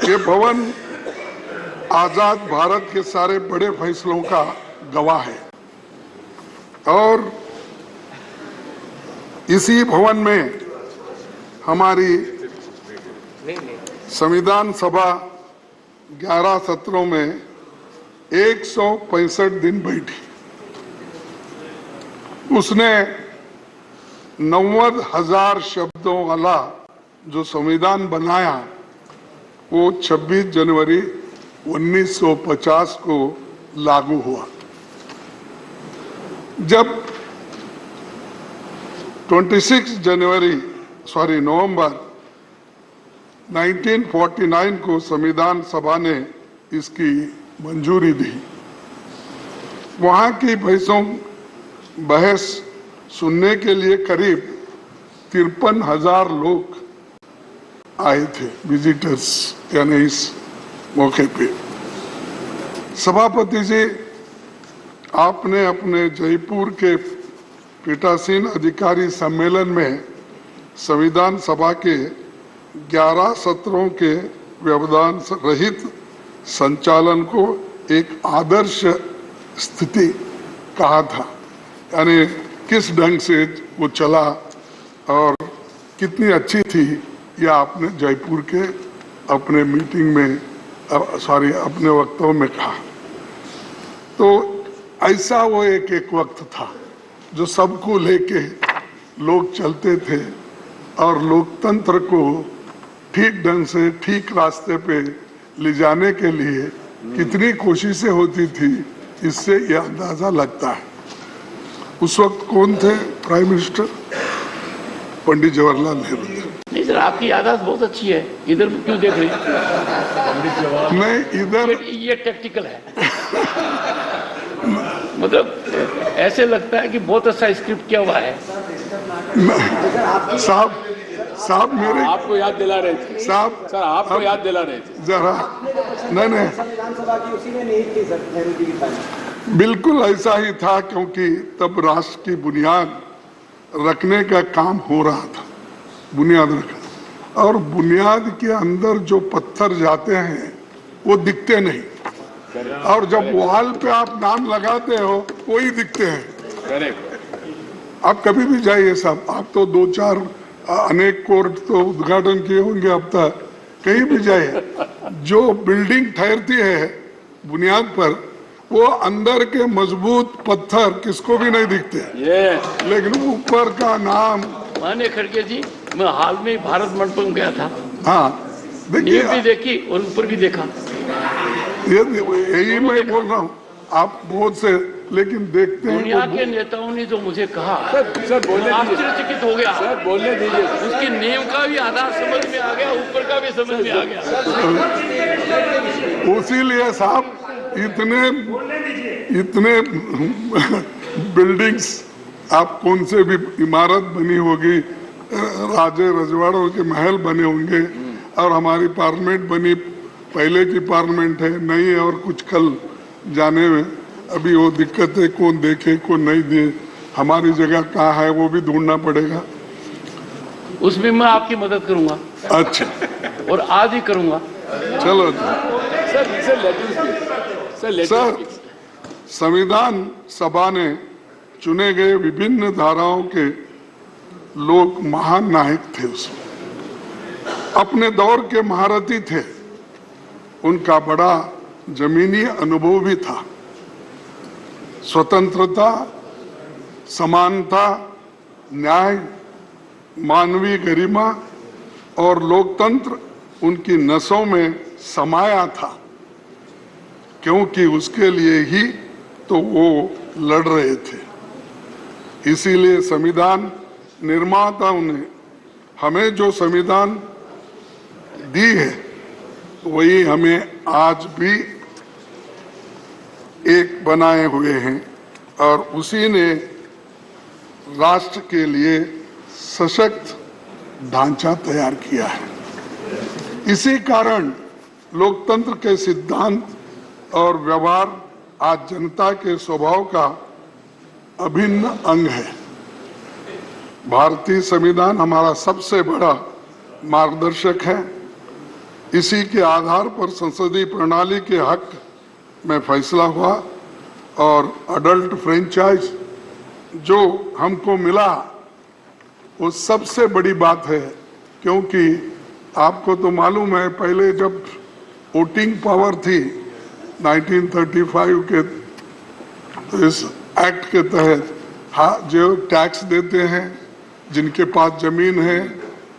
ये भवन आजाद भारत के सारे बड़े फैसलों का गवाह है और इसी भवन में हमारी संविधान सभा 11 सत्रों में 165 दिन बैठी। उसने 90,000 शब्दों वाला जो संविधान बनाया वो 26 जनवरी 1950 को लागू हुआ। जब नवंबर 1949 को संविधान सभा ने इसकी मंजूरी दी। वहां की बहस सुनने के लिए करीब 53,000 लोग आए थे, विजिटर्स, यानी इस मौके पे। सभापति जी, आपने अपने जयपुर के पीठासीन अधिकारी सम्मेलन में संविधान सभा के 11 सत्रों के व्यवधान रहित संचालन को एक आदर्श स्थिति कहा था, यानी किस ढंग से वो चला और कितनी अच्छी थी, यह आपने जयपुर के अपने मीटिंग में अपने वक्तव्य में कहा। तो ऐसा वो एक वक्त था जो सबको लेके लोग चलते थे और लोकतंत्र को ठीक ढंग से ठीक रास्ते पे ले जाने के लिए कितनी कोशिशें होती थी, इससे यह अंदाजा लगता है। उस वक्त कौन थे प्राइम मिनिस्टर? पंडित जवाहरलाल नेहरू थे। नहीं सर, आपकी याददाश्त बहुत अच्छी है। इधर क्यों देख रही हैं? नहीं, इधर ये टैक्टिकल है। मतलब ऐसे लगता है कि बहुत अच्छा स्क्रिप्ट किया हुआ है। साहब मेरे आपको याद दिला रहे थे साहब, सर आपको याद दिला रहे थे जरा। नहीं, संविधान सभा की उसी ने नींव थी सर, नेहरू जी की तारीफ। बिल्कुल ऐसा ही था, क्योंकि तब राष्ट्र की बुनियाद रखने का काम हो रहा था, बुनियाद रखना। और बुनियाद के अंदर जो पत्थर जाते हैं वो दिखते नहीं, और जब वॉल पे आप नाम लगाते हो वही दिखते हैं। आप कभी भी जाइए साहब, आप तो 2-4 अनेक कोर्ट तो उद्घाटन किए होंगे अब तक, कहीं भी जाइए, जो बिल्डिंग ठहरती है बुनियाद पर, वो अंदर के मजबूत पत्थर किसको भी नहीं दिखते, लेकिन ऊपर का नाम। माने खड़गे जी, मैं हाल में भारत मंडपम गया था। हाँ, देखिए, भी देखी और ऊपर भी देखा। यही मैं बोल रहा हूँ, आप बहुत से लेकिन देखते हैं। दुनिया के नेताओं ने जो मुझे कहा, सर बोलने आश्चर्यचकित हो गया। सर बोलने दीजिए। उसकी नींव का भी आधा समझ में आ गया, ऊपर का भी समझ में आ गया। उसीलिए साहब इतने बिल्डिंग्स, आप कौन से भी इमारत बनी होगी, राजे रजवाड़ों के महल बने होंगे, और हमारी पार्लियामेंट बनी, पहले की पार्लियामेंट है, नई है, और कुछ कल जाने में अभी वो दिक्कत है, कौन देखे कौन नहीं दे, हमारी जगह कहाँ है वो भी ढूंढना पड़ेगा। उसमें मैं आपकी मदद करूंगा। अच्छा, और आज ही करूंगा। चलो सर संविधान सभा ने चुने गए विभिन्न धाराओं के लोग महान नायक थे, उसमें अपने दौर के महारथी थे। उनका बड़ा जमीनी अनुभव भी था। स्वतंत्रता, समानता, न्याय, मानवीय गरिमा और लोकतंत्र उनकी नसों में समाया था, क्योंकि उसके लिए ही तो वो लड़ रहे थे। इसीलिए संविधान निर्माताओं ने हमें जो संविधान दी है, वही हमें आज भी एक बनाए हुए हैं, और उसी ने राष्ट्र के लिए सशक्त ढांचा तैयार किया है। इसी कारण लोकतंत्र के सिद्धांत और व्यवहार आज जनता के स्वभाव का अभिन्न अंग है। भारतीय संविधान हमारा सबसे बड़ा मार्गदर्शक है। इसी के आधार पर संसदीय प्रणाली के हक में फैसला हुआ और अडल्ट फ्रेंचाइज जो हमको मिला वो सबसे बड़ी बात है, क्योंकि आपको तो मालूम है पहले जब वोटिंग पावर थी 1935 के, तो इस एक्ट के तहत जो टैक्स देते हैं, जिनके पास जमीन है,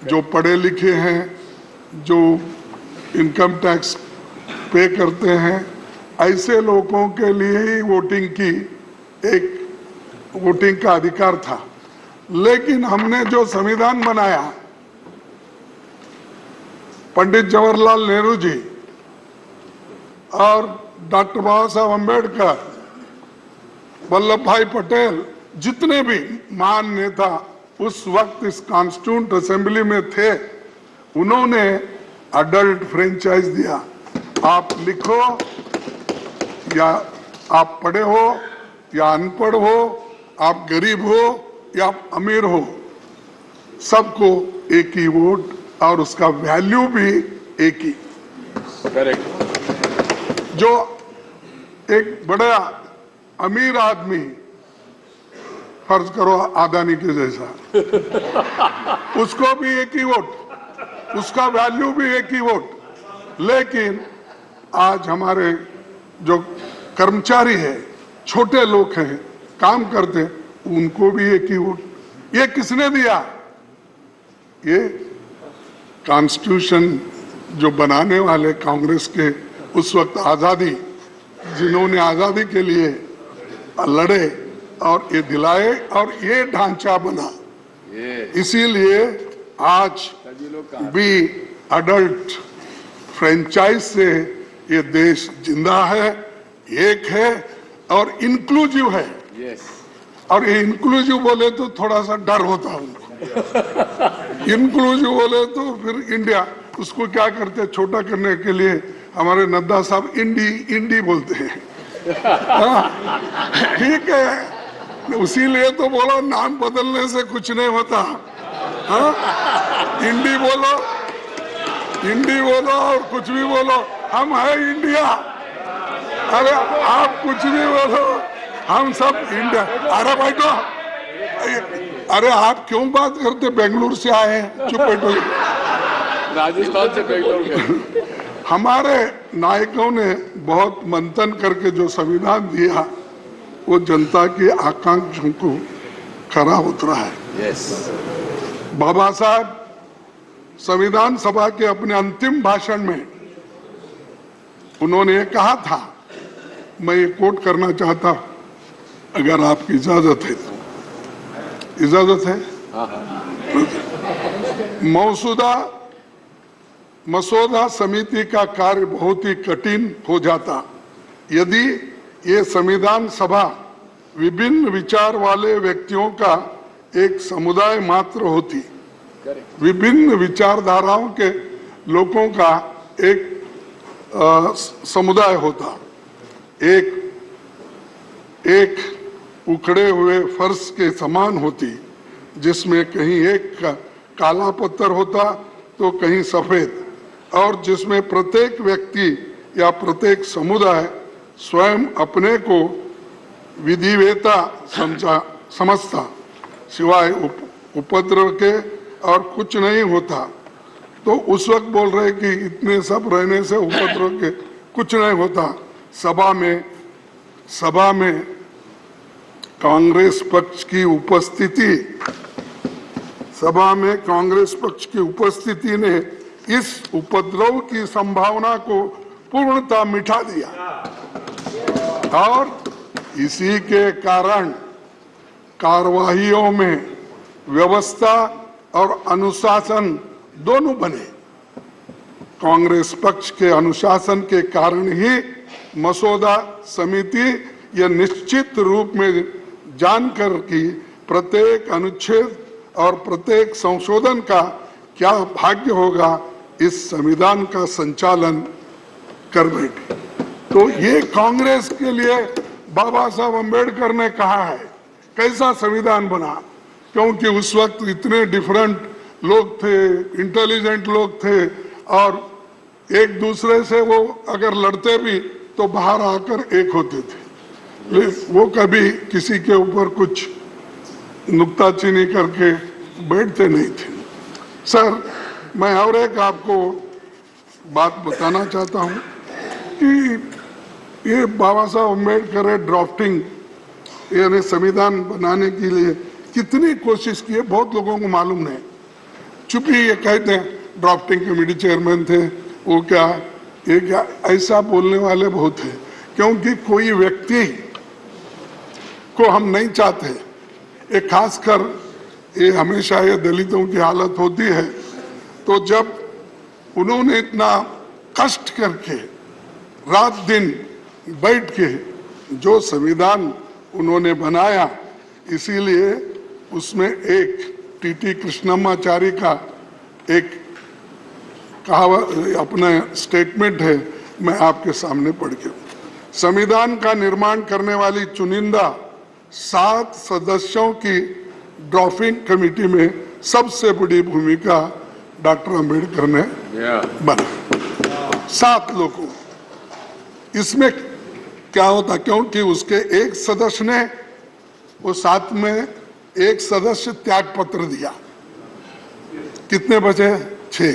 जो पढ़े लिखे हैं, जो इनकम टैक्स पे करते हैं, ऐसे लोगों के लिए ही वोटिंग का अधिकार था। लेकिन हमने जो संविधान बनाया, पंडित जवाहरलाल नेहरू जी और डॉक्टर बाबा साहब अम्बेडकर, वल्लभ भाई पटेल, जितने भी महान नेता उस वक्त इस कॉन्स्टिट्यूंट असेंबली में थे, उन्होंने अडल्ट फ्रेंचाइज दिया। आप लिखो या आप पढ़े हो या अनपढ़ हो, आप गरीब हो या आप अमीर हो, सबको एक ही वोट और उसका वैल्यू भी एक ही। करेक्ट। जो एक बड़ा अमीर आदमी, फर्ज करो अदानी के जैसा, उसको भी एक ही वोट, उसका वैल्यू भी एक ही वोट। लेकिन आज हमारे जो कर्मचारी है, छोटे लोग हैं, काम करते हैं, उनको भी एक ही वोट। ये किसने दिया? ये कॉन्स्टिट्यूशन जो बनाने वाले कांग्रेस के उस वक्त आजादी, जिन्होंने आजादी के लिए लड़े और ये दिलाए और ये ढांचा बना। इसीलिए आज भी अडल्ट फ्रेंचाइज से ये देश जिंदा है, एक है और इंक्लूसिव है। और ये इंक्लूसिव बोले तो थोड़ा सा डर होता है उनको। इंक्लूसिव बोले तो फिर इंडिया, उसको क्या करते हैं छोटा करने के लिए, हमारे नड्डा साहब इंडी बोलते हैं। ठीक है, उसीलिए तो बोलो नाम बदलने से कुछ नहीं होता। इंडी बोलो और कुछ भी बोलो, हम है इंडिया। अरे आप कुछ भी बोलो, हम सब इंडिया। अरे बैठो, अरे आप क्यों बात करते? बेंगलुरु से आए हैं, चुप बैठो। राजस्थान से बेंगलुरु। हमारे नायकों ने बहुत मंथन करके जो संविधान दिया, वो जनता की आकांक्षाओं को खरा उतरा है। बाबा साहब संविधान सभा के अपने अंतिम भाषण में उन्होंने कहा था, मैं ये कोट करना चाहता, अगर आपकी इजाजत है तो। इजाजत है? मसौदा समिति का कार्य बहुत ही कठिन हो जाता यदि ये संविधान सभा विभिन्न विचार वाले व्यक्तियों का एक समुदाय मात्र होती। विभिन्न विचारधाराओं के लोगों का एक समुदाय होता, एक उखड़े हुए फर्श के समान होती, जिसमें कहीं एक काला पत्थर होता तो कहीं सफेद, और जिसमें प्रत्येक व्यक्ति या प्रत्येक समुदाय स्वयं अपने को विधिवेता समझता, सिवाय उपद्रव के और कुछ नहीं होता। तो उस वक्त बोल रहे कि इतने सब रहने से उपद्रव के कुछ नहीं होता। सभा में कांग्रेस पक्ष की उपस्थिति ने इस उपद्रव की संभावना को पूर्णतः मिटा दिया, और इसी के कारण कार्यवाहियों में व्यवस्था और अनुशासन दोनों बने। कांग्रेस पक्ष के अनुशासन के कारण ही मसौदा समिति यह निश्चित रूप में जानकर कि प्रत्येक अनुच्छेद और प्रत्येक संशोधन का क्या भाग्य होगा, इस संविधान का संचालन कर बैठे। तो ये कांग्रेस के लिए बाबा साहब अम्बेडकर ने कहा है कैसा संविधान बना, क्योंकि उस वक्त इतने डिफरेंट लोग थे, इंटेलिजेंट लोग थे, और एक दूसरे से वो अगर लड़ते भी तो बाहर आकर एक होते थे, लेकिन वो कभी किसी के ऊपर कुछ नुक्ताचीनी करके बैठते नहीं थे। सर, मैं और एक आपको बात बताना चाहता हूं कि ये बाबा साहब अम्बेडकर है ड्राफ्टिंग यानी संविधान बनाने के लिए कितनी कोशिश की है, बहुत लोगों को मालूम नहीं। चूंकि ये कहते हैं ड्राफ्टिंग कमेटी चेयरमैन थे, वो क्या ये क्या, ऐसा बोलने वाले बहुत है, क्योंकि कोई व्यक्ति को हम नहीं चाहते। ये खासकर ये हमेशा ये दलितों की हालत होती है, तो जब उन्होंने इतना कष्ट करके रात दिन बैठ के जो संविधान उन्होंने बनाया, इसीलिए उसमें एक टीटी कृष्णमाचारी का एक कहावत अपना स्टेटमेंट है, मैं आपके सामने पढ़ के। संविधान का निर्माण करने वाली चुनिंदा 7 सदस्यों की ड्राफ्टिंग कमेटी में सबसे बड़ी भूमिका डॉक्टर अंबेडकर ने बना। 7 लोगों, इसमें क्या होता, क्योंकि उसके एक सदस्य ने वो 7 में एक सदस्य त्याग पत्र दिया, कितने बचे? 6।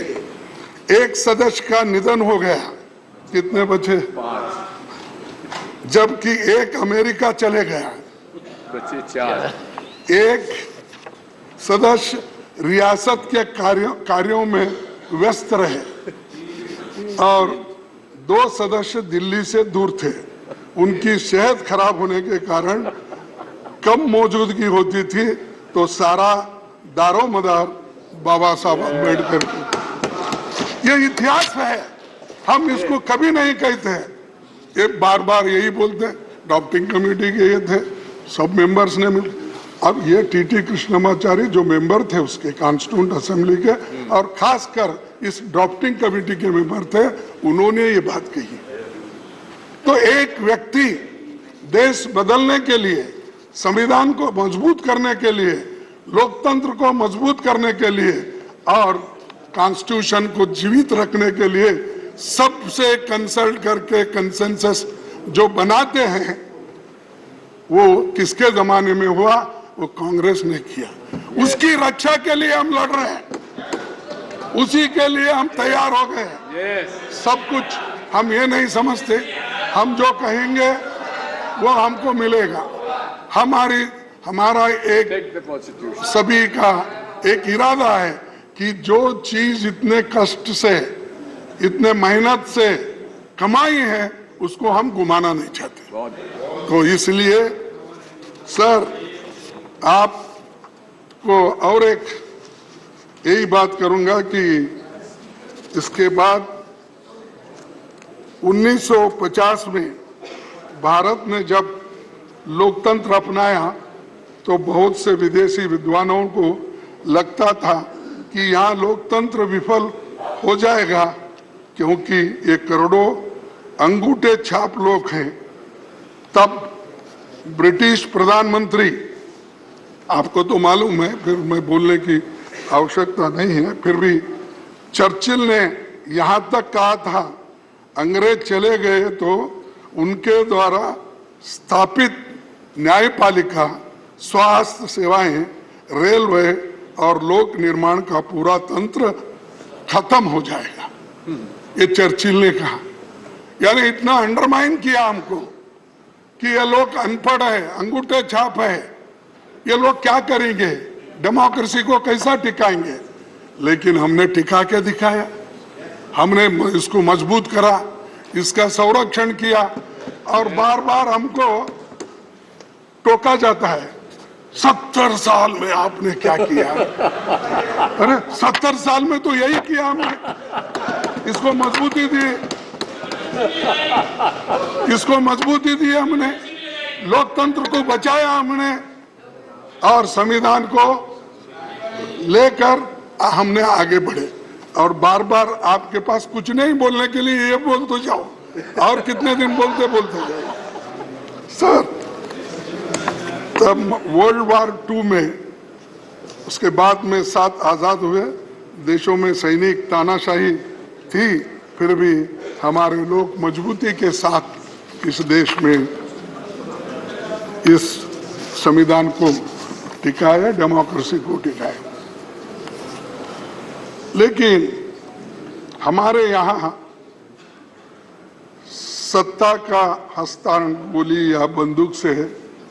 एक सदस्य का निधन हो गया, कितने बचे? 5। जबकि एक अमेरिका चले गया, बचे 4। एक सदस्य रियासत के कार्यों में व्यस्त रहे और 2 सदस्य दिल्ली से दूर थे। उनकी सेहत खराब होने के कारण कम मौजूदगी होती थी, तो सारा दारोमदार बाबा साहब अम्बेडकर की। ये इतिहास है, हम इसको कभी नहीं कहते हैं, ये बार बार यही बोलते हैं ड्राफ्टिंग कमेटी के ये थे, सब मेंबर्स ने मिल। अब ये टीटी कृष्णमाचारी जो मेंबर थे उसके कॉन्स्टिट्यूंट असेंबली के, और खासकर इस ड्राफ्टिंग कमेटी के मेंबर थे, उन्होंने ये बात कही। तो एक व्यक्ति देश बदलने के लिए, संविधान को मजबूत करने के लिए, लोकतंत्र को मजबूत करने के लिए और कॉन्स्टिट्यूशन को जीवित रखने के लिए सबसे कंसल्ट करके कंसेंसस जो बनाते हैं, वो किसके जमाने में हुआ? वो कांग्रेस ने किया। उसकी रक्षा के लिए हम लड़ रहे हैं, उसी के लिए हम तैयार हो गए। सब कुछ हम ये नहीं समझते, हम जो कहेंगे वो हमको मिलेगा। हमारा एक सभी का एक इरादा है कि जो चीज इतने कष्ट से, इतने मेहनत से कमाई है, उसको हम गुमाना नहीं चाहते। तो इसलिए सर, आपको और एक यही बात करूंगा कि इसके बाद 1950 में भारत ने जब लोकतंत्र अपनाया, तो बहुत से विदेशी विद्वानों को लगता था कि यहाँ लोकतंत्र विफल हो जाएगा, क्योंकि ये करोड़ों अंगूठे छाप लोग हैं। तब ब्रिटिश प्रधानमंत्री, आपको तो मालूम है, फिर मैं बोलने की आवश्यकता नहीं है, फिर भी चर्चिल ने यहाँ तक कहा था, अंग्रेज चले गए तो उनके द्वारा स्थापित न्यायपालिका, स्वास्थ्य सेवाएं, रेलवे और लोक निर्माण का पूरा तंत्र खत्म हो जाएगा, ये चर्चिल ने कहा। यानी इतना अंडरमाइन किया हमको कि ये लोग अनपढ़ है, अंगूठे छाप है, ये लोग क्या करेंगे, डेमोक्रेसी को कैसा टिकाएंगे। लेकिन हमने टिका के दिखाया, हमने इसको मजबूत करा, इसका संरक्षण किया, और बार बार हमको टोका जाता है, 70 साल में आपने क्या किया? अरे 70 साल में तो यही किया हमने, इसको मजबूती दी, इसको मजबूती दी हमने, लोकतंत्र को बचाया हमने, और संविधान को लेकर हमने आगे बढ़े। और बार बार आपके पास कुछ नहीं बोलने के लिए, ये बोल तो जाओ, और कितने दिन बोलते बोलते जाओ। सर, तब वर्ल्ड वॉर 2 में, उसके बाद में 7 आजाद हुए देशों में सैनिक तानाशाही थी, फिर भी हमारे लोग मजबूती के साथ इस देश में इस संविधान को टिकाए, डेमोक्रेसी को टिकाए। लेकिन हमारे यहाँ सत्ता का हस्तांतरण गोली या बंदूक से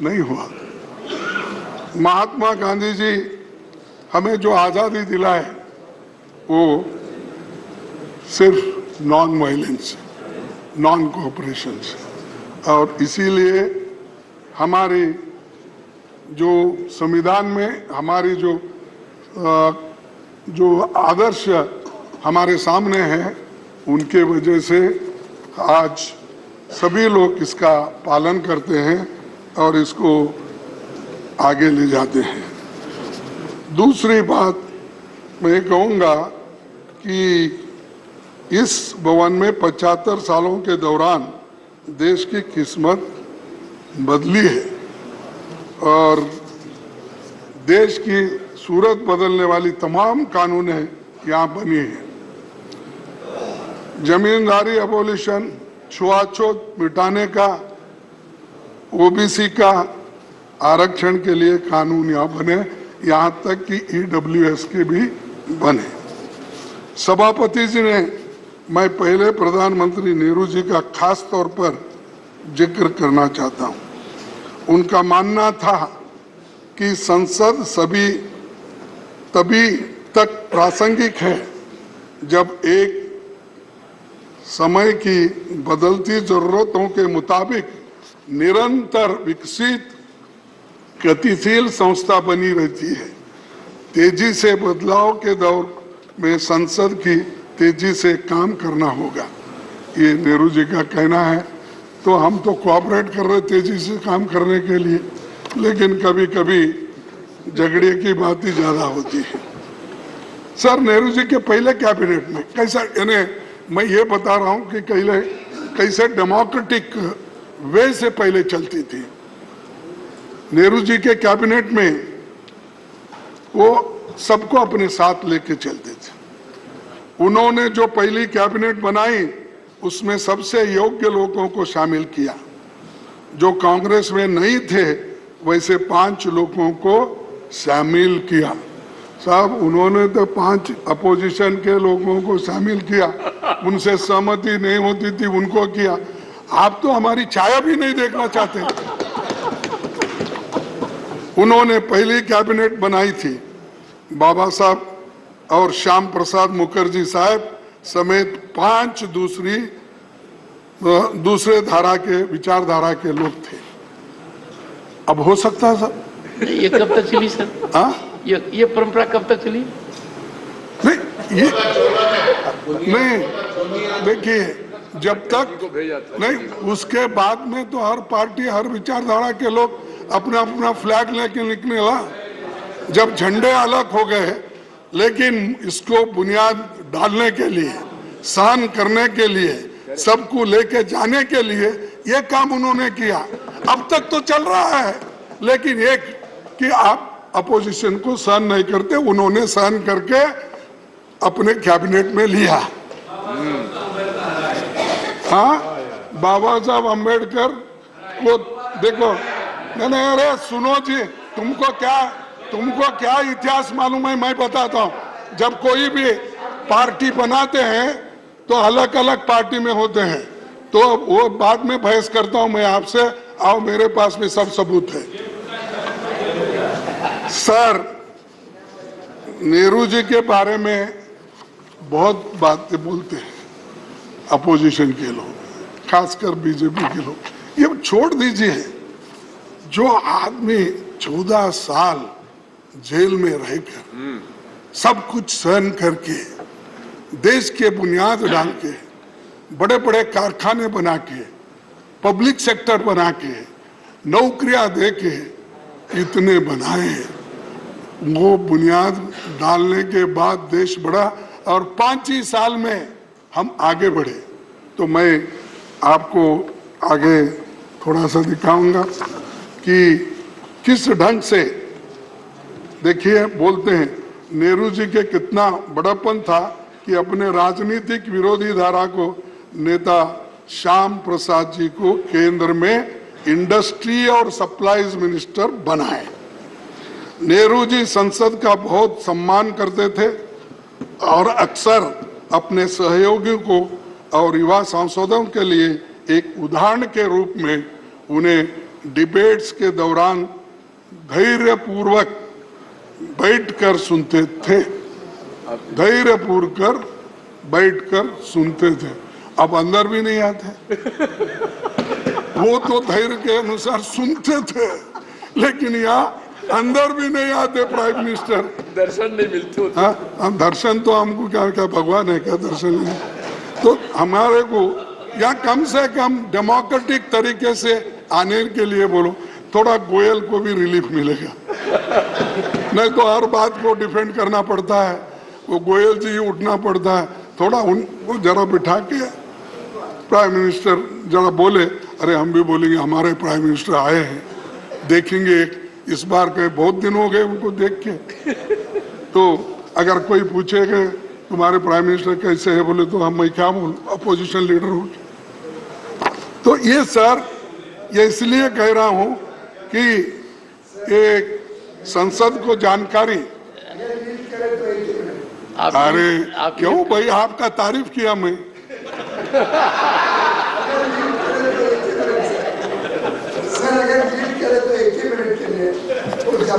नहीं हुआ। महात्मा गांधी जी हमें जो आजादी दिलाए वो सिर्फ नॉन वायलेंस, नॉन कोऑपरेशन से, और इसीलिए हमारी जो संविधान में हमारी जो आदर्श हमारे सामने हैं, उनके वजह से आज सभी लोग इसका पालन करते हैं और इसको आगे ले जाते हैं। दूसरी बात मैं कहूँगा कि इस भवन में 75 सालों के दौरान देश की किस्मत बदली है और देश की सूरत बदलने वाली तमाम कानूनें यहाँ बनी हैं। जमींदारी अबोलिशन, छुआछूत मिटाने का, ओबीसी का आरक्षण के लिए कानून यहाँ बने, यहाँ तक कि ईडब्ल्यूएस के भी बने। सभापति जी ने, मैं पहले प्रधानमंत्री नेहरू जी का खास तौर पर जिक्र करना चाहता हूँ। उनका मानना था कि संसद तभी तक प्रासंगिक है जब एक समय की बदलती जरूरतों के मुताबिक निरंतर विकसित गतिशील संस्था बनी रहती है। तेजी से बदलाव के दौर में संसद की तेजी से काम करना होगा, ये नेहरू जी का कहना है। तो हम तो कोऑपरेट कर रहे तेजी से काम करने के लिए, लेकिन कभी कभी झगड़े की बात ही ज्यादा होती है। सर, नेहरू जी के पहले कैबिनेट में कैसा, यानी मैं ये बता रहा हूँ कि कैसे डेमोक्रेटिक वे से पहले चलती थी। नेहरू जी के कैबिनेट में वो सबको अपने साथ लेके चलते थे। उन्होंने जो पहली कैबिनेट बनाई उसमें सबसे योग्य लोगों को शामिल किया। जो कांग्रेस में नहीं थे वैसे 5 लोगों को शामिल किया। साहब, उन्होंने तो 5 अपोजिशन के लोगों को शामिल किया, उनसे सहमति नहीं होती थी उनको किया। आप तो हमारी छाया भी नहीं देखना चाहते। उन्होंने पहली कैबिनेट बनाई थी बाबा साहब और श्याम प्रसाद मुखर्जी साहब समेत 5 दूसरे धारा के विचारधारा के लोग थे। अब हो सकता है सर, ये कब तक चली सर? हाँ, ये परंपरा कब तक चली? नहीं, ये नहीं, देखिए, जब तक नहीं, उसके बाद में तो हर पार्टी, हर विचारधारा के लोग अपना अपना फ्लैग लेके निकले ला। जब झंडे अलग हो गए, लेकिन इसको बुनियाद डालने के लिए, सहन करने के लिए, सबको लेके जाने के लिए ये काम उन्होंने किया। अब तक तो चल रहा है, लेकिन एक कि आप अपोजिशन को सहन नहीं करते, उन्होंने सहन करके अपने कैबिनेट में लिया। हाँ, बाबा साहब अम्बेडकर को देखो, नहीं, अरे सुनो जी, तुमको क्या इतिहास मालूम है? मैं बताता हूँ। जब कोई भी पार्टी बनाते हैं तो अलग अलग पार्टी में होते हैं, तो वो बाद में बहस करता हूं मैं आपसे, आओ मेरे पास में सब सबूत है। सर, नेहरू जी के बारे में बहुत बातें बोलते हैं अपोजिशन के लोग, खासकर बीजेपी के लोग। ये छोड़ दीजिए, जो आदमी 14 साल जेल में रहकर सब कुछ सहन करके देश के बुनियाद डाल के, बड़े बड़े कारखाने बना के, पब्लिक सेक्टर बना के, नौकरियां दे के इतने बनाए, वो बुनियाद डालने के बाद देश बढ़ा और 5 ही साल में हम आगे बढ़े। तो मैं आपको आगे थोड़ा सा दिखाऊंगा कि किस ढंग से, देखिए, बोलते हैं नेहरू जी के कितना बड़ापन था कि अपने राजनीतिक विरोधी धारा को नेता श्याम प्रसाद जी को केंद्र में इंडस्ट्री और सप्लाईज मिनिस्टर बनाए। नेहरू जी संसद का बहुत सम्मान करते थे और अक्सर अपने सहयोगियों को और युवा सांसदों के लिए एक उदाहरण के रूप में उन्हें डिबेट्स के दौरान धैर्यपूर्वक बैठकर सुनते थे, धैर्यपूर्वक बैठकर सुनते थे। अब अंदर भी नहीं आते। वो तो धैर्य के अनुसार सुनते थे, लेकिन यहाँ अंदर भी नहीं आते प्राइम मिनिस्टर। दर्शन नहीं मिलते। हाँ, दर्शन तो हमको क्या क्या भगवान है क्या दर्शन नहीं? तो हमारे को या कम से कम डेमोक्रेटिक तरीके से आने के लिए बोलो, थोड़ा गोयल को भी रिलीफ मिलेगा। नहीं तो हर बात को डिफेंड करना पड़ता है, वो गोयल जी उठना पड़ता है। थोड़ा उनको जरा बिठा के प्राइम मिनिस्टर जरा बोले, अरे हम भी बोलेंगे हमारे प्राइम मिनिस्टर आए हैं, देखेंगे इस बार के बहुत दिन हो गए उनको देख के। तो अगर कोई पूछेगा तुम्हारे प्राइम मिनिस्टर कैसे है, बोले तो हम मैं क्या बोलूं, अपोजिशन लीडर हूं। तो ये सर, ये इसलिए कह रहा हूं कि एक संसद को जानकारी। अरे क्यों भाई, आपका तारीफ किया मैं। सर अगर लीड करे तो 1 ही मिनट के लिए।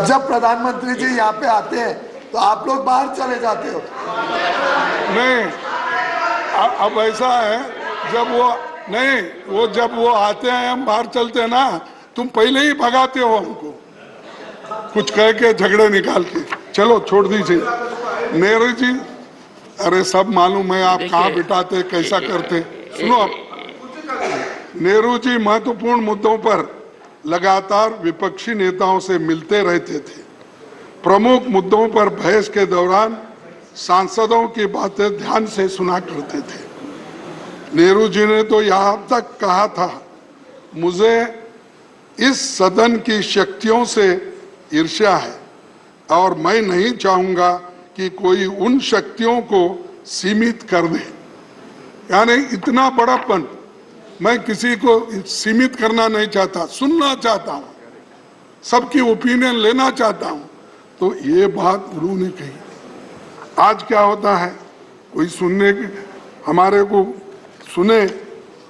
जब प्रधानमंत्री जी यहाँ पे आते हैं तो आप लोग बाहर चले जाते हो। नहीं, अब ऐसा है, जब वो नहीं, वो जब वो आते हैं हम बाहर चलते हैं ना, तुम पहले ही भगाते हो हमको, कुछ कह के झगड़े निकाल के। चलो छोड़ दीजिए। नेहरू जी, अरे सब मालूम है आप कहाँ बिठाते कैसा करते। सुनो, अब नेहरू जी महत्वपूर्ण मुद्दों पर लगातार विपक्षी नेताओं से मिलते रहते थे। प्रमुख मुद्दों पर बहस के दौरान सांसदों की बातें ध्यान से सुना करते थे। नेहरू जी ने तो यहाँ तक कहा था, मुझे इस सदन की शक्तियों से ईर्ष्या है और मैं नहीं चाहूंगा कि कोई उन शक्तियों को सीमित कर दे। यानी इतना बड़ापन, मैं किसी को सीमित करना नहीं चाहता, सुनना चाहता हूं, सबकी ओपिनियन लेना चाहता हूं। तो ये बात उन्होंने कही। आज क्या होता है, कोई सुनने के, हमारे को सुने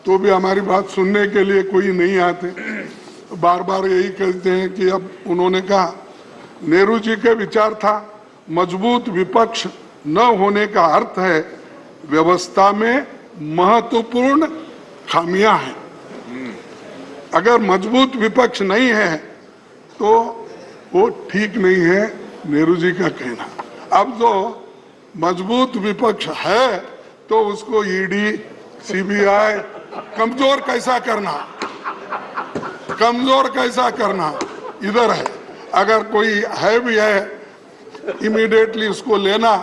तो भी हमारी बात सुनने के लिए कोई नहीं आते, बार बार यही कहते हैं कि अब उन्होंने कहा। नेहरू जी के विचार था, मजबूत विपक्ष न होने का अर्थ है व्यवस्था में महत्वपूर्ण खामियां हैं। अगर मजबूत विपक्ष नहीं है तो वो ठीक नहीं है, नेहरू जी का कहना। अब जो मजबूत विपक्ष है तो उसको ईडी, सीबीआई कमजोर कैसा करना, कमजोर कैसा करना इधर है। अगर कोई है भी है, इमीडिएटली उसको लेना,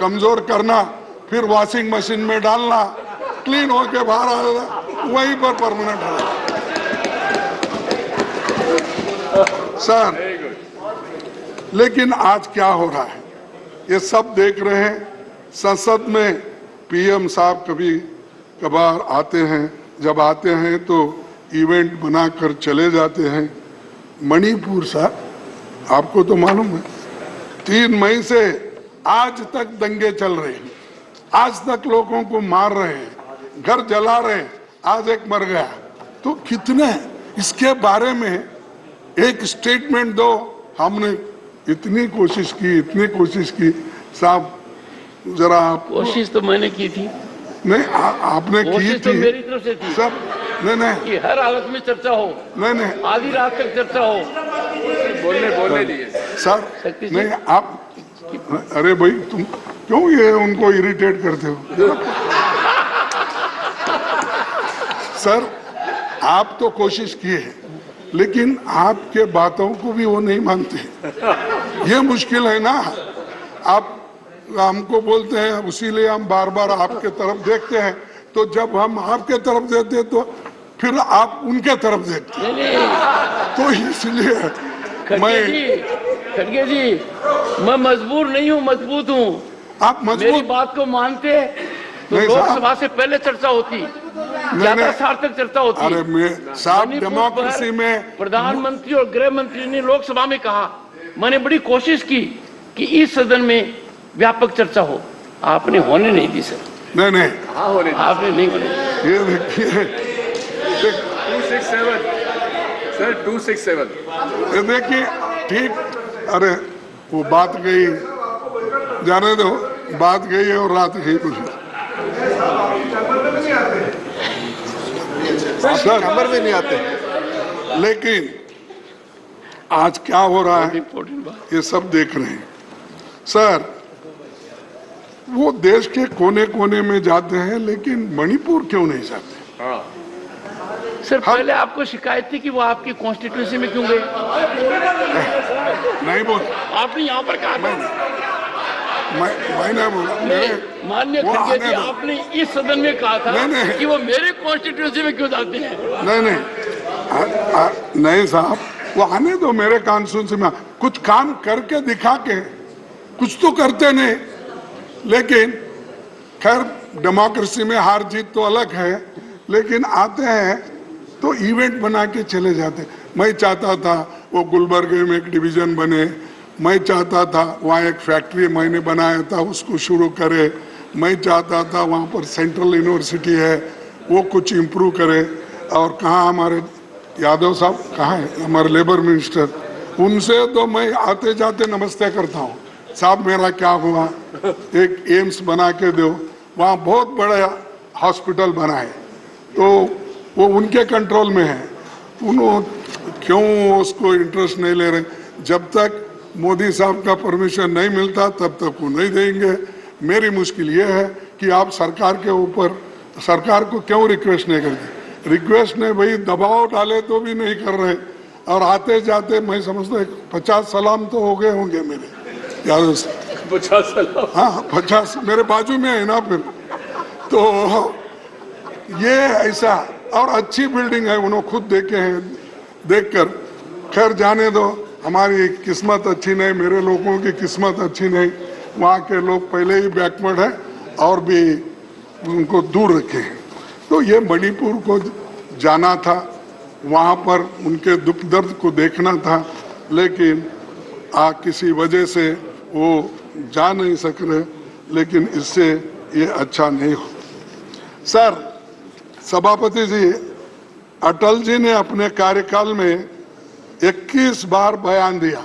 कमजोर करना, फिर वॉशिंग मशीन में डालना, क्लीन होके बाहर आ जाना, वहीं पर परमानेंट है। सर, लेकिन आज क्या हो रहा है ये सब देख रहे हैं। संसद में पीएम साहब कभी कभार आते हैं, जब आते हैं तो इवेंट बनाकर चले जाते हैं। मणिपुर साहब, आपको तो मालूम है 3 मई से आज तक दंगे चल रहे हैं, आज तक लोगों को मार रहे हैं, घर जला रहे हैं, आज एक मर गया। तो कितने इसके बारे में एक स्टेटमेंट दो। हमने इतनी कोशिश की साहब, जरा आप। कोशिश तो मैंने की थी। नहीं, आपने की तो थी मेरी तरफ से थी सर। नहीं कि हर हालत में चर्चा हो, नहीं आधी रात तक चर्चा हो। बोलने दिए सर, नहीं आप, अरे भाई तुम क्यों ये उनको इरिटेट करते हो। सर, आप तो कोशिश किए हैं, लेकिन आपके बातों को भी वो नहीं मानते। ये मुश्किल है ना। आप हमको बोलते हैं, उसीलिए हम बार बार आपके तरफ देखते हैं। तो जब हम आपके तरफ देखते हैं तो फिर आप उनके तरफ देखते हैं। तो इसलिए खड़गे जी, मैं मजबूर नहीं हूँ, मजबूत हूँ। आप मेरी मजबूत बात को मानते तो नहीं साहब। लोकसभा से पहले चर्चा होती, ज्यादा नहीं। सार्थक चर्चा होती। अरे मैं साहब मणिपुर डेमोक्रेसी पर में प्रधानमंत्री और गृह मंत्री ने लोकसभा में कहा, मैंने बड़ी कोशिश की कि इस सदन में व्यापक चर्चा हो, आपने होने नहीं दी सर। नहीं नहीं हाँ होने आपने नहीं होने दी। ये देखिए 267 सर 267 ये देखिए ठीक। अरे वो बात गई, जाने दो, बात गई है और रात गई कुछ नंबर में नहीं आते। लेकिन आज क्या हो रहा है इंपॉर्टेंट बात। ये सब देख रहे हैं सर। वो देश के कोने कोने में जाते हैं लेकिन मणिपुर क्यों नहीं जाते? हाँ सर पहले आपको शिकायत थी कि वो आपकी कॉन्स्टिट्यूंसी में क्यों गए? नहीं बोल, आपने यहाँ पर कहा था। मैं नहीं बोला। मेरे माननीय वो खड़गे आने जी, दो। आपने इस सदन में कहा था नहीं। कि वो मेरे कॉन्स्टिट्यूंसी में क्यों जाते हैं? नहीं नहीं साहब, वो आने दो मेरे कॉन्स्टिट्यूंसी में। कुछ काम करके दिखा के, कुछ तो करते नहीं। लेकिन खैर डेमोक्रेसी में हार जीत तो अलग है, लेकिन आते हैं तो इवेंट बना के चले जाते। मैं चाहता था वो गुलबर्गे में एक डिवीजन बने, मैं चाहता था वहाँ एक फैक्ट्री मैंने बनाया था उसको शुरू करे, मैं चाहता था वहाँ पर सेंट्रल यूनिवर्सिटी है वो कुछ इम्प्रूव करे। और कहाँ हमारे यादव साहब कहाँ है, हमारे लेबर मिनिस्टर, उनसे तो मैं आते जाते नमस्ते करता हूँ, साहब मेरा क्या हुआ, एक एम्स बना के दो। वहाँ बहुत बड़ा हॉस्पिटल बनाए, तो वो उनके कंट्रोल में है। उन्होंने क्यों उसको इंटरेस्ट नहीं ले रहे? जब तक मोदी साहब का परमिशन नहीं मिलता तब तक वो नहीं देंगे। मेरी मुश्किल ये है कि आप सरकार के ऊपर, सरकार को क्यों रिक्वेस्ट नहीं करते? रिक्वेस्ट नहीं भाई, दबाव डाले तो भी नहीं कर रहे। और आते जाते मैं समझता 50 सलाम तो हो गए होंगे मेरे यादव से। 50 सलाम। हाँ 50 मेरे बाजू में है ना। फिर तो ये ऐसा, और अच्छी बिल्डिंग है, उन्होंने खुद देखे हैं, देखकर। खैर जाने दो, हमारी किस्मत अच्छी नहीं, मेरे लोगों की किस्मत अच्छी नहीं। वहाँ के लोग पहले ही बैकवर्ड है और भी उनको दूर रखे हैं। तो ये मणिपुर को जाना था, वहाँ पर उनके दुख दर्द को देखना था, लेकिन किसी वजह से वो जा नहीं सक रहे। लेकिन इससे ये अच्छा नहीं हो। सर सभापति जी, अटल जी ने अपने कार्यकाल में 21 बार बयान दिया।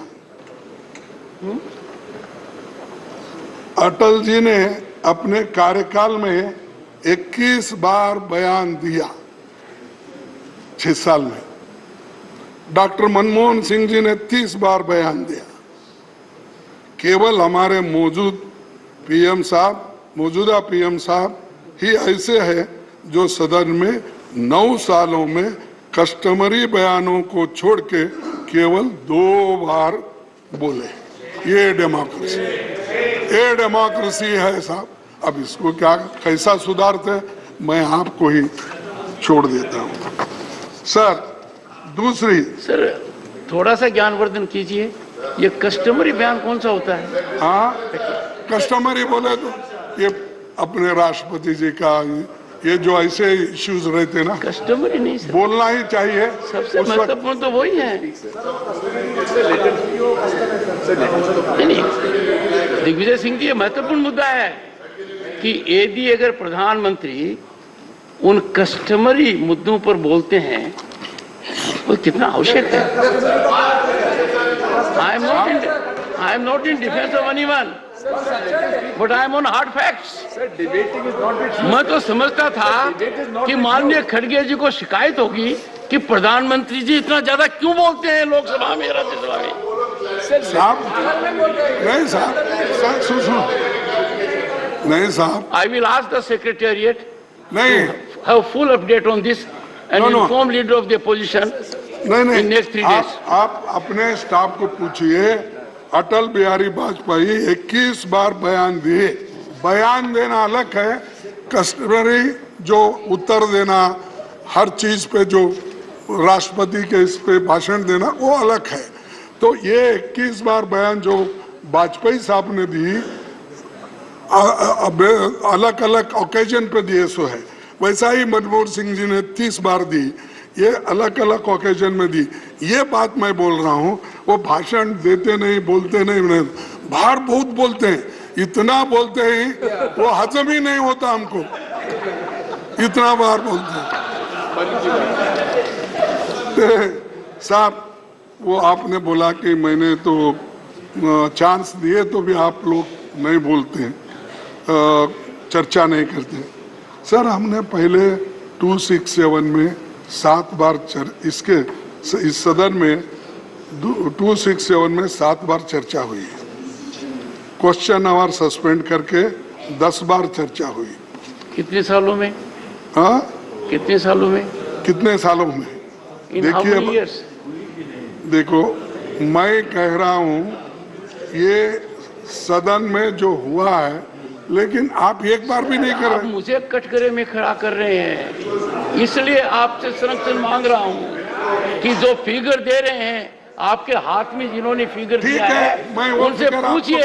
अटल जी ने अपने कार्यकाल में 21 बार बयान दिया 6 साल में। डॉक्टर मनमोहन सिंह जी ने 30 बार बयान दिया। केवल हमारे मौजूदा पीएम साहब ही ऐसे हैं जो सदन में 9 सालों में कस्टमरी बयानों को छोड़ के केवल 2 बार बोले। ये डेमोक्रेसी है साहब। अब इसको क्या कैसा सुधारते, मैं आपको ही छोड़ देता हूँ। सर दूसरी, सर थोड़ा सा ज्ञानवर्धन कीजिए, ये कस्टमरी बयान कौन सा होता है? हाँ कस्टमरी बोले तो ये अपने राष्ट्रपति जी का, ये जो ऐसे इश्यूज रहते ना, कस्टमरी नहीं सर, बोलना ही चाहिए। सबसे महत्वपूर्ण तो वही है। नहीं, दिग्विजय सिंह जी, ये महत्वपूर्ण मुद्दा है कि यदि अगर प्रधानमंत्री उन कस्टमरी मुद्दों पर बोलते हैं वो कितना आवश्यक है। I am not in defence of anyone, but I am on hard facts. मैं तो समझता था कि माननीय खड़गे जी को शिकायत होगी कि प्रधानमंत्री जी इतना ज्यादा क्यों बोलते हैं लोकसभा में, राज्यसभा में। साहब नहीं साहब, सुनो नहीं साहब, I will ask the secretariat नहीं have full update on this and No. Inform leader of the opposition नहीं in next 3 days. आप अपने स्टाफ को पूछिए। अटल बिहारी वाजपेयी 21 बार बयान दिए। बयान देना अलग है, कस्टमरी जो उत्तर देना हर चीज पे, जो राष्ट्रपति के इस पे भाषण देना, वो अलग है। तो ये 21 बार बयान जो वाजपेयी साहब ने दी, अलग अलग ओकेजन पे दिए सो है। वैसा ही मनमोहन सिंह जी ने 30 बार दी, ये अलग अलग ओकेजन में दी। ये बात मैं बोल रहा हूँ, वो भाषण देते नहीं, बोलते नहीं, बाहर बहुत बोलते हैं, इतना बोलते हैं वो हजम ही नहीं होता हमको, इतना बार बोलते हैं। साहब, वो आपने बोला कि मैंने तो चांस दिए तो भी आप लोग नहीं बोलते हैं, चर्चा नहीं करते। सर, हमने पहले 267 में 7 बार इसके इस सदन में 267 में 7 बार चर्चा हुई है। क्वेश्चन आवर सस्पेंड करके 10 बार चर्चा हुई। कितने सालों में? हाँ, कितने सालों में? कितने सालों में? देखिए, देखो, मैं कह रहा हूँ ये सदन में जो हुआ है, लेकिन आप एक बार भी नहीं कर रहे। मुझे कटघरे में खड़ा कर रहे हैं, इसलिए आपसे संरक्षण मांग रहा हूँ कि जो फिगर दे रहे हैं, आपके हाथ में जिन्होंने फिगर दिया है, उनसे पूछिए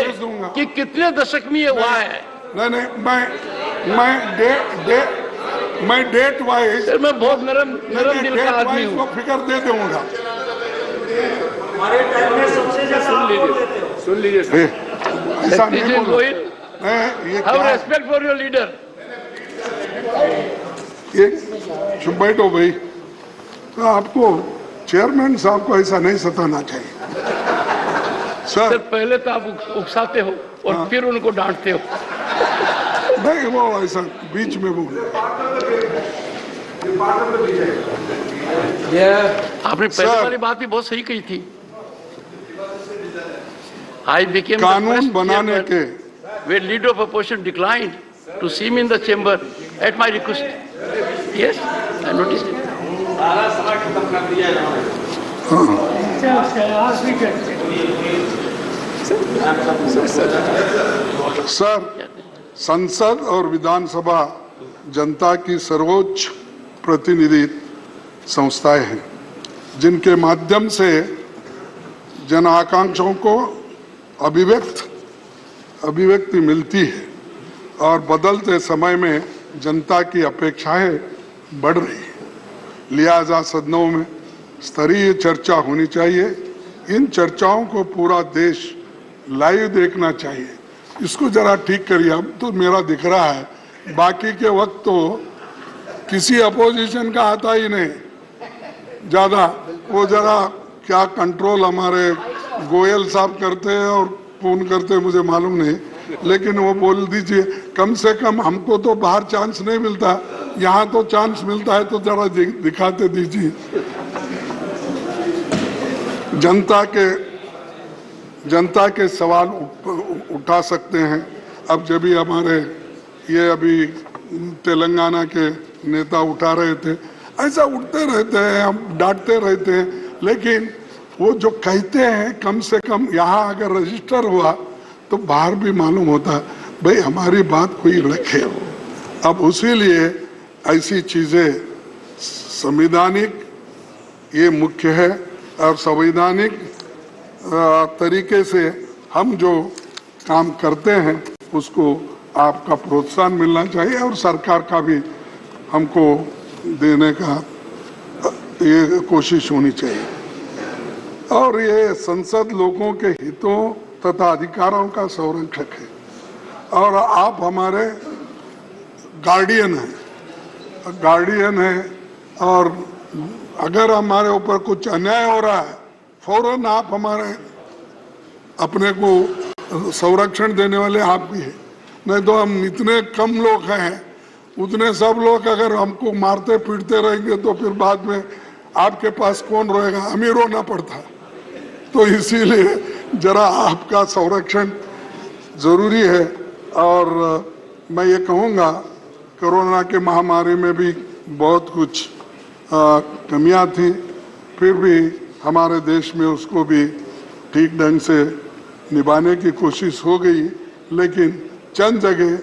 कि कितने दशक में ये हुआ है। नहीं, मैं डेट वाइज, मैं बहुत नरम दिल का आदमी हूँ, फिगर दे दूंगा। सुन लीजिए ऐसा नहीं बोलो। Have respect for your leader. ये चुप बैठो भाई, तो आपको चेयरमैन साहब को ऐसा नहीं सताना चाहिए। सर, पहले तो आप उकसाते हो और फिर उनको डांटते हो। नहीं, वो ऐसा बीच में बोल। आपने पहले वाली बात भी बहुत सही कही थी। I became कानून बनाने के when leader of opposition declined to see me in the chamber at my request. Yes, I noticed it. Sir, संसद और विधानसभा जनता की सर्वोच्च प्रतिनिधि संस्थाएं हैं, जिनके माध्यम से जन आकांक्षाओं को अभिव्यक्ति मिलती है और बदलते समय में जनता की अपेक्षाएं बढ़ रही है। लिहाजा सदनों में स्तरीय चर्चा होनी चाहिए। इन चर्चाओं को पूरा देश लाइव देखना चाहिए। इसको जरा ठीक करिए। अब तो मेरा दिख रहा है, बाकी के वक्त तो किसी अपोजिशन का आता ही नहीं ज्यादा। वो जरा क्या कंट्रोल हमारे गोयल साहब करते हैं और फोन करते हैं, मुझे मालूम नहीं, लेकिन वो बोल दीजिए। कम से कम हमको तो बाहर चांस नहीं मिलता, यहाँ तो चांस मिलता है, तो जरा दिखाते दीजिए। जनता के सवाल उठा सकते हैं। अब जब भी हमारे ये अभी तेलंगाना के नेता उठा रहे थे, ऐसा उठते रहते हैं, हम डांटते रहते हैं, लेकिन वो जो कहते हैं कम से कम यहाँ अगर रजिस्टर हुआ तो बाहर भी मालूम होता भाई हमारी बात कोई रखे। अब उसी लिए ऐसी चीजें संवैधानिक ये मुख्य है और संवैधानिक तरीके से हम जो काम करते हैं उसको आपका प्रोत्साहन मिलना चाहिए और सरकार का भी हमको देने का ये कोशिश होनी चाहिए। और ये संसद लोगों के हितों तथा अधिकारों का संरक्षक है और आप हमारे गार्डियन हैं और अगर हमारे ऊपर कुछ अन्याय हो रहा है फौरन आप हमारे अपने को संरक्षण देने वाले आप भी हैं। नहीं तो हम इतने कम लोग हैं, उतने सब लोग अगर हमको मारते पीटते रहेंगे तो फिर बाद में आपके पास कौन रहेगा, हमें रोना पड़ता। तो इसीलिए जरा आपका संरक्षण जरूरी है। और मैं ये कहूँगा कोरोना के महामारी में भी बहुत कुछ कमियां थी, फिर भी हमारे देश में उसको भी ठीक ढंग से निभाने की कोशिश हो गई। लेकिन चंद जगह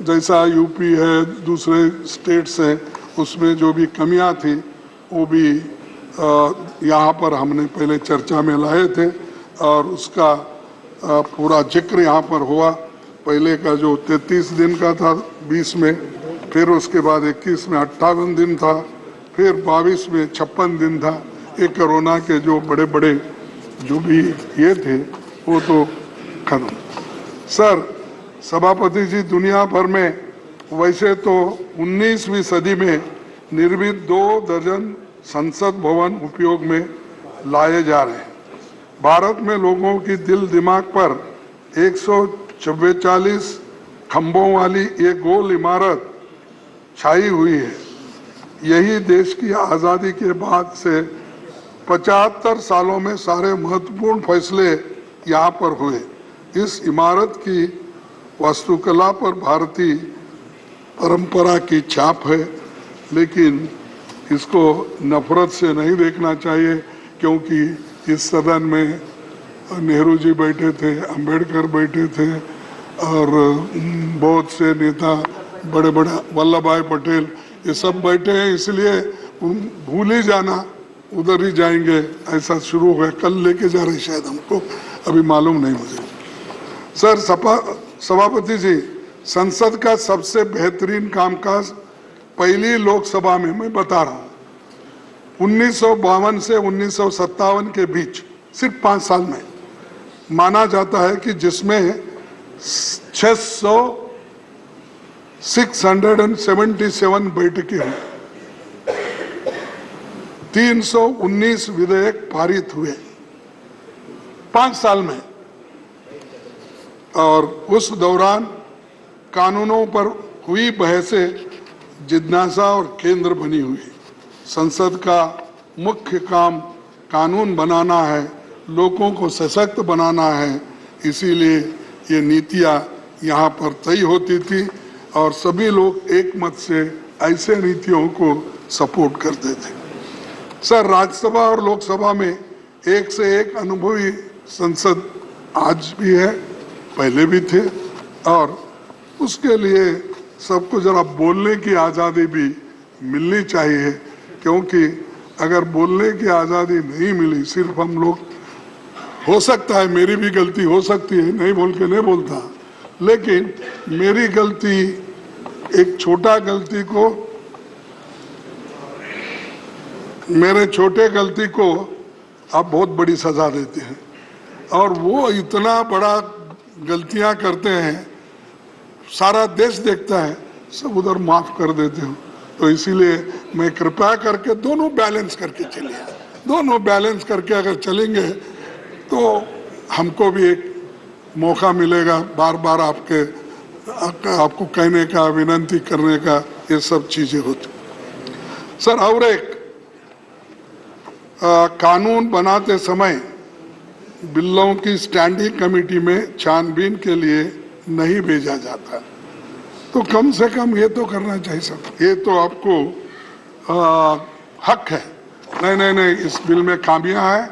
जैसा यूपी है, दूसरे स्टेट्स हैं, उसमें जो भी कमियां थी वो भी यहाँ पर हमने पहले चर्चा में लाए थे और उसका पूरा जिक्र यहाँ पर हुआ। पहले का जो 33 दिन का था 20 में, फिर उसके बाद 21 में 58 दिन था, फिर 22 में 56 दिन था। ये कोरोना के जो बड़े बड़े जो भी ये थे वो तो खत्म। सर सभापति जी, दुनिया भर में वैसे तो 19वीं सदी में निर्मित 2 दर्जन संसद भवन उपयोग में लाए जा रहे हैं। भारत में लोगों की दिल दिमाग पर 144 खंभों वाली ये गोल इमारत छाई हुई है। यही देश की आज़ादी के बाद से 75 सालों में सारे महत्वपूर्ण फैसले यहाँ पर हुए। इस इमारत की वास्तुकला पर भारतीय परंपरा की छाप है, लेकिन इसको नफरत से नहीं देखना चाहिए, क्योंकि इस सदन में नेहरू जी बैठे थे, अंबेडकर बैठे थे और बहुत से नेता, बड़े बड़े वल्लभ भाई पटेल, ये सब बैठे हैं। इसलिए भूल ही जाना, उधर ही जाएंगे, ऐसा शुरू हो गया। कल लेके जा रहे शायद, हमको अभी मालूम नहीं मुझे। सर सभापति जी, संसद का सबसे बेहतरीन कामकाज पहली लोकसभा में मैं बता रहा हूँ 1952 से 1957 के बीच सिर्फ 5 साल में माना जाता है कि जिसमें 677 बैठकें हुई, 319 विधेयक पारित हुए 5 साल में। और उस दौरान कानूनों पर हुई बहसें जिज्ञासा और केंद्र बनी हुई। संसद का मुख्य काम कानून बनाना है, लोगों को सशक्त बनाना है, इसीलिए ये नीतियाँ यहाँ पर तय होती थी और सभी लोग एक मत से ऐसे नीतियों को सपोर्ट करते थे। सर राज्यसभा और लोकसभा में एक से एक अनुभवी संसद आज भी है, पहले भी थे, और उसके लिए सबको जरा बोलने की आज़ादी भी मिलनी चाहिए, क्योंकि अगर बोलने की आज़ादी नहीं मिली, सिर्फ हम लोग, हो सकता है मेरी भी गलती हो सकती है, नहीं बोल के नहीं बोलता, लेकिन मेरी गलती, एक छोटा गलती को, मेरे छोटे गलती को आप बहुत बड़ी सजा देते हैं, और वो इतना बड़ा गलतियां करते हैं, सारा देश देखता है, सब उधर माफ कर देते हो। तो इसीलिए मैं कृपया करके दोनों बैलेंस करके चलिए, दोनों बैलेंस करके अगर चलेंगे तो हमको भी एक मौका मिलेगा बार बार आपको कहने का, विनती करने का, ये सब चीजें होती। सर और एक कानून बनाते समय बिलों की स्टैंडिंग कमेटी में छानबीन के लिए नहीं भेजा जाता, तो कम से कम ये तो करना चाहिए सर, ये तो आपको हक है। नहीं, इस बिल में खामियां हैं,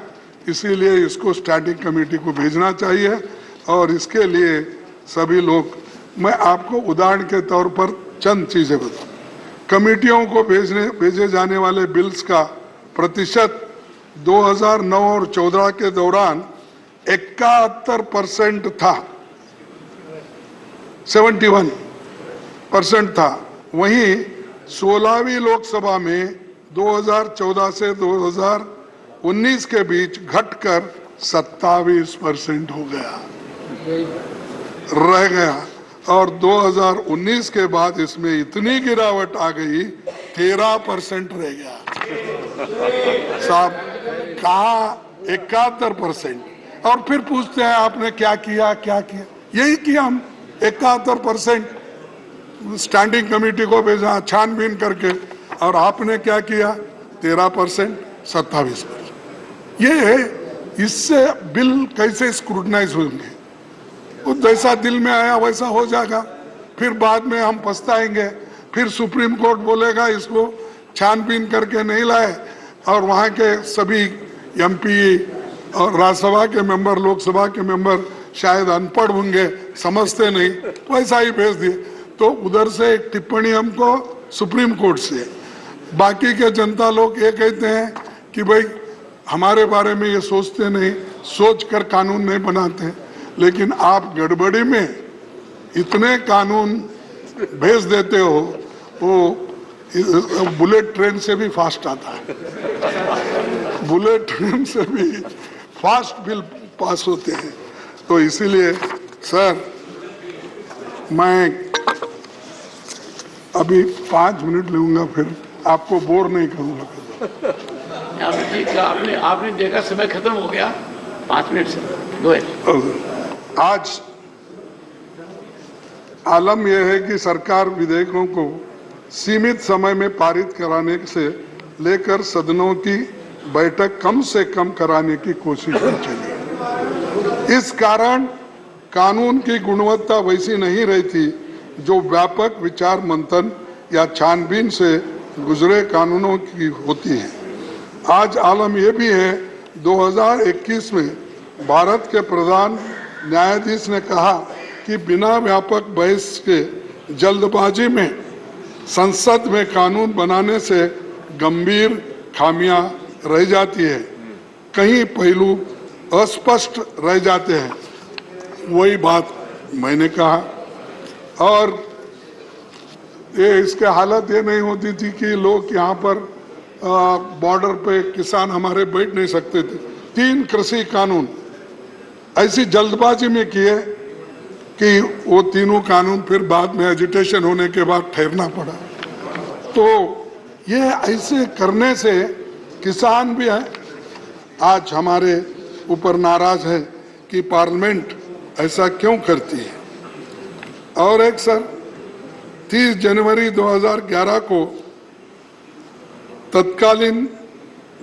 इसीलिए इसको स्टैंडिंग कमेटी को भेजना चाहिए। और इसके लिए सभी लोग, मैं आपको उदाहरण के तौर पर चंद चीजें बताऊं। कमेटियों को भेजे जाने वाले बिल्स का प्रतिशत 2009 और 14 के दौरान 71% था, 71% था। वहीं 16वीं लोकसभा में 2014 से 2019 के बीच घटकर 27% हो गया, रह गया। और 2019 के बाद इसमें इतनी गिरावट आ गई 13% रह गया। साहब कहा 71%, और फिर पूछते हैं आपने क्या किया, क्या किया? यही किया हम, 71% स्टैंडिंग कमेटी को भेजा छानबीन करके, और आपने क्या किया? 13%, 27%। ये है, इससे बिल कैसे स्क्रूटनाइज होंगे? वो जैसा दिल में आया वैसा हो जाएगा, फिर बाद में हम पछताएंगे, फिर सुप्रीम कोर्ट बोलेगा इसको छानबीन करके नहीं लाए, और वहाँ के सभी एमपी और राज्यसभा के मेंबर, लोकसभा के मेंबर शायद अनपढ़ होंगे, समझते नहीं, वैसा ही भेज दिए। तो उधर से एक टिप्पणी हमको सुप्रीम कोर्ट से, बाकी के जनता लोग ये कहते हैं कि भाई हमारे बारे में ये सोचते नहीं, सोच कर कानून नहीं बनाते। लेकिन आप गड़बड़ी में इतने कानून भेज देते हो, वो बुलेट ट्रेन से भी फास्ट आता है, बुलेट ट्रेन से भी फास्ट बिल पास होते हैं। तो इसीलिए सर मैं अभी 5 मिनट लूंगा, फिर आपको बोर नहीं करूंगा। ठीक है, आपने देखा समय खत्म हो गया 5 मिनट से। Go ahead. आज आलम यह है कि सरकार विधेयकों को सीमित समय में पारित कराने से लेकर सदनों की बैठक कम से कम कराने की कोशिश में चली। इस कारण कानून की गुणवत्ता वैसी नहीं रही थी जो व्यापक विचार मंथन या छानबीन से गुजरे कानूनों की होती है। आज आलम यह भी है, 2021 में भारत के प्रधान न्यायाधीश ने कहा कि बिना व्यापक बहस के जल्दबाजी में संसद में कानून बनाने से गंभीर खामियां रह जाती है, कई पहलू अस्पष्ट रह जाते हैं। वही बात मैंने कहा। और ये इसके हालत ये नहीं होती थी कि लोग यहाँ पर बॉर्डर पे किसान हमारे बैठ नहीं सकते थे। 3 कृषि कानून ऐसी जल्दबाजी में किए कि वो तीनों कानून फिर बाद में एजिटेशन होने के बाद ठहरना पड़ा। तो ये ऐसे करने से किसान भी है आज हमारे ऊपर नाराज है कि पार्लियामेंट ऐसा क्यों करती है। और एक सर 30 जनवरी 2011 को तत्कालीन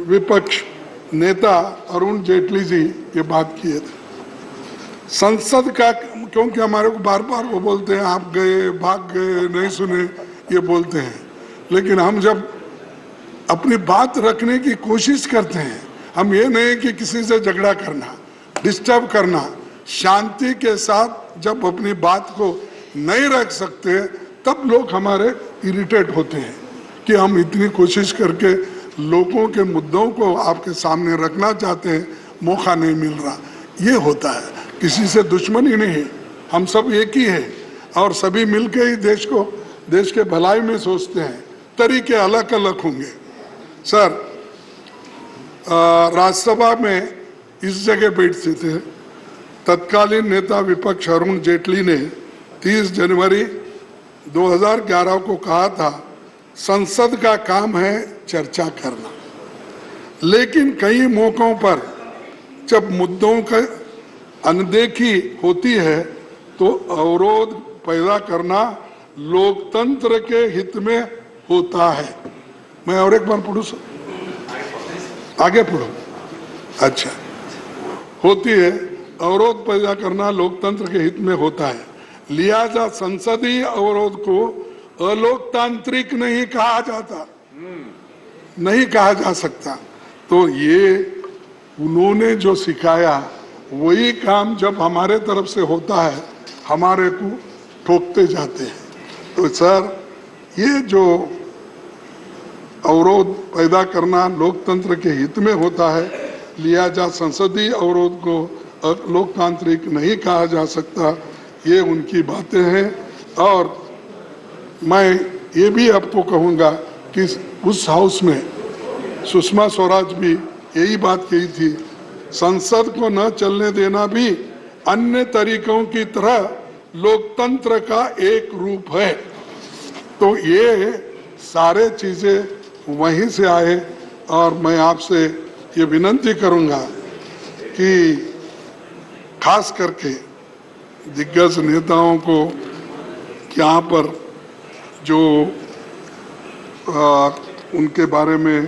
विपक्ष नेता अरुण जेटली जी ये बात किए थे संसद का, क्योंकि हमारे को बार बार वो बोलते हैं आप गए, भाग गए, नहीं सुने, ये बोलते हैं। लेकिन हम जब अपनी बात रखने की कोशिश करते हैं, हम ये नहीं कि किसी से झगड़ा करना, डिस्टर्ब करना, शांति के साथ जब अपनी बात को नहीं रख सकते तब लोग हमारे इरिटेट होते हैं कि हम इतनी कोशिश करके लोगों के मुद्दों को आपके सामने रखना चाहते हैं, मौका नहीं मिल रहा। ये होता है, किसी से दुश्मनी नहीं, हम सब एक ही हैं और सभी मिलके ही देश के भलाई में सोचते हैं। तरीके अलग अलग होंगे। सर राज्यसभा में इस जगह बैठते थे तत्कालीन नेता विपक्ष अरुण जेटली ने 30 जनवरी 2011 को कहा था, संसद का काम है चर्चा करना, लेकिन कई मौकों पर जब मुद्दों का अनदेखी होती है तो अवरोध पैदा करना लोकतंत्र के हित में होता है। मैं और एक बार पढ़ूं सर, आगे पढ़ो। अच्छा, होती है, अवरोध पैदा करना लोकतंत्र के हित में होता है, लिहाजा संसदीय अवरोध को अलोकतांत्रिक नहीं कहा जाता, नहीं कहा जा सकता। तो ये उन्होंने जो सिखाया वही काम जब हमारे तरफ से होता है हमारे को ठोकते जाते हैं। तो सर ये जो अवरोध पैदा करना लोकतंत्र के हित में होता है, लिहाजा संसदीय अवरोध को लोकतांत्रिक नहीं कहा जा सकता, ये उनकी बातें हैं। और मैं ये भी आपको कहूँगा कि उस हाउस में सुषमा स्वराज भी यही बात कही थी, संसद को न चलने देना भी अन्य तरीकों की तरह लोकतंत्र का एक रूप है। तो ये सारे चीजें वहीं से आए। और मैं आपसे ये विनती करूंगा कि खास करके दिग्गज नेताओं को यहाँ पर जो उनके बारे में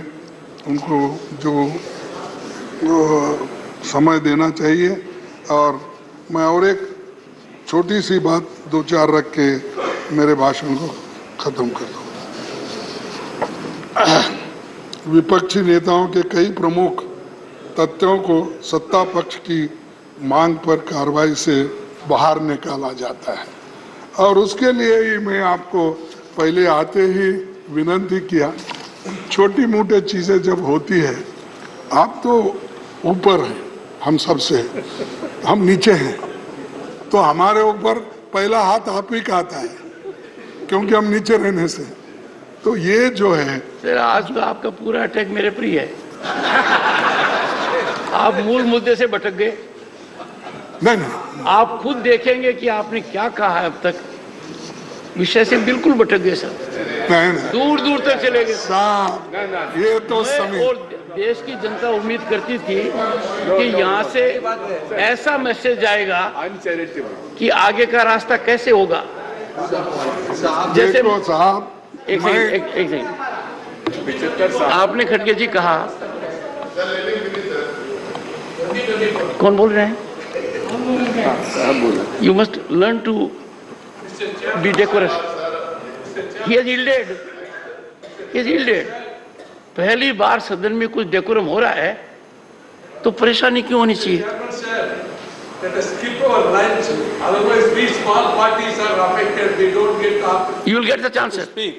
उनको जो समय देना चाहिए। और मैं और एक छोटी सी बात 2-4 रख के मेरे भाषण को खत्म कर दूँ। विपक्षी नेताओं के कई प्रमुख तथ्यों को सत्ता पक्ष की मांग पर कार्रवाई से बाहर निकाला जाता है, और उसके लिए ही मैं आपको पहले आते ही विनती किया, छोटी मोटी चीजें जब होती है, आप तो ऊपर हैं हम सबसे, हम नीचे हैं, तो हमारे ऊपर पहला हाथ आप ही का आता है, क्योंकि हम नीचे रहने से। तो ये जो है सर, आज तो आपका पूरा अटैक मेरे पर ही है। आप मूल मुद्दे से भटक गए। नहीं, आप खुद देखेंगे कि आपने क्या कहा है अब तक, विषय से बिल्कुल भटक गए सर, नहीं, दूर दूर तक चले गए साहब, ये तो मैं समय और देश की जनता उम्मीद करती थी कि यहाँ से ऐसा मैसेज जाएगा अनचैरिटेबल कि आगे का रास्ता कैसे होगा। जैसे देखो साहब, एक सेकंड, आपने खड़गे जी कहा, कौन बोल रहे हैं? You must learn to be decorous. He has yielded. पहली बार सदन में कुछ डेकोरम हो रहा है तो परेशानी क्यों होनी चाहिए? Let us skip our lunch. Otherwise, we small parties are affected. We don't get up You will get the chance, to sir. speak.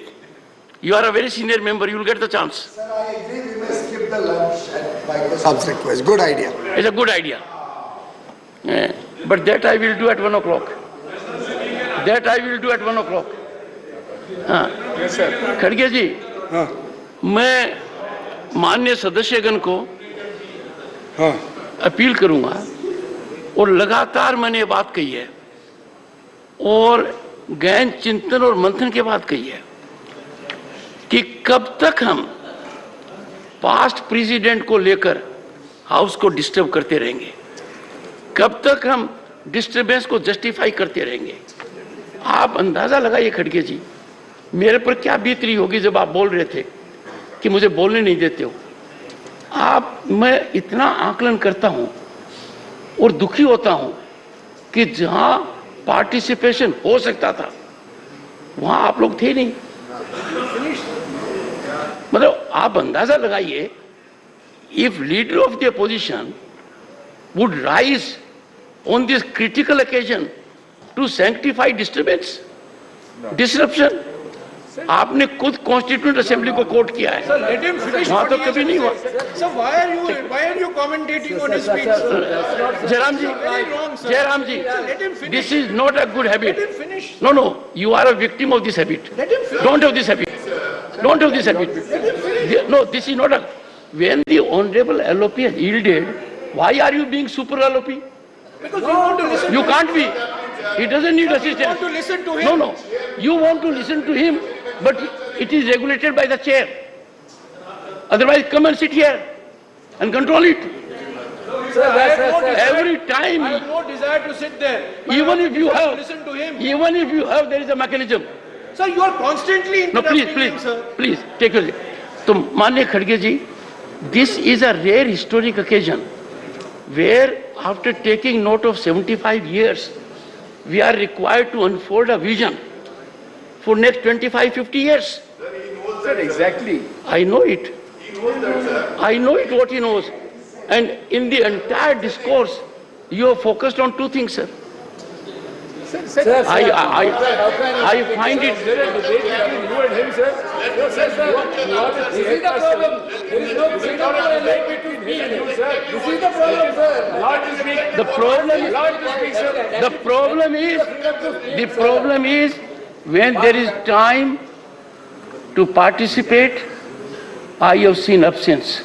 You are a very senior member. You will get the chance. Sir, I agree. We may skip the lunch at Vice Sab's request. Good idea. It's a good idea. But that I will do at 1 o'clock. That I will do at 1 o'clock. Yes, sir. खड़गे जी, हाँ, मैं माननीय सदस्यगण को हाँ, appeal करूंगा, और लगातार मैंने ये बात कही है और गहन चिंतन और मंथन के बाद कही है कि कब तक हम पास्ट प्रेसिडेंट को लेकर हाउस को डिस्टर्ब करते रहेंगे, कब तक हम डिस्टर्बेंस को जस्टिफाई करते रहेंगे। आप अंदाजा लगाइए खड़गे जी, मेरे पर क्या बीत रही होगी जब आप बोल रहे थे कि मुझे बोलने नहीं देते हो। मैं इतना आकलन करता हूं और दुखी होता हूं कि जहां पार्टिसिपेशन हो सकता था वहां आप लोग थे नहीं। मतलब आप अंदाजा लगाइए, if leader of the opposition would rise on this critical occasion to sanctify disturbance, disruption. आपने खुद कॉन्स्टिट्यूंट असेंबली को कोट किया है, वहां तो कभी नहीं हुआ। So why are you commentating on his speech? Jairam ji, this is not a good habit. Let him finish. No, you are a victim of this habit. Let him finish. Don't have this habit. Don't have this habit. No, this is not a. When the honorable LOP has yielded, why are you being super LOP? Because you want to listen. You can't be. He doesn't need You want assistance. to listen to him. No. You want to listen to him, but it is regulated by the chair. Otherwise, come and sit here and control it. Sir, I have Every time, no desire to sit there. even if you have, Listen to him. even if you have, there is a mechanism. Sir, you are constantly No, interrupting him, sir. please, take your seat. So, माननीय खड़गे जी, this is a rare historic occasion where after taking note of 75 years, we are required to unfold a vision for next 25-50 years. Sir, exactly. I know it. I know it what he knows. And in the entire discourse, you have focused on two things, sir. Sir, I find it. there is a debate between you and him, sir. No, sir, you are the This is the problem. There is no freedom of debate between me and you, sir. This is the problem, sir. Lord to speak. The problem, Lord to speak, sir. the problem is when there is time to participate, I have seen absence.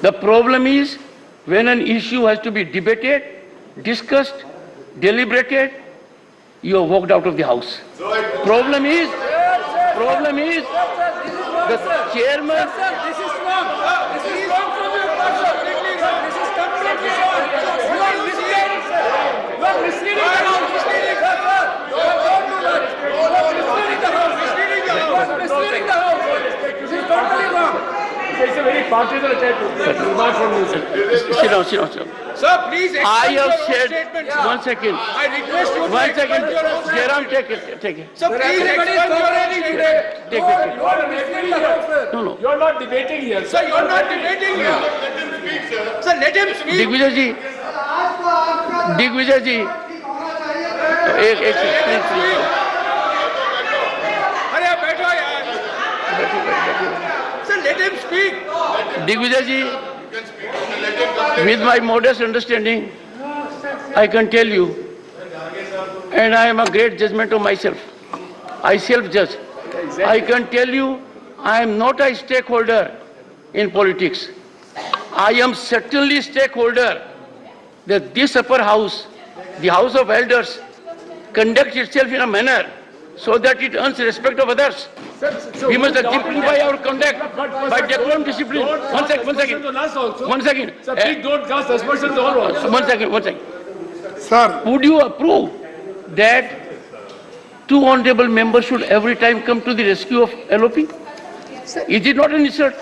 The problem is when an issue has to be debated, discussed, deliberated, you have walked out of the house. Problem is the chairman. Sir, this is wrong. This is wrong from your part, sir. This is completely wrong. You are misleading, sir. You are misleading the house. Sir, don't do that. You are misleading the house. You are misleading the house. This is totally wrong. It's a very partisan attack. Remark from you, sir. Sit down. Sir, please I explain your have own said, statement. one second, I request you to one explain second, your own Jairam, statement. take it. Sir, please Everybody is explain your own cooperating statement. today. Take it. You are misleading the house, sir. No. You are not debating here, Sir, you are not debating here. Sir, let him speak. Digvijay जी, एक second, अरे आप बैठो यार. Sir, let him speak. Digvijay ji, with my modest understanding, I can tell you and I am a great judgment of myself. I self-judge. I can tell you, I am not a stakeholder in politics. I am certainly stakeholder that this upper house, the House of Elders, conducts itself in a manner so that it earns respect of others. We must exemplify our conduct by decorum, discipline. One second. Sir, please don't cast aspersions all over. One second. Sir, Would you approve that two honorable members should every time come to the rescue of LOP? Is it not an insult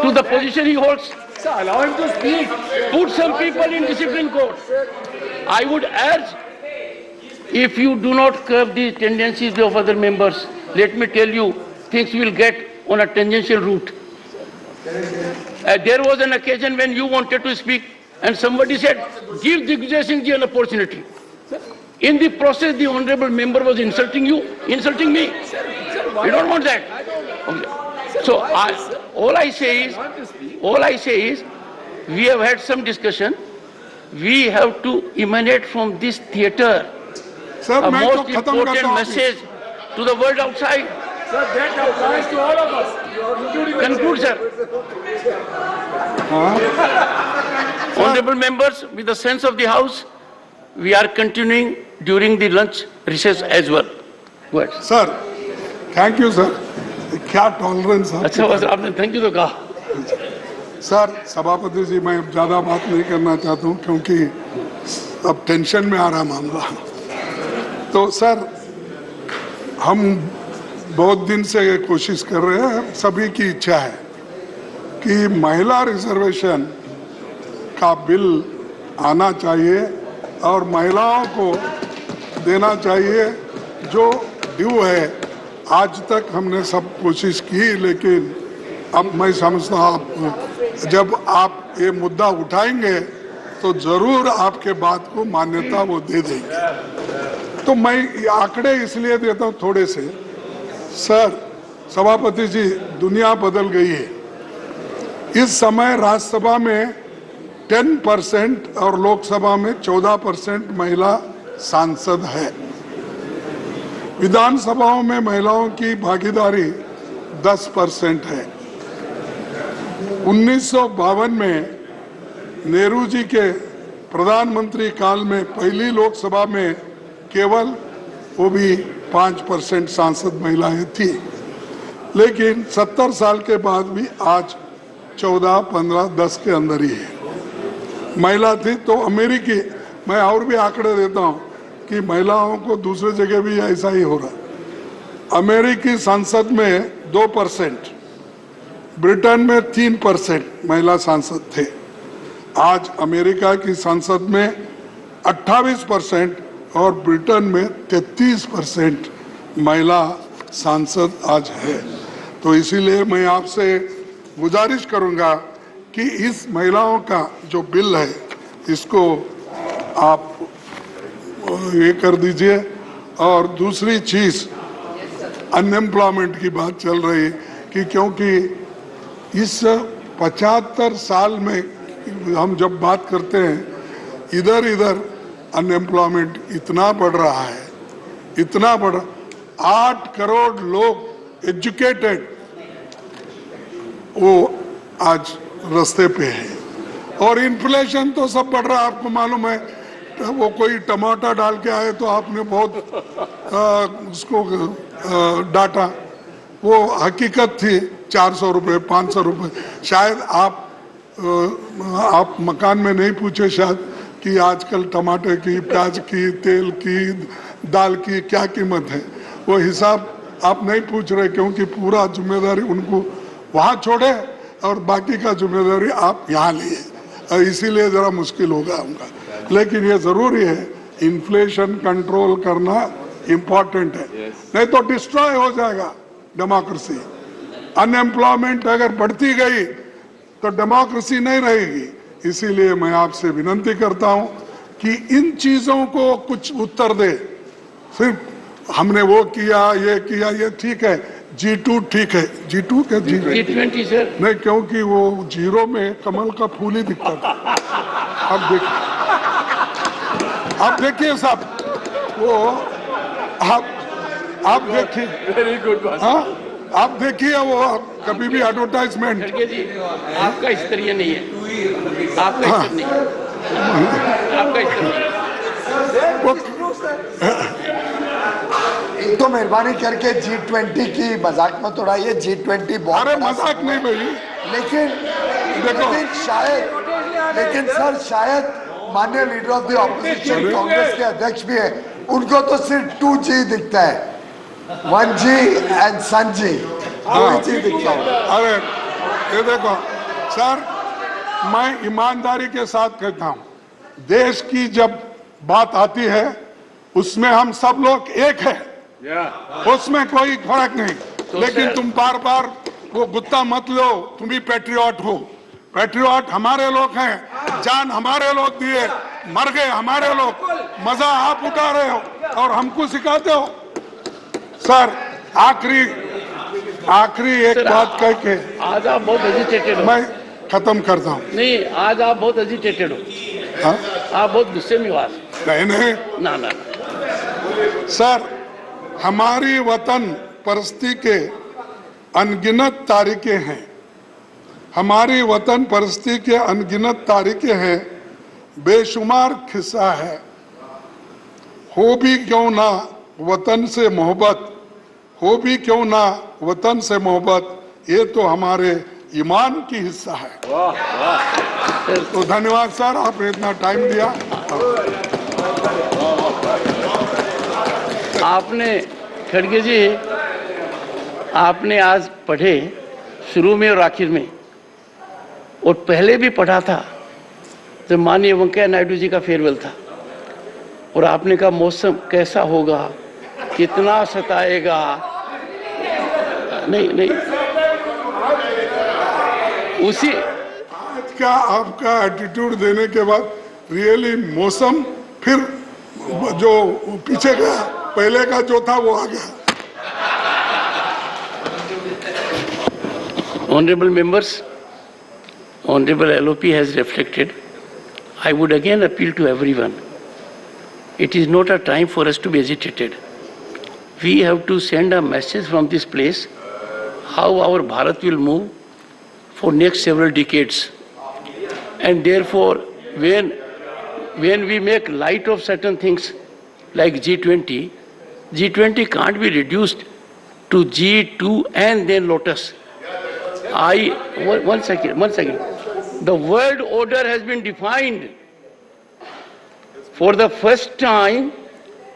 to the position he holds? Sir, allow him to speak. Put some people in discipline court. I would urge, if you do not curb the tendencies of other members, let me tell you, things will get on a tangential route. There was an occasion when you wanted to speak and somebody said, give Digvijay Singh ji an opportunity. In the process, the honorable member was insulting you, insulting me. We don't want that. Okay. So all I say is, we have had some discussion. We have to emanate from this theatre sir, a मैं तो most खत्म करता important हूँ। message to the world outside. Sir, that applies to all of us, including the Conclude, sir. Honorable members, with the sense of the House, we are continuing during the lunch recess as well. Go ahead. Sir, thank you sir. क्या tolerance है? अच्छा बस आपने thank you तो कहा। Sir, सभापति जी, मैं ज्यादा बात नहीं करना चाहता हूँ क्योंकि अब टेंशन में आ रहा मामला। तो सर, हम बहुत दिन से ये कोशिश कर रहे हैं, सभी की इच्छा है कि महिला रिजर्वेशन का बिल आना चाहिए और महिलाओं को देना चाहिए जो ड्यू है। आज तक हमने सब कोशिश की, लेकिन अब मैं समझता हूँ जब आप ये मुद्दा उठाएंगे तो जरूर आपके बात को मान्यता वो दे देंगे। तो मैं ये आंकड़े इसलिए देता हूँ थोड़े से। सर, सभापति जी, दुनिया बदल गई है। इस समय राज्यसभा में 10% और लोकसभा में 14% महिला सांसद है। विधानसभाओं में महिलाओं की भागीदारी 10% है। 1952 में नेहरू जी के प्रधानमंत्री काल में पहली लोकसभा में केवल वो भी 5% सांसद महिलाएं थी, लेकिन 70 साल के बाद भी आज 14, 15, 10 के अंदर ही है महिला थी। तो अमेरिकी, मैं और भी आंकड़े देता हूं कि महिलाओं को दूसरे जगह भी ऐसा ही हो रहा। अमेरिकी संसद में 2%, ब्रिटेन में 3% महिला सांसद थे। आज अमेरिका की संसद में 28% और ब्रिटेन में 33% महिला सांसद आज है। तो इसीलिए मैं आपसे गुजारिश करूंगा कि इस महिलाओं का जो बिल है इसको आप ये कर दीजिए। और दूसरी चीज, अनएम्प्लॉयमेंट की बात चल रही कि क्योंकि इस 75 साल में हम जब बात करते हैं, इधर इधर अनएम्प्लॉयमेंट इतना बढ़ रहा है, इतना बढ़, 8 करोड़ लोग एजुकेटेड वो आज रास्ते पे है। और इन्फ्लेशन तो सब बढ़ रहा है, आपको मालूम है। वो कोई टमाटर डाल के आए तो आपने बहुत उसको डांटा, वो हकीकत थी 400 रुपये, 500 रुपये। शायद आप मकान में नहीं पूछे शायद कि आजकल टमाटर की, प्याज की, तेल की, दाल की क्या कीमत है। वो हिसाब आप नहीं पूछ रहे क्योंकि पूरा जिम्मेदारी उनको वहाँ छोड़े और बाकी का जिम्मेदारी आप यहाँ लिए, इसीलिए ज़रा मुश्किल होगा उनका। लेकिन ये ज़रूरी है, इन्फ्लेशन कंट्रोल करना इम्पोर्टेंट है, नहीं तो डिस्ट्रॉय हो जाएगा डेमोक्रेसी। अनएम्प्लॉयमेंट अगर बढ़ती गई तो डेमोक्रेसी नहीं रहेगी। इसीलिए मैं आपसे विनती करता हूं कि इन चीजों को कुछ उत्तर दे। सिर्फ हमने वो किया, ये ठीक है, G2 ठीक है, G2 क्या G20 सर नहीं, क्योंकि वो जीरो में कमल का फूल ही दिखता था। अब देखिए साहब, वो आप देखिए, Very good, boss. हाँ आप देखिए वो कभी भी एडवर्टाइजमेंट। खड़गे जी, आपका स्तरीय नहीं है, आपका स्तर नहीं है, आपका स्तर नहीं है। एक तो मेहरबानी करके G20 की मजाक मत उड़ाइए। G20 बहुत अरे बड़ा मजाक नहीं भाई, लेकिन सर शायद माननीय leader of the opposition Congress के अध्यक्ष भी है, उनको तो सिर्फ 2G दिखता है, 1G एंड सन-जी, 2G दिखता है। अरे ये देखो सर, मैं ईमानदारी के साथ कहता हूं, देश की जब बात आती है उसमें हम सब लोग एक है, उसमें कोई फर्क नहीं। लेकिन तुम बार बार वो गुत्ता मत लो, तुम भी पैट्रियट हो। पैट्रियट हमारे लोग हैं, जान हमारे लोग दिए, मर गए हमारे लोग, मजा आप उठा रहे हो और हमको सिखाते हो। सर आखिरी एक बात कह के आज आप बहुत एजिटेटेड हो। मैं खत्म करता हूँ। नहीं, आज आप बहुत एजिटेटेड हो। हाँ? आप बहुत गुस्से में हो आज। नहीं ना ना सर, हमारी वतन परस्ती के अनगिनत तारीखें हैं, हमारी वतन परस्ती के अनगिनत तारीखें हैं, बेशुमार खिस्सा है। हो भी क्यों ना वतन से मोहब्बत, हो भी क्यों ना वतन से मोहब्बत, ये तो हमारे ईमान की हिस्सा है। तो धन्यवाद सर, आपने इतना टाइम दिया। आपने खड़गे जी, आपने आज पढ़े शुरू में और आखिर में, और पहले भी पढ़ा था जब माननीय वेंकैया नायडू जी का फेयरवेल था, और आपने कहा मौसम कैसा होगा, कितना सताएगा। नहीं उसी आज का आपका एटीट्यूड देने के बाद रियली मौसम फिर जो पीछे गया, पहले का जो था वो आ गया। Honorable members, Honorable LOP has reflected. I would again appeal to everyone. It is not a time for us to be agitated. We have to send a message from this place how our Bharat will move for next several decades. And therefore, when we make light of certain things like G20, G20 can't be reduced to G2 and then Lotus. One second. The world order has been defined. For the first time,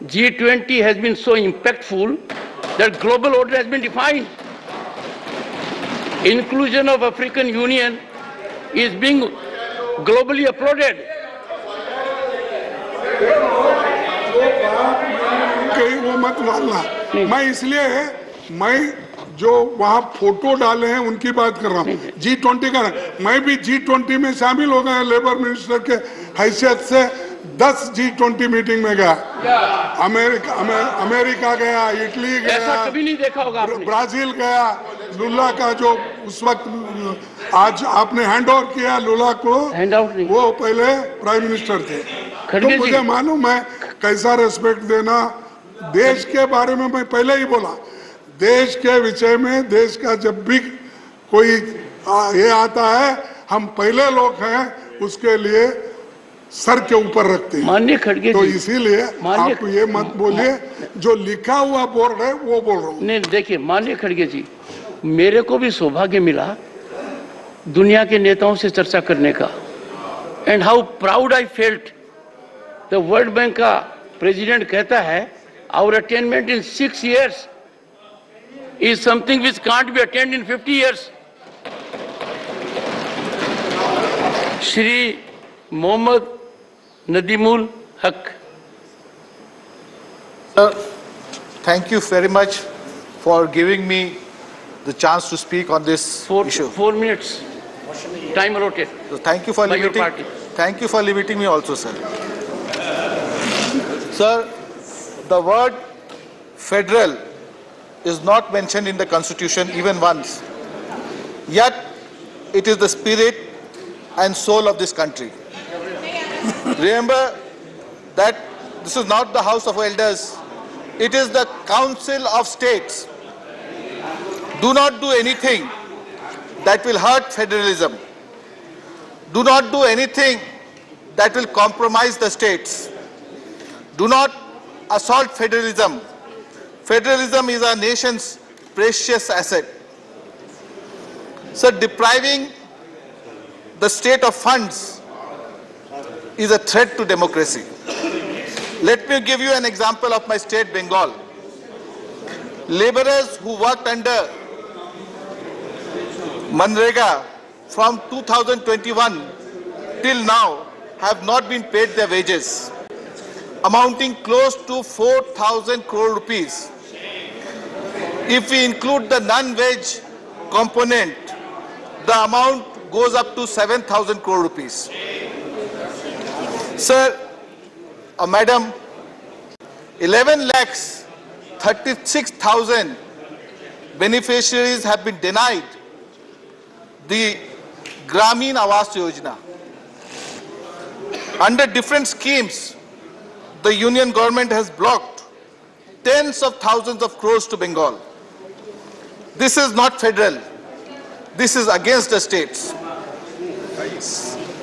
G20 has been so impactful that global order has been defined. Inclusion of African Union is being globally applauded. कहीं वो मत डालना, मैं इसलिए मैं जो वहाँ photo डाले हैं उनकी बात कर रहा हूँ। G20 का मैं भी G20 में शामिल हो गया, लेबर मिनिस्टर के हैसियत से 10 G20 मीटिंग में गया, अमेरिका गया, इटली गया, ऐसा कभी नहीं देखा होगा आपने। ब्राजील गया। लुला का जो उस वक्त आज आपने हैंड ओवर किया लुला को, हैंड आउट नहीं, वो पहले प्राइम मिनिस्टर थे। तो मुझे मालूम है कैसा रेस्पेक्ट देना। देश के बारे में मैं पहले ही बोला, देश के विषय में, देश का जब भी कोई ये आता है, हम पहले लोग हैं उसके लिए सर के ऊपर रखते हैं। माननीय खड़गे तो जी, इसीलिए आप ये मत बोलिए, जो लिखा हुआ बोर्ड है वो बोल रहा हूँ। नहीं देखिए माननीय खड़गे जी, मेरे को भी सौभाग्य मिला दुनिया के नेताओं से चर्चा करने का, and how proud I felt. The World Bank का प्रेसिडेंट कहता है our attainment in 6 years is something which can't be attained in 50 years. Shri Mohammad Nadimul Haq. Sir, thank you very much for giving me the chance to speak on this issue. 4 minutes. Time allotted. So thank you for By your limiting. party. Thank you for limiting me also, sir. Sir, the word federal is not mentioned in the Constitution even once. Yet, it is the spirit and soul of this country. Remember that this is not the House of Elders, it is the Council of States. Do not do anything that will hurt federalism. Do not do anything that will compromise the states. Do not assault federalism. Federalism is our nation's precious asset. So depriving the state of funds is a threat to democracy. Let me give you an example of my state, Bengal. Laborers who worked under Manrega from 2021 till now have not been paid their wages, amounting close to 4,000 crore rupees. If we include the non-wage component, the amount goes up to 7,000 crore rupees. Sir, Madam, 11 lakhs 36,000 beneficiaries have been denied the Gramin Awas Yojana. Under different schemes, the union government has blocked tens of thousands of crores to Bengal. This is not federal. This is against the states.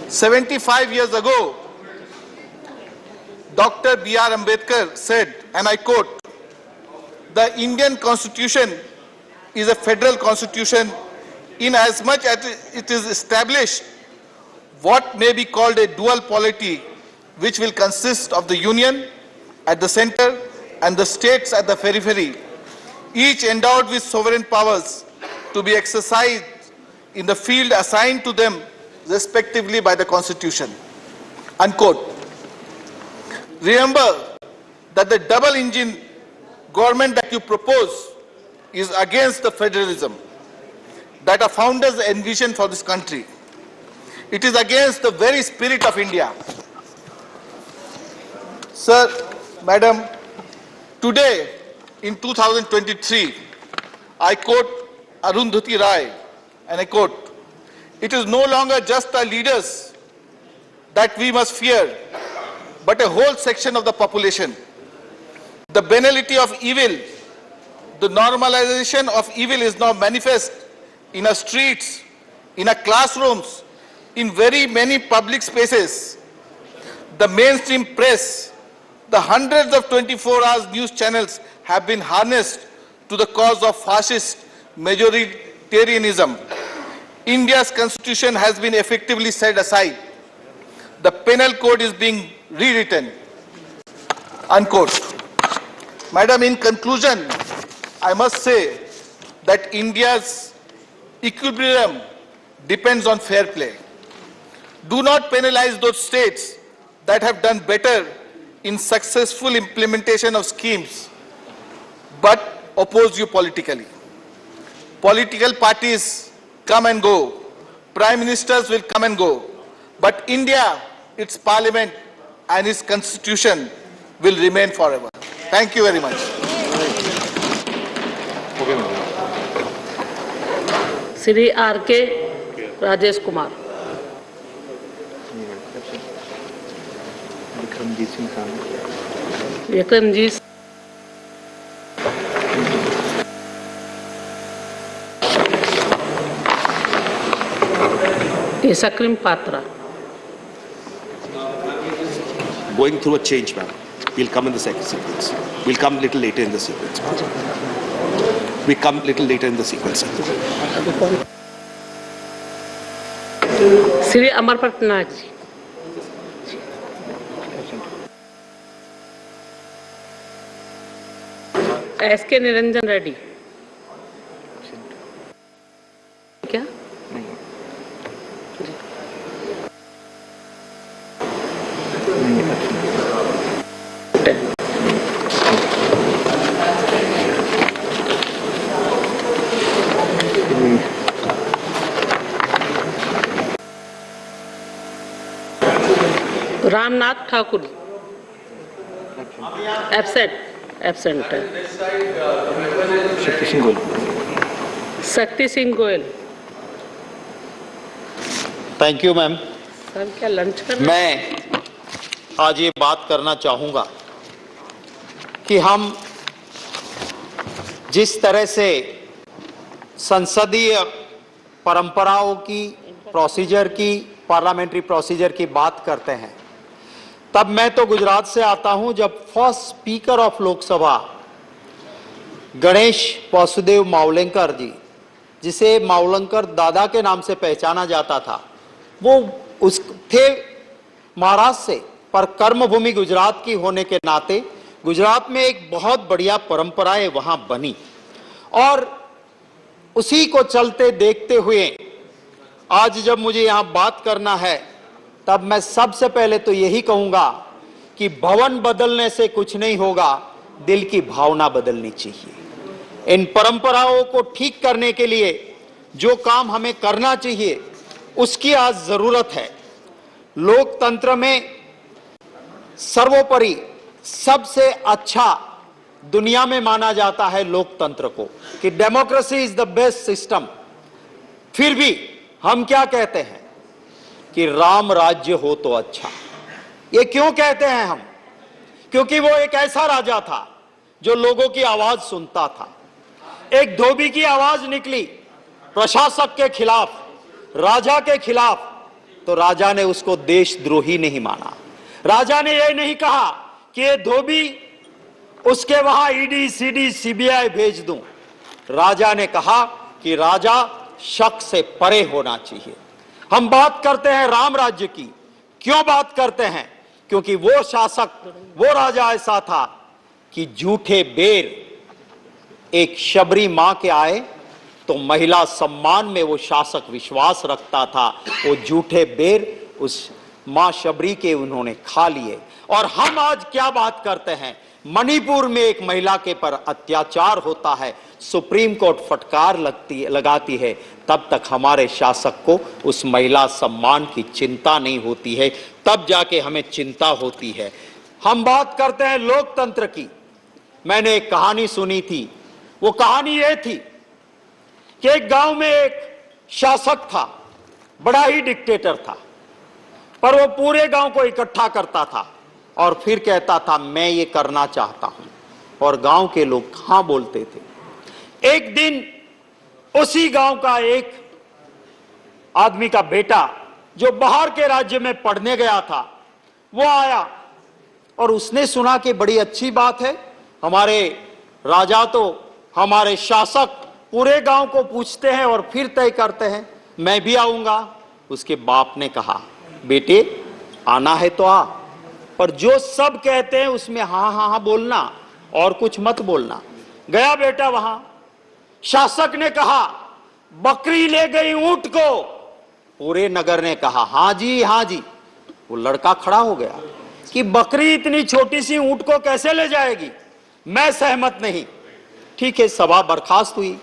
75 years ago, Dr. B.R. Ambedkar said, and I quote, "The Indian Constitution is a federal constitution in as much as it is established what may be called a dual polity, which will consist of the union at the center and the states at the periphery, each endowed with sovereign powers to be exercised in the field assigned to them respectively by the Constitution." Unquote. Remember that the double engine government that you propose is against the federalism that our founders envisioned for this country. It is against the very spirit of India. Sir, Madam, today in 2023, I quote Arundhati Rai, and I quote, "It is no longer just our leaders that we must fear, but a whole section of the population. The banality of evil, the normalization of evil is now manifest in our streets, in our classrooms, in very many public spaces. The mainstream press, the hundreds of 24 hours news channels have been harnessed to the cause of fascist majoritarianism. India's constitution has been effectively set aside. The penal code is being rewritten." Unquote. Madam, in conclusion, I must say that India's equilibrium depends on fair play. Do not penalize those states that have done better in successful implementation of schemes, but oppose you politically. Political parties come and go. Prime ministers will come and go. But India, its parliament and its constitution will remain forever. Thank you very much. Shri R.K. Rajesh Kumar. Vikramjit Sakrim Patra. Going through a change, ma'am. We'll come in the second sequence. We'll come little later in the sequence. We come little later in the sequence. Sri Amar Patnaik ji. S.K. Niranjan Reddy. क्या? Ramnath Thakur absent Shakti Singh Goyal. Thank you ma'am. Sir क्या lunch कर? मैं आज ये बात करना चाहूँगा कि हम जिस तरह से संसदीय परंपराओं की, प्रोसीजर की, पार्लियामेंट्री प्रोसीजर की बात करते हैं, तब मैं तो गुजरात से आता हूं जब first speaker of Lok Sabha Ganesh Vasudev Mavalankar ji, जिसे मावलंकर दादा के नाम से पहचाना जाता था, वो उस थे महाराष्ट्र से, पर कर्मभूमि गुजरात की होने के नाते गुजरात में एक बहुत बढ़िया परंपराएं वहां बनी और उसी को चलते देखते हुए आज जब मुझे यहां बात करना है तब मैं सबसे पहले तो यही कहूंगा कि भवन बदलने से कुछ नहीं होगा, दिल की भावना बदलनी चाहिए। इन परंपराओं को ठीक करने के लिए जो काम हमें करना चाहिए उसकी आज जरूरत है। लोकतंत्र में सर्वोपरि सबसे अच्छा दुनिया में माना जाता है लोकतंत्र को, कि democracy is the best system. फिर भी हम क्या कहते हैं कि राम राज्य हो तो अच्छा। ये क्यों कहते हैं हम? क्योंकि वो एक ऐसा राजा था जो लोगों की आवाज सुनता था। एक धोबी की आवाज निकली प्रशासक के खिलाफ, राजा के खिलाफ, तो राजा ने उसको देशद्रोही नहीं माना। राजा ने यह नहीं कहा कि ये धोबी उसके वहां ईडी, सीडी, सीबीआई भेज दूं। राजा ने कहा कि राजा शक से परे होना चाहिए। हम बात करते हैं राम राज्य की। क्यों बात करते हैं? क्योंकि वो शासक, वो राजा ऐसा था कि झूठे बेर एक शबरी मां के आए तो महिला सम्मान में वो शासक विश्वास रखता था। वो झूठे बेर उस मां शबरी के उन्होंने खा लिए। और हम आज क्या बात करते हैं? मणिपुर में एक महिला के पर अत्याचार होता है, सुप्रीम कोर्ट फटकार लगाती है, तब तक हमारे शासक को उस महिला सम्मान की चिंता नहीं होती है, तब जाके हमें चिंता होती है। हम बात करते हैं लोकतंत्र की। मैंने एक कहानी सुनी थी। वो कहानी ये थी कि एक गांव में एक शासक था, बड़ा ही डिक्टेटर था, पर वो पूरे गांव को इकट्ठा करता था और फिर कहता था मैं ये करना चाहता हूं, और गांव के लोग हाँ बोलते थे। एक दिन उसी गांव का एक आदमी का बेटा जो बाहर के राज्य में पढ़ने गया था, वो आया और उसने सुना कि बड़ी अच्छी बात है, हमारे राजा तो, हमारे शासक पूरे गांव को पूछते हैं और फिर तय करते हैं, मैं भी आऊंगा। उसके बाप ने कहा बेटे आना है तो आ, पर जो सब कहते हैं उसमें हाँ हाँ हाँ बोलना और कुछ मत बोलना। गया बेटा वहां। शासक ने कहा बकरी ले गई ऊंट को। पूरे नगर ने कहा हाँ जी हाँ जी। वो लड़का खड़ा हो गया कि बकरी इतनी छोटी सी ऊंट को कैसे ले जाएगी, मैं सहमत नहीं। ठीक है, सभा बर्खास्त हुई।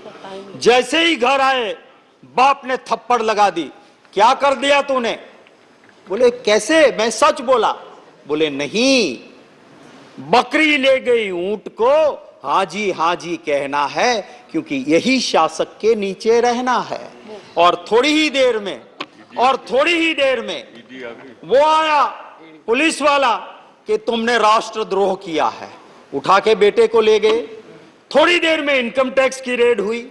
जैसे ही घर आए बाप ने थप्पड़ लगा दी। क्या कर दिया तूने? बोले कैसे, मैं सच बोला। बोले नहीं, बकरी ले गई ऊंट को हाँ जी कहना है, क्योंकि यही शासक के नीचे रहना है। और थोड़ी ही देर में वो आया पुलिस वाला कि तुमने राष्ट्रद्रोह किया है। उठा के बेटे को ले गए। थोड़ी देर में इनकम टैक्स की रेड हुई,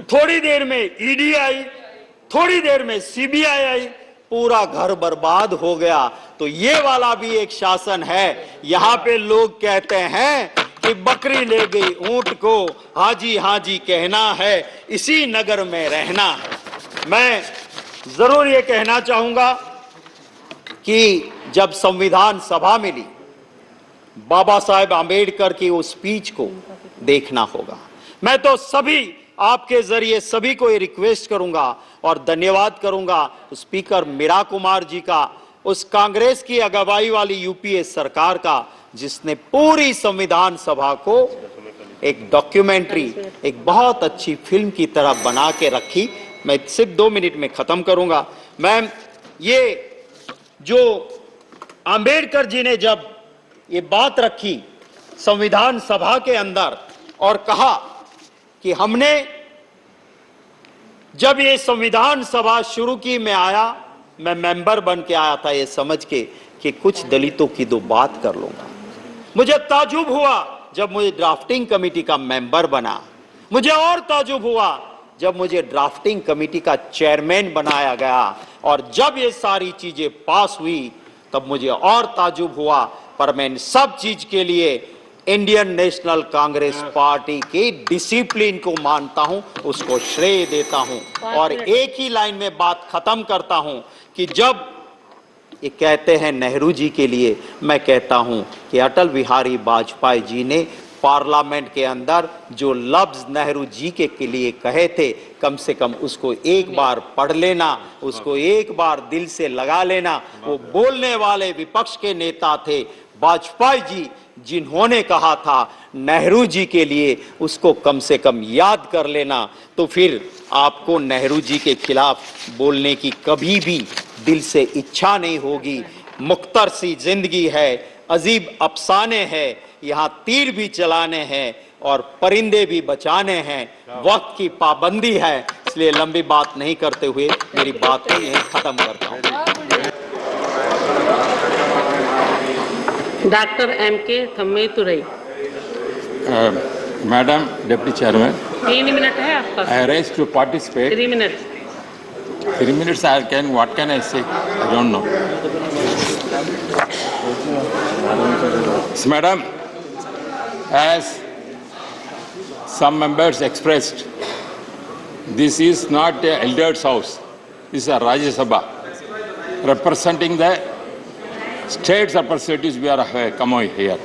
थोड़ी देर में ईडी आई, थोड़ी देर में सीबीआई आई, पूरा घर बर्बाद हो गया। तो ये वाला भी एक शासन है। यहां पे लोग कहते हैं कि बकरी ले गई ऊंट को हाँ जी कहना है, इसी नगर में रहना है। मैं जरूर ये कहना चाहूंगा कि जब संविधान सभा मिली, बाबा साहेब आंबेडकर की उस स्पीच को देखना होगा। मैं तो सभी आपके जरिए सभी को ये रिक्वेस्ट करूंगा और धन्यवाद करूंगा स्पीकर मीरा कुमार जी का, उस कांग्रेस की अगुवाई वाली यूपीए सरकार का, जिसने पूरी संविधान सभा को एक डॉक्यूमेंट्री, एक बहुत अच्छी फिल्म की तरह बना के रखी। मैं सिर्फ 2 मिनट में खत्म करूंगा। मैम, ये जो आंबेडकर जी ने जब ये बात रखी संविधान सभा के अंदर और कहा कि हमने जब ये संविधान सभा शुरू की, मैं आया, मैं मेंबर बन के आया था ये समझ के कि कुछ दलितों की 2 बात कर लूंगा। मुझे ताजुब हुआ जब मुझे ड्राफ्टिंग कमेटी का मेंबर बना, मुझे और ताजुब हुआ जब मुझे ड्राफ्टिंग कमेटी का चेयरमैन बनाया गया, और जब ये सारी चीजें पास हुई तब मुझे और ताजुब हुआ। पर मैं इन सब चीज के लिए इंडियन नेशनल कांग्रेस पार्टी के डिसिप्लिन को मानता हूं, उसको श्रेय देता हूं। और एक ही लाइन में बात खत्म करता हूं कि जब ये कहते हैं नेहरू जी के लिए, मैं कहता हूं कि अटल बिहारी वाजपेयी जी ने पार्लियामेंट के अंदर जो लफ्ज नेहरू जी के लिए कहे थे, कम से कम उसको एक बार पढ़ लेना, उसको एक बार दिल से लगा लेना। वो बोलने वाले विपक्ष के नेता थे वाजपेयी जी, जिन्होंने कहा था नेहरू जी के लिए, उसको कम से कम याद कर लेना। तो फिर आपको नेहरू जी के खिलाफ बोलने की कभी भी दिल से इच्छा नहीं होगी। मुख्तर सी जिंदगी है, अजीब अफसाने हैं, यहाँ तीर भी चलाने हैं और परिंदे भी बचाने हैं, वक्त की पाबंदी है। इसलिए लंबी बात नहीं करते हुए मेरी बात को यहीं खत्म करता हूँ। Doctor M.K. थम्मेतुरई। Madam Deputy Chairman, 3 minute है आपका। I raised to participate. 3 minute. 3 minutes I can, what can I say? I don't know. So, Madam, as some members expressed, this is not a elder's house. This is a Rajya Sabha. Representing the states representatives, we are come over here.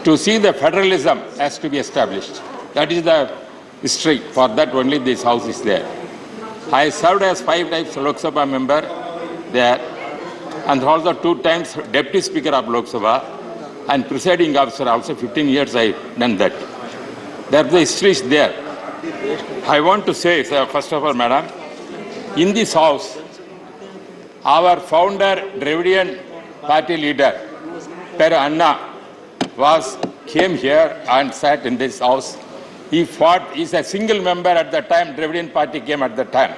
To see the federalism has to be established. That is the history. For that only this house is there. I served as 5 times Lok Sabha member there, and also 2 times Deputy Speaker of Lok Sabha and presiding officer also 15 years I done that. There the history is there. I want to say, first of all, Madam, in this house, our founder, Dravidian party leader, Per Anna, came here and sat in this house. He fought, he's a single member at the time, Dravidian party came at the time.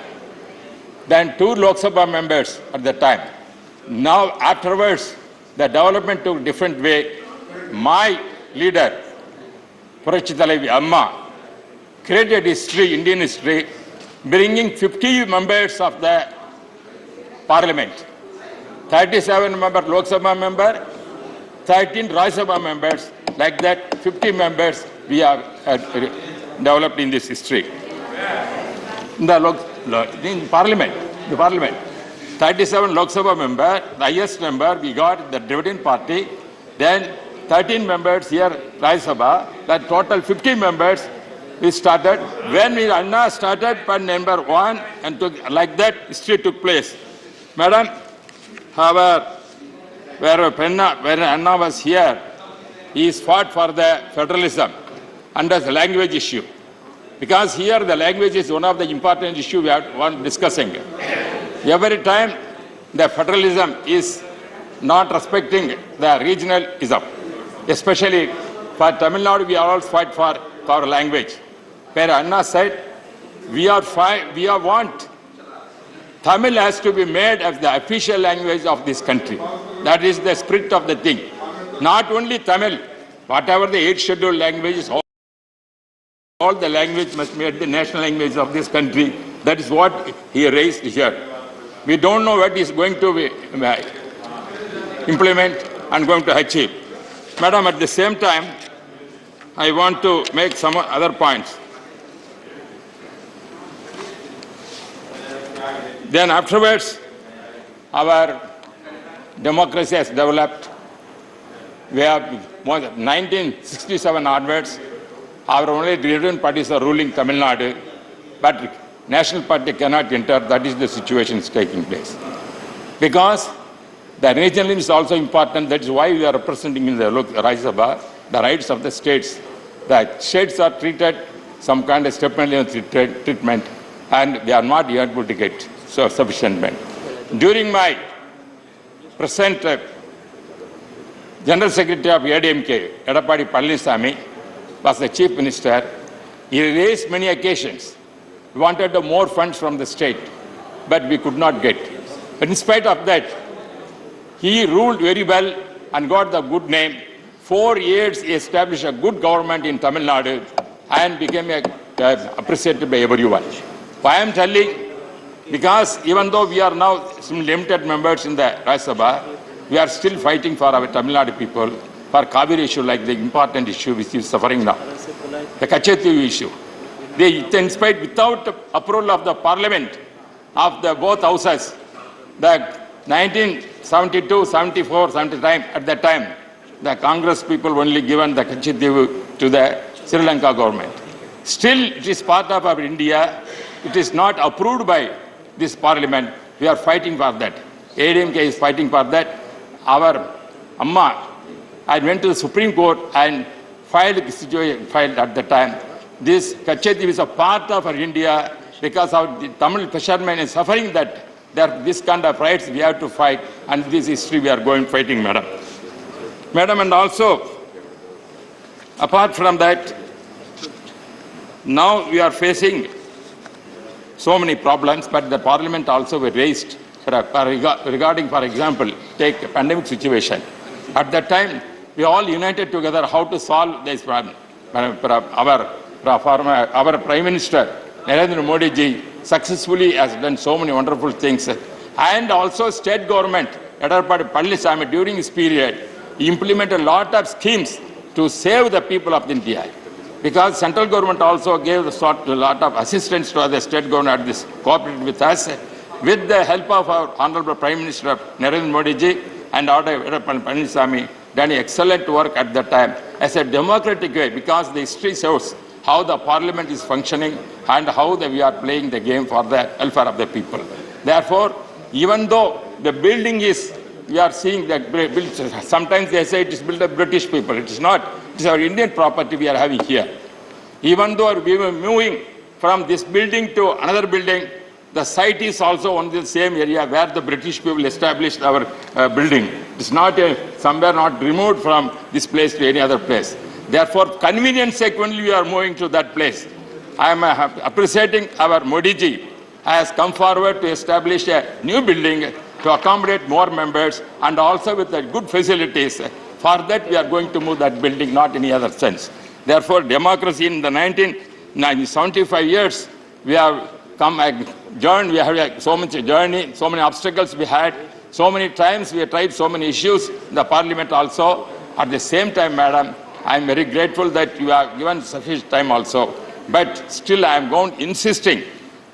Then 2 Lok Sabha members at the time. Now afterwards, the development took different way. My leader, Purachitalavi Amma, created history, Indian history, bringing 50 members of the parliament. 37 member Lok Sabha member, 13 Rajya Sabha members, like that 50 members we have developed in this history. In parliament, 37 Lok Sabha member, the highest member we got the Dravidian party, then 13 members here Rajya Sabha, that total 50 members we started. When we Anna started for number 1 and took, like that history took place. Madam, when Anna was here, he fought for the federalism under the language issue. Because here the language is one of the important issues we are discussing. Every time the federalism is not respecting the regionalism. Especially for Tamil Nadu, we are all fight for our language. Where Anna said, we want Tamil has to be made as the official language of this country. That is the spirit of the thing. Not only Tamil, whatever the 8 scheduled languages, all the language must be made the national language of this country. That is what he raised here. We don't know what he is going to implement and going to achieve. Madam, at the same time, I want to make some other points. Then afterwards, our democracy has developed. We have 1967 onwards, our only Dravidian parties are ruling Tamil Nadu, but National Party cannot enter. That is the situation is taking place. Because the regionalism is also important. That is why we are representing in the Rajya Sabha the rights of the states. The states are treated some kind of step-by-step treatment, and they are not able to get sufficient men. During my present General Secretary of ADMK, Edappadi Palaniswamy, was the Chief Minister. He raised many occasions. We wanted more funds from the state, but we could not get. But in spite of that, he ruled very well and got the good name 4 years he established a good government in Tamil Nadu and became appreciated by everyone. Why I am telling? Because even though we are now some limited members in the Rajya Sabha, we are still fighting for our Tamil Nadu people, for Kaveri issue like the important issue which is suffering now, the Kachetivu issue. In spite, without approval of the parliament of the both houses, the 1972, 74, 75, at that time, the Congress people only given the Kachetivu to the Sri Lanka government. Still, it is part of our India. It is not approved by this parliament. We are fighting for that. ADMK is fighting for that. Our Amma, I went to the Supreme Court and filed at the time. This Kachetivu is a part of our India because our the Tamil fishermen is suffering that. This kind of rights we have to fight, and this history we are going fighting, madam. Madam, and also, apart from that, now we are facing so many problems, but the parliament also were raised regarding, for example, take a pandemic situation. At that time, we all united together how to solve this problem. Our Prime Minister, Narendra Modi ji, successfully has done so many wonderful things. And also state government, Edarpadi Pallisamy, during this period, implemented a lot of schemes to save the people of India. Because central government also gave a lot of assistance to the state government at this, cooperated with us. With the help of our Honorable Prime Minister Narendra Modi ji and Edarpadi Pallisamy, done excellent work at that time as a democratic way, because the history shows how the parliament is functioning and how we are playing the game for the welfare of the people. Therefore, even though the building is, we are seeing that sometimes they say it is built by British people. It is not. It is our Indian property we are having here. Even though we were moving from this building to another building, the site is also on the same area where the British people established our building. It is not somewhere not removed from this place to any other place. Therefore, convenience sake only we are moving to that place. I am appreciating our Modi ji has come forward to establish a new building to accommodate more members and also with the good facilities. For that, we are going to move that building, not any other sense. Therefore, democracy in the 1975 years, we have come a journey, we have so much journey, so many obstacles we had, so many times we have tried so many issues in the parliament also. At the same time, madam, I am very grateful that you have given sufficient time also. But still I am going insisting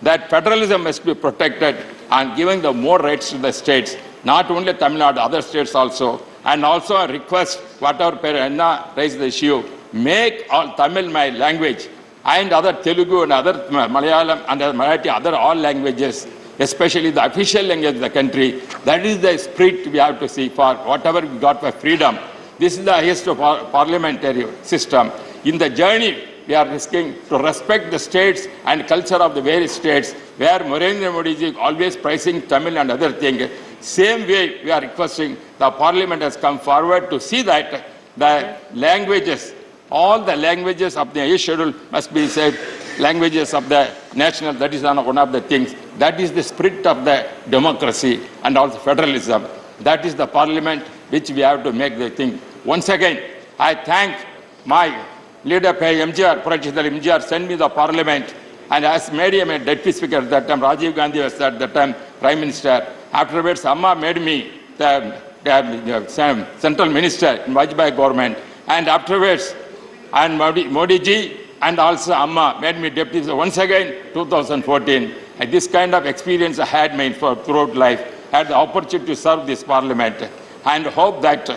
that federalism must be protected and giving the more rights to the states, not only Tamil Nadu, other states also. And also a request, whatever Anna raised the issue, make all Tamil my language and other Telugu and other Malayalam and Marathi, other all languages, especially the official language of the country. That is the spirit we have to see for whatever we got for freedom. This is the highest of parliamentary system. In the journey, we are risking to respect the states and culture of the various states, where Narendra Modi ji always praising Tamil and other things. Same way, we are requesting the parliament has come forward to see that the languages, all the languages of the schedule must be said, languages of the national, that is one of the things. That is the spirit of the democracy and also federalism. That is the parliament which we have to make the thing. Once again, I thank my leader, MGR, President MGR, sent me the parliament and has made him a deputy speaker at that time. Rajiv Gandhi was at that time Prime Minister. Afterwards, Amma made me the central minister in Vajpayee government. And afterwards, and Modi ji and also Amma made me deputy. So once again, 2014, and this kind of experience I had made throughout life, had the opportunity to serve this parliament, and hope that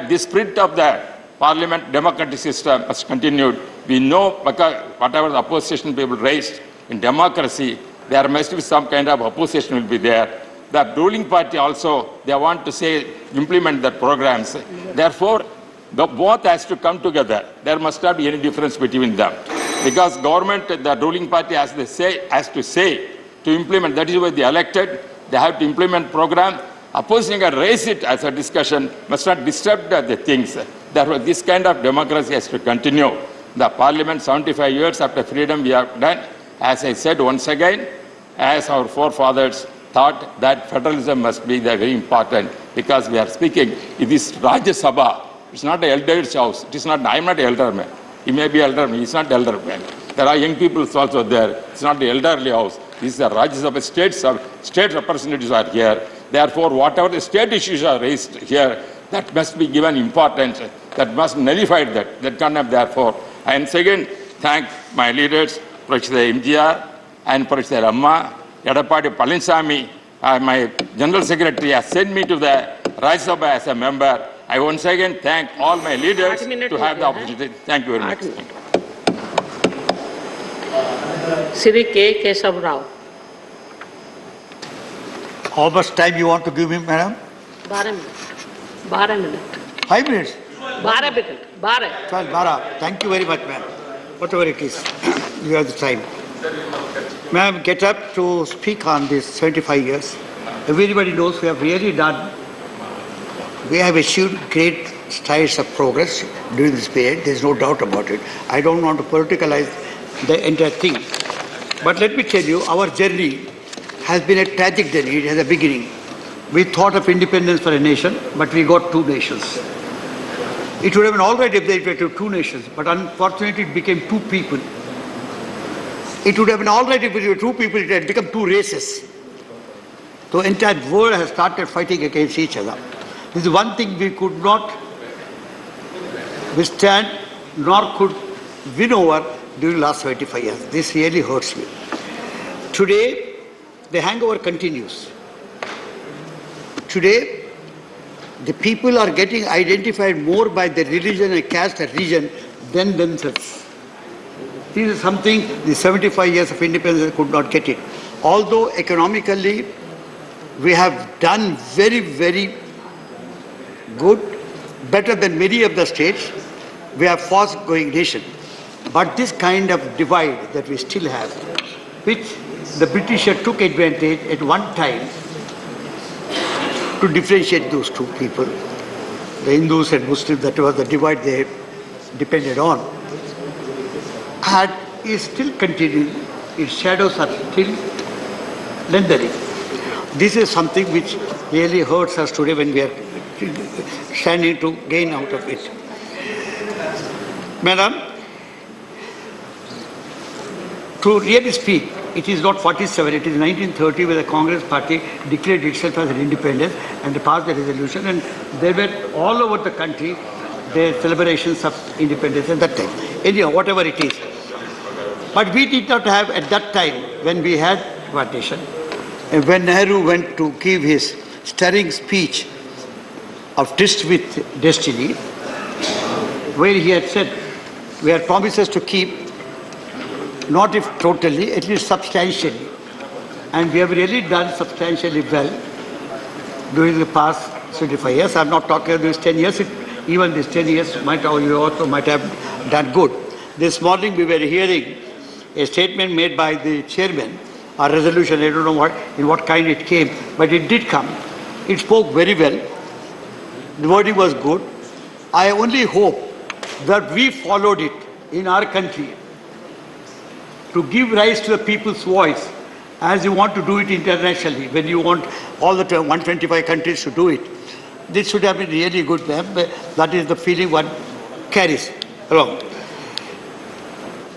this spirit of the parliament democratic system has continued. We know whatever the opposition people raised in democracy, there must be some kind of opposition will be there. The ruling party also, they want to say, implement their programs. Therefore, both has to come together. There must not be any difference between them. Because government, the ruling party has to say to implement. That is why they elected. They have to implement program. Opposing and raise it as a discussion, must not disturb the things. Therefore, this kind of democracy has to continue. The parliament, 75 years after freedom, we have done. As I said once again, as our forefathers thought that federalism must be very important, because we are speaking, it is Rajya Sabha, It's not an elder's house. It is not. I am not an elder man. He may be elder man. He's not elder man. There are young people also there. It's not the elderly house. This is the Rajya Sabha. State representatives are here. Therefore, whatever the state issues are raised here, that must be given importance. That must nullify that. That cannot. Therefore, and second, thank my leaders, Professor MGR and Professor Amma, Yadapati Palinsami. My General Secretary has sent me to the Rajya Sabha as a member. I once again thank all my leaders to have the opportunity. Thank you very much. Shri K. Keshav Rao. How much time you want to give me, madam? 12 minutes. 12 minutes. 5 minutes? 12 minutes. 12. 12. Thank you very much, ma'am. Whatever it is, you have the time. Ma'am, get up to speak on this 75 years. Everybody knows we have really done, we have achieved great strides of progress during this period. There is no doubt about it. I don't want to politicalize the entire thing. But let me tell you, our journey has been a tragic journey. It has a beginning. We thought of independence for a nation, but we got two nations. It would have been all right if they were two nations, but unfortunately it became two people. It would have been all right if it were two people, it had become two races. The entire world has started fighting against each other. This is one thing we could not withstand, nor could win over during the last 75 years. This really hurts me. Today, the hangover continues. Today, the people are getting identified more by their religion and caste and region than themselves. This is something the 75 years of independence could not get it. Although economically we have done very, very good, better than many of the states, we are fast-growing nation. But this kind of divide that we still have, which the British took advantage at one time to differentiate those two people, the Hindus and Muslims, that was the divide they depended on, and is still continuing. Its shadows are still lingering. This is something which really hurts us today when we are standing to gain out of it. Madam, to really speak, it is not 47, it is 1930 where the Congress party declared itself as an independence and passed a resolution, and there were all over the country the celebrations of independence at that time. Anyhow, whatever it is. But we did not have at that time, when we had partition, and when Nehru went to give his stirring speech of Tryst with Destiny, where he had said, we had promises to keep, not if totally, at least substantially. And we have really done substantially well during the past 25 years. I'm not talking about these 10 years. Even these 10 years you also might have done good. This morning we were hearing a statement made by the chairman, a resolution, I don't know in what kind it came, but it did come. It spoke very well. The wording was good. I only hope that we followed it in our country to give rise to the people's voice, as you want to do it internationally, when you want all the 125 countries to do it. This should have been really good, ma'am. That is the feeling one carries along.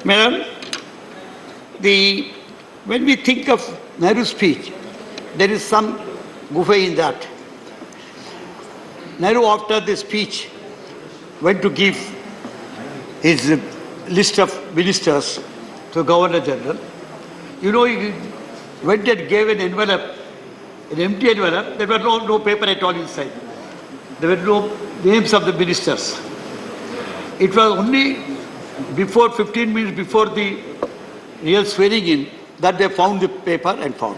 Madam, when we think of Nehru's speech, there is some guffay in that. Nehru, after the speech, went to give his list of ministers to Governor General. You know, he went and gave an envelope, an empty envelope. There was no paper at all inside. There were no names of the ministers. It was only before 15 minutes before the real swearing in that they found the paper and found.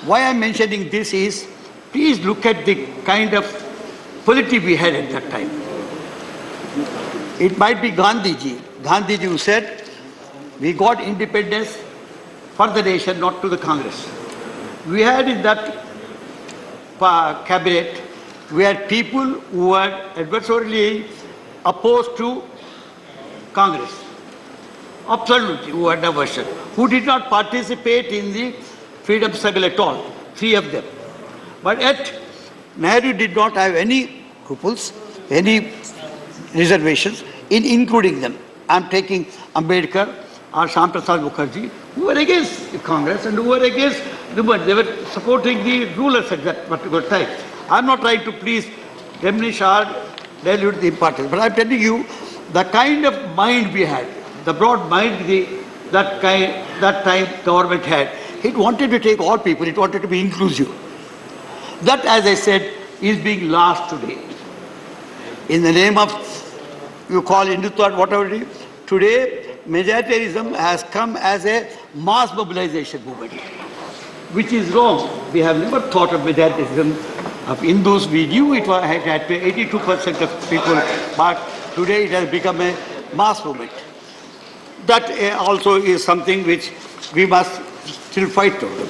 Why I'm mentioning this is, please look at the kind of polity we had at that time. It might be Gandhiji who said, we got independence for the nation, not to the Congress. We had in that cabinet, we had people who were adversarially opposed to Congress. Absolutely, who had aversion. Who did not participate in the freedom struggle at all. 3 of them. But yet, Nehru did not have any scruples, any reservations in including them. I'm taking Ambedkar or Shyam Prasad Mukherjee, who were against Congress and who were against the movement. They were supporting the rulers at that particular time. I'm not trying to please diminish or dilute the importance, but I'm telling you the kind of mind we had, the broad mind that time government had. It wanted to take all people, it wanted to be inclusive. That, as I said, is being lost today. In the name of, you call Hindutva, whatever it is, today majoritarianism has come as a mass mobilization movement, which is wrong. We have never thought of majoritarianism of Hindus. We knew it had 82% of people, but today it has become a mass movement. That also is something which we must still fight over.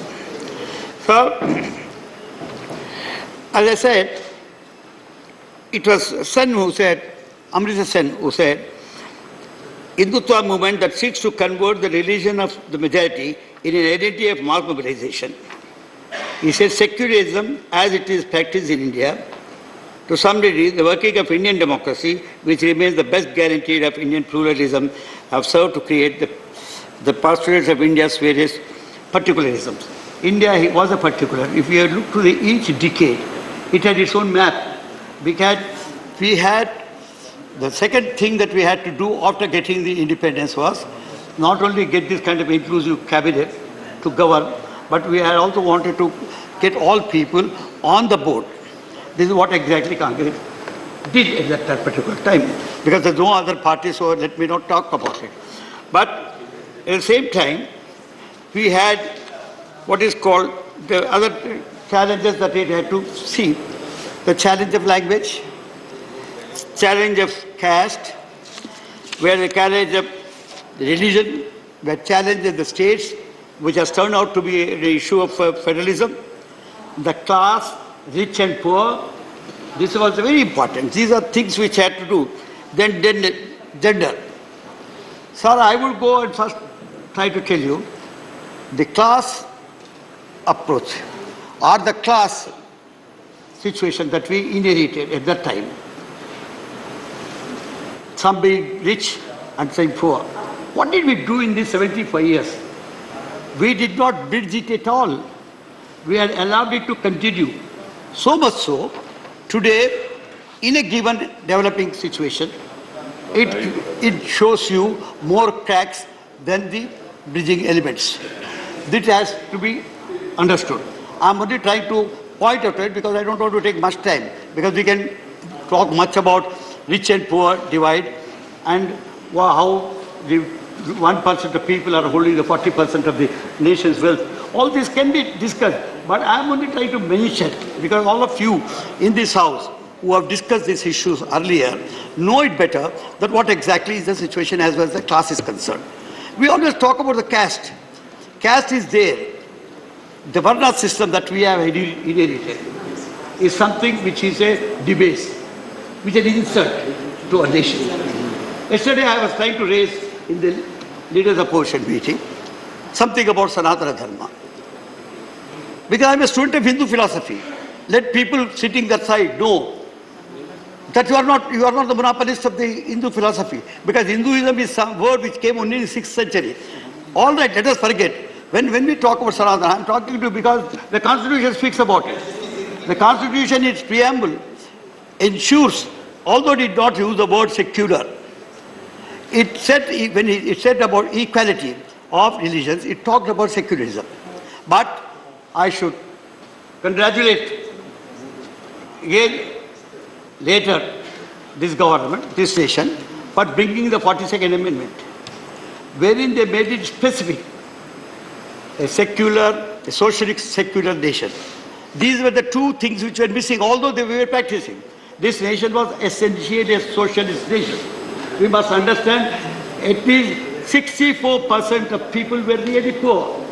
So, as I said, it was Sen who said, Amrita Sen who said, Hindutva movement that seeks to convert the religion of the majority in an identity of mass mobilization. He said secularism as it is practiced in India, to some degree the working of Indian democracy, which remains the best guarantee of Indian pluralism, have served to create the postulates of India's various particularisms. India was a particular. If we look to each decade, it had its own map. We had the second thing that we had to do after getting the independence was not only get this kind of inclusive cabinet to govern, but we had also wanted to get all people on the board. This is what exactly Congress did at that particular time, because there's no other party, so let me not talk about it. But at the same time, we had what is called the other challenges that it had to see. The challenge of language, challenge of caste, where the challenge of religion, where challenge of the states, which has turned out to be the issue of federalism, the class, rich and poor. This was very important. These are things which had to do. Then gender. Sir, I will go and first try to tell you the class approach or the class situation that we inherited at that time. Some being rich and some poor. What did we do in these 75 years? We did not bridge it at all. We had allowed it to continue. So much so, today, in a given developing situation, it shows you more cracks than the bridging elements. This has to be understood. I'm only trying to point out it because I don't want to take much time, because we can talk much about rich and poor divide and how the 1% of people are holding the 40% of the nation's wealth. All this can be discussed, but I'm only trying to mention, because all of you in this house who have discussed these issues earlier know it better, that what exactly is the situation as far as the class is concerned. We always talk about the caste. Caste is there. The Varna system that we have inherited is something which is a debase, which is an insult to a nation. Yesterday I was trying to raise in the leaders opposition meeting something about Sanatana Dharma. Because I'm a student of Hindu philosophy. Let people sitting that side know that you are not the monopolist of the Hindu philosophy. Because Hinduism is some word which came only in the 6th century. All right, let us forget. When we talk about Sanatana, I'm talking to you because the Constitution speaks about it. The Constitution, its preamble, ensures, although it did not use the word secular, it said, when it said about equality of religions, it talked about secularism. But I should congratulate again later this government, this nation, for bringing the 42nd Amendment, wherein they made it specific, a secular, a socialist secular nation. These were the two things which were missing, although they were practicing. This nation was essentially a socialist nation. We must understand at least 64% of people were really poor.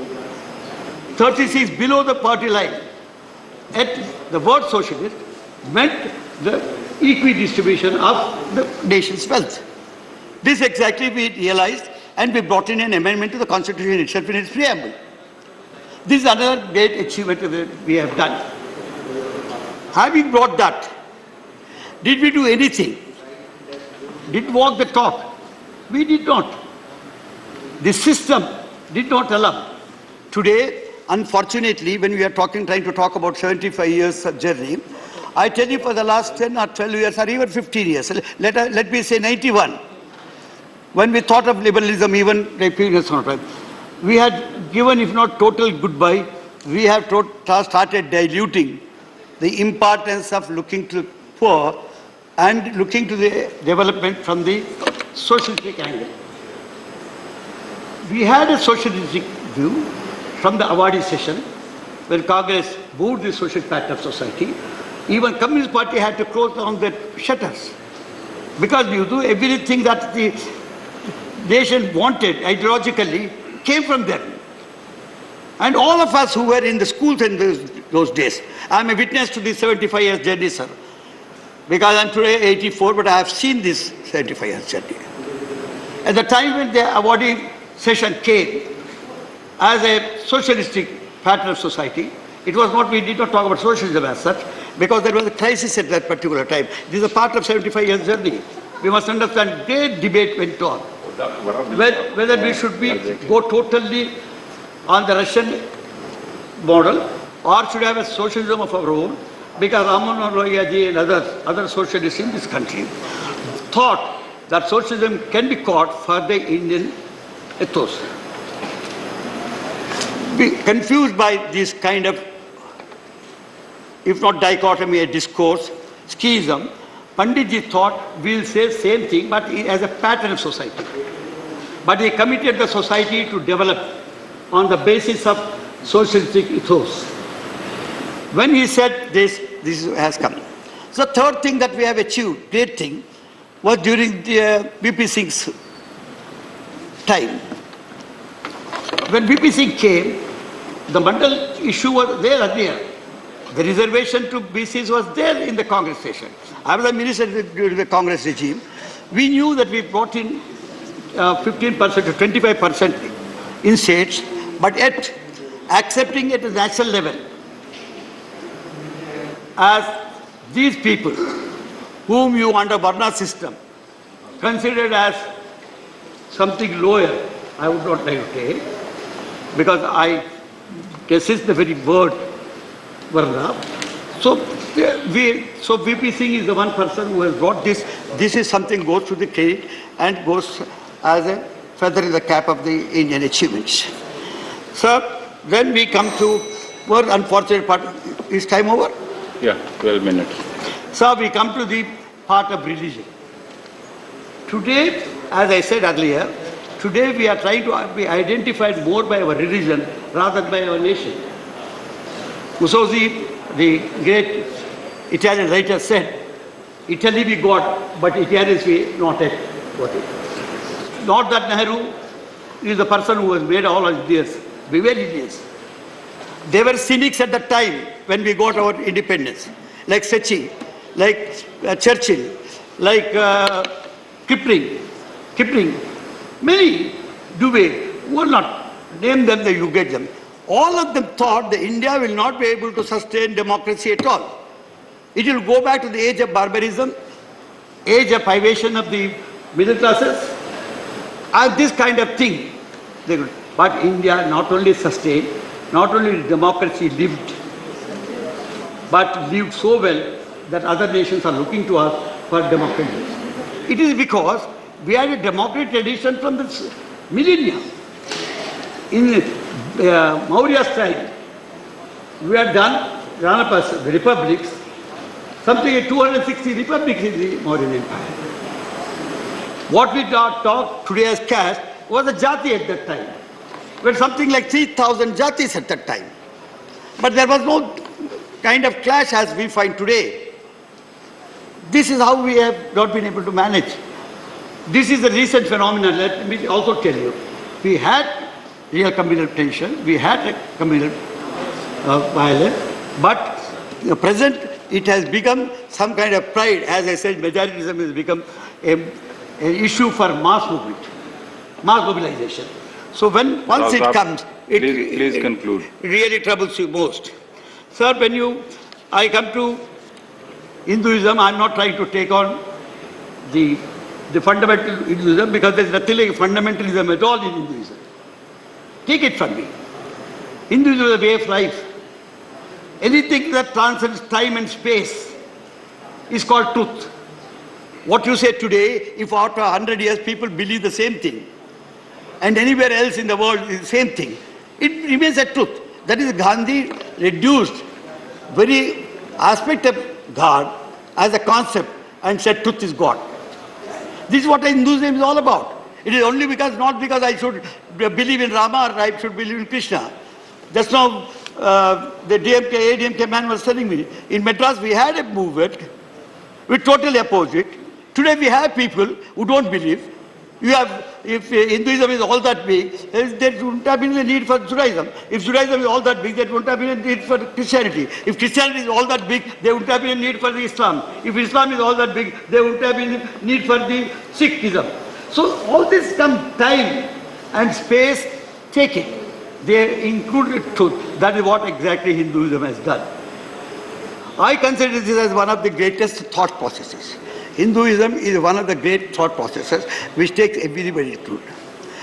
36 below the party line. The word socialist meant the equidistribution of the nation's wealth. This exactly we realized, and we brought in an amendment to the Constitution itself in its preamble. This is another great achievement that we have done. Having brought that, did we do anything did walk the talk. We did not. The system did not allow. Today, unfortunately, when we are trying to talk about 75 years of journey, I tell you for the last 10 or 12 years or even 15 years, let me say 91, when we thought of liberalism, even we had given, if not total goodbye, we have started diluting the importance of looking to poor and looking to the development from the socialistic angle. We had a socialistic view from the awardee session when Congress moved the social pattern of society. Even Communist Party had to close down their shutters because you do everything that the nation wanted ideologically came from them. And all of us who were in the schools in those days, I'm a witness to this 75 years journey, sir. Because I'm today 84, but I have seen this 75 years journey. At the time when the awardee session came as a socialistic pattern of society, it was not, we did not talk about socialism as such, because there was a crisis at that particular time. This is a part of 75 years journey. We must understand, great debate went on. Whether we should go totally on the Russian model or should have a socialism of our own, because Raman Royaji and other socialists in this country thought that socialism can be caught for the Indian ethos. Be confused by this kind of, if not dichotomy, a discourse, schism, Panditji thought we'll say same thing, but as a pattern of society. But he committed the society to develop on the basis of socialistic ethos. When he said this has come. So the third thing that we have achieved, great thing, was during the BP Singh's time. When BP Singh came, the Mandal issue was there earlier. The reservation to BCs was there in the Congress session. I was a minister during the Congress regime. We knew that we brought in 15% to 25% in states, but yet accepting it at the national level as these people whom you under Varna system considered as something lower, I would not like to take, because I resist the very word Varna. So VP Singh is the one person who has brought this. This is something goes to the credit and goes as a feather in the cap of the Indian achievements. Sir, then we come to more unfortunate part. Is time over? Yeah, 12 minutes. So we come to the part of religion. Today, as I said earlier, today we are trying to be identified more by our religion rather than by our nation. Mussolini, the great Italian writer, said, Italy we got, but Italians we not yet got it. Not that Nehru is the person who has made all of this. We were idiots. They were cynics at the time when we got our independence, like Secchi, like Churchill, like Kipling, many Dubé, will not name them, you get them. All of them thought that India will not be able to sustain democracy at all. It will go back to the age of barbarism, age of privation of the middle classes, and this kind of thing. But India not only sustained, not only democracy lived, but lived so well that other nations are looking to us for democracy. It is because we had a democratic tradition from the millennia. In Maurya's time, we had done republics, something like 260 republics in the Mauryan Empire. What we talk today as caste was a jati at that time. We had something like 3,000 jatis at that time. But there was no kind of clash as we find today. This is how we have not been able to manage. This is a recent phenomenon. Let me also tell you. We had real communal tension, we had a communal violence, but at present it has become some kind of pride. As I said, majoritism has become an issue for mass movement, mass mobilization. So once it comes, please conclude. It really troubles you most. Sir, I come to Hinduism, I'm not trying to take on the the fundamental Hinduism, because there's nothing like fundamentalism at all in Hinduism. Take it from me. Hinduism is a way of life. Anything that transcends time and space is called truth. What you say today, if after 100 years people believe the same thing, and anywhere else in the world is the same thing, it remains a truth. That is, Gandhi reduced very aspect of God as a concept and said truth is God. This is what Hinduism is all about. It is only because, not because I should believe in Rama or I should believe in Krishna. Just now, the ADMK man was telling me, in Madras we had a movement, we totally opposed it. Today we have people who don't believe. You have, if Hinduism is all that big, there wouldn't have been the need for Judaism. If Judaism is all that big, there wouldn't have been a need for Christianity. If Christianity is all that big, there wouldn't have been a need for the Islam. If Islam is all that big, there wouldn't have been a need for the Sikhism. So all this time and space, take it. They included truth. That is what exactly Hinduism has done. I consider this as one of the greatest thought processes. Hinduism is one of the great thought processes which takes everybody to.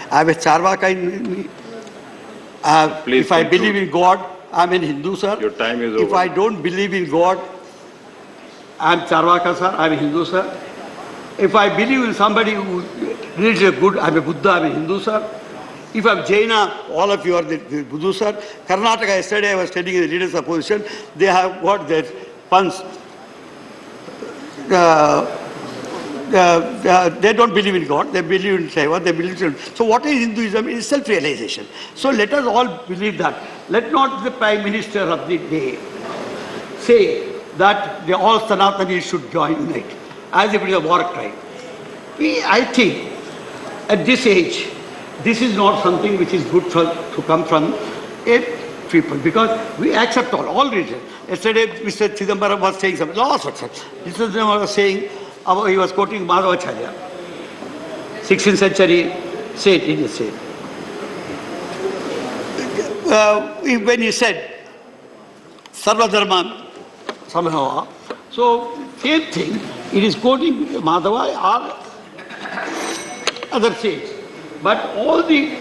I have a Charvaka in me. If I believe in God, I am a Hindu, sir. Your time is If over. I don't believe in God, I am Charvaka, sir. I am a Hindu, sir. If I believe in somebody who reads a good, I am a Buddha, I am a Hindu, sir. If I am Jaina, all of you are the Buddha, sir. Karnataka, yesterday I was telling the leaders of opposition, they have got their funds. They don't believe in God, they believe in Shiva, they believe in... So what is Hinduism? It is self-realization. So let us all believe that. Let not the Prime Minister of the day say that all Sanatanis should unite, as if it is a war crime. I think at this age, this is not something which is good to come from a people, because we accept all religions. Yesterday, Mr. Chidambaram was saying something, lots of such. Mr. Chidambaram was saying, he was quoting Madhavacharya, 16th century saint, he just said. When he said, Sarva Dharma Samahava, so same thing, it is quoting Madhava or other saints. But all the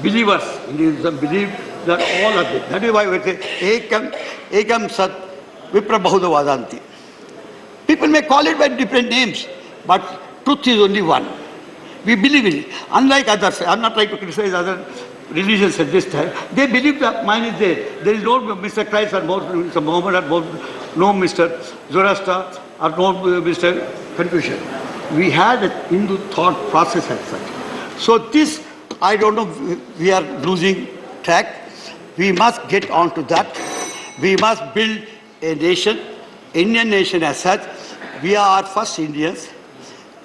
believers in Hinduism believe that all of it. That is why we say, Ekam Sat Vipra Bahuda Vadanti. People may call it by different names, but truth is only one. We believe in it. Unlike others, I am not trying to criticize other religions at this time, they believe that mine is there. There is no Mr. Christ or Mr. Muhammad or no Mr. Zoroaster or no Mr. Confucius. We had a Hindu thought process as such. So this, I don't know, we are losing track. We must get on to that. We must build a nation, Indian nation as such. We are first Indians,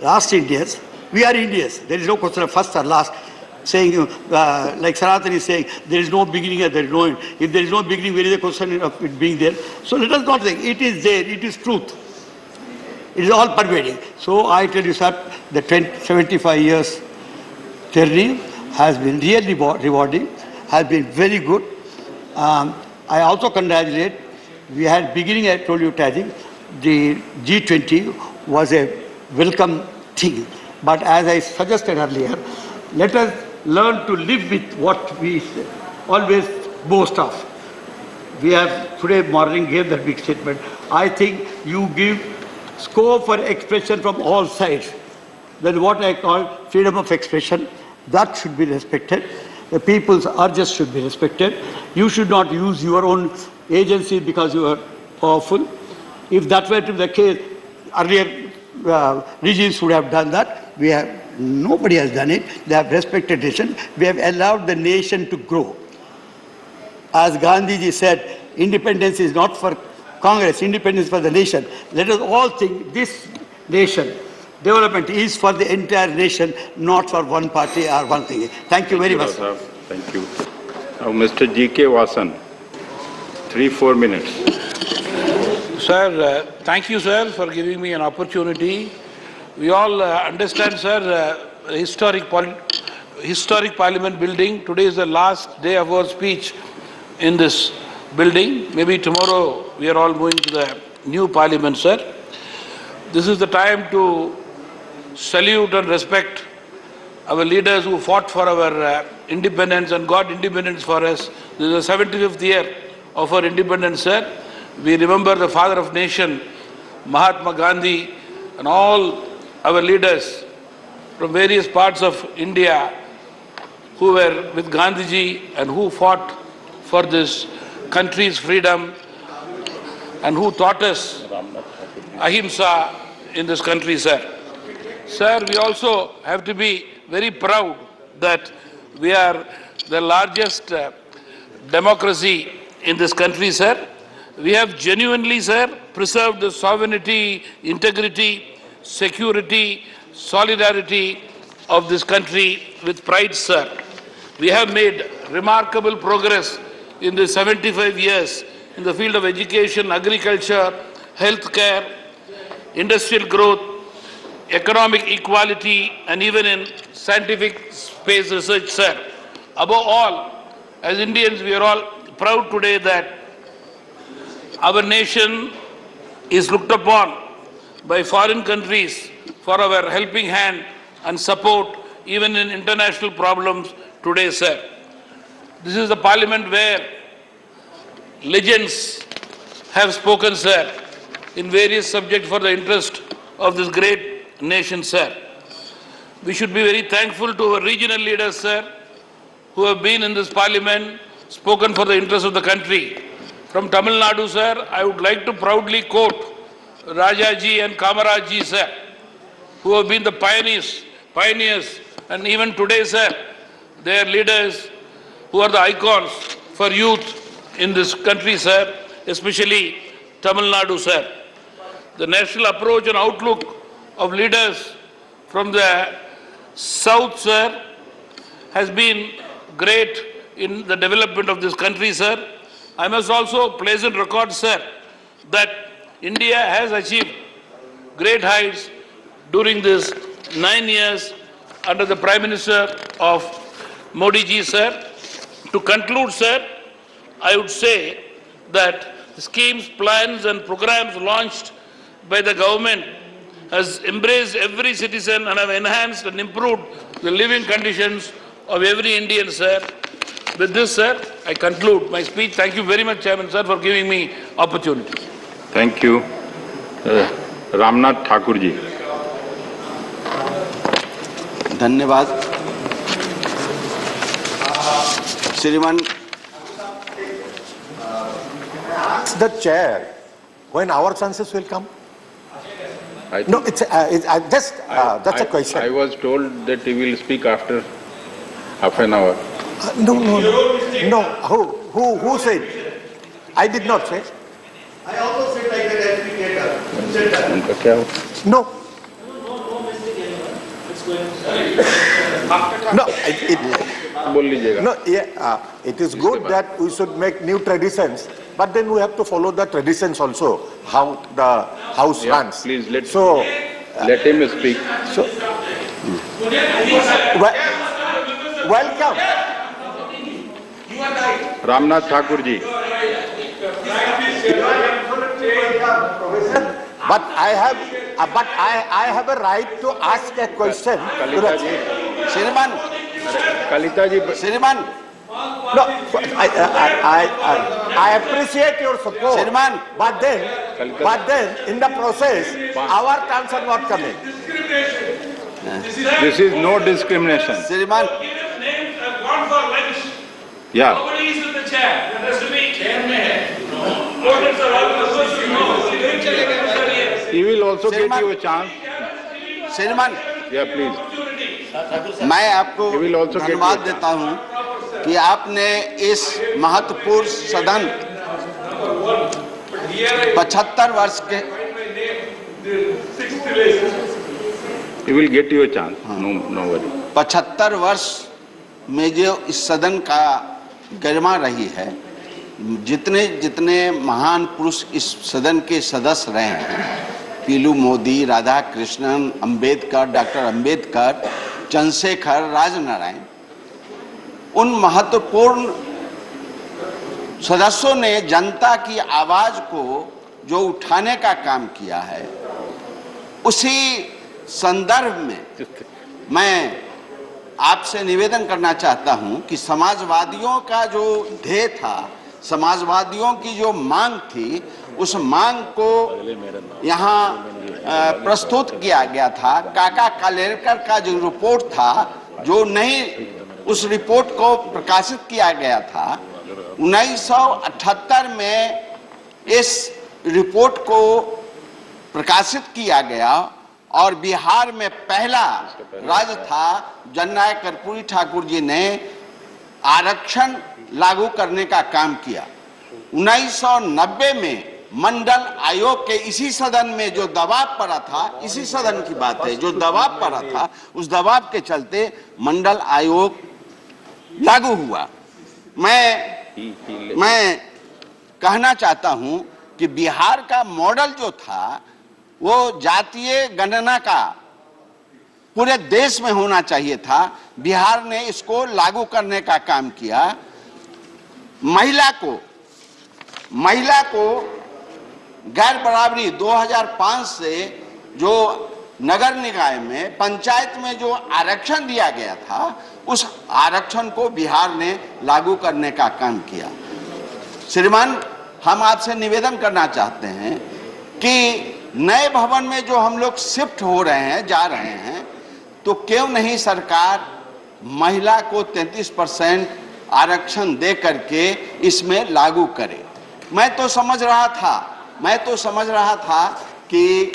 last Indians. We are Indians. There is no question of first or last. Saying, like Sanatana is saying, there is no beginning and there is no end. If there is no beginning, where is the question of it being there? So let us not think, it is there, it is truth. It is all pervading. So I tell you, sir, the 75 years journey has been really rewarding, has been very good. I also congratulate, we had beginning, I told you, Tajik, the G20 was a welcome thing. But as I suggested earlier, let us learn to live with what we always boast of. We have today morning gave that big statement. I think you give scope for expression from all sides. Then what I call freedom of expression, that should be respected. The people's urges should be respected. You should not use your own agency because you are powerful. If that were to be the case, earlier regimes would have done that. Nobody has done it. They have respected nation. We have allowed the nation to grow. As Gandhiji said, independence is not for Congress, independence for the nation. Let us all think this nation, development is for the entire nation, not for one party or one thing. Thank you very much. Thank you. Now, Mr. G.K. Vasan, 3-4 minutes. Sir, thank you, sir, for giving me an opportunity. We all understand, sir, historic Parliament building. Today is the last day of our speech in this building. Maybe tomorrow we are all moving to the new Parliament, sir. This is the time to salute and respect our leaders who fought for our independence and got independence for us. This is the 75th year of our independence, sir. We remember the father of nation, Mahatma Gandhi, and all our leaders from various parts of India who were with Gandhiji and who fought for this country's freedom and who taught us ahimsa in this country, sir. Sir, we also have to be very proud that we are the largest democracy in this country, sir. We have genuinely, sir, preserved the sovereignty, integrity, security, solidarity of this country with pride, sir. We have made remarkable progress in the 75 years in the field of education, agriculture, healthcare, industrial growth, economic equality, and even in scientific space research, sir. Above all, as Indians, we are all proud today that our nation is looked upon by foreign countries for our helping hand and support even in international problems today, sir. This is the parliament where legends have spoken, sir, in various subjects for the interest of this great nation, sir. We should be very thankful to our regional leaders, sir, who have been in this parliament, spoken for the interest of the country. From Tamil Nadu, sir, I would like to proudly quote Rajaji and Kamarajji, sir, who have been the pioneers, and even today, sir, they are leaders who are the icons for youth in this country, sir, especially Tamil Nadu, sir. The national approach and outlook of leaders from the south, sir, has been great in the development of this country, sir. I must also place on record, sir, that India has achieved great heights during this 9 years under the Prime Minister of Modi ji, sir. To conclude, sir, I would say that the schemes, plans and programs launched by the government has embraced every citizen and have enhanced and improved the living conditions of every Indian, sir. With this, sir, I conclude my speech. Thank you very much, Chairman, sir, for giving me opportunity. Thank you. Ramnath Thakur ji. धन्यवाद श्रीमान the chair when our chances will come. No, it's just that's a question. I was told that he will speak after half an hour. No. Who said? I did not say. I also said like that as we get up. No. It is good that we should make new traditions, but then we have to follow the traditions also, how the house runs. Please let him speak. So, welcome. Ramnath Thakur ji. But I have a right to ask a question. Shriman. Kalita ji. Shriman. No, I appreciate your support. Shriman. But then in the process, our terms are not coming. This is no discrimination. Shriman. Names have gone for lunch. Yeah. Nobody is in the chair. There has to be chairman. Voters are all supposed to know. He will also get you a chance. श्रीमान, Yeah, please. मैं आपको धन्यवाद देता हूं कि आपने इस महत्वपूर्ण सदन 75 वर्ष के He will get you a chance. No worry. 75 वर्ष में जो इस सदन का गरिमा रही है, जितने महान पुरुष इस सदन के सदस्य रहे हैं, पीलू मोदी, राधा कृष्णन, अंबेडकर, डॉक्टर अंबेडकर, चंद्रशेखर, राजनारायण, उन महत्वपूर्ण सदस्यों ने जनता की आवाज को जो उठाने का काम किया है, उसी संदर्भ में मैं आपसे निवेदन करना चाहता हूं कि समाजवादियों का जो ध्येय था, समाजवादियों की जो मांग थी, उस मांग को यहाँ प्रस्तुत किया गया था। काका कालेलकर का जो रिपोर्ट था, जो नहीं, उस रिपोर्ट को प्रकाशित किया गया था 1978 में। इस रिपोर्ट को प्रकाशित किया गया और बिहार में पहला राज्य था जननायक कर्पूरी ठाकुर जी ने आरक्षण लागू करने का काम किया। 1990 में मंडल आयोग के इसी सदन में जो दबाव पड़ा था, इसी सदन की बात है, जो दबाव पड़ा था, उस दबाव के चलते मंडल आयोग लागू हुआ। मैं कहना चाहता हूं कि बिहार का मॉडल जो था वो जातीय गणना का पूरे देश में होना चाहिए था। बिहार ने इसको लागू करने का काम किया। महिला को गैर बराबरी 2005 से जो नगर निकाय में, पंचायत में जो आरक्षण दिया गया था, उस आरक्षण को बिहार ने लागू करने का काम किया। श्रीमान, हम आपसे निवेदन करना चाहते हैं कि नए भवन में जो हम लोग शिफ्ट हो रहे हैं, जा रहे हैं, तो क्यों नहीं सरकार महिला को 33% आरक्षण दे करके इसमें लागू करे। मैं तो समझ रहा था कि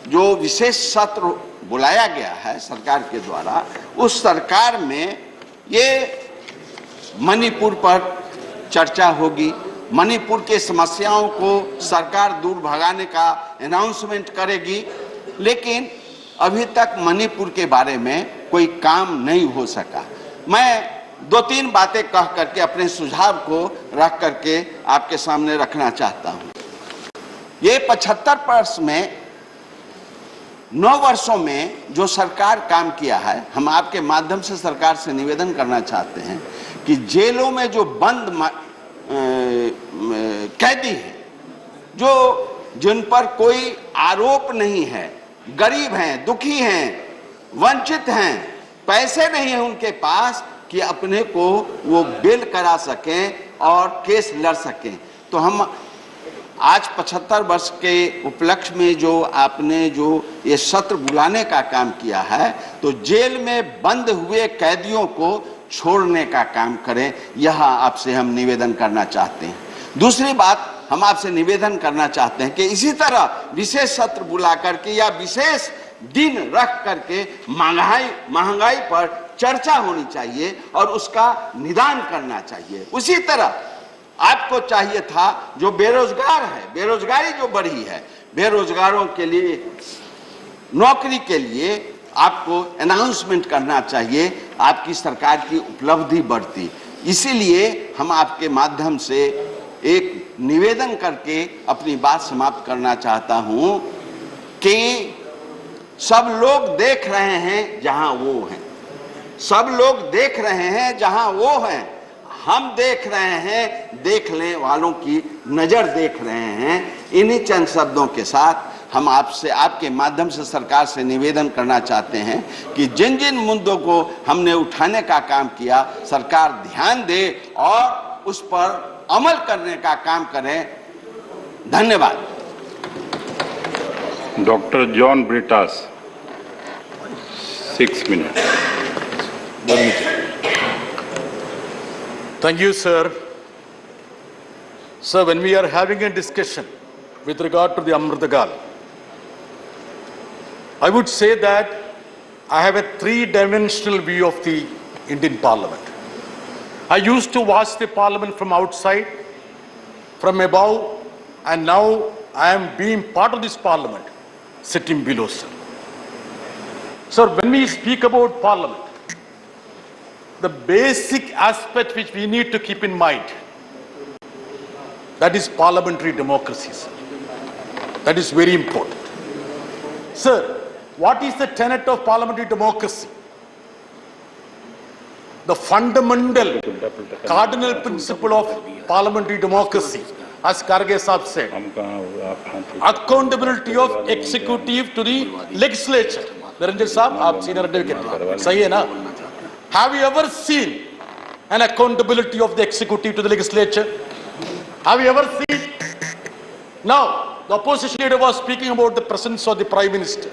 जो विशेष सत्र बुलाया गया है सरकार के द्वारा, उस सरकार में ये मणिपुर पर चर्चा होगी, मणिपुर के समस्याओं को सरकार दूर भगाने का अनाउंसमेंट करेगी, लेकिन अभी तक मणिपुर के बारे में कोई काम नहीं हो सका। मैं 2-3 बातें कह करके अपने सुझाव को रख करके आपके सामने रखना चाहता हूं। ये 75 वर्ष में, 9 वर्षों में जो सरकार काम किया है, हम आपके माध्यम से सरकार से निवेदन करना चाहते हैं कि जेलों में जो बंद कैदी हैं, जिन पर कोई आरोप नहीं है, गरीब हैं, दुखी हैं, वंचित हैं, पैसे नहीं हैं उनके पास कि अपने को वो बेल करा सकें और केस लड़ सकें, तो हम आज 75 वर्ष के उपलक्ष्य में जो आपने जो ये सत्र बुलाने का काम किया है, तो जेल में बंद हुए कैदियों को छोड़ने का काम करें, यह आपसे हम निवेदन करना चाहते हैं। दूसरी बात, हम आपसे निवेदन करना चाहते हैं कि इसी तरह विशेष सत्र बुला करके या विशेष दिन रख करके महंगाई पर चर्चा होनी चाहिए और उसका निदान करना चाहिए। उसी तरह आपको चाहिए था, जो बेरोजगार है, बेरोजगारी जो बढ़ी है, बेरोजगारों के लिए नौकरी के लिए आपको अनाउंसमेंट करना चाहिए, आपकी सरकार की उपलब्धि बढ़ती। इसीलिए हम आपके माध्यम से एक निवेदन करके अपनी बात समाप्त करना चाहता हूं कि सब लोग देख रहे हैं जहां वो हैं, सब लोग देख रहे हैं जहां वो हैं, हम देख रहे हैं, देखने वालों की नजर देख रहे हैं। इन्हीं चंद शब्दों के साथ हम आपसे, आपके माध्यम से सरकार से निवेदन करना चाहते हैं कि जिन जिन मुद्दों को हमने उठाने का काम किया, सरकार ध्यान दे और उस पर अमल करने का काम करें। धन्यवाद। Doctor John Brittas, 6 minutes. Thank you, sir. Sir, when we are having a discussion with regard to the Amritagal, I would say that I have a 3-dimensional view of the Indian Parliament. I used to watch the Parliament from outside, from above, and now I am being part of this Parliament, sitting below, sir. Sir, when we speak about Parliament, the basic aspect which we need to keep in mind, that is parliamentary democracy, sir. That is very important. Sir, what is the tenet of parliamentary democracy? The fundamental cardinal principle of parliamentary democracy as Karge Saab said, accountability of executive to the legislature. Niranjan Saab, aap senior advocate, sahi hai na? Have you ever seen an accountability of the executive to the legislature? Have you ever seen? Now, the opposition leader was speaking about the presence of the Prime Minister.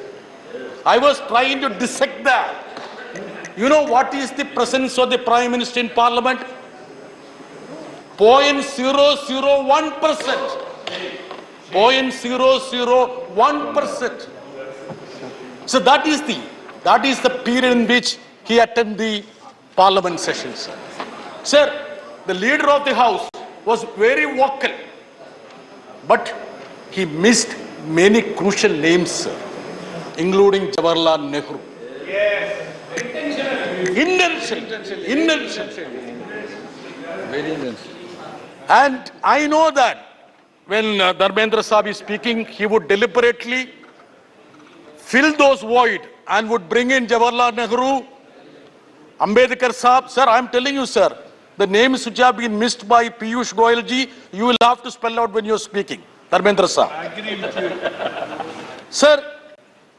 I was trying to dissect that. You know what is the presence of the Prime Minister in Parliament? 0.001%. 0.001%. So that is the period in which he attended the Parliament sessions. Sir, the leader of the House was very vocal, but he missed many crucial names, sir, including Jawaharlal Nehru. Yes. Intention. Very intention. And I know that when Dharmendra Saab is speaking, he would deliberately fill those void and would bring in Jawaharlal Nehru, Ambedkar Saab. Sir, I am telling you, sir, the names which have been missed by Piyush Goyal ji, you will have to spell out when you are speaking. Dharmendra Saab. I agree with you. Sir,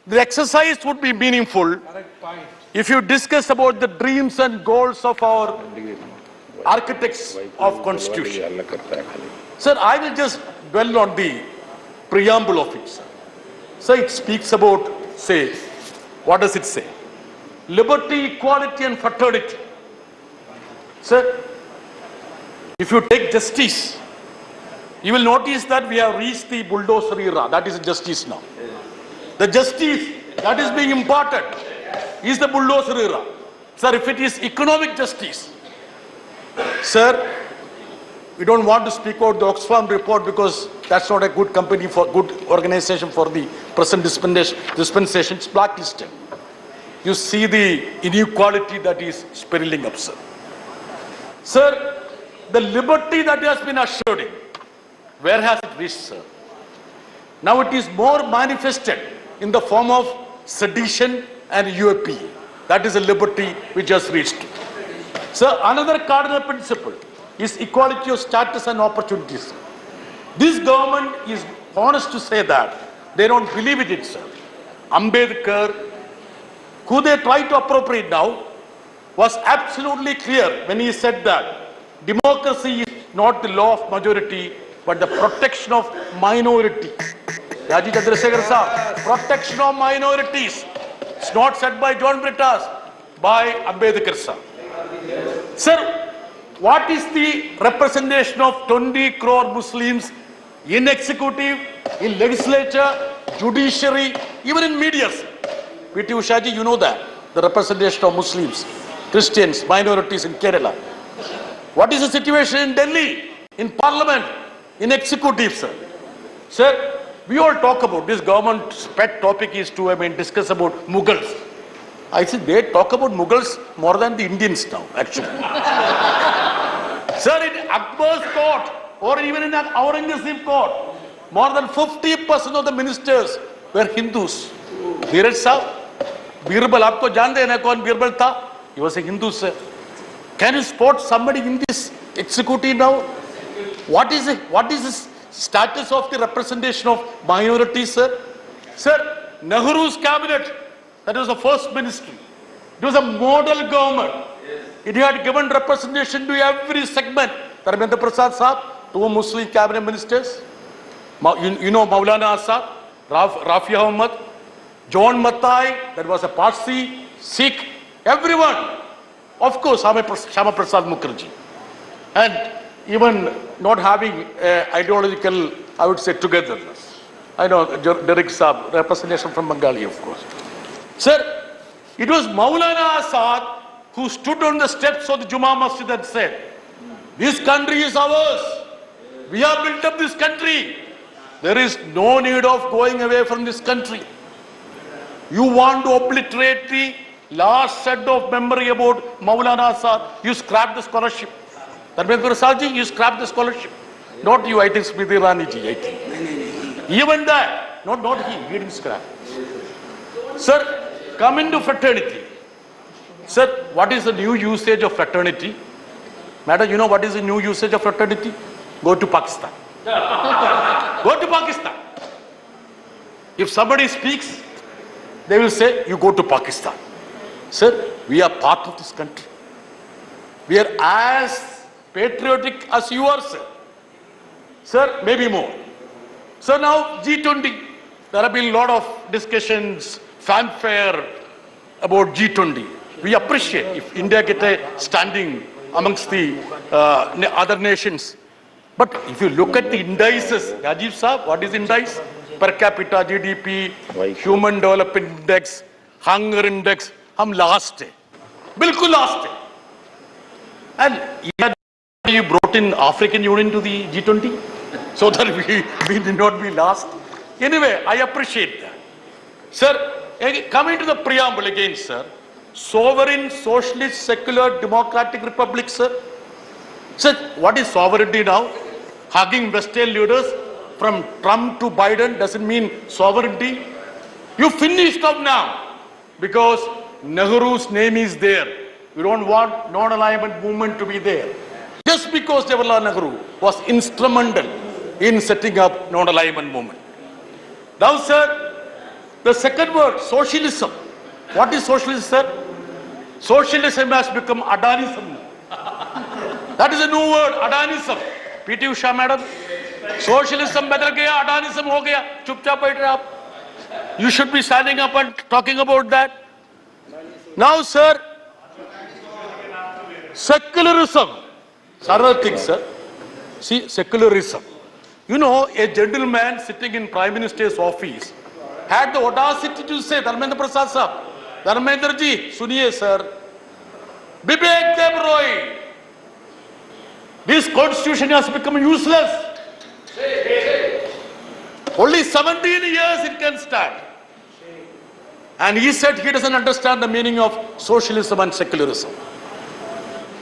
the exercise would be meaningful if you discuss about the dreams and goals of our architects of Constitution. Sir, I will just dwell on the preamble of it, sir. So it speaks about, say, what does it say? Liberty, equality and fraternity. Sir, if you take justice, you will notice that we have reached the bulldozer era. That is justice now. The justice that is being imparted is the bulldozer era. Sir, if it is economic justice, sir, we don't want to speak out the Oxfam report because that's not a good company for good organization for the present dispensation. It's blacklisted. You see the inequality that is spiraling up, sir. Sir, the liberty that has been assured, where has it reached, sir? Now it is more manifested in the form of sedition and UAP. That is a liberty which has reached. Sir, another cardinal principle is equality of status and opportunities. This government is honest to say that they don't believe it itself. Ambedkar, who they try to appropriate now, was absolutely clear when he said that democracy is not the law of majority, but the protection of minority. Raji Chandrasekhar Saab, protection of minorities. It's not said by John Brittas, by Ambedkar Saab. Sir, what is the representation of 20 crore Muslims in executive, in legislature, judiciary, even in media? P.T. Usha ji, you know that. The representation of Muslims, Christians, minorities in Kerala. What is the situation in Delhi, in Parliament, in executive, sir? Sir, we all talk about this government's pet topic is to, discuss about Mughals. I see they talk about Mughals more than the Indians now, actually. Sir, in Akbar's court or even in Aurangzeb court, more than 50% of the ministers were Hindus. Dheeraj Saab, Birbal, aapko jante hain na kaun Birbal tha? He was a Hindu, sir. Can you spot somebody in this executive now? What is the status of the representation of minorities, sir? Sir, Nehru's cabinet, that was the first ministry. It was a model government. It had given representation to every segment. Dharmendra Prasad Saab, 2 Muslim cabinet ministers. You know Maulana Azad, Rafi Ahmad, John Matai, that was a Parsi, Sikh, everyone. Of course, Shama Prasad Mukherjee. And even not having ideological, I would say, togetherness. I know Derek Saab, representation from Bengali, of course. Sir, it was Maulana Azad who stood on the steps of the Juma Masjid and said, this country is ours. We have built up this country. There is no need of going away from this country. You want to obliterate the last set of memory about Maulana Azad, you scrap the scholarship. Dharmendra Prasad ji, you scrap the scholarship. Not you, I think Smriti Irani ji, I think. Even that, not he didn't scrap. Sir, come into fraternity. Sir, what is the new usage of fraternity? Madam, you know what is the new usage of fraternity? Go to Pakistan. Go to Pakistan. If somebody speaks, they will say, you go to Pakistan. Sir, we are part of this country. We are as patriotic as you are, sir. Sir, maybe more. So now G20, there have been a lot of discussions, fanfare about G20. We appreciate if India get a standing amongst the other nations. But if you look at the indices, Rajiv Saab, what is indice? Per capita GDP, Human Development Index, Hunger Index, हम last है, बिल्कुल last है. And you brought in African Union to the G20 so that we did not be last. Anyway, I appreciate that. Sir, coming to the preamble again, sir. Sovereign, socialist, secular, democratic republic, sir. Sir, what is sovereignty now? Hugging Western leaders from Trump to Biden doesn't mean sovereignty. You finished up now because Nehru's name is there. We don't want non-alignment movement to be there. Just because Jawaharlal Nehru was instrumental in setting up non-alignment movement. Now, sir, the second word, socialism. What is socialism, sir? Socialism has become Adanism. That is a new word, Adanism. P.T. Usha, madam. Socialism bedel gaya, Adanism ho gaya. Chupchap baith rahe aap. You should be standing up and talking about that. Now, sir, secularism. Another thing, sir. See, secularism. You know, a gentleman sitting in Prime Minister's office had the audacity to say, Dharmendra Prasad Sahab, Dharmendra ji, suniye sir, Vivek Dev Roy, this constitution has become useless. Only 17 years it can stand. And he said he doesn't understand the meaning of socialism and secularism.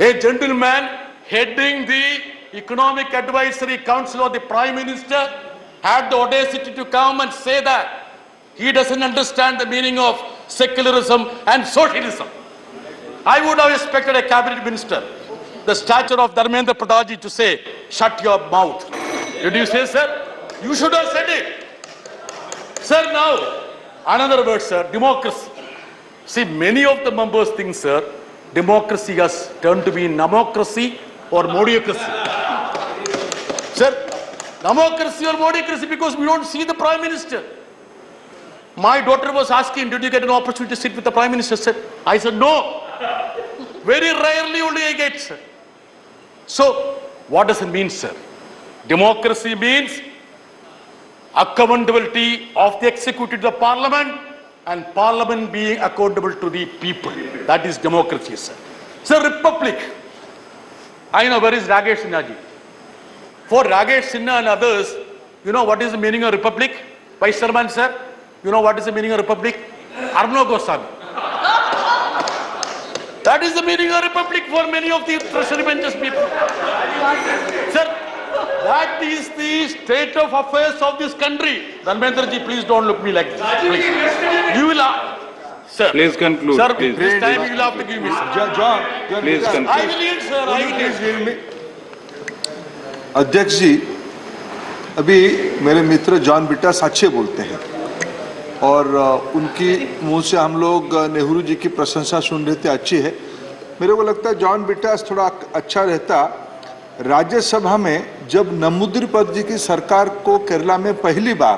A gentleman heading the Economic Advisory Council of the Prime Minister had the audacity to come and say that he doesn't understand the meaning of secularism and socialism. I would have expected a cabinet minister, the stature of Dharmendra Pradhan, to say, shut your mouth. Did you say, sir? You should have said it. Sir, now, another word, sir, democracy. See, many of the members think, sir, democracy has turned to be namocracy or modiocracy. Sir, democracy or modiocracy because we don't see the Prime Minister. My daughter was asking, did you get an opportunity to sit with the Prime Minister? Sir, I said, no. Very rarely only I get, sir. So, what does it mean, sir? Democracy means accountability of the executive to the Parliament and Parliament being accountable to the people. That is democracy, sir. Sir, republic. I know where is Rajesh Sinha ji. For Rajesh Sinha and others, you know what is the meaning of republic? Vice Chairman, sir, you know what is the meaning of republic? Arno Goswami. That is the meaning of republic for many of the treasury benches people. Sir, that is the state of affairs of this country. Dharmendra ji, please don't look me like this. Please. You will sir. Please conclude. Sir, please. This time you will have to give me, sir. John, please conclude. I will yield, sir. I will yield. अध्यक्ष जी, अभी मेरे मित्र John बिटास अच्छे बोलते हैं और उनकी मुंह से हम लोग नेहरू जी की प्रशंसा सुन रहे थे, अच्छी है. मेरे को लगता है जॉन बिटास थोड़ा अच्छा रहता. राज्यसभा में जब नमूद्रीपद जी की सरकार को केरला में पहली बार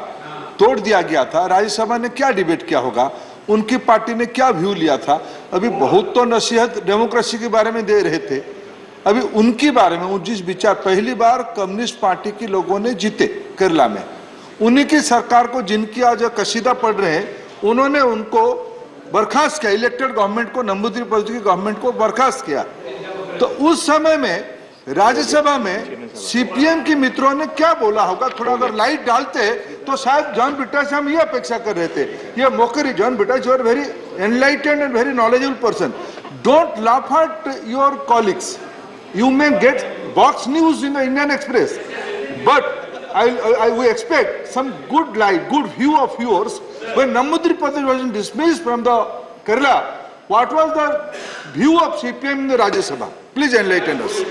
तोड़ दिया गया था, राज्यसभा ने क्या डिबेट किया होगा, उनकी पार्टी ने क्या व्यू लिया था. अभी बहुत तो नसीहत डेमोक्रेसी के बारे में दे रहे थे, अभी उनके बारे में जिस विचार पहली बार कम्युनिस्ट पार्टी के लोगों ने जीते केरला में, उन्हीं की सरकार को जिनकी आज कसीदा पढ़ रहे हैं, उन्होंने उनको बर्खास्त किया. इलेक्टेड गवर्नमेंट को, नमूद्रीपद की गवर्नमेंट को बर्खास्त किया. तो उस समय में राज्यसभा में सीपीएम के मित्रों ने क्या बोला होगा, थोड़ा अगर लाइट डालते तो शायद जॉन बिटास से हम ये अपेक्षा कर रहे थे. ये मोकरी, John Brittas you are very enlightened and very knowledgeable person. Don't laugh at your colleagues. You may get box news in the Indian Express, but we expect some good light, good view of yours. When Namboodiripad was dismissed from the Kerala, what was the view of CPM in the Rajya Sabha? Please enlighten us.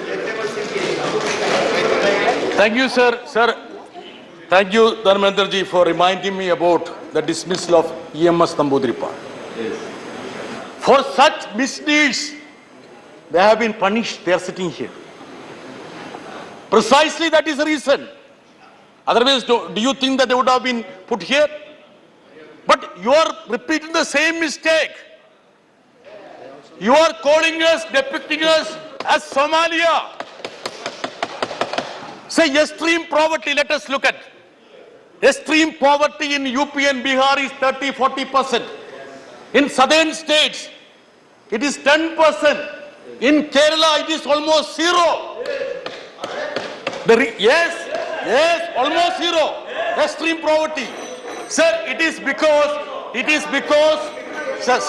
Thank you, sir. Sir, thank you, Dharmendra ji, for reminding me about the dismissal of EMS Namboodirippa. For such misdeeds, they have been punished. They are sitting here. Precisely that is the reason. Otherwise, do you think that they would have been put here? But you are repeating the same mistake. You are calling us, depicting us as Somalia. Say extreme poverty, let us look at. Extreme poverty in UP and Bihar is 30-40%. In southern states, it is 10%. In Kerala, it is almost zero. Yes, almost zero. Extreme poverty. Sir, it is because, sir,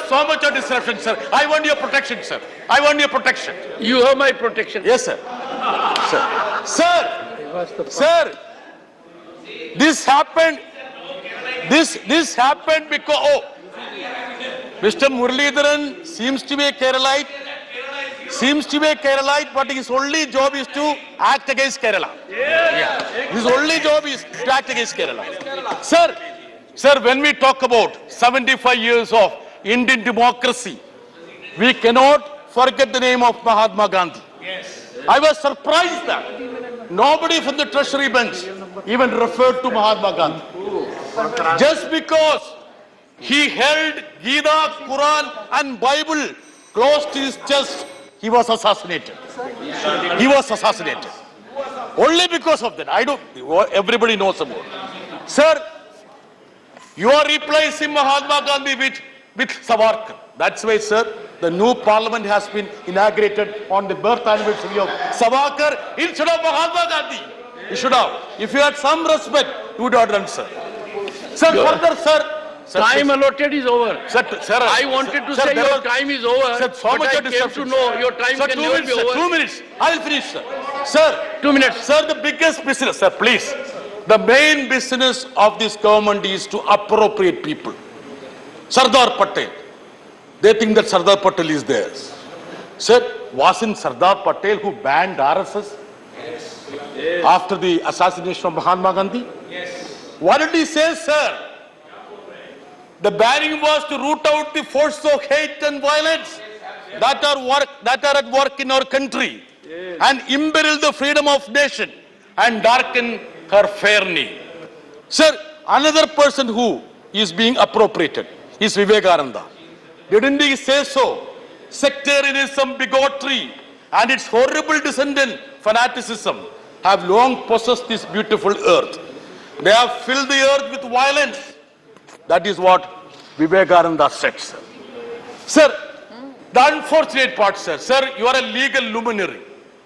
so much of disruption, sir. I want your protection, sir. I want your protection. You have my protection. Yes, sir. Sir, this happened because, Mr. Muralidharan seems to be a Keralite, but his only job is to act against Kerala. His only job is to act against Kerala. Sir, when we talk about 75 years of Indian democracy, we cannot forget the name of Mahatma Gandhi. I was surprised that nobody from the Treasury bench even referred to Mahatma Gandhi. Just because he held Gita, Quran and Bible close to his chest, he was assassinated. He was assassinated. Only because of that. Everybody knows about it. Sir, you are replacing Mahatma Gandhi with Savarkar. That's why, sir, the new parliament has been inaugurated on the birth anniversary of Savarkar instead of Mahatma Gandhi. You should have. If you had some respect, you would have done, sir. Sir, further, sir. Time allotted is over. Sir, I wanted to say your time is over, sir, so but much I of came to know your time sir, can 2 never minutes, be over. 2 minutes. I will finish, sir. Sir, 2 minutes. Sir, the biggest business, sir, please. The main business of this government is to appropriate people. Sardar Patel. They think that Sardar Patel is theirs. Sir, wasn't Sardar Patel who banned RSS after the assassination of Mahatma Gandhi? What did he say, sir? The banning was to root out the force of hate and violence that are at work in our country and imperil the freedom of nation and darken her fair name. Sir, another person who is being appropriated is Vivekananda. Didn't he say so? Sectarianism, bigotry and its horrible descendant fanaticism have long possessed this beautiful earth. They have filled the earth with violence. That is what Vivekananda said, sir. Sir, the unfortunate part, sir. Sir, you are a legal luminary.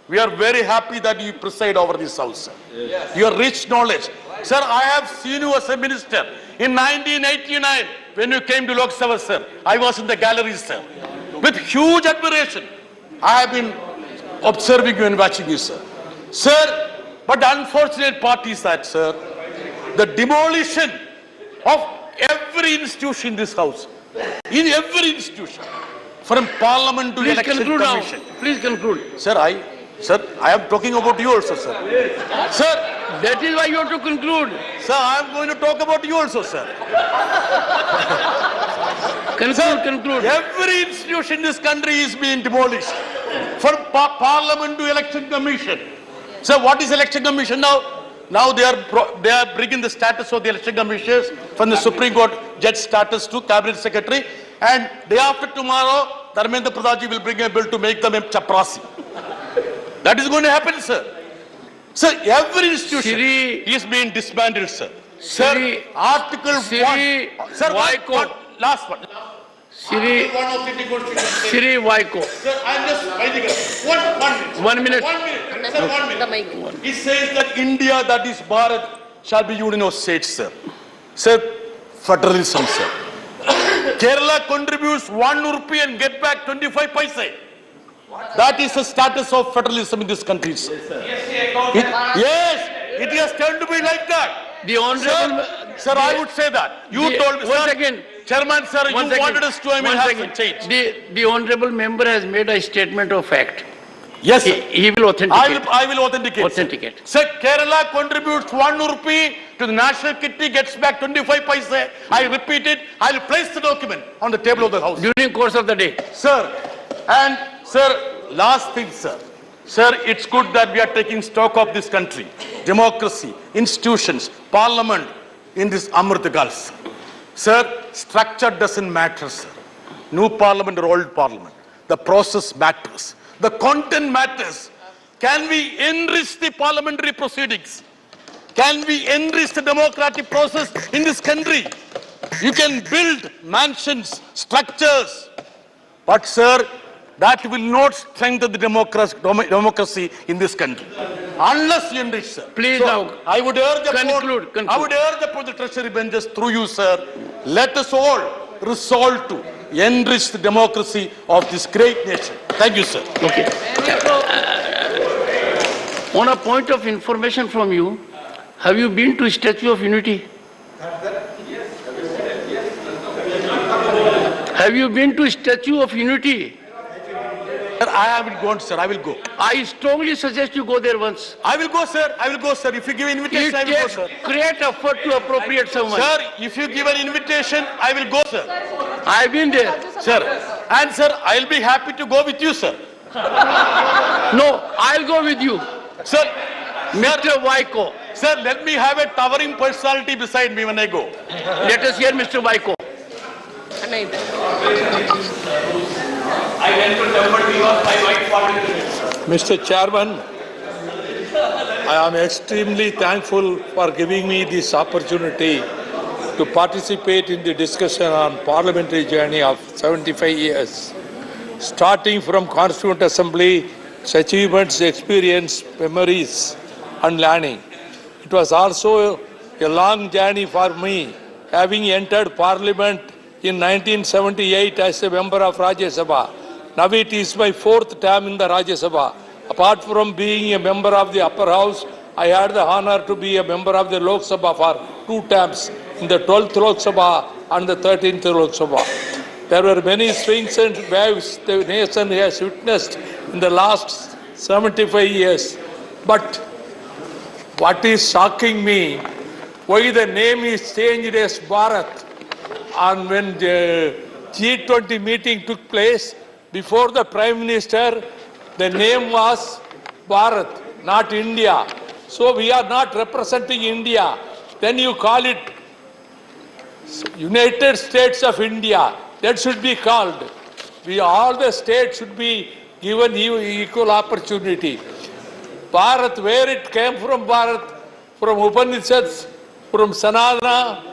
We are very happy that you preside over this house, sir. Yes. Your rich knowledge. Sir, I have seen you as a minister. In 1989, when you came to Lok Sabha, sir, I was in the gallery, sir. With huge admiration, I have been observing you and watching you, sir. Sir, but the unfortunate part is that, sir, the demolition of every institution in this house, in every institution, from parliament to election commission. Please conclude. Sir, I am talking about you also, sir. Sir, that is why you have to conclude. Sir, I am going to talk about you also, sir. Conclude. Every institution in this country is being demolished. From parliament to election commission. Sir, what is election commission now? Now they are bringing the status of the election commissioners from the Supreme Court judge status to cabinet secretary, and day after tomorrow, Dharmendra Pradhan will bring a bill to make them a chaprasi. That is going to happen, sir. Sir, every institution is being disbanded, sir. Sir, Article 1. Sir, last one. Siri Vaiko. Sir, I am just writing it. 1 minute. 1 minute. Sir, 1 minute. It says that India, that is Bharat, shall be union of states, sir. Sir, federalism, sir. Kerala contributes 1 rupee and get back 25 paise. That is the status of federalism in this country, sir. Yes, it has turned to be like that. The honorable... Sir, I would say that. You told me, sir. Once again. Chairman, sir, you wanted us to have some change. The honorable member has made a statement of fact. Yes, sir. He will authenticate. I will authenticate. Authenticate. Sir, Kerala contributes 1 rupee to the national kitty, gets back 25 paise. I repeat it. I will place the document on the table of the House. During course of the day. Sir, and sir, last thing, sir. Sir, it's good that we are taking stock of this country, democracy, institutions, parliament in this Amrit Gals. Sir, structure doesn't matter, sir. New parliament or old parliament. The process matters. The content matters. Can we enrich the parliamentary proceedings? Can we enrich the democratic process in this country? You can build mansions, structures, but sir, that will not strengthen the democracy in this country. Unless you enrich, sir. Please so, now, I would urge the conclude. I would urge the treasury benches through you, sir. Let us all resolve to enrich the democracy of this great nation. Thank you, sir. Okay. On a point of information from you, have you been to Statue of Unity? Have you been to Statue of Unity? Sir, I haven't gone, sir. I will go. I strongly suggest you go there once. I will go, sir. I will go, sir. If you give invitation, I will go, sir. Great effort to appropriate someone. Sir, if you give an invitation, I will go, sir. I've been there. Sir, and sir, I'll be happy to go with you, sir. No, I'll go with you. Sir, Mr. Waiko. Sir, let me have a towering personality beside me when I go. Let us hear Mr. Waiko. Mr. Chairman, I am extremely thankful for giving me this opportunity to participate in the discussion on parliamentary journey of 75 years. Starting from Constituent Assembly, its achievements, experience, memories and learning. It was also a long journey for me, having entered Parliament in 1978 as a member of Rajya Sabha. Now it is my 4th term in the Rajya Sabha. Apart from being a member of the upper house, I had the honor to be a member of the Lok Sabha for 2 terms, in the 12th Lok Sabha and the 13th Lok Sabha. There were many swings and waves the nation has witnessed in the last 75 years. But what is shocking me, why the name is changed as Bharat. And when the G20 meeting took place, before the Prime Minister, the name was Bharat, not India. So we are not representing India. Then you call it United States of India. That should be called. All the states should be given equal opportunity. Bharat, where it came from, Bharat? From Upanishads, from Sanadana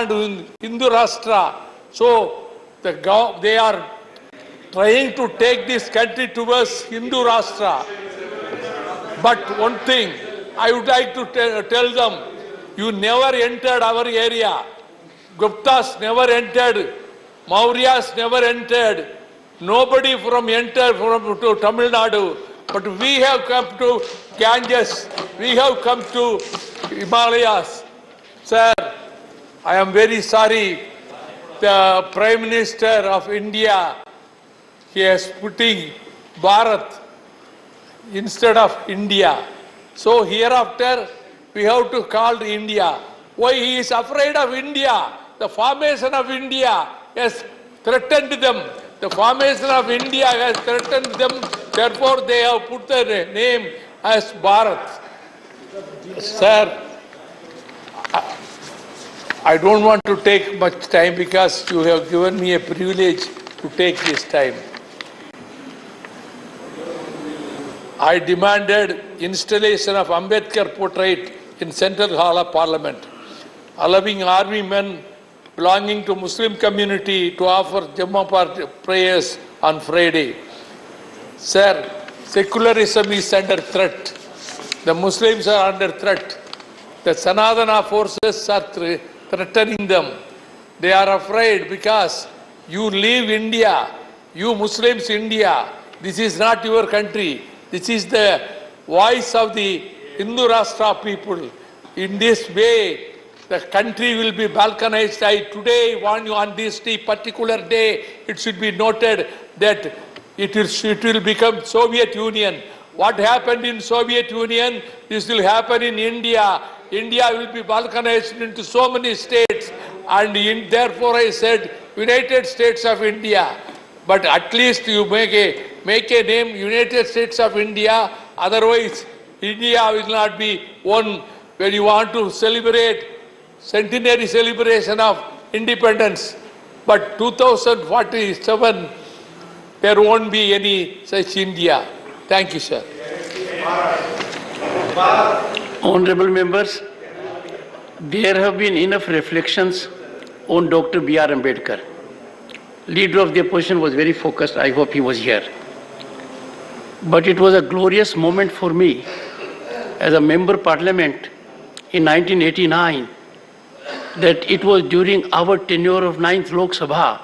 and Hindu Rashtra. So they are trying to take this country towards Hindu Rashtra. But one thing I would like to tell them, you never entered our area. Guptas never entered. Mauryas never entered. Nobody from entered to Tamil Nadu. But we have come to Ganges. We have come to Himalayas. Sir, I am very sorry. The Prime Minister of India, he is putting Bharat instead of India. So hereafter, we have to call India. Why he is afraid of India? The formation of India has threatened them. The formation of India has threatened them. Therefore, they have put the name as Bharat. Sir, I don't want to take much time because you have given me a privilege to take this time. I demanded installation of Ambedkar portrait in Central Hall of Parliament, allowing army men belonging to Muslim community to offer Jummah prayers on Friday. Sir, secularism is under threat. The Muslims are under threat. The Sanadana forces are threatening them. They are afraid because you leave India, you Muslims India. This is not your country. This is the voice of the Hindu Rashtra people. In this way, the country will be balkanized. I today warn you on this particular day, it should be noted that it will become Soviet Union. What happened in Soviet Union, this will happen in India. India will be balkanized into so many states, and therefore I said United States of India. But at least you make a name United States of India. Otherwise, India will not be one. When you want to celebrate centenary celebration of independence, but 2047 there won't be any such India. Thank you, sir. Honorable members, there have been enough reflections on Dr. B.R. Ambedkar. Leader of the opposition was very focused. I hope he was here. But it was a glorious moment for me as a member of parliament in 1989 that it was during our tenure of 9th Lok Sabha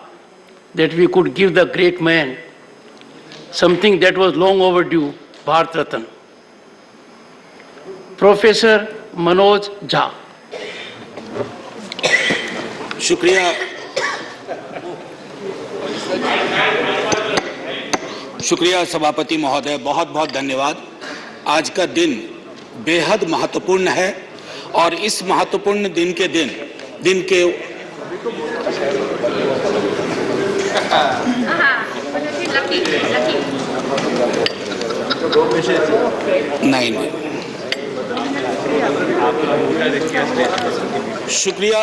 that we could give the great man something that was long overdue, Bharat Ratna. Professor Manoj Jha. शुक्रिया सभापति महोदय, बहुत बहुत धन्यवाद। आज का दिन बेहद महत्वपूर्ण है और इस महत्वपूर्ण दिन के नहीं शुक्रिया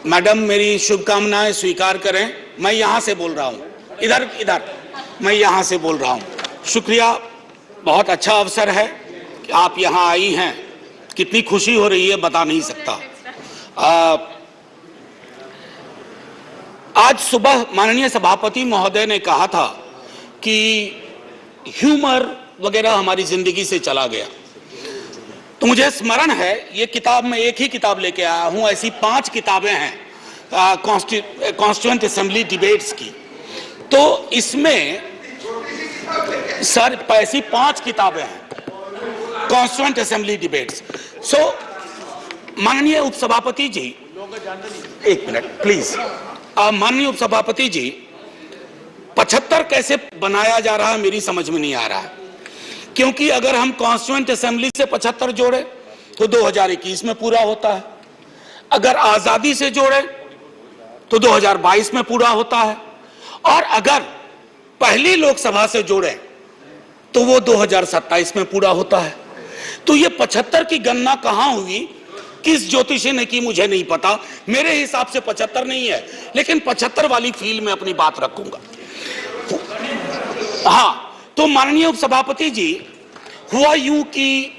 मैडम मेरी शुभकामनाएं स्वीकार करें। मैं यहां से बोल रहा हूं, इधर मैं यहां से बोल रहा हूं। शुक्रिया, बहुत अच्छा अवसर है कि आप यहां आई हैं। कितनी खुशी हो रही है बता नहीं सकता। आज सुबह माननीय सभापति महोदय ने कहा था कि ह्यूमर वगैरह हमारी जिंदगी से चला गया, तो मुझे स्मरण है ये किताब में एक ही किताब लेके आया हूं, ऐसी 5 किताबें हैं कॉन्स्टिट्यूएंट असेंबली डिबेट्स की। तो इसमें सर ऐसी 5 किताबें हैं कॉन्स्टिट्यूएंट असेंबली डिबेट्स। सो माननीय उपसभापति जी, एक मिनट प्लीज। माननीय उपसभापति जी, 75 कैसे बनाया जा रहा है मेरी समझ में नहीं आ रहा है, क्योंकि अगर हम कॉन्स्टिट्यूएंट असेंबली से 75 जोड़े तो 2021 में पूरा होता है, अगर आजादी से जोड़े तो 2022 में पूरा होता है, और अगर पहली लोकसभा से जोड़े तो वो 2027 में पूरा होता है। तो ये 75 की गणना कहां हुई, किस ज्योतिषी ने की मुझे नहीं पता। मेरे हिसाब से 75 नहीं है, लेकिन 75 वाली फील में अपनी बात रखूंगा। हाँ, तो माननीय उपसभापति जी, हुआ यूं कि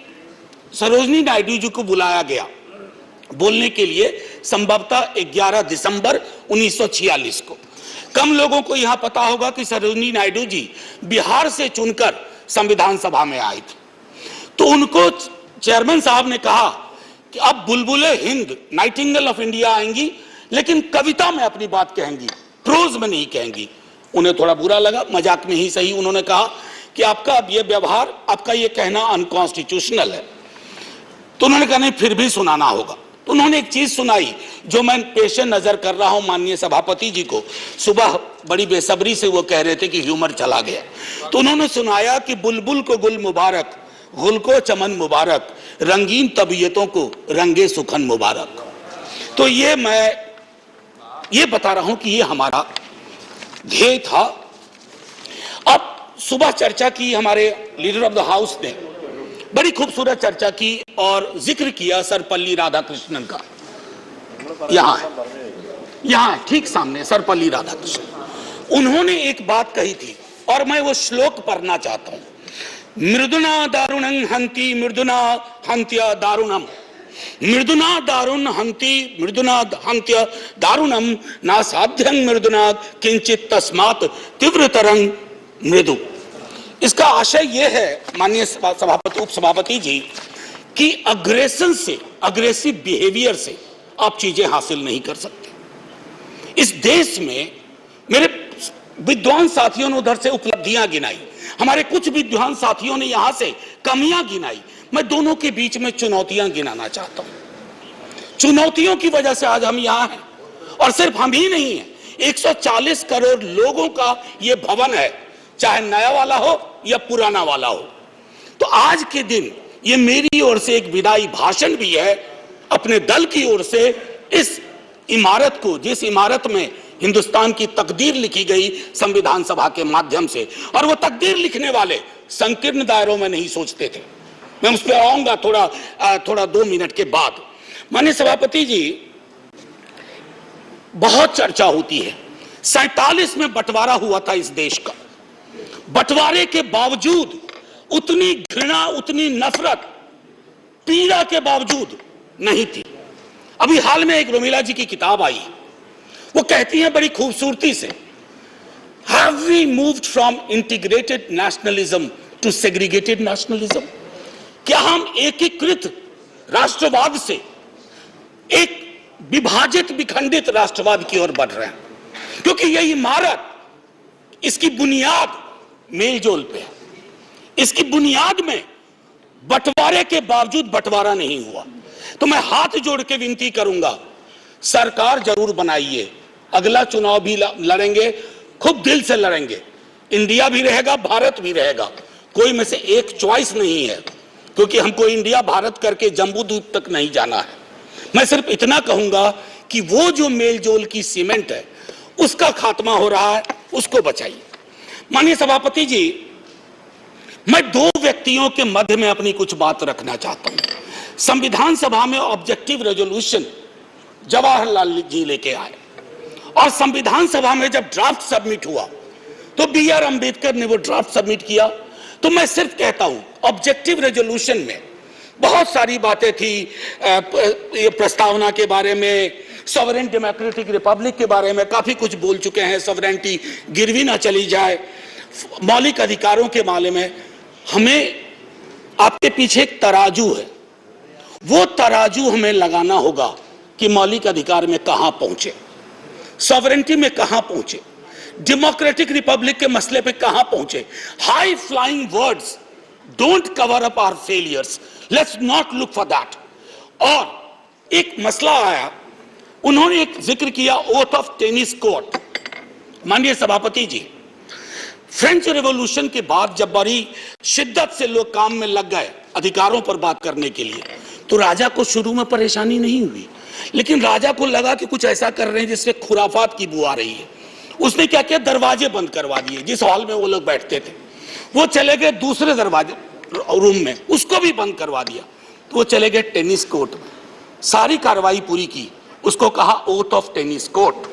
सरोजिनी नायडू जी को बुलाया गया बोलने के लिए संभवतः 11 दिसंबर 1946 को। कम लोगों को यहां पता होगा कि सरोजिनी नायडू जी बिहार से चुनकर संविधान सभा में आई थी। तो उनको चेयरमैन साहब ने कहा कि अब बुलबुले हिंद, नाइटिंगेल ऑफ इंडिया आएंगी, लेकिन कविता में अपनी बात कहेंगी, प्रोज में नहीं कहेंगी। उन्हें थोड़ा बुरा लगा, मजाक में ही सही। उन्होंने कहा कि आपका अब ये व्यवहार, आपका ये कहना अनकॉन्स्टिट्यूशनल है। तो उन्होंने कहा नहीं, फिर भी सुनाना होगा। तो उन्होंने एक चीज सुनाई जो मैं पेश नजर कर रहा हूं माननीय सभापति जी को। सुबह बड़ी बेसब्री से वो कह रहे थे कि ह्यूमर चला गया, तो उन्होंने सुनाया कि बुलबुल को गुल मुबारक, गुल को चमन मुबारक, रंगीन तबीयतों को रंगे सुखन मुबारक। तो ये मैं ये बता रहा हूं कि ये हमारा ध्येय था। अब सुबह चर्चा की, हमारे लीडर ऑफ द हाउस ने बड़ी खूबसूरत चर्चा की और जिक्र किया सर्वपल्ली राधाकृष्णन का। यहां है ठीक सामने सर्वपल्ली राधाकृष्णन। उन्होंने एक बात कही थी और मैं वो श्लोक पढ़ना चाहता हूं। मृदुना दारुणं हंति मृदुना हंत्य दारुणम, मृदुना दारुण हंति मृदुना हंत्य दारुणम, ना साध्यं मृदुना किंचित तस्मात् तीव्रतरं मृदु। इसका आशय यह है माननीय सभापति उपसभापति जी कि अग्रेशन से, अग्रेसिव बिहेवियर से आप चीजें हासिल नहीं कर सकते। इस देश में मेरे विद्वान साथियों ने उधर से उपलब्धियां गिनाई, हमारे कुछ विद्वान साथियों ने यहां से कमियां गिनाई। मैं दोनों के बीच में चुनौतियां गिनाना चाहता हूं। चुनौतियों की वजह से आज हम यहां हैं, और सिर्फ हम ही नहीं हैं, 140 करोड़ लोगों का ये भवन है, चाहे नया वाला हो या पुराना वाला हो। तो आज के दिन ये मेरी ओर से एक विदाई भाषण भी है अपने दल की ओर से, इस इमारत को, जिस इमारत में हिंदुस्तान की तकदीर लिखी गई संविधान सभा के माध्यम से, और वो तकदीर लिखने वाले संकीर्ण दायरों में नहीं सोचते थे। मैं उस पर आऊंगा थोड़ा 2 मिनट के बाद। माननीय सभापति जी, बहुत चर्चा होती है, 47 में बंटवारा हुआ था इस देश का, बंटवारे के बावजूद उतनी घृणा, उतनी नफरत, पीड़ा के बावजूद नहीं थी। अभी हाल में एक रोमिला जी की किताब आई, वो कहती हैं बड़ी खूबसूरती से, have we moved from integrated nationalism to segregated nationalism? क्या हम एकीकृत राष्ट्रवाद से एक विभाजित, विखंडित राष्ट्रवाद की ओर बढ़ रहे हैं? क्योंकि यह इमारत, इसकी बुनियाद मेलजोल पे है, इसकी बुनियाद में बंटवारे के बावजूद बंटवारा नहीं हुआ। तो मैं हाथ जोड़ के विनती करूंगा, सरकार जरूर बनाइए, अगला चुनाव भी लड़ेंगे, खूब दिल से लड़ेंगे, इंडिया भी रहेगा, भारत भी रहेगा, कोई में से एक चॉइस नहीं है, क्योंकि हमको इंडिया भारत करके जम्बूद्वीप तक नहीं जाना है। मैं सिर्फ इतना कहूंगा कि वो जो मेलजोल की सीमेंट है उसका खात्मा हो रहा है, उसको बचाइए। माननीय सभापति जी, मैं 2 व्यक्तियों के मध्य में अपनी कुछ बात रखना चाहता हूं। संविधान सभा में ऑब्जेक्टिव रेजोल्यूशन जवाहरलाल जी लेके आए, और संविधान सभा में जब ड्राफ्ट सबमिट हुआ तो B.R. अंबेडकर ने वो ड्राफ्ट सबमिट किया। तो मैं सिर्फ कहता हूं, ऑब्जेक्टिव रेजोल्यूशन में बहुत सारी बातें थी, ये प्रस्तावना के बारे में, सॉवरेन डेमोक्रेटिक रिपब्लिक के बारे में काफी कुछ बोल चुके हैं, सॉवरेनिटी गिरवी ना चली जाए, मौलिक अधिकारों के बारे में। हमें आपके पीछे एक तराजू है, वो तराजू हमें लगाना होगा कि मौलिक अधिकार में कहां पहुंचे, सॉवरेनिटी में कहां पहुंचे, डेमोक्रेटिक रिपब्लिक के मसले पे कहां पहुंचे। High flying words don't cover up our failures, let's not look for that. और एक मसला आया, उन्होंने एक जिक्र किया ओथ ऑफ टेनिस कोर्ट। माननीय सभापति जी, फ्रेंच रेवोल्यूशन के बाद जब बड़ी शिद्दत से लोग काम में लग गए अधिकारों पर बात करने के लिए, तो राजा को शुरू में परेशानी नहीं हुई, लेकिन राजा को लगा कि कुछ ऐसा कर रहे हैं जिससे खुराफात की बू आ रही है। उसने क्या किया, दरवाजे बंद करवा दिए, जिस हॉल में वो लोग बैठते थे वो चले गए दूसरे दरवाजे रूम में, उसको भी बंद करवा दिया, तो वो चले गए टेनिस कोर्ट में, सारी कार्रवाई पूरी की, उसको कहा oath of tennis court.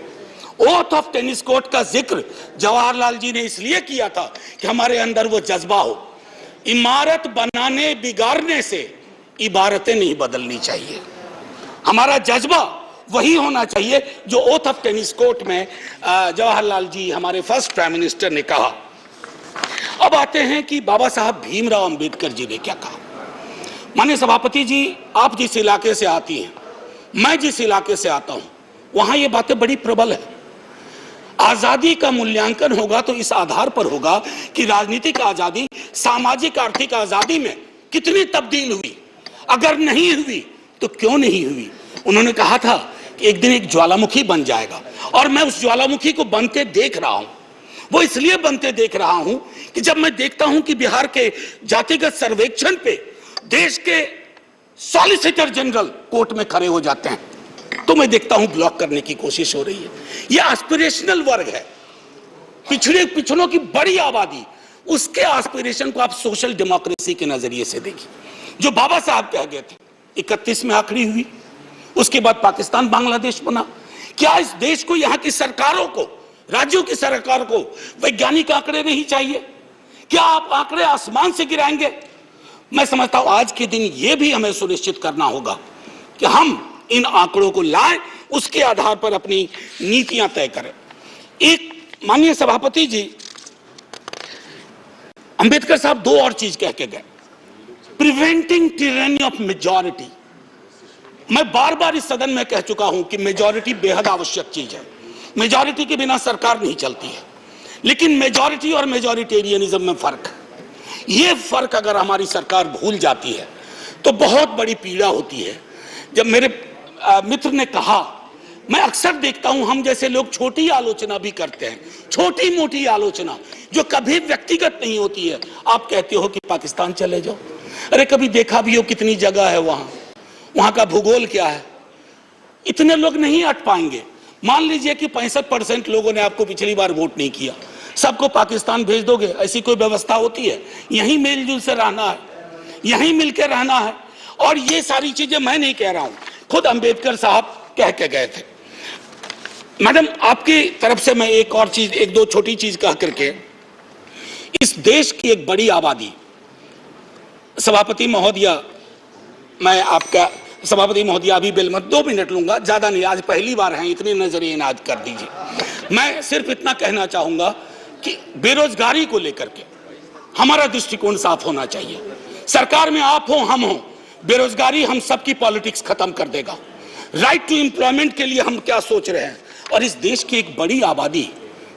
Oath of tennis court का जिक्र जवाहरलाल जी ने इसलिए किया था कि हमारे अंदर वो जज्बा हो, इमारत बनाने बिगाड़ने से इबारतें नहीं बदलनी चाहिए, हमारा जज्बा वही होना चाहिए जो ओथ ऑफ टेनिस कोर्ट में जवाहरलाल जी, हमारे फर्स्ट प्राइम मिनिस्टर, ने कहा। अब आते हैं कि बाबा साहब भीमराव अंबेडकर जी ने क्या कहा। माननीय सभापति जी, आप जिस इलाके से आती हैं, मैं जिस इलाके से आता हूं, वहां ये बातें बड़ी प्रबल है। आजादी का मूल्यांकन होगा तो इस आधार पर होगा कि राजनीतिक आजादी, सामाजिक आर्थिक आजादी में कितनी तब्दील हुई, अगर नहीं हुई तो क्यों नहीं हुई। उन्होंने कहा था कि एक दिन एक ज्वालामुखी बन जाएगा, और मैं उस ज्वालामुखी को बनते देख रहा हूं। वो इसलिए बनते देख रहा हूं कि जब मैं देखता हूं कि बिहार के जातिगत सर्वेक्षण पे देश के सॉलिसिटर जनरल कोर्ट में खड़े हो जाते हैं, तो मैं देखता हूं ब्लॉक करने की कोशिश हो रही है। यह एस्पिरेशनल वर्ग है, पिछड़ों की बड़ी आबादी, उसके एस्पिरेशन को आप सोशल डेमोक्रेसी के नजरिए से देखिए, जो बाबा साहब कह गए थे। 31 में आखिरी हुई, उसके बाद पाकिस्तान बांग्लादेश बना। क्या इस देश को, यहां की सरकारों को, राज्यों की सरकार को वैज्ञानिक आंकड़े नहीं चाहिए? क्या आप आंकड़े आसमान से गिराएंगे? मैं समझता हूं आज के दिन यह भी हमें सुनिश्चित करना होगा कि हम इन आंकड़ों को लाएं, उसके आधार पर अपनी नीतियां तय करें। एक माननीय सभापति जी, अंबेडकर साहब 2 और चीज कह के गए, प्रिवेंटिंग टिरनी ऑफ मेजॉरिटी। मैं बार बार इस सदन में कह चुका हूं कि मेजॉरिटी बेहद आवश्यक चीज है, मेजॉरिटी के बिना सरकार नहीं चलती है, लेकिन मेजॉरिटी और मेजॉरिटेरियनिज्म में फर्क है। यह फर्क अगर हमारी सरकार भूल जाती है तो बहुत बड़ी पीड़ा होती है। जब मेरे मित्र ने कहा मैं अक्सर देखता हूं हम जैसे लोग छोटी आलोचना भी करते हैं, छोटी मोटी आलोचना जो कभी व्यक्तिगत नहीं होती है। आप कहते हो कि पाकिस्तान चले जाओ, अरे कभी देखा भी हो कितनी जगह है वहां का भूगोल क्या है, इतने लोग नहीं अट पाएंगे। मान लीजिए कि 65% लोगों ने आपको पिछली बार वोट नहीं किया, सबको पाकिस्तान भेज दोगे? ऐसी कोई व्यवस्था होती है? यहीं मिलजुल से रहना है, यहीं मिलकर रहना है। और ये सारी चीजें मैं नहीं कह रहा हूं, खुद अंबेडकर साहब कह के गए थे। मैडम, आपकी तरफ से मैं एक और चीज, एक दो छोटी चीज कह करके, इस देश की एक बड़ी आबादी, सभापति महोदया, मैं आपका सभापति महोदया अभी बिल मत 2 मिनट लूंगा, ज्यादा नहीं, आज पहली बार हैं, इतनी नजरिए नाज कर दीजिए। मैं सिर्फ इतना कहना चाहूंगा कि बेरोजगारी को लेकर के हमारा दृष्टिकोण साफ होना चाहिए। सरकार में आप हो हम हो, बेरोजगारी हम सबकी पॉलिटिक्स खत्म कर देगा। राइट टू एम्प्लॉयमेंट के लिए हम क्या सोच रहे हैं, और इस देश की एक बड़ी आबादी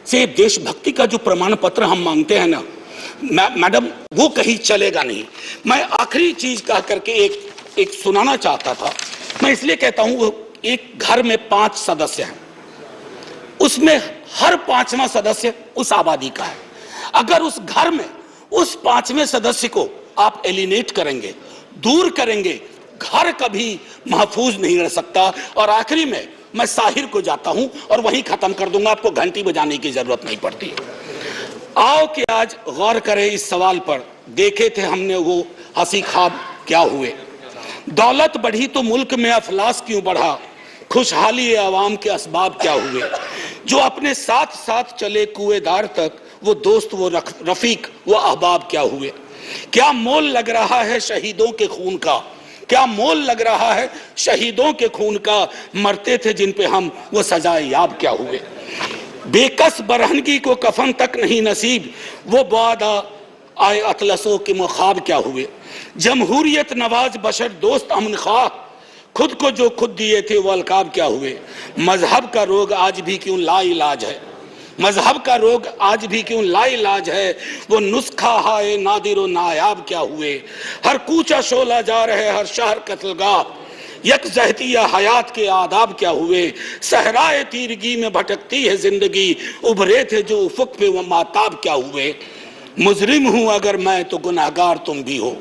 से देशभक्ति का जो प्रमाण पत्र हम मांगते हैं ना मैडम, वो कहीं चलेगा नहीं। मैं आखिरी चीज कह करके एक सुनाना चाहता था। मैं इसलिए कहता हूं, वो एक घर में 5 सदस्य हैं, उसमें हर 5वां सदस्य उस आबादी का है। अगर उस घर में उस 5वें सदस्य को आप एलिनेट करेंगे, दूर करेंगे, घर कभी महफूज नहीं रह सकता। और आखिरी में मैं साहिर को जाता हूं और वहीं खत्म कर दूंगा, आपको घंटी बजाने की जरूरत नहीं पड़ती। आओ कि आज गौर करें इस सवाल पर। देखे थे हमने वो हंसी ख्वाब क्या हुए, दौलत बढ़ी तो मुल्क में अफलास क्यों बढ़ा, खुशहाली आवाम के असबाब क्या हुए, जो अपने साथ साथ चले कुएदार तक, वो दोस्त वो रफीक वो अहबाब क्या हुए। क्या मोल लग रहा है शहीदों के खून का, क्या मोल लग रहा है शहीदों के खून का, मरते थे जिन पे हम वो सजाए याब क्या हुए। बेकस बरहनगी को कफन तक नहीं नसीब, वो बादा आए अतलसों के मुखाब क्या हुए। जमहूरियत नवाज बशर दोस्त अमन ख्वाह, खुद को जो खुद दिए थे वो अलकाब क्या हुए। मजहब का रोग आज भी क्यों लाइलाज है, मजहब का रोग आज भी क्यों लाइलाज है, वो नुस्खा हाय नादिर नायाब क्या हुए। हर कूचा शोला जा रहे हर शहर कत्लगाह, यकजहतिया हयात के आदाब क्या हुए। सहराए तीरगी में भटकती है जिंदगी, उभरे थे जो उफुक पे वो माताब क्या हुए। मुजरिम हूं अगर मैं तो गुनहगार तुम भी हो,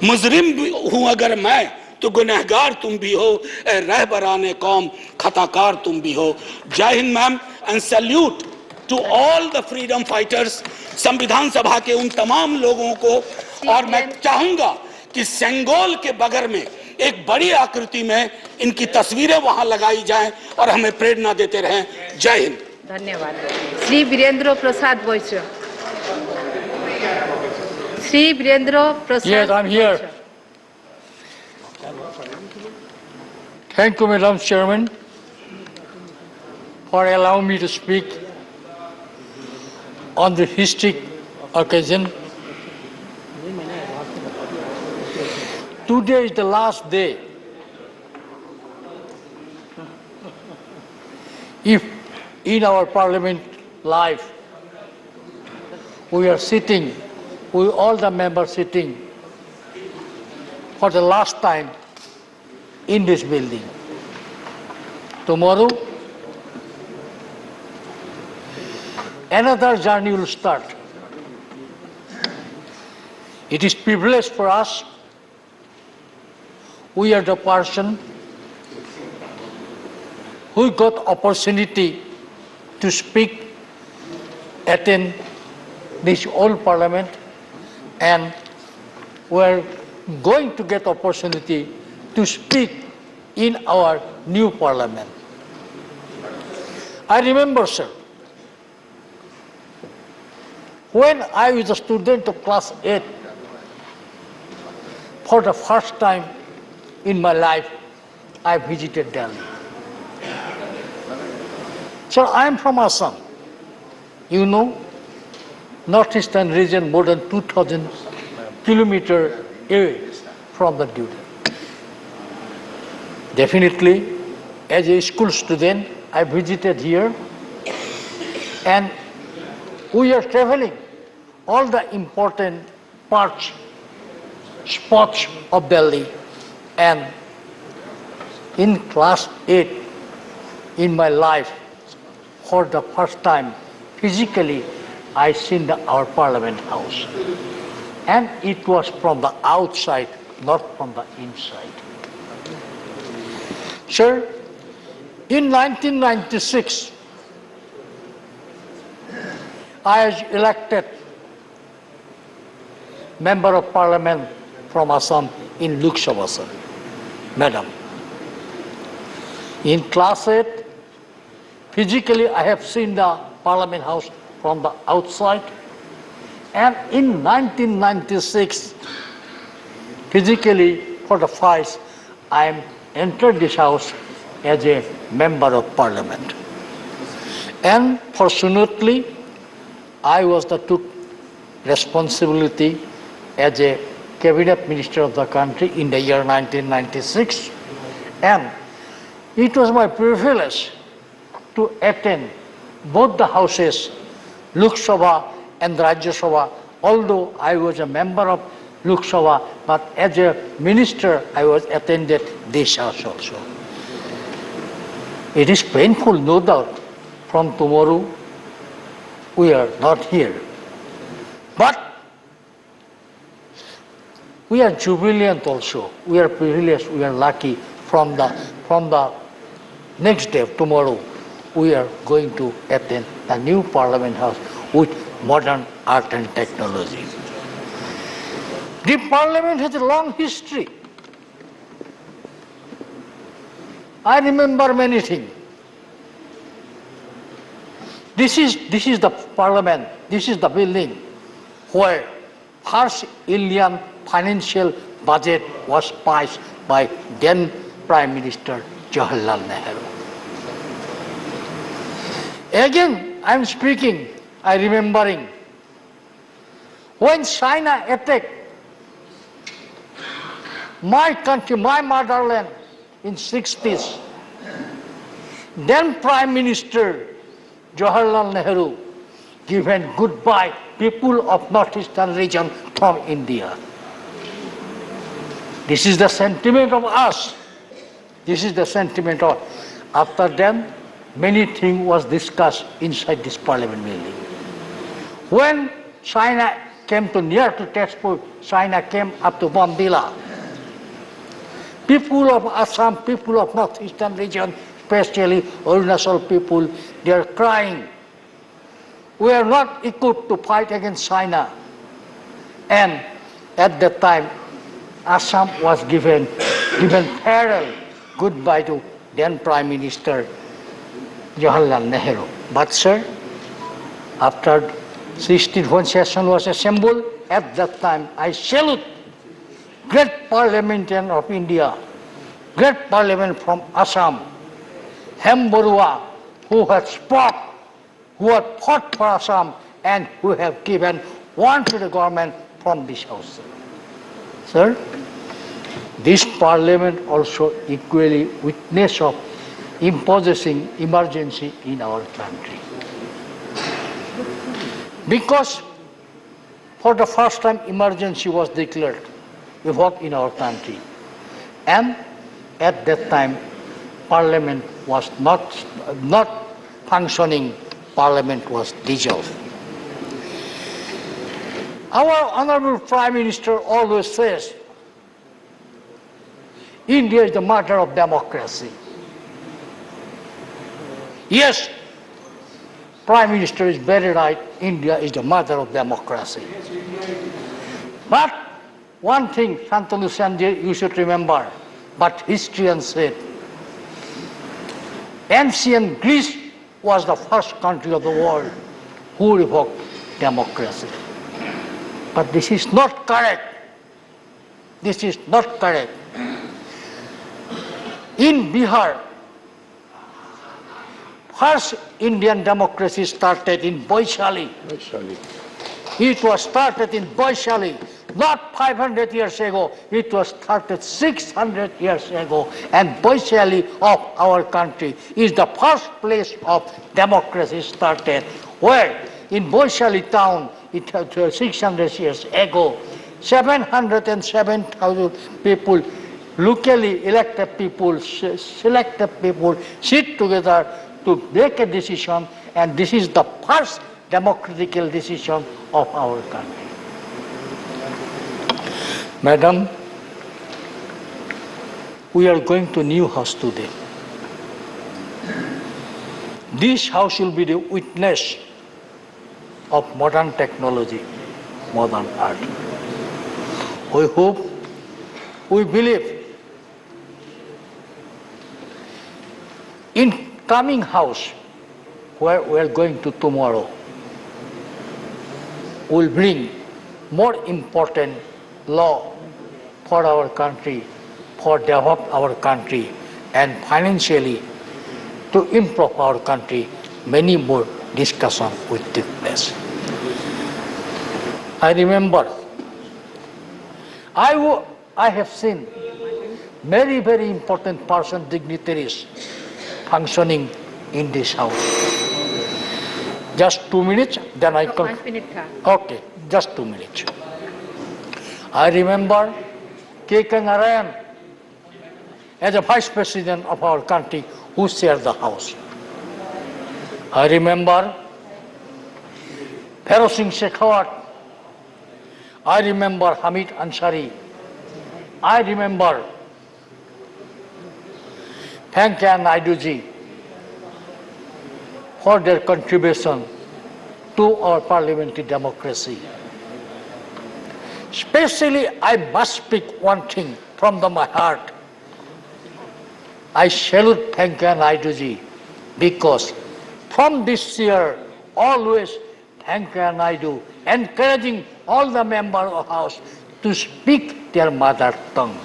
मुजरिम हूं अगर मैं तो गुनहगार तुम भी हो, ए रहबराने कौम खताकार तुम भी हो। जय हिंद ma'am, and salute to all the freedom fighters. संविधान सभा के उन तमाम लोगों को, और मैं चाहूंगा कि सेंगोल के बगर में एक बड़ी आकृति में इनकी तस्वीरें वहां लगाई जाएं और हमें प्रेरणा देते रहें। जय हिंद। धन्यवाद। श्री वीरेंद्र प्रसाद वैश्य। श्री वीरेंद्र प्रसाद। Yes, I'm here. Thank you, Madam Chairman, for allowing me to speak on the historic occasion. Today is the last day. If in our parliament life we are sitting, we all the members sitting for the last time in this building. Tomorrow, another journey will start. It is privilege for us. We are the person who got opportunity to speak, attend this old parliament, and we are going to get opportunity to speak in our new parliament. I remember, sir, when I was a student of class 8, for the first time in my life, I visited Delhi. So I am from Assam. You know, northeastern region, more than 2,000 kilometer away from the duty. Definitely, as a school student, I visited here, and we are traveling all the important parts, spots of Delhi. And in class 8, in my life, for the first time, physically, I seen our Parliament House. And it was from the outside, not from the inside. Sir, in 1996, I was elected Member of Parliament from Assam in Lok Sabha, sir. Madam. In class 8, physically I have seen the Parliament House from the outside. And in 1996, physically for the first, I entered this house as a Member of Parliament. And fortunately, I was the took responsibility as a Cabinet Minister of the country in the year 1996. And it was my privilege to attend both the houses, Lok Sabha and Rajya Sabha, although I was a member of Lok Sabha, but as a minister, I was attended this house also. It is painful, no doubt. From tomorrow, we are not here. But we are jubilant also. We are privileged, we are lucky. From the next day, tomorrow, we are going to attend the new Parliament House with modern art and technology. The Parliament has a long history. I remember many things. This is the Parliament, this is the building where first Indian financial budget was passed by then Prime Minister Jawaharlal Nehru. Again, I am speaking, I remembering, when China attacked my country, my motherland in 60s, then Prime Minister Jawaharlal Nehru given goodbye people of northeastern region from India. This is the sentiment of us. This is the sentiment of. After then, many things was discussed inside this Parliament building. When China came to near to Tezpur, China came up to Bombila. People of Assam, people of northeastern region, especially Arunachal people, they are crying. We are not equipped to fight against China. And at that time, Assam was given farewell goodbye to then Prime Minister Jawaharlal Nehru. But sir, after 61 session was assembled, at that time I salute great parliamentarian of India, great parliament from Assam, Hem Barua, who had fought for Assam and who have given one to the government from this house. Sir, this parliament also equally witness of imposing emergency in our country. Because for the first time emergency was declared, evoked in our country. And at that time, parliament was not functioning, parliament was dissolved. Our honorable Prime Minister always says, India is the mother of democracy. Yes, Prime Minister is very right, India is the mother of democracy. But one thing, Shantanu Sanjay, you should remember, but historians said, ancient Greece was the first country of the world who revoked democracy. But this is not correct. This is not correct. In Bihar, first Indian democracy started in Vaishali. It was started in Vaishali, not 500 years ago. It was started 600 years ago. And Vaishali of our country is the first place of democracy started, where in Vaishali town, it was 600 years ago, 707,000 people locally elected people, selected people sit together to make a decision, and this is the first democratical decision of our country. Madam, we are going to new house today. This house will be the witness of modern technology, modern art. We hope, we believe in coming house where we are going to tomorrow will bring more important law for our country, for develop our country, and financially to improve our country. Many more discussion will take place. I remember, I have seen very, very important person, dignitaries functioning in this house. Just 2 minutes, then I come. 5 minutes. Okay, just 2 minutes. I remember K.K. Narayan as a vice president of our country who shared the house. I remember Pharaoh Singh Shekhawat. I remember Hamid Ansari. I remember Venkaiah Naidu ji for their contribution to our parliamentary democracy. Especially, I must speak one thing from my heart. I salute Venkaiah Naidu ji because from this year, always Venkaiah Naidu encouraging all the members of the House to speak their mother tongue.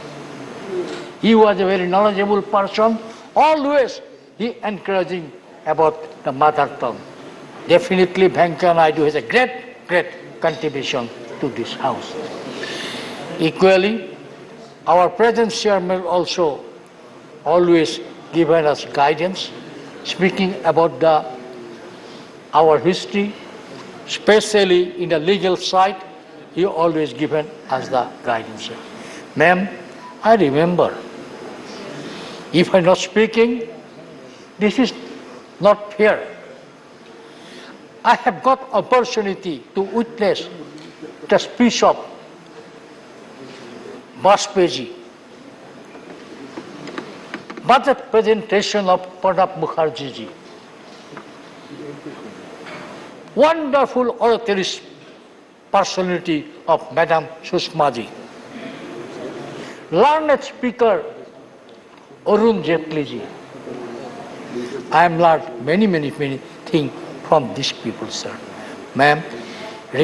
He was a very knowledgeable person. Always he encouraging about the mother tongue. Definitely Venkaiah Naidu has a great, great contribution to this House. Equally, our present chairman also always given us guidance, speaking about our history, especially in the legal side. He always given us the guidance. Ma'am, I remember, if I'm not speaking, this is not fair. I have got opportunity to witness the speech of Bajpayee, budget presentation of Pranab Mukherjee ji. Wonderful oratory personality of Madam Sushma ji. Learned speaker Arun Jaitley ji. I am learned many things from these people, sir. Ma'am, I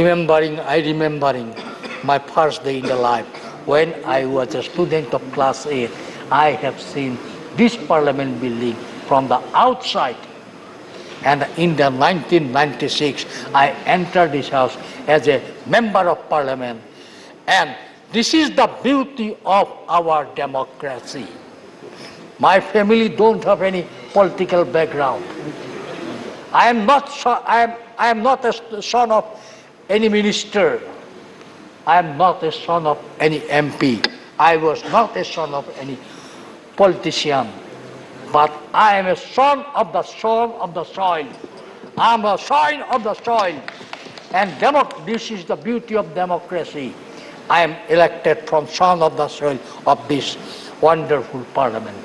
remembering my first day in the life when I was a student of class 8. I have seen this parliament building from the outside. And in the 1996, I entered this house as a member of parliament. And this is the beauty of our democracy. My family don't have any political background. I am not a son of any minister. I am not a son of any MP. I was not a son of any politician. But I am a son of the soil. I am a son of the soil. And this is the beauty of democracy. I am elected from son of the soil of this wonderful parliament.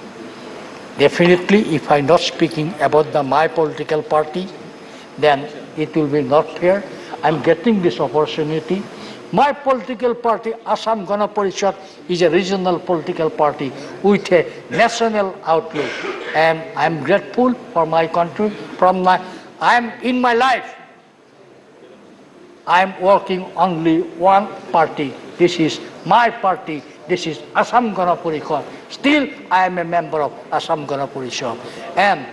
Definitely, if I am not speaking about my political party, then it will be not fair. I am getting this opportunity. My political party, Assam Gana Parishad, is a regional political party with a national outlook. And I am grateful for my country. In my life, I am working only one party. This is my party. This is Assam Gana Parishad. Still, I am a member of Assam Gana Parishad. And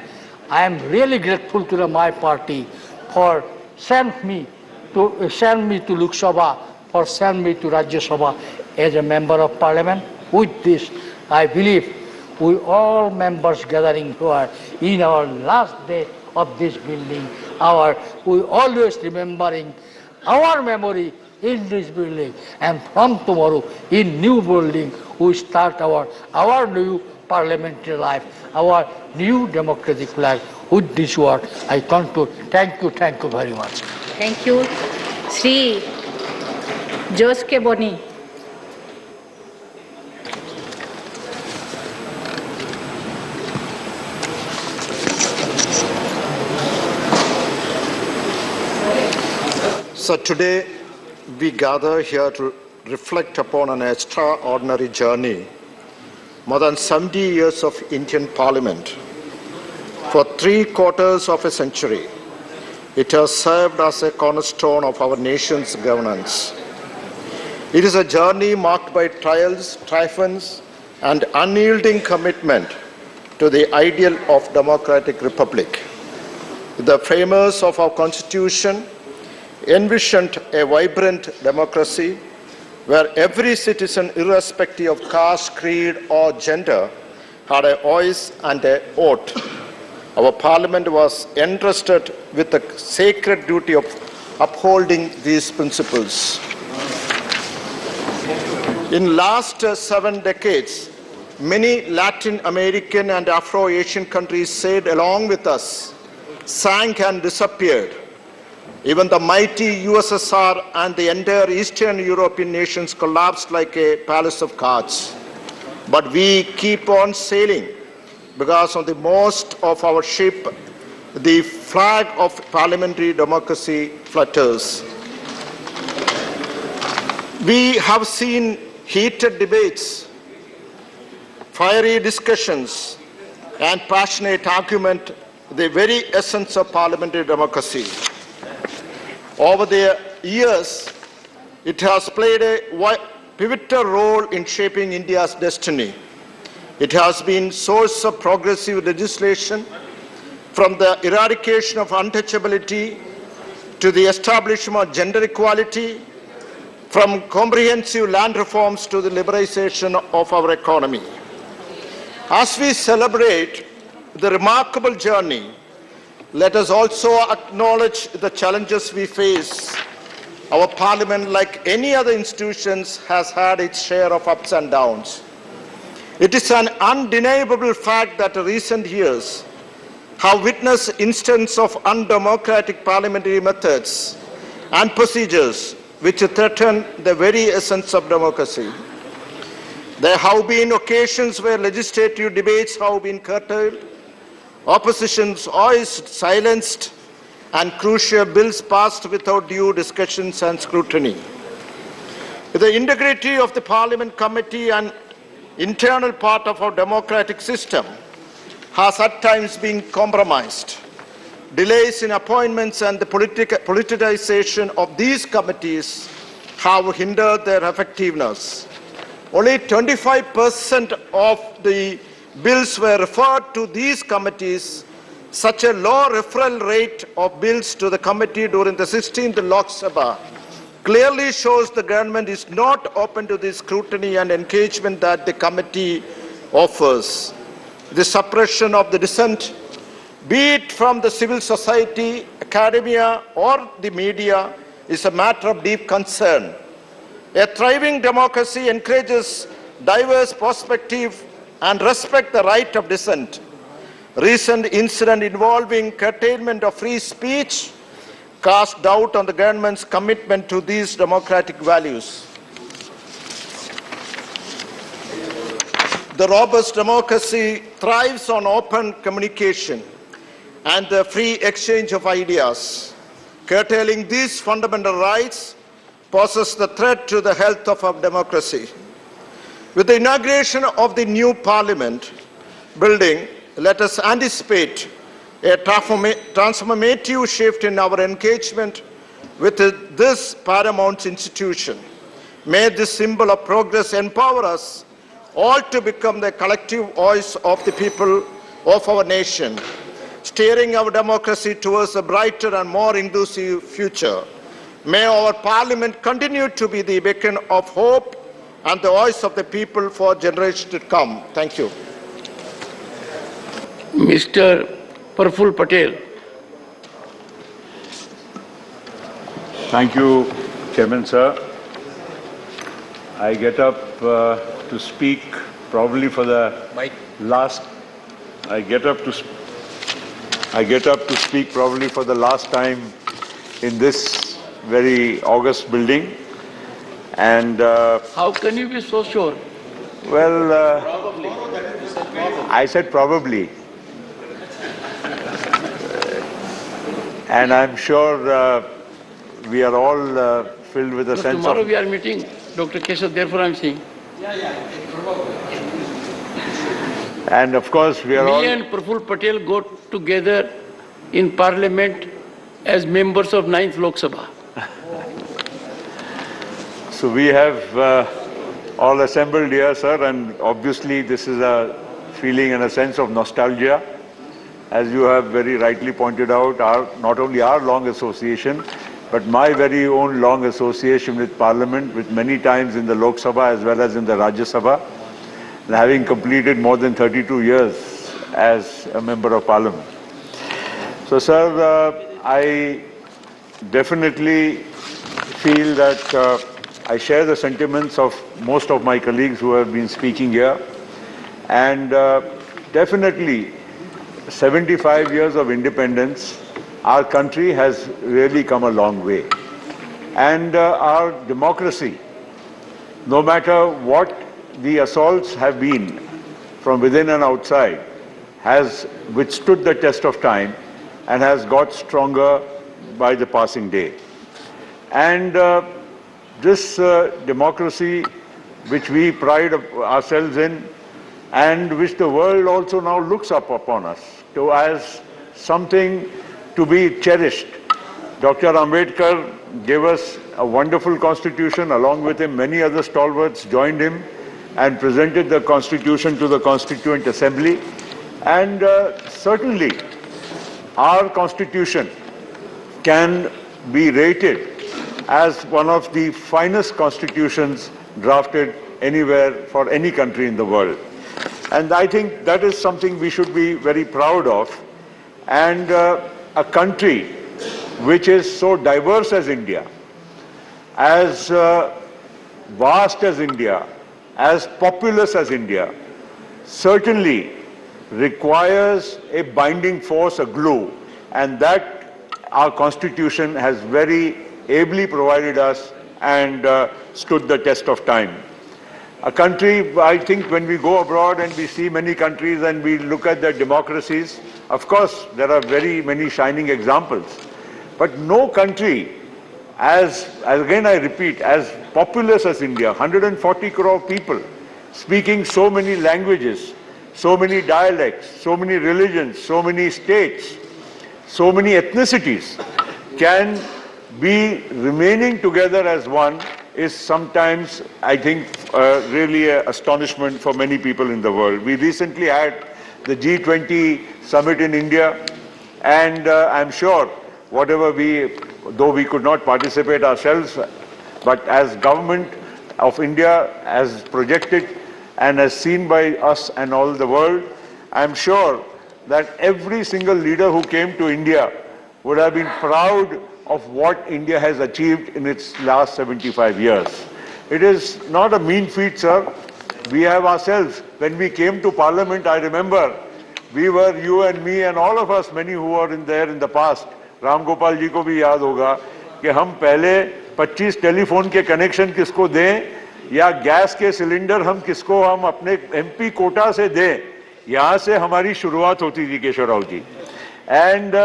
I am really grateful to my party for send me to Lok Sabha, for send me to Rajya Sabha as a member of parliament. With this, I believe we all members gathering here in our last day of this building, we always remembering our memory in this building, and from tomorrow in new building we start our new parliamentary life, our new democratic life. With this word, I conclude. Thank you very much. Thank you. Sri Jose K. Boni. So today we gather here to reflect upon an extraordinary journey. More than 70 years of Indian Parliament. For 3/4 of a century, it has served as a cornerstone of our nation's governance. It is a journey marked by trials, triumphs, and unyielding commitment to the ideal of democratic republic. The framers of our constitution envisioned a vibrant democracy where every citizen, irrespective of caste, creed, or gender, had a voice and a vote. Our parliament was entrusted with the sacred duty of upholding these principles. In last 7 decades, many Latin American and Afro-Asian countries sailed along with us, sank and disappeared. Even the mighty USSR and the entire Eastern European nations collapsed like a palace of cards. But we keep on sailing because on the most of our ship, the flag of parliamentary democracy flutters. We have seen heated debates, fiery discussions, and passionate argument, the very essence of parliamentary democracy. Over the years, it has played a pivotal role in shaping India's destiny. It has been source of progressive legislation, from the eradication of untouchability to the establishment of gender equality, from comprehensive land reforms to the liberalization of our economy. As we celebrate the remarkable journey, let us also acknowledge the challenges we face. Our parliament, like any other institutions, has had its share of ups and downs. It is an undeniable fact that recent years have witnessed instances of undemocratic parliamentary methods and procedures which threaten the very essence of democracy. There have been occasions where legislative debates have been curtailed, opposition's voice silenced, and crucial bills passed without due discussions and scrutiny. The integrity of the Parliament Committee and internal part of our democratic system has at times been compromised. Delays in appointments and the politicization of these committees have hindered their effectiveness. Only 25% of the bills were referred to these committees. Such a low referral rate of bills to the committee during the 16th Lok Sabha clearly shows the government is not open to the scrutiny and engagement that the committee offers. The suppression of the dissent, be it from the civil society, academia, or the media, is a matter of deep concern. A thriving democracy encourages diverse perspective and respect the right of dissent. Recent incident involving curtailment of free speech cast doubt on the government's commitment to these democratic values. The robust democracy thrives on open communication and the free exchange of ideas. Curtailing these fundamental rights poses the threat to the health of our democracy. With the inauguration of the new parliament building, let us anticipate a transformative shift in our engagement with this paramount institution. May this symbol of progress empower us all to become the collective voice of the people of our nation, steering our democracy towards a brighter and more inclusive future. May our parliament continue to be the beacon of hope and the voice of the people for generations to come. Thank you. Mr. Praful Patel. Thank you, Chairman, sir, I get up to speak probably for the last. I get up to speak probably for the last time in this very august building, and how can you be so sure? Well, I said probably, and I'm sure we are all filled with a No, sense tomorrow of. we are meeting Dr. Keshav, therefore I'm saying. And of course, we are all. Me and Praful Patel go together in Parliament as members of 9th Lok Sabha. So we have all assembled here, sir, and obviously this is a feeling and a sense of nostalgia. As you have very rightly pointed out, not only our long association, but my very own long association with Parliament, with many times in the Lok Sabha as well as in the Rajya Sabha, and having completed more than 32 years as a member of Parliament. So, sir, I definitely feel that I share the sentiments of most of my colleagues who have been speaking here, and definitely 75 years of independence, our country has really come a long way. And our democracy, no matter what the assaults have been from within and outside, has withstood the test of time and has got stronger by the passing day. And this democracy, which we pride ourselves in, and which the world also now looks up upon us as something to be cherished. Dr. Ambedkar gave us a wonderful constitution. Along with him, many other stalwarts joined him and presented the constitution to the Constituent Assembly. And certainly, our constitution can be rated as one of the finest constitutions drafted anywhere for any country in the world. And I think that is something we should be very proud of. And a country which is so diverse as India, as vast as India, as populous as India, certainly requires a binding force, a glue, and that our Constitution has very ably provided us and stood the test of time. A country, I think when we go abroad and we see many countries and we look at their democracies, of course, there are very many shining examples. But no country, as again I repeat, as populous as India, 140 crore people, speaking so many languages, so many dialects, so many religions, so many states, so many ethnicities, can be remaining together as one is sometimes, I think, really an astonishment for many people in the world. We recently had the G20 summit in India, and I'm sure whatever though we could not participate ourselves, but as government of India, as projected and as seen by us and all the world, I'm sure that every single leader who came to India would have been proud of what India has achieved in its last 75 years. It is not a mean feat, sir. We have ourselves, when we came to Parliament, I remember, we were, you and me and all of us, many who were there in the past, Ram Gopal ji को भी याद होगा कि हम पहले 25 telephone के connection किसको दें या गैस के सिलेंडर हम किसको हम अपने एमपी कोटा से दें, यहाँ से हमारी शुरुआत होती थी केशव राव जी। एंड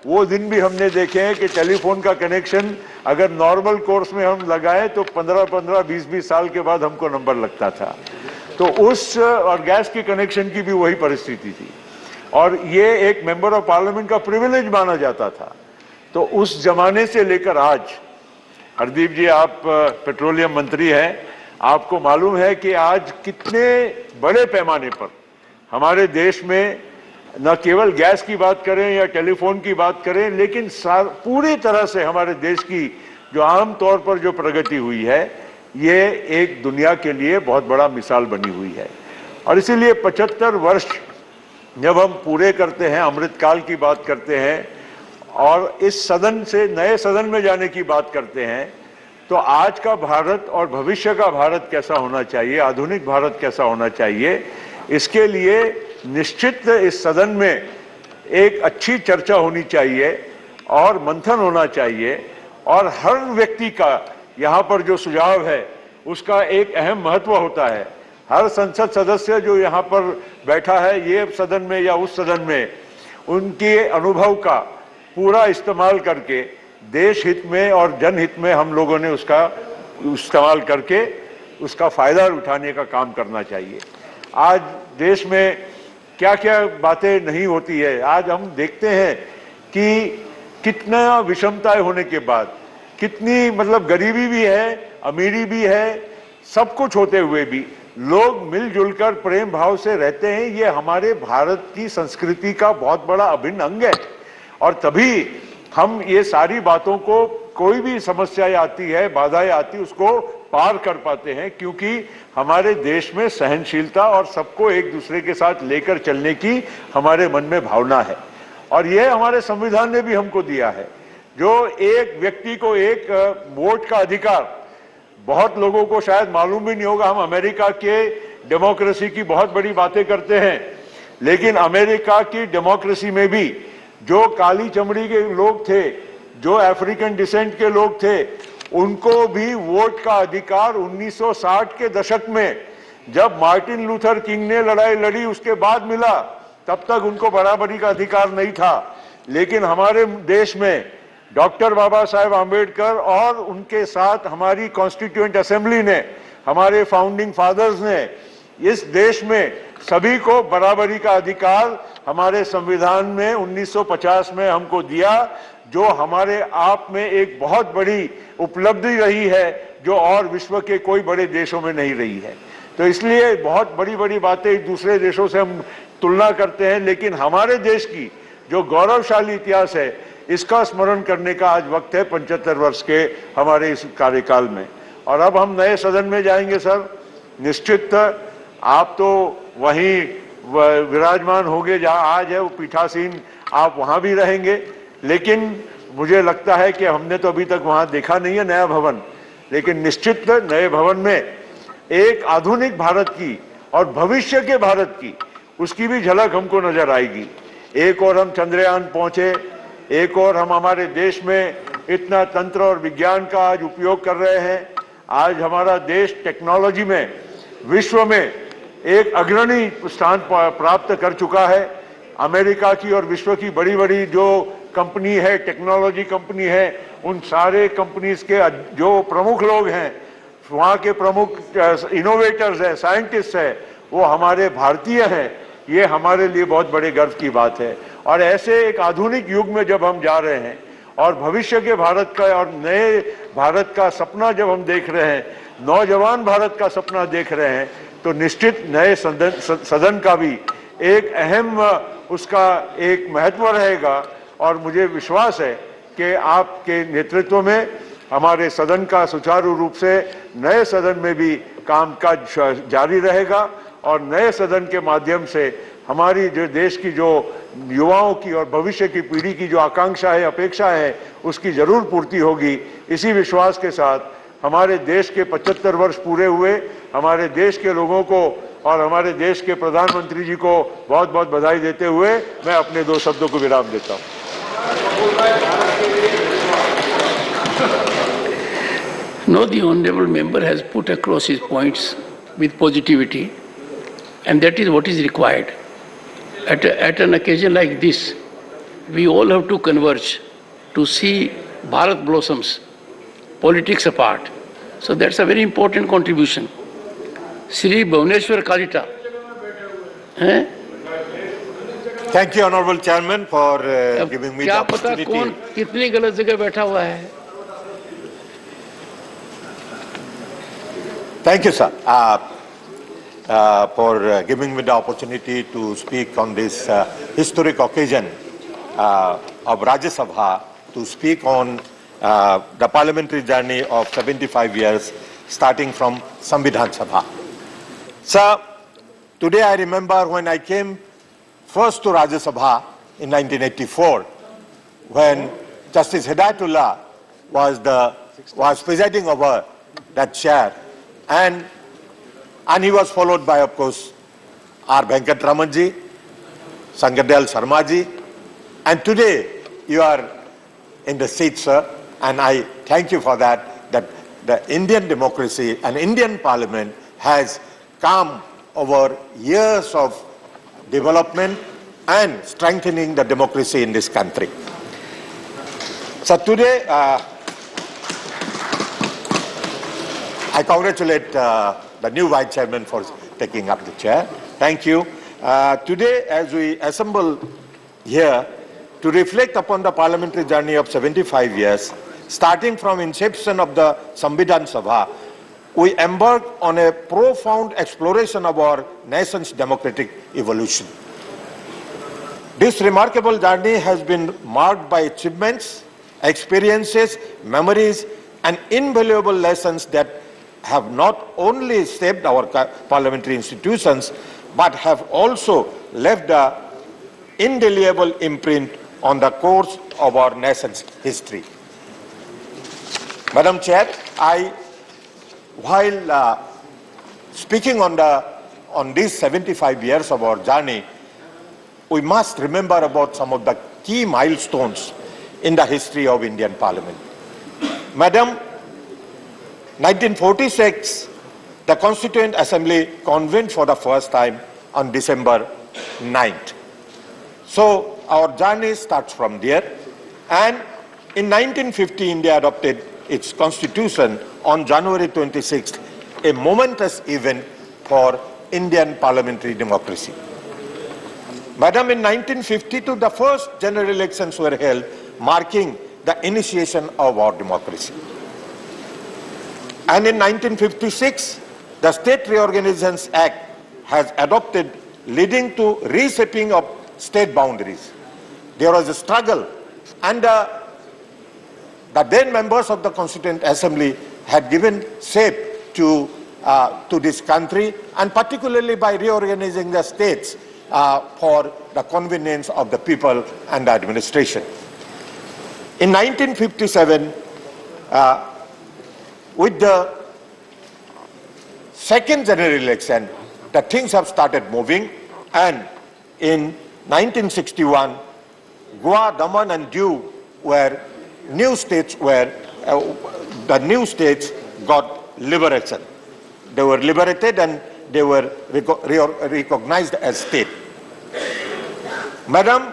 वो दिन भी हमने देखे हैं कि टेलीफोन का कनेक्शन अगर नॉर्मल कोर्स में हम लगाएं तो 15-15, 20-20 साल के बाद हमको नंबर लगता था। तो उस और गैस के कनेक्शन की भी वही परिस्थिति थी और ये एक मेंबर ऑफ पार्लियामेंट का प्रिविलेज माना जाता था। तो उस जमाने से लेकर आज, हरदीप जी आप पेट्रोलियम मंत्री हैं, आपको मालूम है कि आज कितने बड़े पैमाने पर हमारे देश में न केवल गैस की बात करें या टेलीफोन की बात करें, लेकिन पूरी तरह से हमारे देश की जो आम तौर पर जो प्रगति हुई है, ये एक दुनिया के लिए बहुत बड़ा मिसाल बनी हुई है। और इसीलिए 75 वर्ष जब हम पूरे करते हैं, अमृतकाल की बात करते हैं और इस सदन से नए सदन में जाने की बात करते हैं, तो आज का भारत और भविष्य का भारत कैसा होना चाहिए, आधुनिक भारत कैसा होना चाहिए, इसके लिए निश्चित इस सदन में एक अच्छी चर्चा होनी चाहिए और मंथन होना चाहिए और हर व्यक्ति का यहाँ पर जो सुझाव है उसका एक अहम महत्व होता है। हर संसद सदस्य जो यहाँ पर बैठा है ये सदन में या उस सदन में, उनके अनुभव का पूरा इस्तेमाल करके देश हित में और जनहित में हम लोगों ने उसका इस्तेमाल करके उसका फायदा उठाने का काम करना चाहिए। आज देश में क्या क्या बातें नहीं होती है, आज हम देखते हैं कि कितना विषमताएं होने के बाद, कितनी मतलब गरीबी भी है, अमीरी भी है, सब कुछ होते हुए भी लोग मिलजुल कर प्रेम भाव से रहते हैं। ये हमारे भारत की संस्कृति का बहुत बड़ा अभिन्न अंग है और तभी हम ये सारी बातों को, कोई भी समस्याएं आती है, बाधाएं आती, उसको पार कर पाते हैं क्योंकि हमारे देश में सहनशीलता और सबको एक दूसरे के साथ लेकर चलने की हमारे मन में भावना है। और ये हमारे संविधान ने भी हमको दिया है, जो एक व्यक्ति को एक वोट का अधिकार, बहुत लोगों को शायद मालूम भी नहीं होगा, हम अमेरिका के डेमोक्रेसी की बहुत बड़ी बातें करते हैं, लेकिन अमेरिका की डेमोक्रेसी में भी जो काली चमड़ी के लोग थे, जो अफ्रीकन डिसेंट के लोग थे, उनको भी वोट का अधिकार 1960 के दशक में जब मार्टिन लूथर किंग ने लड़ाई लड़ी उसके बाद मिला, तब तक उनको बराबरी का अधिकार नहीं था। लेकिन हमारे देश में डॉक्टर बाबा साहेब आम्बेडकर और उनके साथ हमारी कॉन्स्टिट्यूएंट असेंबली ने, हमारे फाउंडिंग फादर्स ने इस देश में सभी को बराबरी का अधिकार हमारे संविधान में 1950 में हमको दिया, जो हमारे आप में एक बहुत बड़ी उपलब्धि रही है जो और विश्व के कोई बड़े देशों में नहीं रही है। तो इसलिए बहुत बड़ी बड़ी बातें दूसरे देशों से हम तुलना करते हैं, लेकिन हमारे देश की जो गौरवशाली इतिहास है इसका स्मरण करने का आज वक्त है 75 वर्ष के हमारे इस कार्यकाल में। और अब हम नए सदन में जाएंगे सर, निश्चित आप तो वहीं विराजमान होंगे जहां आज है वो पीठासीन, आप वहां भी रहेंगे, लेकिन मुझे लगता है कि हमने तो अभी तक वहां देखा नहीं है नया भवन, लेकिन निश्चित नए भवन में एक आधुनिक भारत की और भविष्य के भारत की, उसकी भी झलक हमको नजर आएगी। एक और हम चंद्रयान पहुंचे, एक और हम हमारे देश में इतना तंत्र और विज्ञान का आज उपयोग कर रहे हैं। आज हमारा देश टेक्नोलॉजी में विश्व में एक अग्रणी स्थान प्राप्त कर चुका है। अमेरिका की और विश्व की बड़ी बड़ी जो कंपनी है, टेक्नोलॉजी कंपनी है, उन सारे कंपनीज के जो प्रमुख लोग हैं, वहाँ के प्रमुख इनोवेटर्स हैं, साइंटिस्ट हैं, वो हमारे भारतीय हैं। ये हमारे लिए बहुत बड़े गर्व की बात है। और ऐसे एक आधुनिक युग में जब हम जा रहे हैं और भविष्य के भारत का और नए भारत का सपना जब हम देख रहे हैं, नौजवान भारत का सपना देख रहे हैं, तो निश्चित नए सदन का भी एक अहम उसका एक महत्व रहेगा। और मुझे विश्वास है कि आपके नेतृत्व में हमारे सदन का सुचारू रूप से नए सदन में भी कामकाज जारी रहेगा और नए सदन के माध्यम से हमारी जो देश की जो युवाओं की और भविष्य की पीढ़ी की जो आकांक्षा है, अपेक्षा है, उसकी जरूर पूर्ति होगी। इसी विश्वास के साथ हमारे देश के 75 वर्ष पूरे हुए, हमारे देश के लोगों को और हमारे देश के प्रधानमंत्री जी को बहुत बहुत बधाई देते हुए मैं अपने 2 शब्दों को विराम देता हूं। No, the honorable member has put across his points with positivity, and that is what is required. At an occasion like this, we all have to converge to see Bharat blossoms, politics apart. So that's a very important contribution. Sri Bhuvaneshwar Kalita. Thank you, Honorable Chairman, for giving me the क्या opportunity. पता कौन कितनी गलत जगह बैठा हुआ है। Thank you, sir, for giving me the opportunity to speak on this historic occasion of Rajya Sabha, to speak on the parliamentary journey of 75 years, starting from Samvidhan Sabha. Sir, today I remember when I came first to Rajya Sabha in 1984, when Justice Hidayatullah was the was presiding over that chair, and he was followed by, of course, R. Venkatramanji, Sangadel Sharmaji, and today you are in the seat, sir, and I thank you for that, that the Indian democracy and Indian Parliament has come over years of development and strengthening the democracy in this country. So today, I congratulate the new Vice Chairman for taking up the chair. Thank you. Today, as we assemble here to reflect upon the parliamentary journey of 75 years, starting from inception of the Rajya Sabha, we embark on a profound exploration of our nation's democratic evolution. This remarkable journey has been marked by achievements, experiences, memories, and invaluable lessons that have not only shaped our parliamentary institutions, but have also left an indelible imprint on the course of our nation's history. Madam Chair, while speaking on these 75 years of our journey, we must remember about some of the key milestones in the history of Indian Parliament. Madam, 1946, the Constituent Assembly convened for the first time on December 9th. So our journey starts from there. And in 1950, India adopted its constitution on January 26th, a momentous event for Indian parliamentary democracy. Madam, in 1952, the first general elections were held, marking the initiation of our democracy. And in 1956, the State Reorganizations Act has adopted, leading to reshaping of state boundaries. There was a struggle, and the then members of the Constituent Assembly had given shape to this country, and particularly by reorganizing the states for the convenience of the people and the administration. In 1957, with the second general election, the things have started moving, and in 1961, Goa, Daman and Diu were new states where the new states got liberation. They were liberated and they were recognized as state. Madam,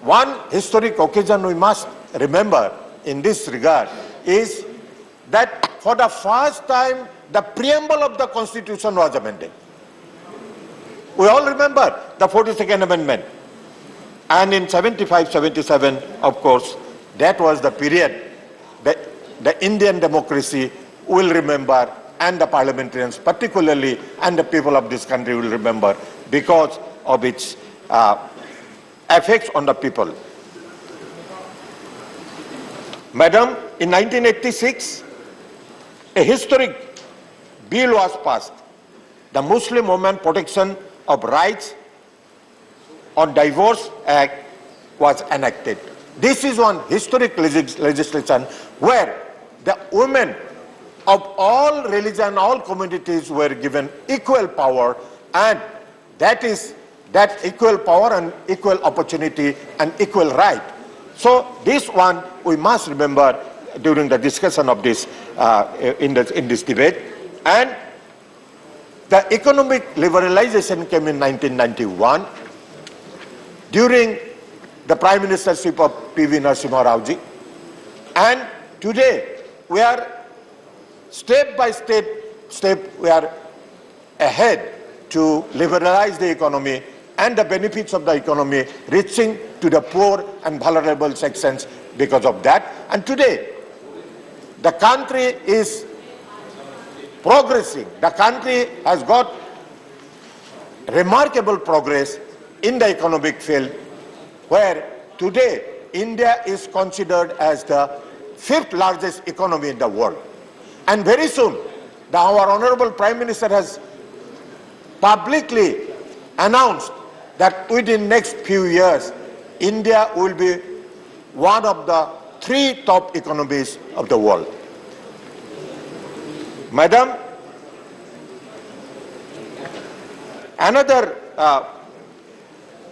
one historic occasion we must remember in this regard is that for the first time the preamble of the Constitution was amended. We all remember the 42nd Amendment. And in 75-77, of course, that was the period that the Indian democracy will remember, and the parliamentarians particularly, and the people of this country will remember because of its effects on the people. Madam, in 1986, a historic bill was passed, the Muslim Women Protection of Rights on Divorce Act was enacted. This is one historic legislation where the women of all religion, all communities were given equal power, and that equal power and equal opportunity and equal right. So this one we must remember during the discussion of this in this debate. And the economic liberalization came in 1991 during the Prime Ministership of P.V. Narasimha Raoji. And today we are step by step we are ahead to liberalize the economy and the benefits of the economy reaching to the poor and vulnerable sections because of that. And today the country is progressing. The country has got remarkable progress in the economic field, where today India is considered as the 5th largest economy in the world. And very soon, our Honorable Prime Minister has publicly announced that within next few years, India will be one of the three top economies of the world. Madam, another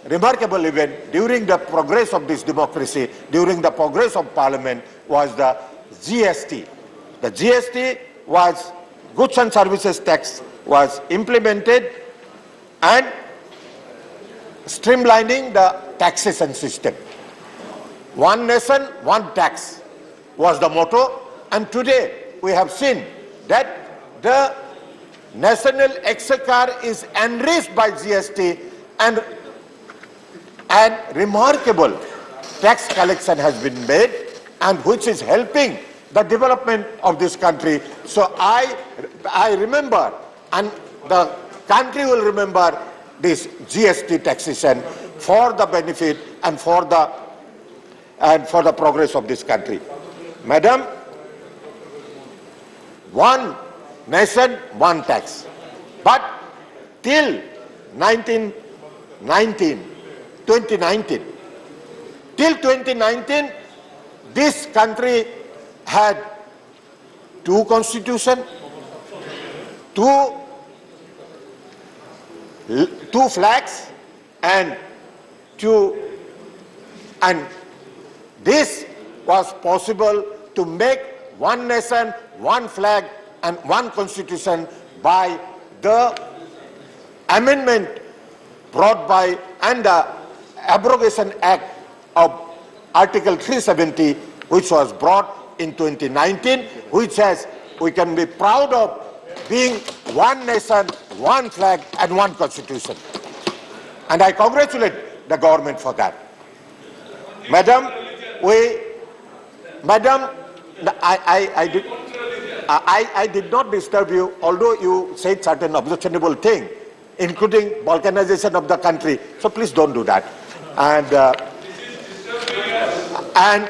remarkable event during the progress of this democracy, during the progress of parliament, was the GST. The GST was goods and services tax was implemented and streamlining the taxation system. One nation, one tax was the motto, and today we have seen that the national exchequer is enriched by GST and remarkable tax collection has been made, and which is helping the development of this country. So I remember, and the country will remember, this GST taxation for the benefit and for the progress of this country. Madam, one nation, one tax. But till 2019, this country had two constitutions, two flags, and this was possible to make one nation, one flag, and one constitution by the amendment brought by and the abrogation act of Article 370, which was brought in 2019, which has, we can be proud of being one nation, one flag, and one constitution. And I congratulate the government for that. Madam, I did not disturb you, although you said certain objectionable thing, including balkanization of the country. So please don't do that. And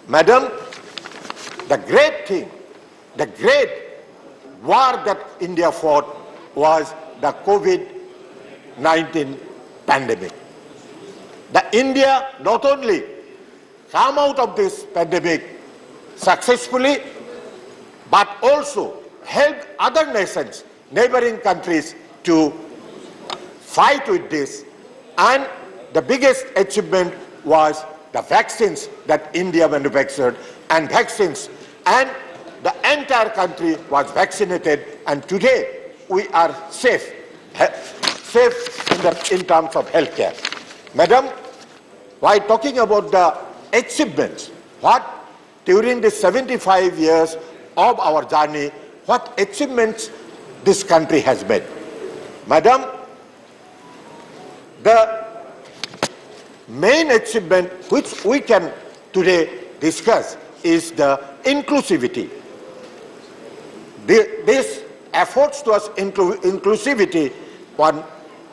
Madam, the great thing, the great war that India fought was the COVID-19 pandemic. The India not only come out of this pandemic successfully, but also helped other nations, neighboring countries, to fight with this. And the biggest achievement was the vaccines that India manufactured, and vaccines, and the entire country was vaccinated, and today we are safe in terms of healthcare. Madam, while talking about the achievements, what during the 75 years of our journey, what achievements this country has made. Madam, the main achievement which we can today discuss is the inclusivity. This efforts towards inclusivity, one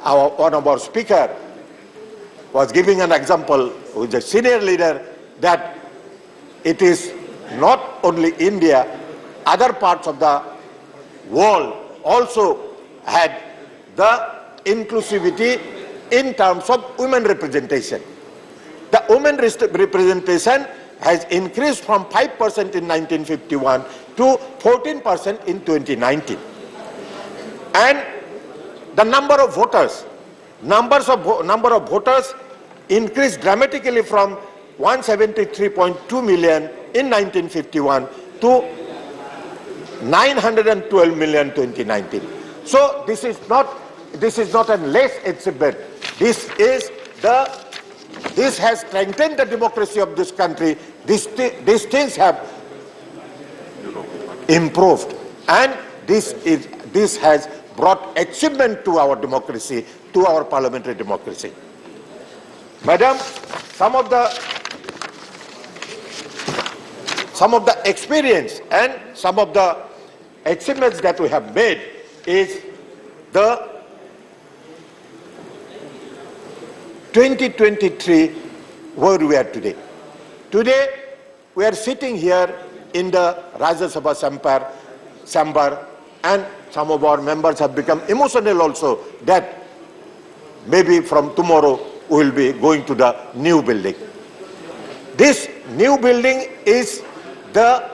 of our speaker was giving an example with a senior leader that it is not only India, other parts of the world also had the inclusivity in terms of women representation. The women representation has increased from 5% in 1951 to 14% in 2019. And the number of voters increased dramatically from 173.2 million in 1951 to 912 million 2019. So this is not a less achievement. This has strengthened the democracy of this country. These things have improved, and this has brought achievement to our democracy, to our parliamentary democracy. Madam, some of the experience and some of the achievements that we have made is the 2023 where we are today. Today we are sitting here in the Rajya Sabha chamber, and some of our members have become emotional also that maybe from tomorrow we will be going to the new building. This new building is that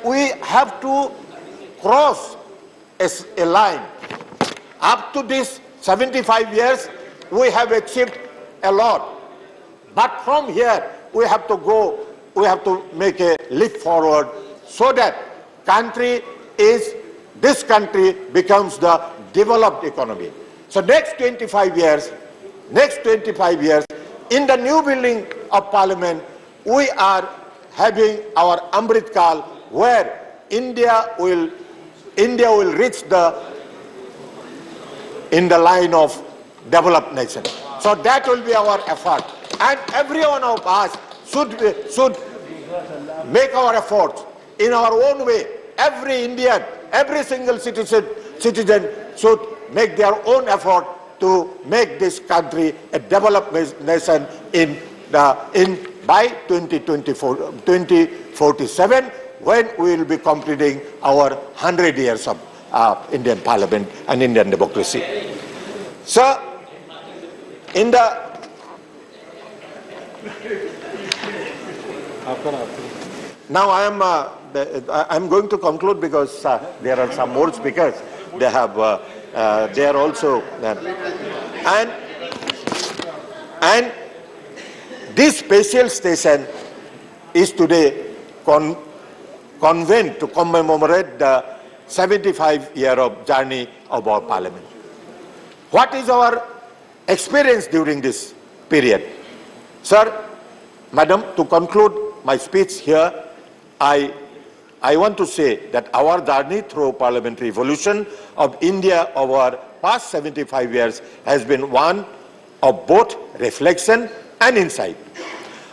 we have to cross a line. Up to this 75 years, we have achieved a lot. But from here, we have to make a leap forward so that this country becomes the developed economy. So next 25 years, in the new building of Parliament, we are having our Amrit Kal, where India will reach in the line of developed nation. So that will be our effort. And every one of us should make our efforts in our own way. Every Indian, every single citizen should make their own effort to make this country a developed nation by 2047, when we will be completing our 100 years of Indian Parliament and Indian democracy. So, now I am going to conclude because there are some more speakers. They are also and this special station is today convened to commemorate the 75-year of journey of our Parliament. What is our experience during this period? Sir, Madam, to conclude my speech here, I want to say that our journey through parliamentary evolution of India over past 75 years has been one of both reflection and insight.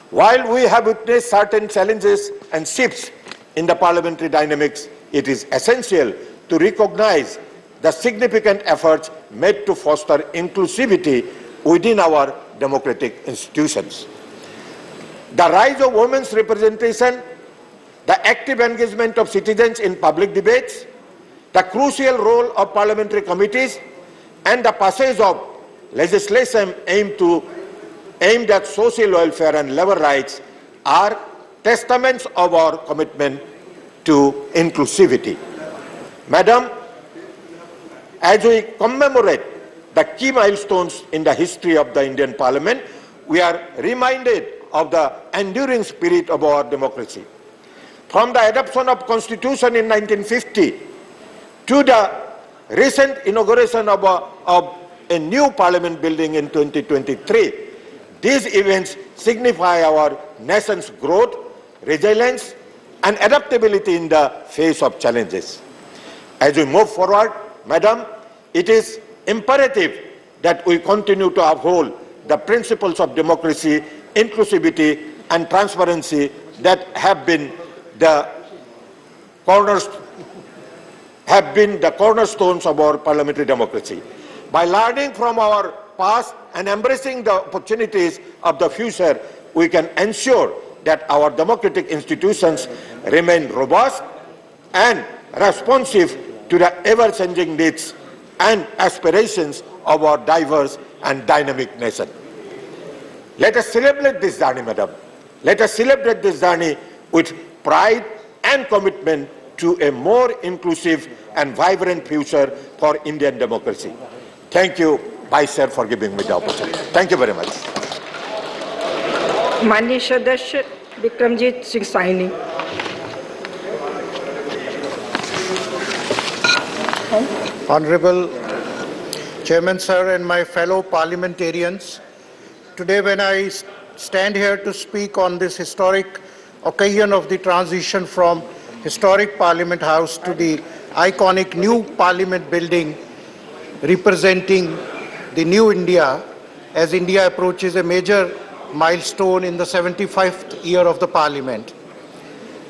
While we have witnessed certain challenges and shifts in the parliamentary dynamics, it is essential to recognize the significant efforts made to foster inclusivity within our democratic institutions. The rise of women's representation, the active engagement of citizens in public debates, the crucial role of parliamentary committees, and the passage of legislation aimed at social welfare and labor rights are testaments of our commitment to inclusivity. Madam, as we commemorate the key milestones in the history of the Indian Parliament, we are reminded of the enduring spirit of our democracy. From the adoption of Constitution in 1950 to the recent inauguration of a new Parliament building in 2023, these events signify our nation's growth, resilience, and adaptability in the face of challenges. As we move forward, Madam, it is imperative that we continue to uphold the principles of democracy, inclusivity, and transparency that have been the cornerstones of our parliamentary democracy. By learning from our past and embracing the opportunities of the future, we can ensure that our democratic institutions remain robust and responsive to the ever-changing needs and aspirations of our diverse and dynamic nation. Let us celebrate this journey, Madam. Let us celebrate this journey with pride and commitment to a more inclusive and vibrant future for Indian democracy. Thank you, Vice Chair, for giving me the opportunity. Thank you very much. माननीय सदस्य Vikramjit Singh Saini. Honorable Chairman Sir and my fellow parliamentarians, today when I stand here to speak on this historic occasion of the transition from historic Parliament House to the iconic new Parliament building representing the new India as India approaches a major milestone in the 75th year of the Parliament.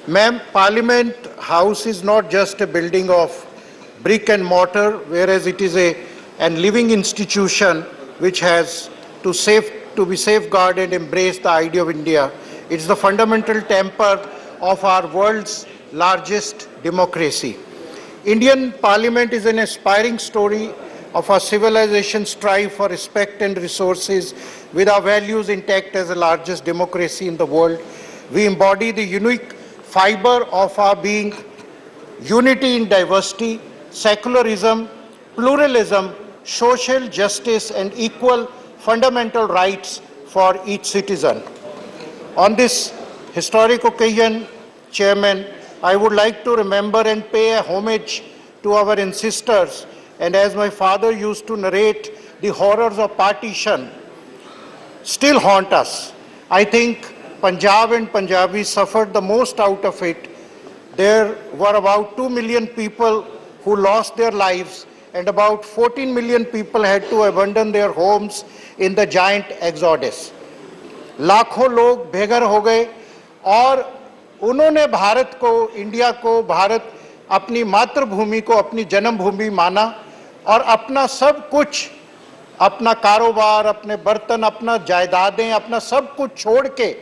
Ma'am, Parliament House is not just a building of brick and mortar, whereas it is a living institution which has to be safeguarded and embrace the idea of India. It's the fundamental temper of our world's largest democracy. Indian Parliament is an aspiring story of our civilization strive for respect and resources with our values intact as the largest democracy in the world. We embody the unique fiber of our being, unity in diversity, secularism, pluralism, social justice, and equal fundamental rights for each citizen. On this historic occasion, Chairman, I would like to remember and pay a homage to our ancestors, and as my father used to narrate, the horrors of partition still haunt us. I think Punjab and Punjabis suffered the most out of it. There were about 2 million people who lost their lives, and about 14 million people had to abandon their homes in the giant exodus. लाखों लोग बेघर हो गए और उन्होंने भारत को, India को, भारत अपनी मातृभूमि को अपनी जन्मभूमि माना और अपना सब कुछ, अपना कारोबार, अपने बर्तन, अपना जायदादें, अपना सब कुछ छोड़ के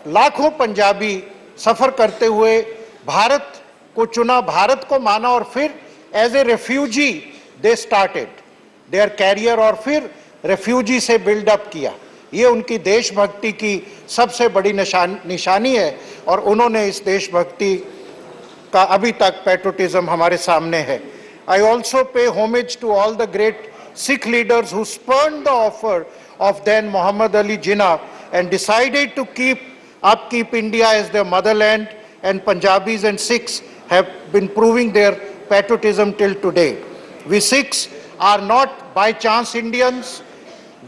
लाखों पंजाबी सफर करते हुए भारत को चुना, भारत को माना और फिर as a refugee they started their career और फिर रेफ्यूजी से बिल्डअप किया। ये उनकी देशभक्ति की सबसे बड़ी निशानी है और उन्होंने इस देशभक्ति का अभी तक पैट्रियटिज्म हमारे सामने है। I also pay homage to all the great Sikh leaders who spurned the offer of then Muhammad Ali Jinnah and decided to upkeep India as their motherland, and Punjabis and Sikhs have been proving their patriotism till today. We Sikhs are not by chance Indians,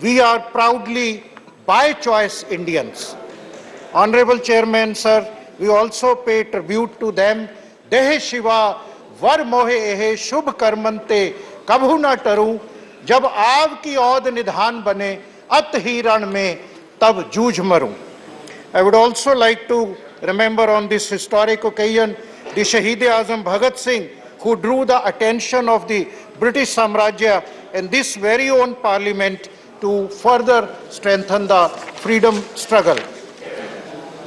we are proudly by choice Indians. Honorable Chairman, sir, we also pay tribute to them. Dehe Shiva, Var Mohe Ehe, Shubh Karmante, Kabhu na Taru, Jab Aав ki Aud Nidhan Bane, At Hiran Mein, Tab Juj Maru. I would also like to remember on this historic occasion the Shaheed-e-Azam Bhagat Singh, who drew the attention of the British Samrajya and this very own parliament to further strengthen the freedom struggle.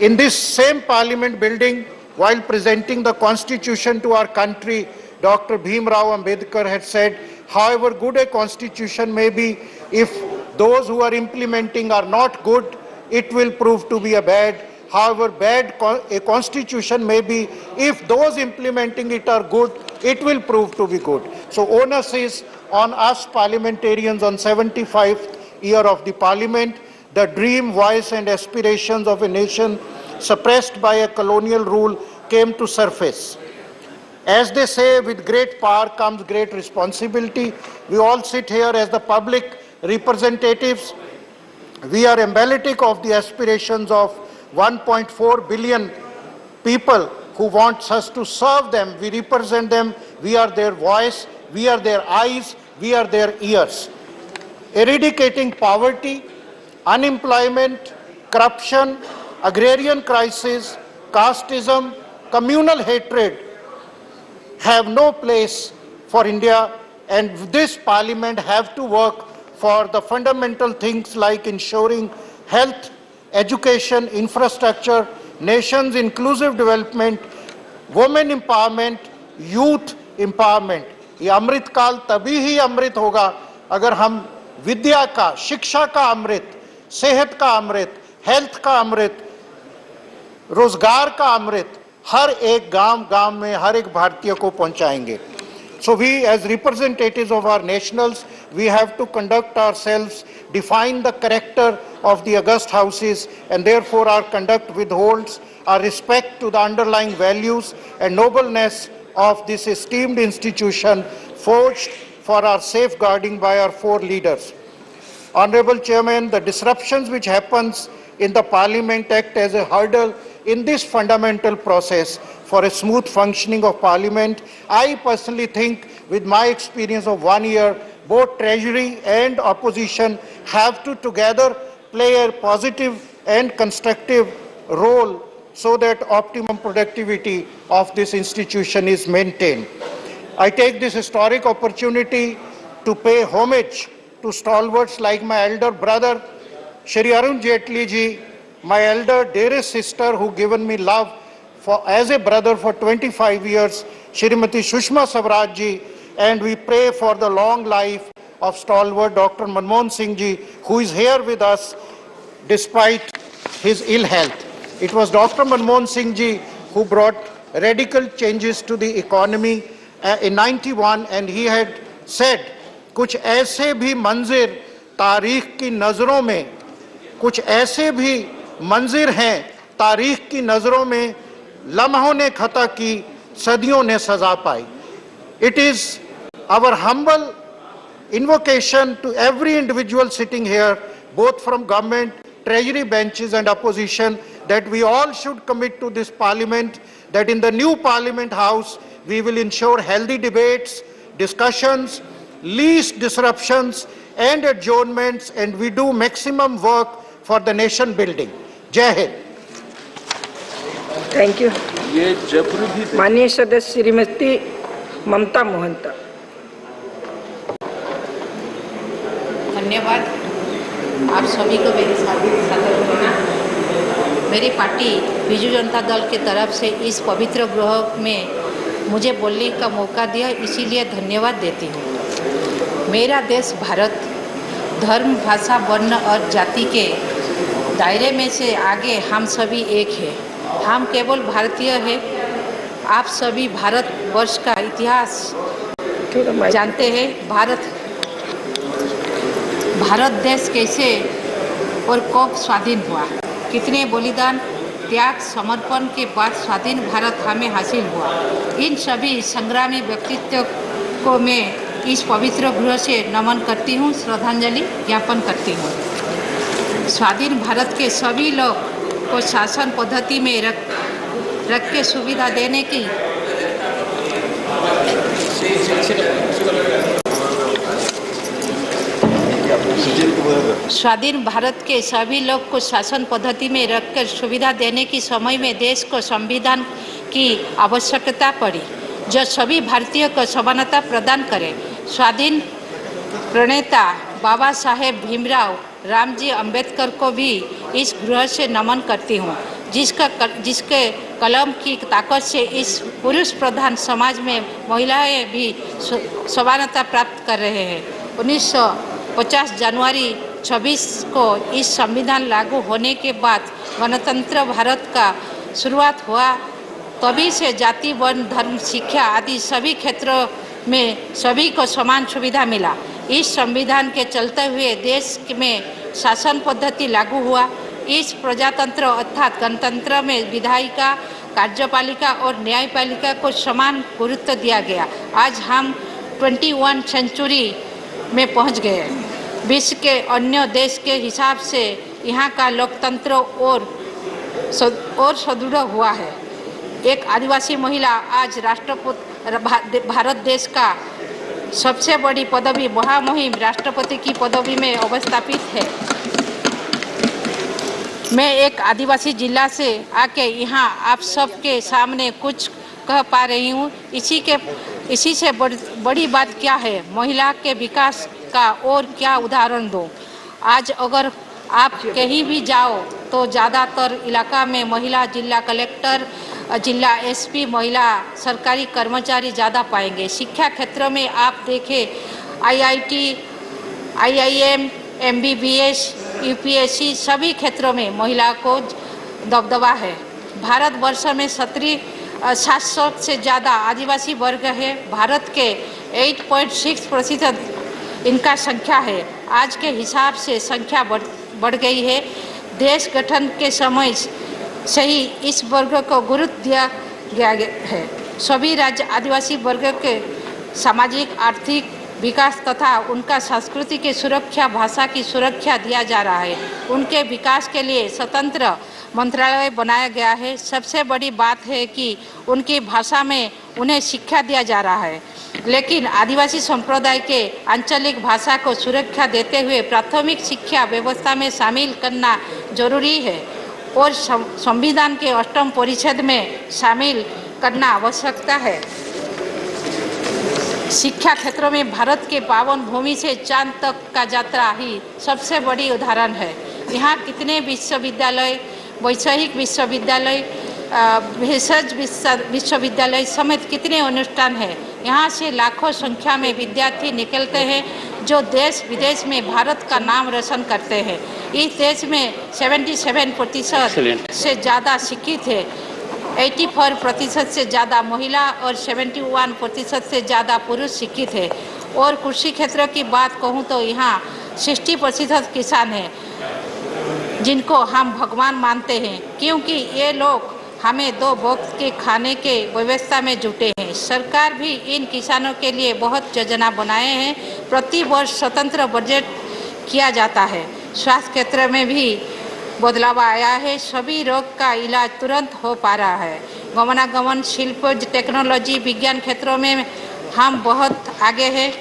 In this same parliament building, while presenting the constitution to our country, Dr. Bhim Rao Ambedkar had said, however good a constitution may be, if those who are implementing are not good, it will prove to be a bad. However bad a constitution may be, if those implementing it are good, it will prove to be good. So onus is on us parliamentarians on 75th year of the parliament. The dream, voice and aspirations of a nation suppressed by a colonial rule came to surface. As they say, with great power comes great responsibility. We all sit here as the public representatives. We are emblematic of the aspirations of 1.4 billion people who want us to serve them. We represent them. We are their voice. We are their eyes. We are their ears. Eradicating poverty, unemployment, corruption, agrarian crisis, casteism, communal hatred have no place for India, and this parliament have to work for the fundamental things like ensuring health, education, infrastructure, nation's inclusive development, women empowerment, youth empowerment. ये अमृत काल तभी ही अमृत होगा अगर हम विद्या का, शिक्षा का अमृत, सेहत का अमृत, हेल्थ का अमृत, रोजगार का अमृत हर एक गांव में हर एक भारतीय को पहुंचाएंगे. So we, as representatives of our nationals, we have to conduct ourselves, define the character of the august houses, and therefore our conduct withholds our respect to the underlying values and nobleness of this esteemed institution forged for our safeguarding by our four leaders. Honorable Chairman, the disruptions which happens in the Parliament act as a hurdle in this fundamental process for a smooth functioning of Parliament. I personally think, with my experience of 1 year, both Treasury and opposition have to together play a positive and constructive role so that optimum productivity of this institution is maintained. I take this historic opportunity to pay homage to stalwarts like my elder brother, Shri Arun Jaitley ji, my elder dearest sister who given me love as a brother for 25 years, Shrimati Sushma Swaraj ji, and we pray for the long life of stalwart Dr. Manmohan Singh ji, who is here with us despite his ill health. It was Dr. Manmohan Singh ji who brought radical changes to the economy in 91, and he had said, कुछ ऐसे भी मंजिर तारीख की नज़रों में, कुछ ऐसे भी मंजिर हैं तारीख की नज़रों में, लम्हों ने खता की, सदियों ने सजा पाई. It is our humble invocation to every individual sitting here, both from government, treasury benches and opposition, that we all should commit to this parliament, that in the new parliament house, we will ensure healthy debates, discussions, least disruptions and adjournments, and we do maximum work for the nation building. Jai Hind. Thank you. माननीय सदस्य श्रीमती ममता मोहंता. धन्यवाद आप सभी को मेरे साथ. मेरी party Biju Janata Dal की तरफ से इस पवित्र गृह में मुझे बोलने का मौका दिया, इसीलिए धन्यवाद देती हूँ. मेरा देश भारत धर्म, भाषा, वर्ण और जाति के दायरे में से आगे हम सभी एक हैं. हम केवल भारतीय हैं. आप सभी भारत वर्ष का इतिहास जानते हैं. भारत देश कैसे और कब स्वाधीन हुआ, कितने बलिदान, त्याग, समर्पण के बाद स्वाधीन भारत हमें हासिल हुआ. इन सभी संग्रामी व्यक्तित्व को मैं इस पवित्र गृह से नमन करती हूँ, श्रद्धांजलि ज्ञापन करती हूँ. स्वाधीन भारत के सभी लोग को शासन पद्धति में रख के सुविधा देने की स्वाधीन भारत के सभी लोग को शासन पद्धति में रखकर सुविधा देने की समय में देश को संविधान की आवश्यकता पड़ी, जो सभी भारतीयों को समानता प्रदान करे. स्वाधीन प्रणेता बाबा साहेब भीमराव रामजी अंबेडकर को भी इस गृह से नमन करती हूँ, जिसके कलम की ताकत से इस पुरुष प्रधान समाज में महिलाएं भी समानता प्राप्त कर रहे हैं. 1950 जनवरी 26 को इस संविधान लागू होने के बाद गणतंत्र भारत का शुरुआत हुआ. तभी से जाति, वर्ण, धर्म, शिक्षा आदि सभी क्षेत्रों में सभी को समान सुविधा मिला. इस संविधान के चलते हुए देश में शासन पद्धति लागू हुआ. इस प्रजातंत्र अर्थात गणतंत्र में विधायिका, कार्यपालिका और न्यायपालिका को समान गुरुत्व दिया गया. आज हम 21 सेंचुरी में पहुंच गए. विश्व के अन्य देश के हिसाब से यहाँ का लोकतंत्र और सुदृढ़ हुआ है. एक आदिवासी महिला आज राष्ट्रपति भारत देश का सबसे बड़ी पदवी महामहिम राष्ट्रपति की पदवी में अवस्थापित है. मैं एक आदिवासी जिला से आके यहाँ आप सबके सामने कुछ कह पा रही हूँ. इसी से बड़ी बात क्या है, महिला के विकास का और क्या उदाहरण दो. आज अगर आप कहीं भी जाओ तो ज़्यादातर इलाका में महिला जिला कलेक्टर, जिला एसपी, महिला सरकारी कर्मचारी ज़्यादा पाएंगे. शिक्षा क्षेत्र में आप देखें आईआईटी, आईआईएम, एमबीबीएस, यूपीएससी सभी क्षेत्रों में महिला को दबदबा है. भारतवर्ष में 700 से ज़्यादा आदिवासी वर्ग है. भारत के 8.6% इनका संख्या है. आज के हिसाब से संख्या बढ़ गई है. देश गठन के समय से ही इस वर्ग को गुरुत्व दिया गया है. सभी राज्य आदिवासी वर्ग के सामाजिक, आर्थिक विकास तथा उनका संस्कृति की सुरक्षा, भाषा की सुरक्षा दिया जा रहा है. उनके विकास के लिए स्वतंत्र मंत्रालय बनाया गया है. सबसे बड़ी बात है कि उनकी भाषा में उन्हें शिक्षा दिया जा रहा है. लेकिन आदिवासी संप्रदाय के आंचलिक भाषा को सुरक्षा देते हुए प्राथमिक शिक्षा व्यवस्था में शामिल करना जरूरी है और संविधान के 8वें परिच्छेद में शामिल करना आवश्यकता है. शिक्षा क्षेत्र में भारत के पावन भूमि से चांद तक का यात्रा ही सबसे बड़ी उदाहरण है. यहाँ कितने विश्वविद्यालय, वैश्विक विश्वविद्यालय भेषज विश्वविद्यालय समेत कितने अनुष्ठान हैं। यहाँ से लाखों संख्या में विद्यार्थी निकलते हैं जो देश विदेश में भारत का नाम रोशन करते हैं। इस देश में 77% से ज़्यादा शिक्षित है, 84% से ज़्यादा महिला और 71% से ज़्यादा पुरुष शिक्षित है। और कृषि क्षेत्र की बात कहूँ तो यहाँ 60% किसान हैं जिनको हम भगवान मानते हैं, क्योंकि ये लोग हमें 2 वक्त के खाने के व्यवस्था में जुटे हैं। सरकार भी इन किसानों के लिए बहुत योजना बनाए हैं। प्रति वर्ष स्वतंत्र बजट किया जाता है। स्वास्थ्य क्षेत्र में भी बदलाव आया है, सभी रोग का इलाज तुरंत हो पा रहा है। गमनागमन, शिल्प, टेक्नोलॉजी, विज्ञान क्षेत्रों में हम बहुत आगे हैं।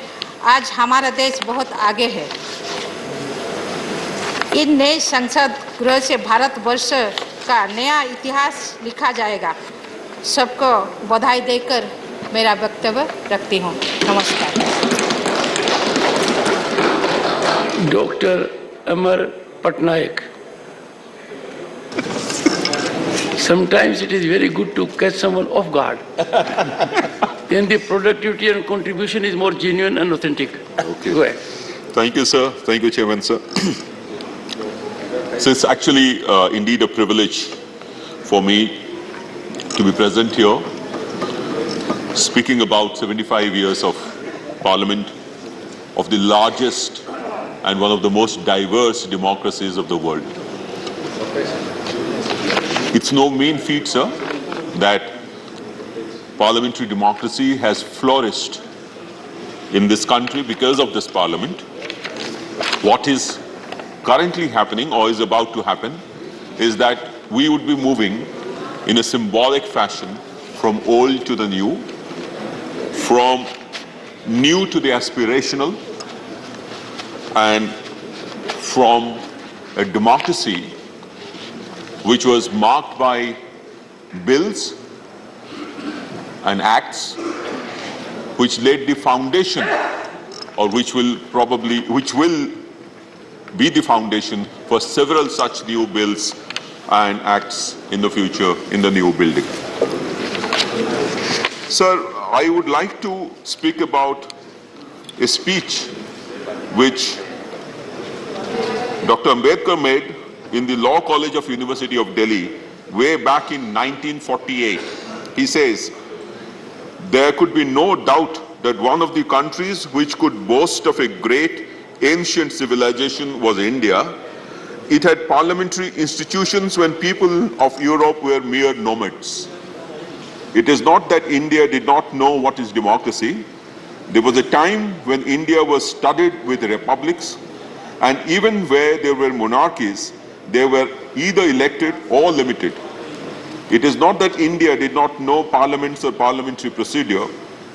आज हमारा देश बहुत आगे है। इन नए संसद गृह से भारत वर्ष का नया इतिहास लिखा जाएगा। सबको बधाई देकर मेरा वक्तव्य रखती हूँ। नमस्कार। Doctor Amar Patnaik. Sometimes it is very good to catch someone off guard. Then the productivity and contribution is more genuine and authentic. Okay. Go ahead. Thank you, sir. Thank you, Chairman, sir. So it's actually indeed a privilege for me to be present here, speaking about 75 years of Parliament, of the largest and one of the most diverse democracies of the world. It's no mean feat, sir, that parliamentary democracy has flourished in this country because of this Parliament. What is currently happening or is about to happen is that we would be moving in a symbolic fashion from old to the new, from new to the aspirational, and from a democracy which was marked by bills and acts which laid the foundation, or which will be the foundation for several such new bills and acts in the future in the new building. Sir, I would like to speak about a speech which Dr. Ambedkar made in the Law College of University of Delhi way back in 1948. He says, there could be no doubt that one of the countries which could boast of a great ancient civilization was India. It had parliamentary institutions when people of Europe were mere nomads. It is not that India did not know what is democracy. There was a time when India was studded with republics, and even where there were monarchies, they were either elected or limited. It is not that India did not know parliaments or parliamentary procedure.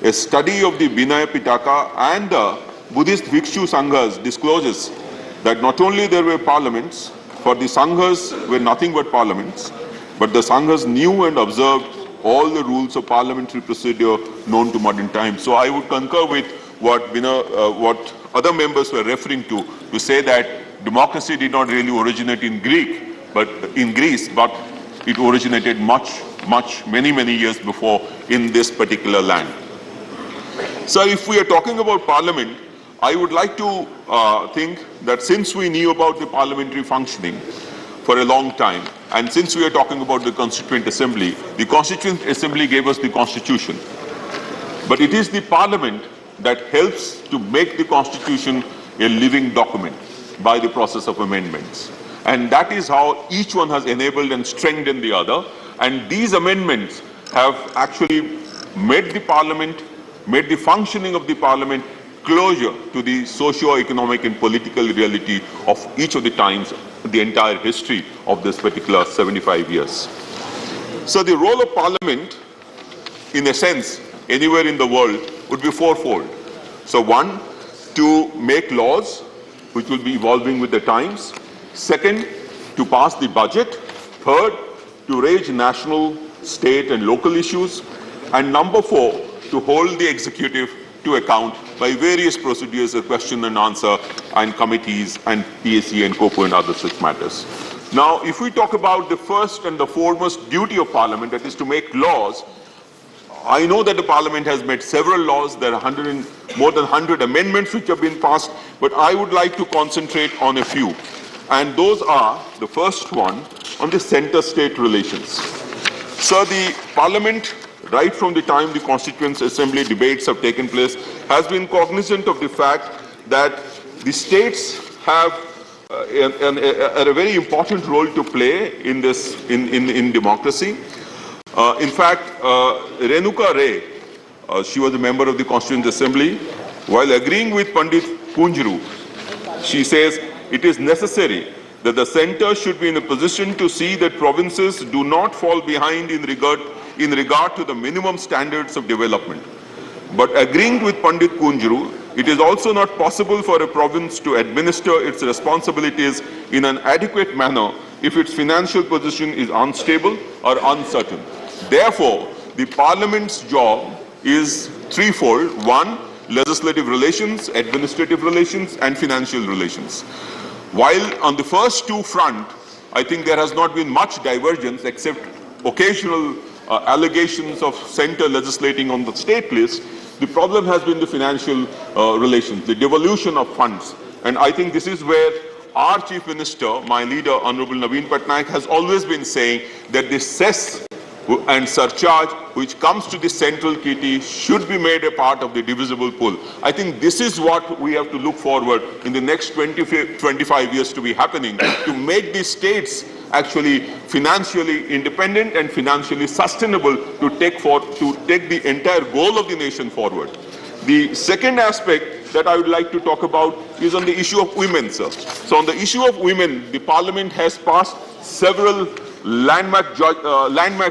A study of the Vinaya Pitaka and the Buddhist Bhikshu Sanghas discloses that not only there were parliaments, for the Sanghas were nothing but parliaments, but the Sanghas knew and observed all the rules of parliamentary procedure known to modern times. So I would concur with what other members were referring to say that democracy did not really originate in Greece, but it originated many years before in this particular land. So if we are talking about parliament, I would like to think that since we knew about the parliamentary functioning for a long time, and since we are talking about the Constituent Assembly gave us the Constitution. But it is the Parliament that helps to make the Constitution a living document by the process of amendments. And that is how each one has enabled and strengthened the other. And these amendments have actually made the Parliament, made the functioning of the Parliament closer to the socio-economic and political reality of each of the times, the entire history of this particular 75 years. So the role of Parliament, in a sense, anywhere in the world, would be fourfold. So one, to make laws, which will be evolving with the times. Second, to pass the budget. Third, to raise national, state and local issues. And number four, to hold the executive to account by various procedures of question and answer and committees and PSC and COPO and other such matters. Now, if we talk about the first and the foremost duty of Parliament, that is to make laws, I know that the Parliament has made several laws. There are more than 100 amendments which have been passed, but I would like to concentrate on a few. And those are, the first one, on the center-state relations. So the Parliament, right from the time the Constituent Assembly debates have taken place, has been cognizant of the fact that the states have a very important role to play in this in democracy. In fact, Renuka Ray, she was a member of the Constituent Assembly, while agreeing with Pandit Kunjru, she says it is necessary that the center should be in a position to see that provinces do not fall behind in regard to the minimum standards of development. But agreeing with Pandit Kunjru, it is also not possible for a province to administer its responsibilities in an adequate manner if its financial position is unstable or uncertain. Therefore, the Parliament's job is threefold. One, legislative relations, administrative relations, and financial relations. While on the first two fronts, I think there has not been much divergence except occasional allegations of center legislating on the state list. The problem has been the financial relations, the devolution of funds. And I think this is where our Chief Minister, my leader, Honorable Naveen Patnaik, has always been saying that the cess and surcharge which comes to the central kitty should be made a part of the divisible pool. I think this is what we have to look forward in the next 25 years to be happening, to make the states actually financially independent and financially sustainable to take the entire goal of the nation forward. The second aspect that I would like to talk about is on the issue of women, sir. So on the issue of women, the Parliament has passed several landmark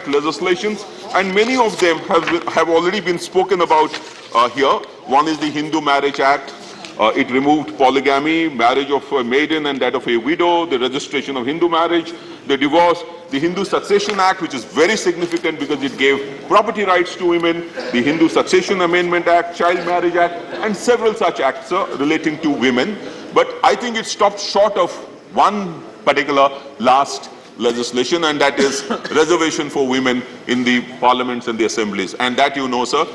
legislations, and many of them have already been spoken about here. One is the Hindu Marriage Act. It removed polygamy, marriage of a maiden and that of a widow, the registration of Hindu marriage, the divorce, the Hindu Succession Act, which is very significant because it gave property rights to women, the Hindu Succession Amendment Act, Child Marriage Act, and several such acts relating to women. But I think it stopped short of one particular last legislation, and that is reservation for women in the parliaments and the assemblies. And that, you know, sir,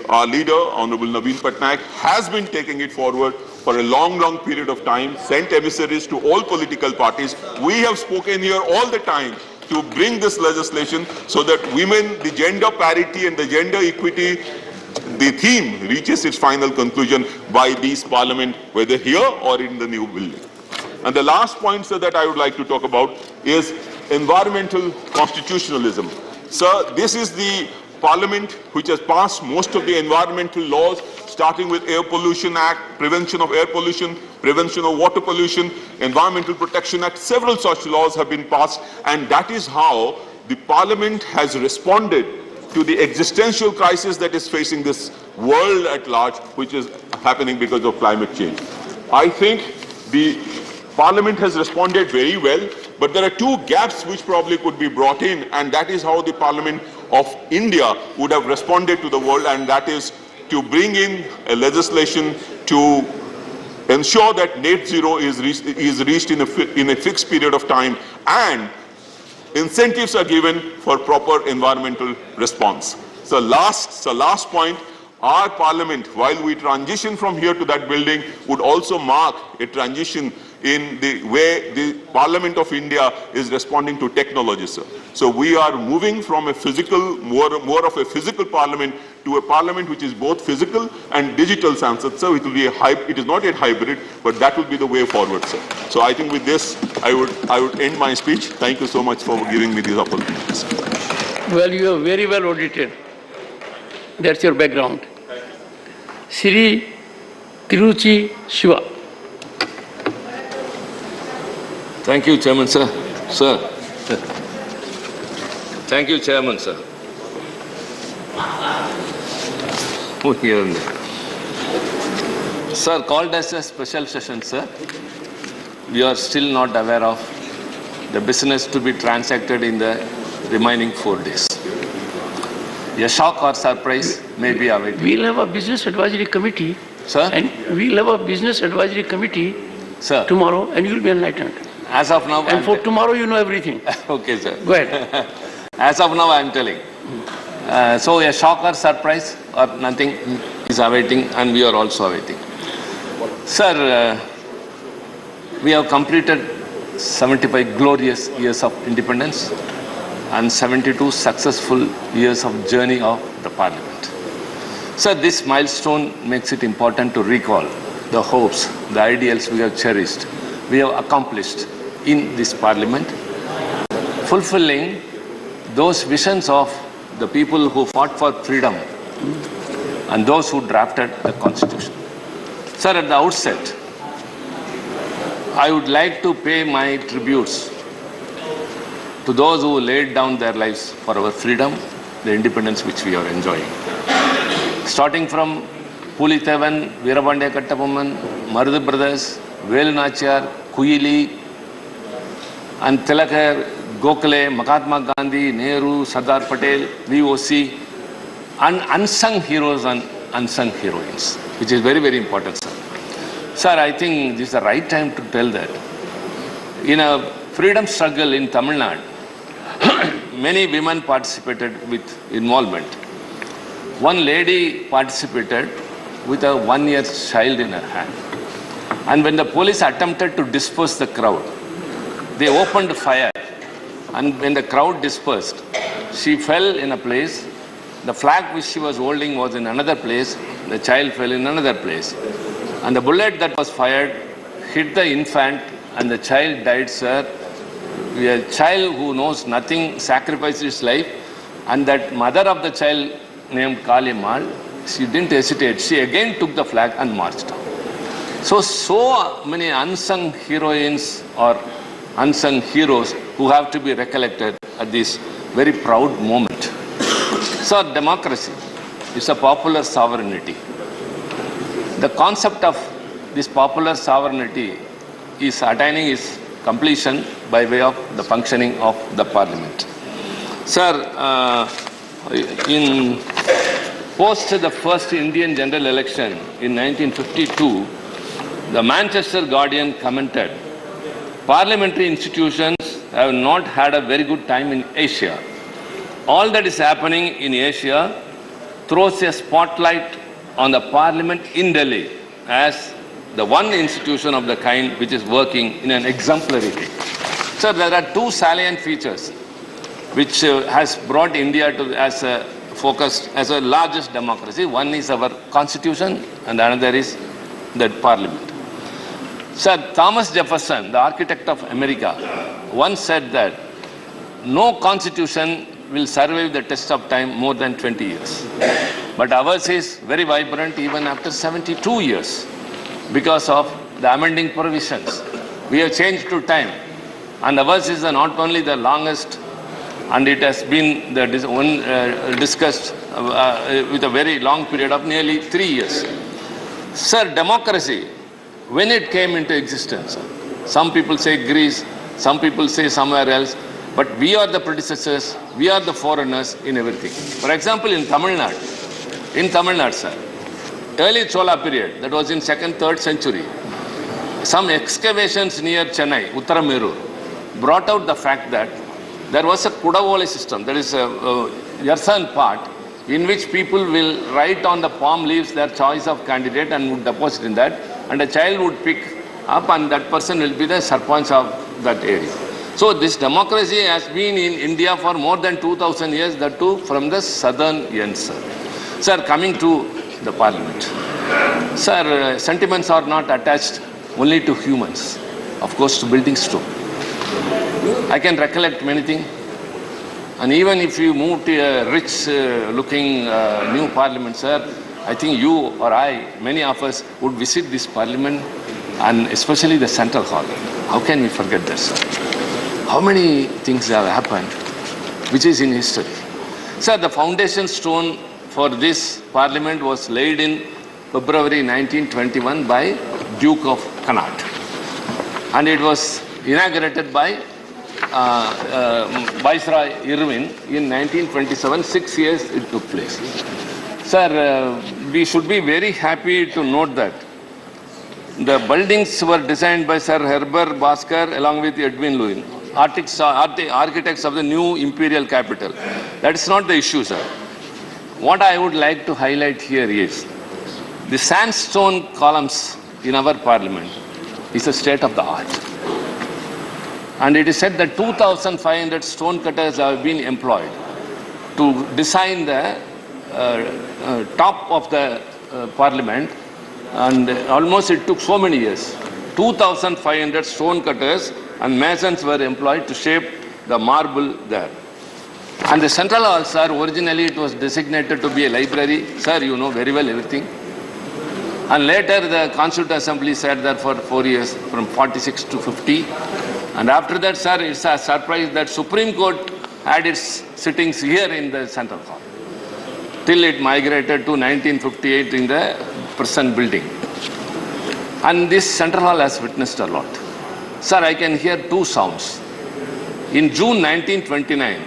our leader, Honorable Naveen Patnaik, has been taking it forward for a long period of time, sent emissaries to all political parties. We have spoken here all the time to bring this legislation so that women, the gender parity and the gender equity, the theme reaches its final conclusion by this parliament, whether here or in the new building. And the last point, sir, that I would like to talk about is environmental constitutionalism. Sir, this is the Parliament which has passed most of the environmental laws, starting with Air Pollution Act, Prevention of Air Pollution, Prevention of Water Pollution, Environmental Protection Act. Several such laws have been passed, and that is how the Parliament has responded to the existential crisis that is facing this world at large, which is happening because of climate change. I think the Parliament has responded very well, but there are two gaps which probably could be brought in, and that is how the Parliament of India would have responded to the world, and that is to bring in a legislation to ensure that net zero is reached in a fixed period of time, and incentives are given for proper environmental response. So last point, our Parliament, while we transition from here to that building, would also mark a transition in the way the Parliament of India is responding to technology, sir. So we are moving from a physical, more of a physical Parliament to a Parliament which is both physical and digital, Sansad, sir. It will be it is not yet hybrid, but that will be the way forward, sir. So I think with this, I would end my speech. Thank you so much for giving me these opportunities. Well, you are very well audited. That's your background. Sri Tiruchi Shiva. Thank you, Chairman, sir. Thank you, Chairman, sir. Sir, called as a special session, sir. We are still not aware of the business to be transacted in the remaining 4 days. A shock or surprise may be awaited. We'll have a business advisory committee. Sir? And we'll have a business advisory committee, sir, tomorrow, and you'll be enlightened. As of now, And for tomorrow, you know everything. Okay, sir. Go ahead. As of now, I am telling. So a shock or surprise or nothing is awaiting, and we are also awaiting. Sir, we have completed 75 glorious years of independence and 72 successful years of journey of the Parliament. Sir, this milestone makes it important to recall the hopes, the ideals we have cherished, we have accomplished in this Parliament, fulfilling those visions of the people who fought for freedom and those who drafted the Constitution. Sir, at the outset, I would like to pay my tributes to those who laid down their lives for our freedom, the independence which we are enjoying. Starting from Pulitevan, Veerabandya Kattapomman, Marudu Brothers, Velu Nachiyar, Kuyili, and Tilakar, Gokhale, Mahatma Gandhi, Nehru, Sardar Patel, VOC, and unsung heroes and unsung heroines, which is very, very important, sir. Sir, I think this is the right time to tell that. In a freedom struggle in Tamil Nadu, many women participated with involvement. One lady participated with a 1-year child in her hand. And when the police attempted to disperse the crowd, they opened fire. And when the crowd dispersed, she fell in a place. The flag which she was holding was in another place. The child fell in another place. And the bullet that was fired hit the infant and the child died, sir. A child who knows nothing sacrificed his life, and that mother of the child named Kali Mal, she didn't hesitate. She again took the flag and marched on. So many unsung heroines or unsung heroes who have to be recollected at this very proud moment. So democracy is a popular sovereignty. The concept of this popular sovereignty is attaining its completion by way of the functioning of the Parliament. Sir, in post the first Indian general election in 1952, the Manchester Guardian commented, parliamentary institutions have not had a very good time in Asia. All that is happening in Asia throws a spotlight on the Parliament in Delhi as the one institution of the kind which is working in an exemplary way. So there are two salient features which has brought India to as a focus as a largest democracy. One is our constitution and another is the Parliament. Sir, Thomas Jefferson, the architect of America, once said that no constitution will survive the test of time more than 20 years. But ours is very vibrant even after 72 years because of the amending provisions. We have changed to time, and ours is not only the longest, and it has been discussed with a very long period of nearly 3 years. Sir, democracy, when it came into existence, some people say Greece, some people say somewhere else, but we are the predecessors, we are the foreigners in everything. For example, in Tamil Nadu, sir, early Chola period, that was in 2nd, 3rd century, some excavations near Chennai, Uttaramerur, brought out the fact that there was a Kudavole system, that is a Yarsan part, in which people will write on the palm leaves their choice of candidate and would deposit in that, and a child would pick up and that person will be the Sarpanch of that area. So this democracy has been in India for more than 2000 years, that too from the southern end, sir. Sir, coming to the Parliament. Sir, sentiments are not attached only to humans, of course to buildings too. I can recollect many things. And even if you move to a rich looking new Parliament, sir, I think you or I, many of us would visit this Parliament and especially the Central Hall. How can we forget that, sir? How many things have happened which is in history? Sir, the foundation stone for this Parliament was laid in February 1921 by Duke of Connaught. And it was inaugurated by Viceroy Irwin in 1927. 6 years it took place. Sir, we should be very happy to note that The buildings were designed by Sir Herbert Bhaskar along with Edwin Lewin, architects of the new imperial capital. That is not the issue, sir. What I would like to highlight here is the sandstone columns in our parliament is a state of the art. And it is said that 2,500 stone cutters have been employed to design the top of the parliament, and almost it took so many years. 2,500 stone cutters and masons were employed to shape the marble there. And the central hall, sir, originally it was designated to be a library. Sir, you know very well everything. And later the Constituent Assembly sat there for 4 years, from 46 to 50. And after that, sir, it's a surprise that Supreme Court had its sittings here in the central hall, till it migrated to 1958 in the present building. And this central hall has witnessed a lot. Sir, I can hear two sounds. In June 1929,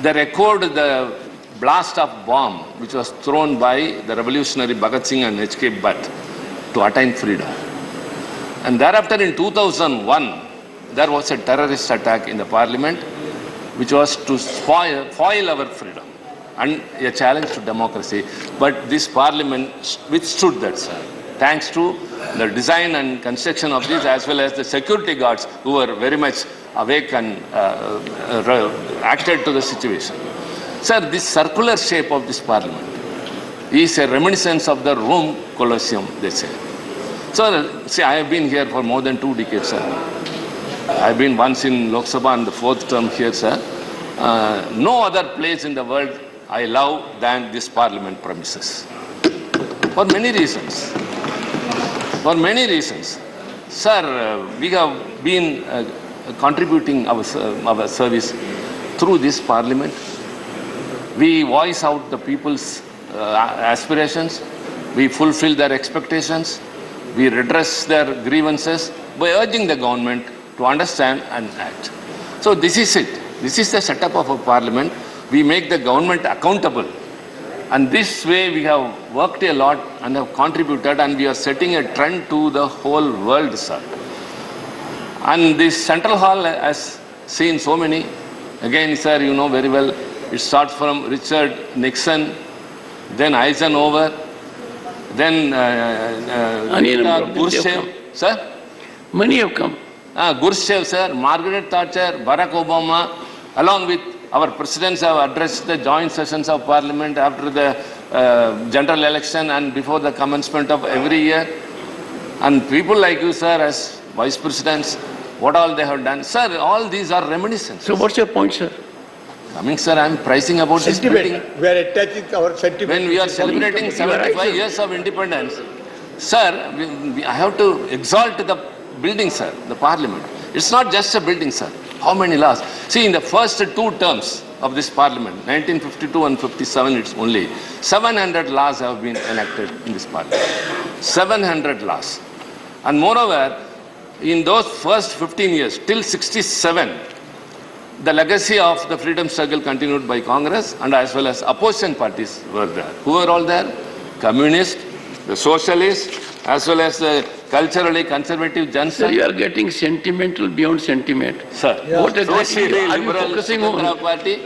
they recorded the blast of bomb which was thrown by the revolutionary Bhagat Singh and H.K. Butt to attain freedom. And thereafter in 2001, there was a terrorist attack in the parliament which was to foil our freedom and a challenge to democracy. But this parliament withstood that, sir, thanks to the design and construction of this, as well as the security guards who were very much awake and acted to the situation. Sir, this circular shape of this parliament is a reminiscence of the Rome Colosseum, they say. So, see, I have been here for more than 2 decades, sir. I have been once in Lok Sabha and the 4th term here, sir. No other place in the world I love than this parliament premises. For many reasons. For many reasons. Sir, we have been contributing our service through this parliament. We voice out the people's aspirations. We fulfill their expectations. We redress their grievances by urging the government to understand and act. So this is it. This is the setup of a parliament. We make the government accountable. And this way we have worked a lot and have contributed, and we are setting a trend to the whole world, sir. And this central hall has seen so many. Again, sir, you know very well, it starts from Richard Nixon, then Eisenhower, then Khrushchev, sir? Many have come. Khrushchev, sir, Margaret Thatcher, Barack Obama, along with our presidents have addressed the joint sessions of parliament after the general election and before the commencement of every year. And people like you, sir, as vice presidents, what all they have done. Sir, all these are reminiscences. So what's your point, sir? Coming, sir, I am pricing about sentiment. This building. We are attaching our sentiment. When we are celebrating 75 years of independence, sir, I have to exalt the building, sir, the parliament. It's not just a building, sir. How many laws? See, in the first 2 terms of this parliament, 1952 and 57, it's only 700 laws have been enacted in this parliament. 700 laws. And moreover, in those first 15 years, till 67, the legacy of the freedom struggle continued by Congress, and as well as opposition parties were there. Who were all there? Communists, the socialists, as well as the culturally conservative Jansa. So you are getting sentimental beyond sentiment. Sir, what exactly socially are you liberal focusing on? Party.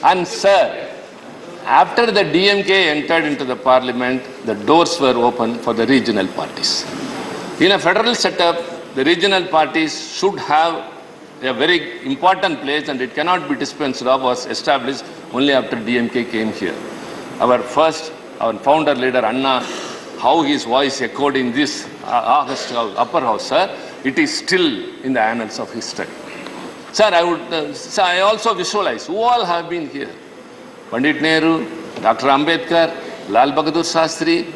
And sir, after the DMK entered into the parliament, the doors were open for the regional parties. In a federal setup, the regional parties should have a very important place, and it cannot be dispensed of, was established only after DMK came here. Our founder leader, Anna, how his voice echoed in this August House, upper house, sir, it is still in the annals of history. Sir, I also visualize who all have been here. Pandit Nehru, Dr. Ambedkar, Lal Bahadur Shastri,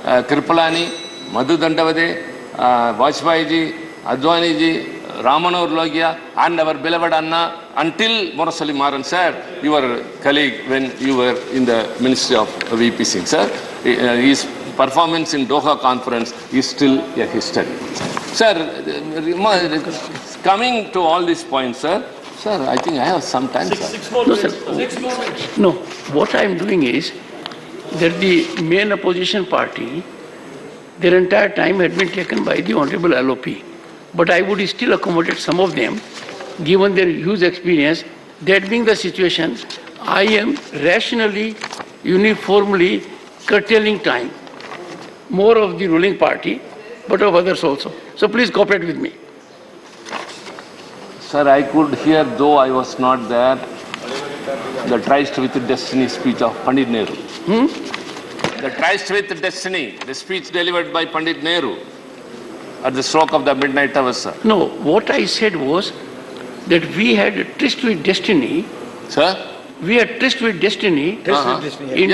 Kripalani, Madhu Dandavade, Vajpayee ji, Advani ji, Ramanohar Logia, and our beloved Anna, until Murasali Maran, sir, your colleague when you were in the Ministry of VP Singh, sir. His performance in Doha conference is still a history. Sir, coming to all these points, sir, I think I have some time, sir. 6 more minutes. 6 more minutes. No, what I am doing is that the main opposition party, their entire time had been taken by the Honorable LOP. But I would still accommodate some of them, given their huge experience. That being the situation, I am rationally, uniformly curtailing time, more of the ruling party, but of others also. So please cooperate with me. Sir, I could hear, though I was not there, the Tryst with Destiny speech of Pandit Nehru. The Tryst with Destiny, the speech delivered by Pandit Nehru at the stroke of the midnight hour, sir. No, what I said was that we had a tryst with destiny. Sir? We had tryst with destiny in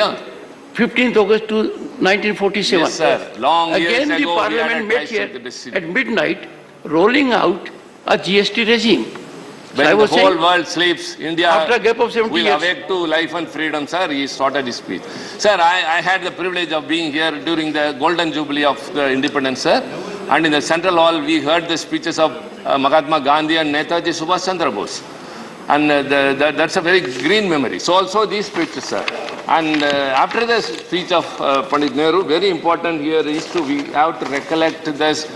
15th August to 1947. Yes, sir. Long years Again, the ago, we had a Parliament met tryst here with the destiny. at midnight, rolling out a GST regime. So When I the was whole saying, world sleeps, India after a gap of 70 will years. awake to life and freedom, sir. He started his speech. Sir, I had the privilege of being here during the Golden Jubilee of the independence, sir. And in the Central Hall, we heard the speeches of Mahatma Gandhi and Netaji Subhash Chandra Bose. And that's a very green memory. So also these speeches, sir. And after the speech of Pandit Nehru, very important here is we have to recollect this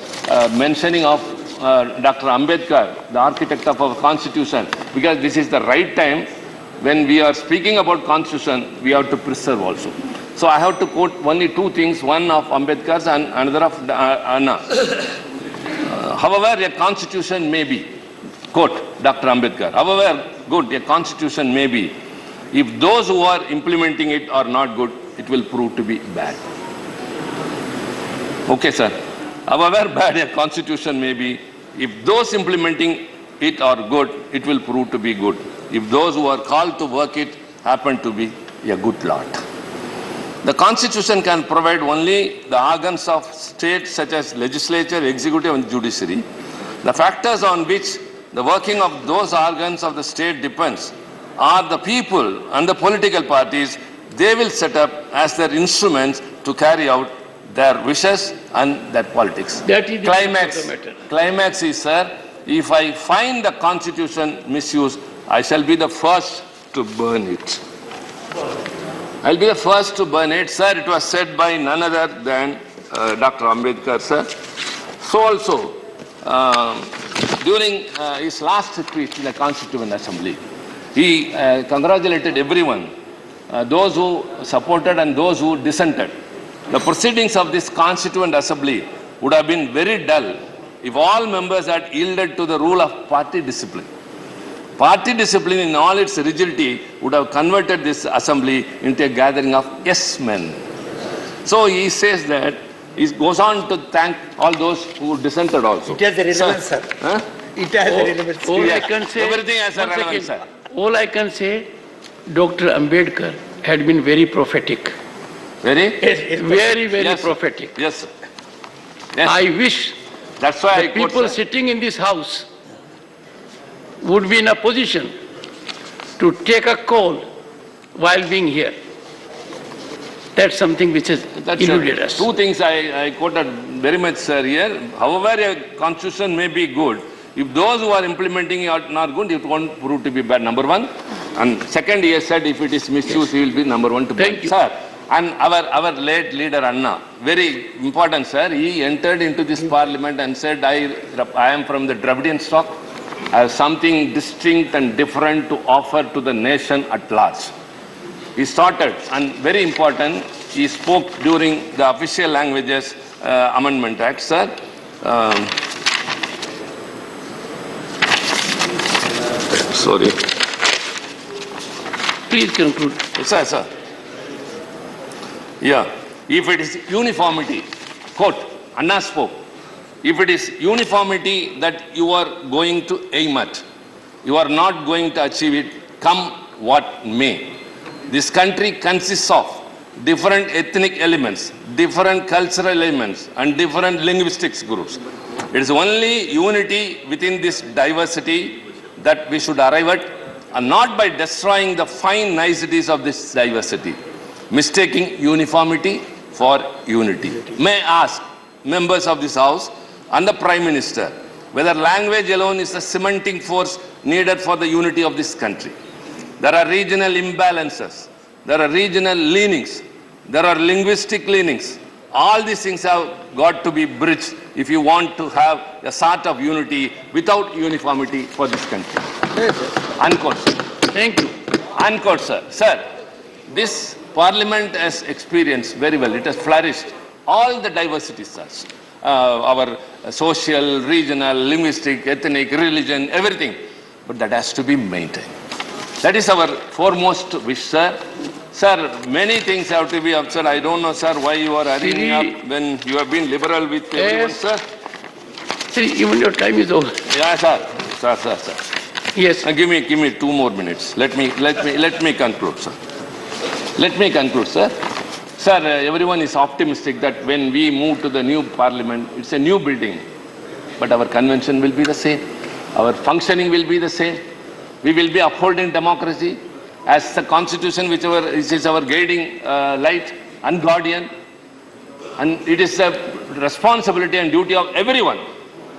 mentioning of Dr. Ambedkar, the architect of our constitution, because this is the right time when we are speaking about constitution, we have to preserve also. So I have to quote only two things, one of Ambedkar's and another of Anna. However, a constitution may be, quote Dr. Ambedkar, however good a constitution may be, if those who are implementing it are not good, it will prove to be bad. Okay, sir. However bad a constitution may be, if those implementing it are good, it will prove to be good. If those who are called to work it happen to be a good lot. The constitution can provide only the organs of state such as legislature, executive and judiciary. The factors on which the working of those organs of the state depends are the people and the political parties they will set up as their instruments to carry out their wishes and their politics. That is the matter. Climax is, sir, if I find the constitution misused, I shall be the first to burn it. I'll be the first to burn it, sir. It was said by none other than Dr. Ambedkar, sir. So also, during his last speech in the Constituent Assembly, he congratulated everyone, those who supported and those who dissented. The proceedings of this Constituent Assembly would have been very dull if all members had yielded to the rule of party discipline. Party discipline in all its rigidity would have converted this assembly into a gathering of yes men. So he says that, he goes on to thank all those who dissented also. It has a relevance, sir. Huh? It has a relevance. All I can say, everything has a relevance, sir. All I can say, Dr. Ambedkar had been very prophetic. Very? Very Yes, prophetic. Yes, sir. Yes. I wish that's why the people sitting in this house would be in a position to take a call while being here. That's something which has eluded us. Two things I quoted very much, sir, here. However, a constitution may be good, if those who are implementing it are not good, it won't prove to be bad, number one. And second, he has said if it is misused, he will be number one to blame. Thank you. Sir, and our late leader, Anna, very important, sir, he entered into this parliament and said, I am from the Dravidian stock. I have something distinct and different to offer to the nation at large. He started, and very important, he spoke during the Official Languages Amendment Act, sir. Sorry. Please conclude. Sir, sir. Yeah. If it is uniformity, quote, Anna spoke, if it is uniformity that you are going to aim at, you are not going to achieve it, come what may. This country consists of different ethnic elements, different cultural elements, and different linguistics groups. It is only unity within this diversity that we should arrive at, and not by destroying the fine niceties of this diversity, mistaking uniformity for unity. May I ask members of this House and the Prime Minister whether language alone is the cementing force needed for the unity of this country. There are regional imbalances, there are regional leanings, there are linguistic leanings, All these things have got to be bridged if you want to have a sort of unity without uniformity for this country. Unquote, sir. Thank you. Unquote, sir. Sir, this parliament has experienced very well. It has flourished all the diversities, sir. Our social, regional, linguistic, ethnic, religion, everything. But that has to be maintained. That is our foremost wish, sir. Sir, many things have to be observed. I don't know, sir, why you are hurrying up when you have been liberal with everyone, sir. See, even your time is over. Yeah, sir. Sir. Yes. Give me 2 more minutes. Let me conclude, sir. Let me conclude, sir. Sir, everyone is optimistic that when we move to the new parliament, it's a new building, but our convention will be the same. Our functioning will be the same. We will be upholding democracy as the constitution, which is our guiding light and guardian. And it is the responsibility and duty of everyone.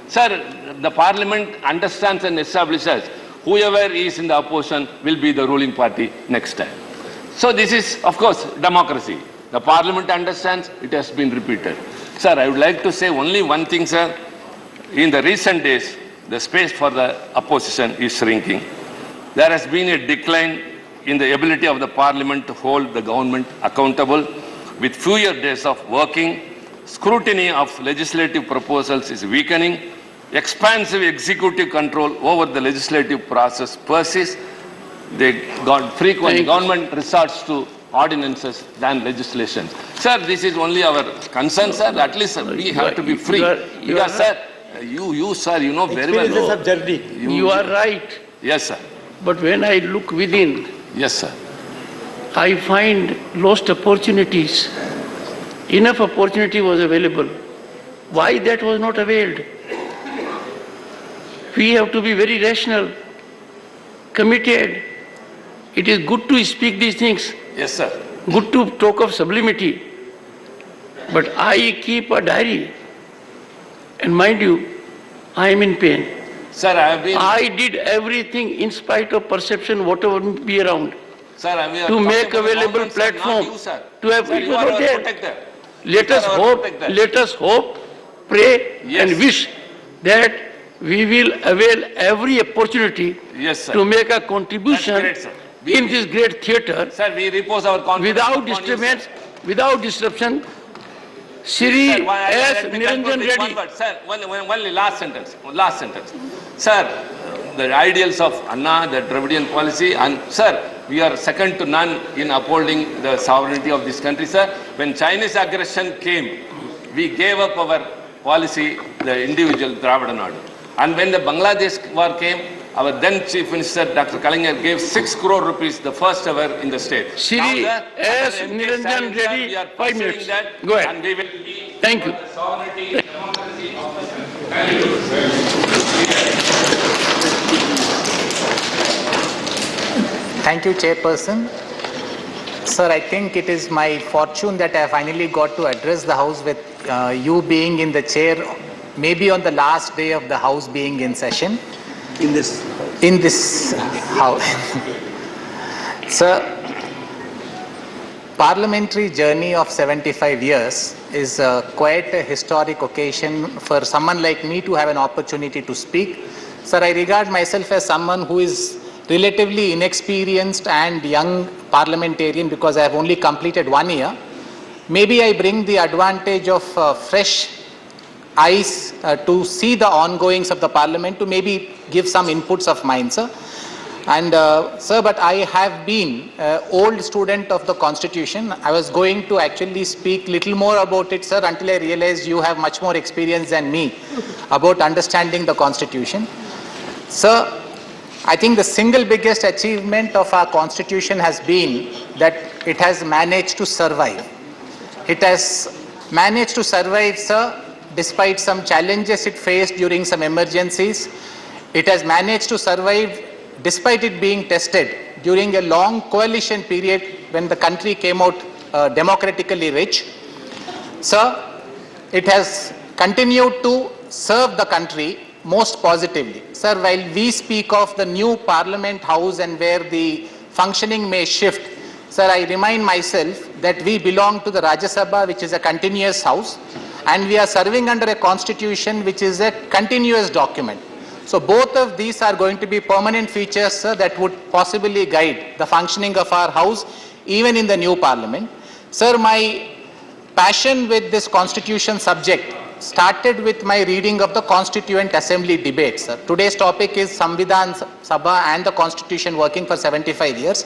Sir, the parliament understands and establishes whoever is in the opposition will be the ruling party next time. So this is, of course, democracy. The parliament understands, it has been repeated. Sir, I would like to say only one thing, sir. In the recent days, the space for the opposition is shrinking. There has been a decline in the ability of the parliament to hold the government accountable with fewer days of working. Scrutiny of legislative proposals is weakening. Expansive executive control over the legislative process persists. Government resorts to ordinances than legislation. Sir, this is only our concern, sir. At least we have to be free. Because, sir, sir, you know very well. Experiences of journey. You are right. Yes, sir. But when I look within, yes, sir, I find lost opportunities. Enough opportunity was available. Why that was not availed? We have to be very rational, committed. It is good to speak these things. Yes, sir. Good to talk of sublimity. But I keep a diary. And mind you, I am in pain. Sir, I did everything in spite of perception, whatever be around. Sir, to make available platform. To have it was not there. Let us hope, pray and wish that we will avail every opportunity to make a contribution in this great theatre. Sir, we repose our confidence without disturbance, without disruption. Siri S. Niranjan Reddy. Sir, only last sentence. Sir, the ideals of Anna, the Dravidian policy, and sir, we are second to none in upholding the sovereignty of this country, sir. When Chinese aggression came, we gave up our policy, the individual Dravidian order. And when the Bangladesh war came, our then Chief Minister, Dr. Kalaignar, gave 6 crore rupees, the first ever in the state. Siri S. Niranjan Reddy, 5 minutes. Go ahead. And we will be Thank you. Sovereignty, democracy of the Thank you, Chairperson. Sir, I think it is my fortune that I finally got to address the House with you being in the chair, maybe on the last day of the House being in session. In this House. Sir, parliamentary journey of 75 years is quite a historic occasion for someone like me to have an opportunity to speak. Sir, I regard myself as someone who is relatively inexperienced and young parliamentarian because I have only completed 1 year. Maybe I bring the advantage of fresh eyes to see the ongoings of the parliament, to maybe give some inputs of mine, sir. And sir, but I have been an old student of the Constitution. I was going to actually speak little more about it, sir, until I realized you have much more experience than me about understanding the Constitution. Sir, I think the single biggest achievement of our Constitution has been that it has managed to survive. It has managed to survive, sir, despite some challenges it faced during some emergencies. It has managed to survive despite it being tested during a long coalition period when the country came out democratically rich. Sir, it has continued to serve the country most positively. Sir, while we speak of the new Parliament House and where the functioning may shift, Sir, I remind myself that we belong to the Rajya Sabha, which is a continuous house, and we are serving under a constitution which is a continuous document. So both of these are going to be permanent features, sir, that would possibly guide the functioning of our house even in the new parliament. Sir, my passion with this constitution subject started with my reading of the Constituent Assembly debates. Sir. Today's topic is Samvidhan Sabha and the Constitution working for 75 years.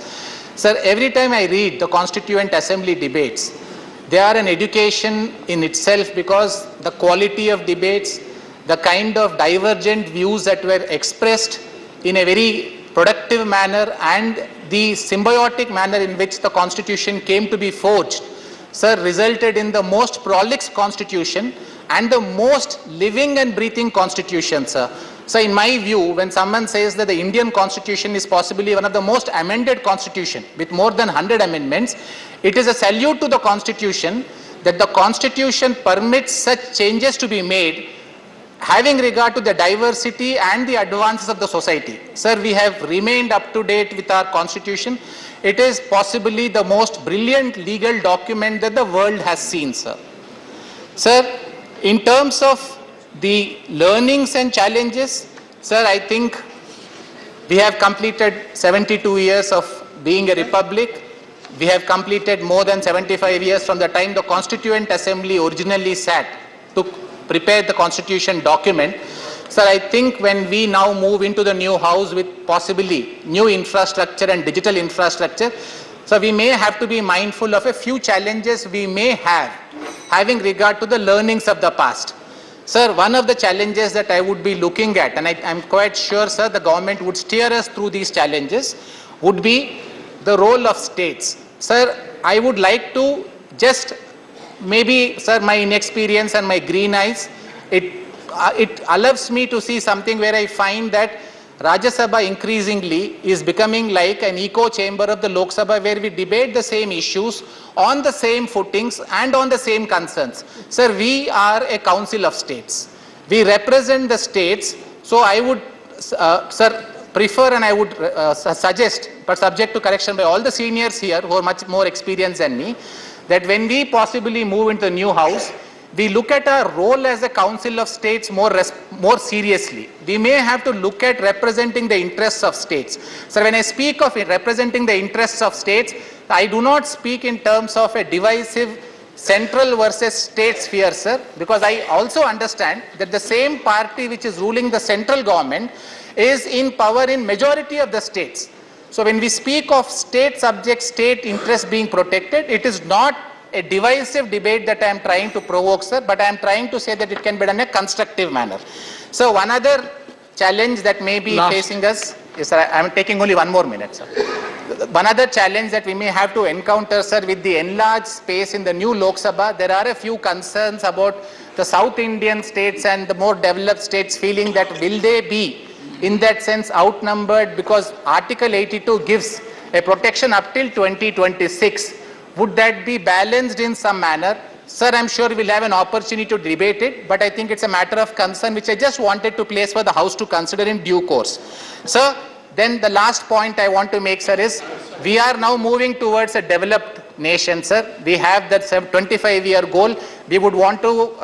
Sir, every time I read the Constituent Assembly debates, they are an education in itself, because the quality of debates, the kind of divergent views that were expressed in a very productive manner, and the symbiotic manner in which the Constitution came to be forged, sir, resulted in the most prolix Constitution and the most living and breathing Constitution, sir. So in my view, when someone says that the Indian Constitution is possibly one of the most amended Constitution with more than 100 amendments, it is a salute to the Constitution that the Constitution permits such changes to be made, having regard to the diversity and the advances of the society. Sir, we have remained up to date with our Constitution. It is possibly the most brilliant legal document that the world has seen, sir. Sir, in terms of the learnings and challenges, sir, I think we have completed 72 years of being a republic. We have completed more than 75 years from the time the Constituent Assembly originally sat to prepare the Constitution document. Sir, I think when we now move into the new house with possibly new infrastructure and digital infrastructure, so we may have to be mindful of a few challenges we may have, having regard to the learnings of the past. Sir, one of the challenges that I would be looking at, and I'm quite sure, sir, the government would steer us through these challenges, would be the role of states. Sir, I would like to just maybe, sir, my inexperience and my green eyes, it allows me to see something where I find that Rajya Sabha increasingly is becoming like an echo chamber of the Lok Sabha, where we debate the same issues on the same footings and on the same concerns. Sir, we are a council of states. We represent the states. So I would, sir, prefer and I would suggest, but subject to correction by all the seniors here who are much more experienced than me, that when we possibly move into the new house, we look at our role as a council of states more seriously. We may have to look at representing the interests of states. So when I speak of representing the interests of states, I do not speak in terms of a divisive central versus state sphere, sir, because I also understand that the same party which is ruling the central government is in power in majority of the states. So when we speak of state subject, state interests being protected, it is not a divisive debate that I am trying to provoke, sir, but I am trying to say that it can be done in a constructive manner. So one other challenge that may be facing us, yes, sir, I am taking only one more minute, sir. One other challenge that we may have to encounter, sir, with the enlarged space in the new Lok Sabha, there are a few concerns about the South Indian states and the more developed states feeling that will they be, in that sense, outnumbered, because Article 82 gives a protection up till 2026. Would that be balanced in some manner? Sir, I'm sure we'll have an opportunity to debate it, but I think it's a matter of concern which I just wanted to place for the House to consider in due course. Sir, then the last point I want to make, sir, is we are now moving towards a developed nation, sir. We have that 25-year goal. We would want to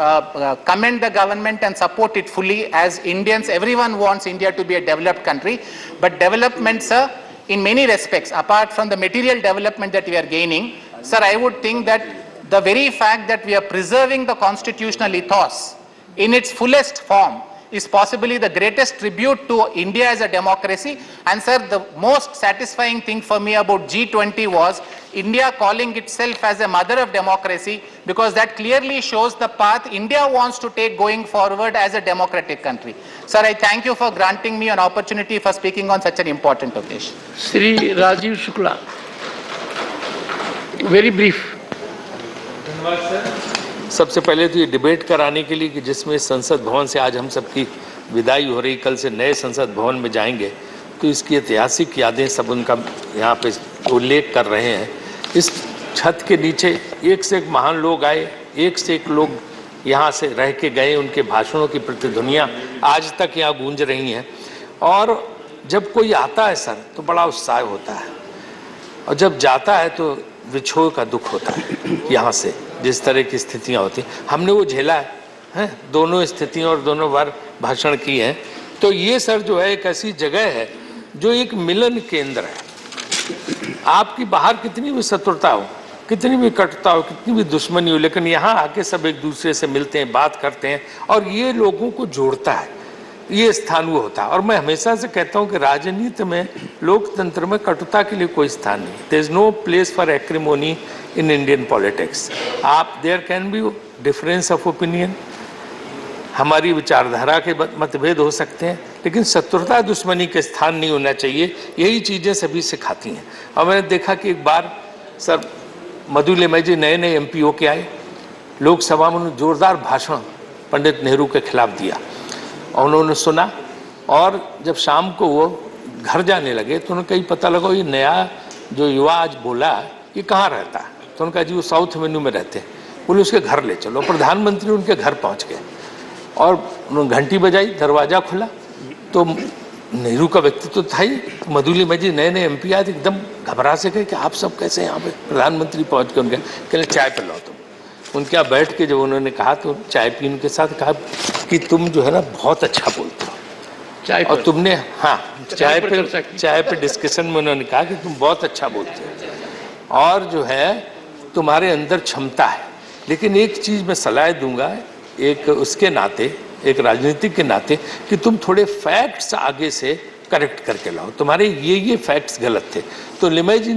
commend the government and support it fully. As Indians, everyone wants India to be a developed country, but development, sir, in many respects, apart from the material development that we are gaining, sir, I would think that the very fact that we are preserving the constitutional ethos in its fullest form is possibly the greatest tribute to India as a democracy. And sir, the most satisfying thing for me about G20 was India calling itself as a mother of democracy, because that clearly shows the path India wants to take going forward as a democratic country. Sir, I thank you for granting me an opportunity for speaking on such an important occasion. Shri Rajiv Shukla. Very brief. धन्यवाद sir. सबसे पहले तो ये debate कराने के लिए कि जिसमें संसद भवन से आज हम सबकी विदाई हो रही, कल से नए संसद भवन में जाएंगे, तो इसकी ऐतिहासिक यादें सब उनका यहाँ पे उल्लेख कर रहे हैं। इस छत के नीचे एक से एक महान लोग आए, एक से एक लोग यहाँ से रह के गए, उनके भाषणों की प्रतिध्वनियाँ आज तक यहाँ गूंज रही हैं। और जब कोई आता है सर तो बड़ा उत्साह होता है, और जब जाता है तो विछोह का दुख होता है यहाँ से, जिस तरह की स्थितियाँ होती हमने वो झेला है, दोनों स्थितियों और दोनों बार भाषण किए हैं। तो ये सर जो है एक ऐसी जगह है जो एक मिलन केंद्र है। आपकी बाहर कितनी भी शत्रुता हो, कितनी भी कटुता हो, कितनी भी दुश्मनी हो, लेकिन यहाँ आके सब एक दूसरे से मिलते हैं, बात करते हैं और ये लोगों को जोड़ता है, ये स्थान वो होता है। और मैं हमेशा से कहता हूँ कि राजनीति में, लोकतंत्र में कटुता के लिए कोई स्थान नहीं। There is no place for acrimony in Indian politics. आप there can be difference of opinion, हमारी विचारधारा के मतभेद हो सकते हैं, लेकिन शत्रुता दुश्मनी के स्थान नहीं होना चाहिए। यही चीज़ें सभी सिखाती हैं। और मैंने देखा कि एक बार सर मधु लिमय जी नए MP होके आए, लोकसभा में उन्होंने जोरदार भाषण पंडित नेहरू के खिलाफ दिया और उन्होंने सुना। और जब शाम को वो घर जाने लगे तो उन्हें कहीं पता लगा ये नया जो युवा आज बोला ये कहाँ रहता है। तो उन्होंने कहा जी वो साउथ मेन्यू में रहते हैं। बोले उसके घर ले चलो। प्रधानमंत्री उनके घर पहुँच गए और उन्होंने घंटी बजाई, दरवाज़ा खुला तो नेहरू का व्यक्तित्व था ही। मधु लिमय जी नए MP आए, एकदम घबरा से गए कि आप सब कैसे यहाँ पे। प्रधानमंत्री पहुँच के उनके कहले चाय पिलाओ तुम। उनके यहाँ बैठ के जब उन्होंने कहा तो चाय पी, उनके साथ कहा कि तुम जो है ना बहुत अच्छा बोलते हो चाय और तुमने चाय पे डिस्कशन में उन्होंने कहा कि तुम बहुत अच्छा बोलते हो और जो है तुम्हारे अंदर क्षमता है। लेकिन एक चीज़ मैं सलाह दूंगा एक उसके नाते, एक राजनीतिक के नाते, कि तुम थोड़े फैक्ट्स आगे से करेक्ट करके लाओ, तुम्हारे ये फैक्ट्स गलत थे। तो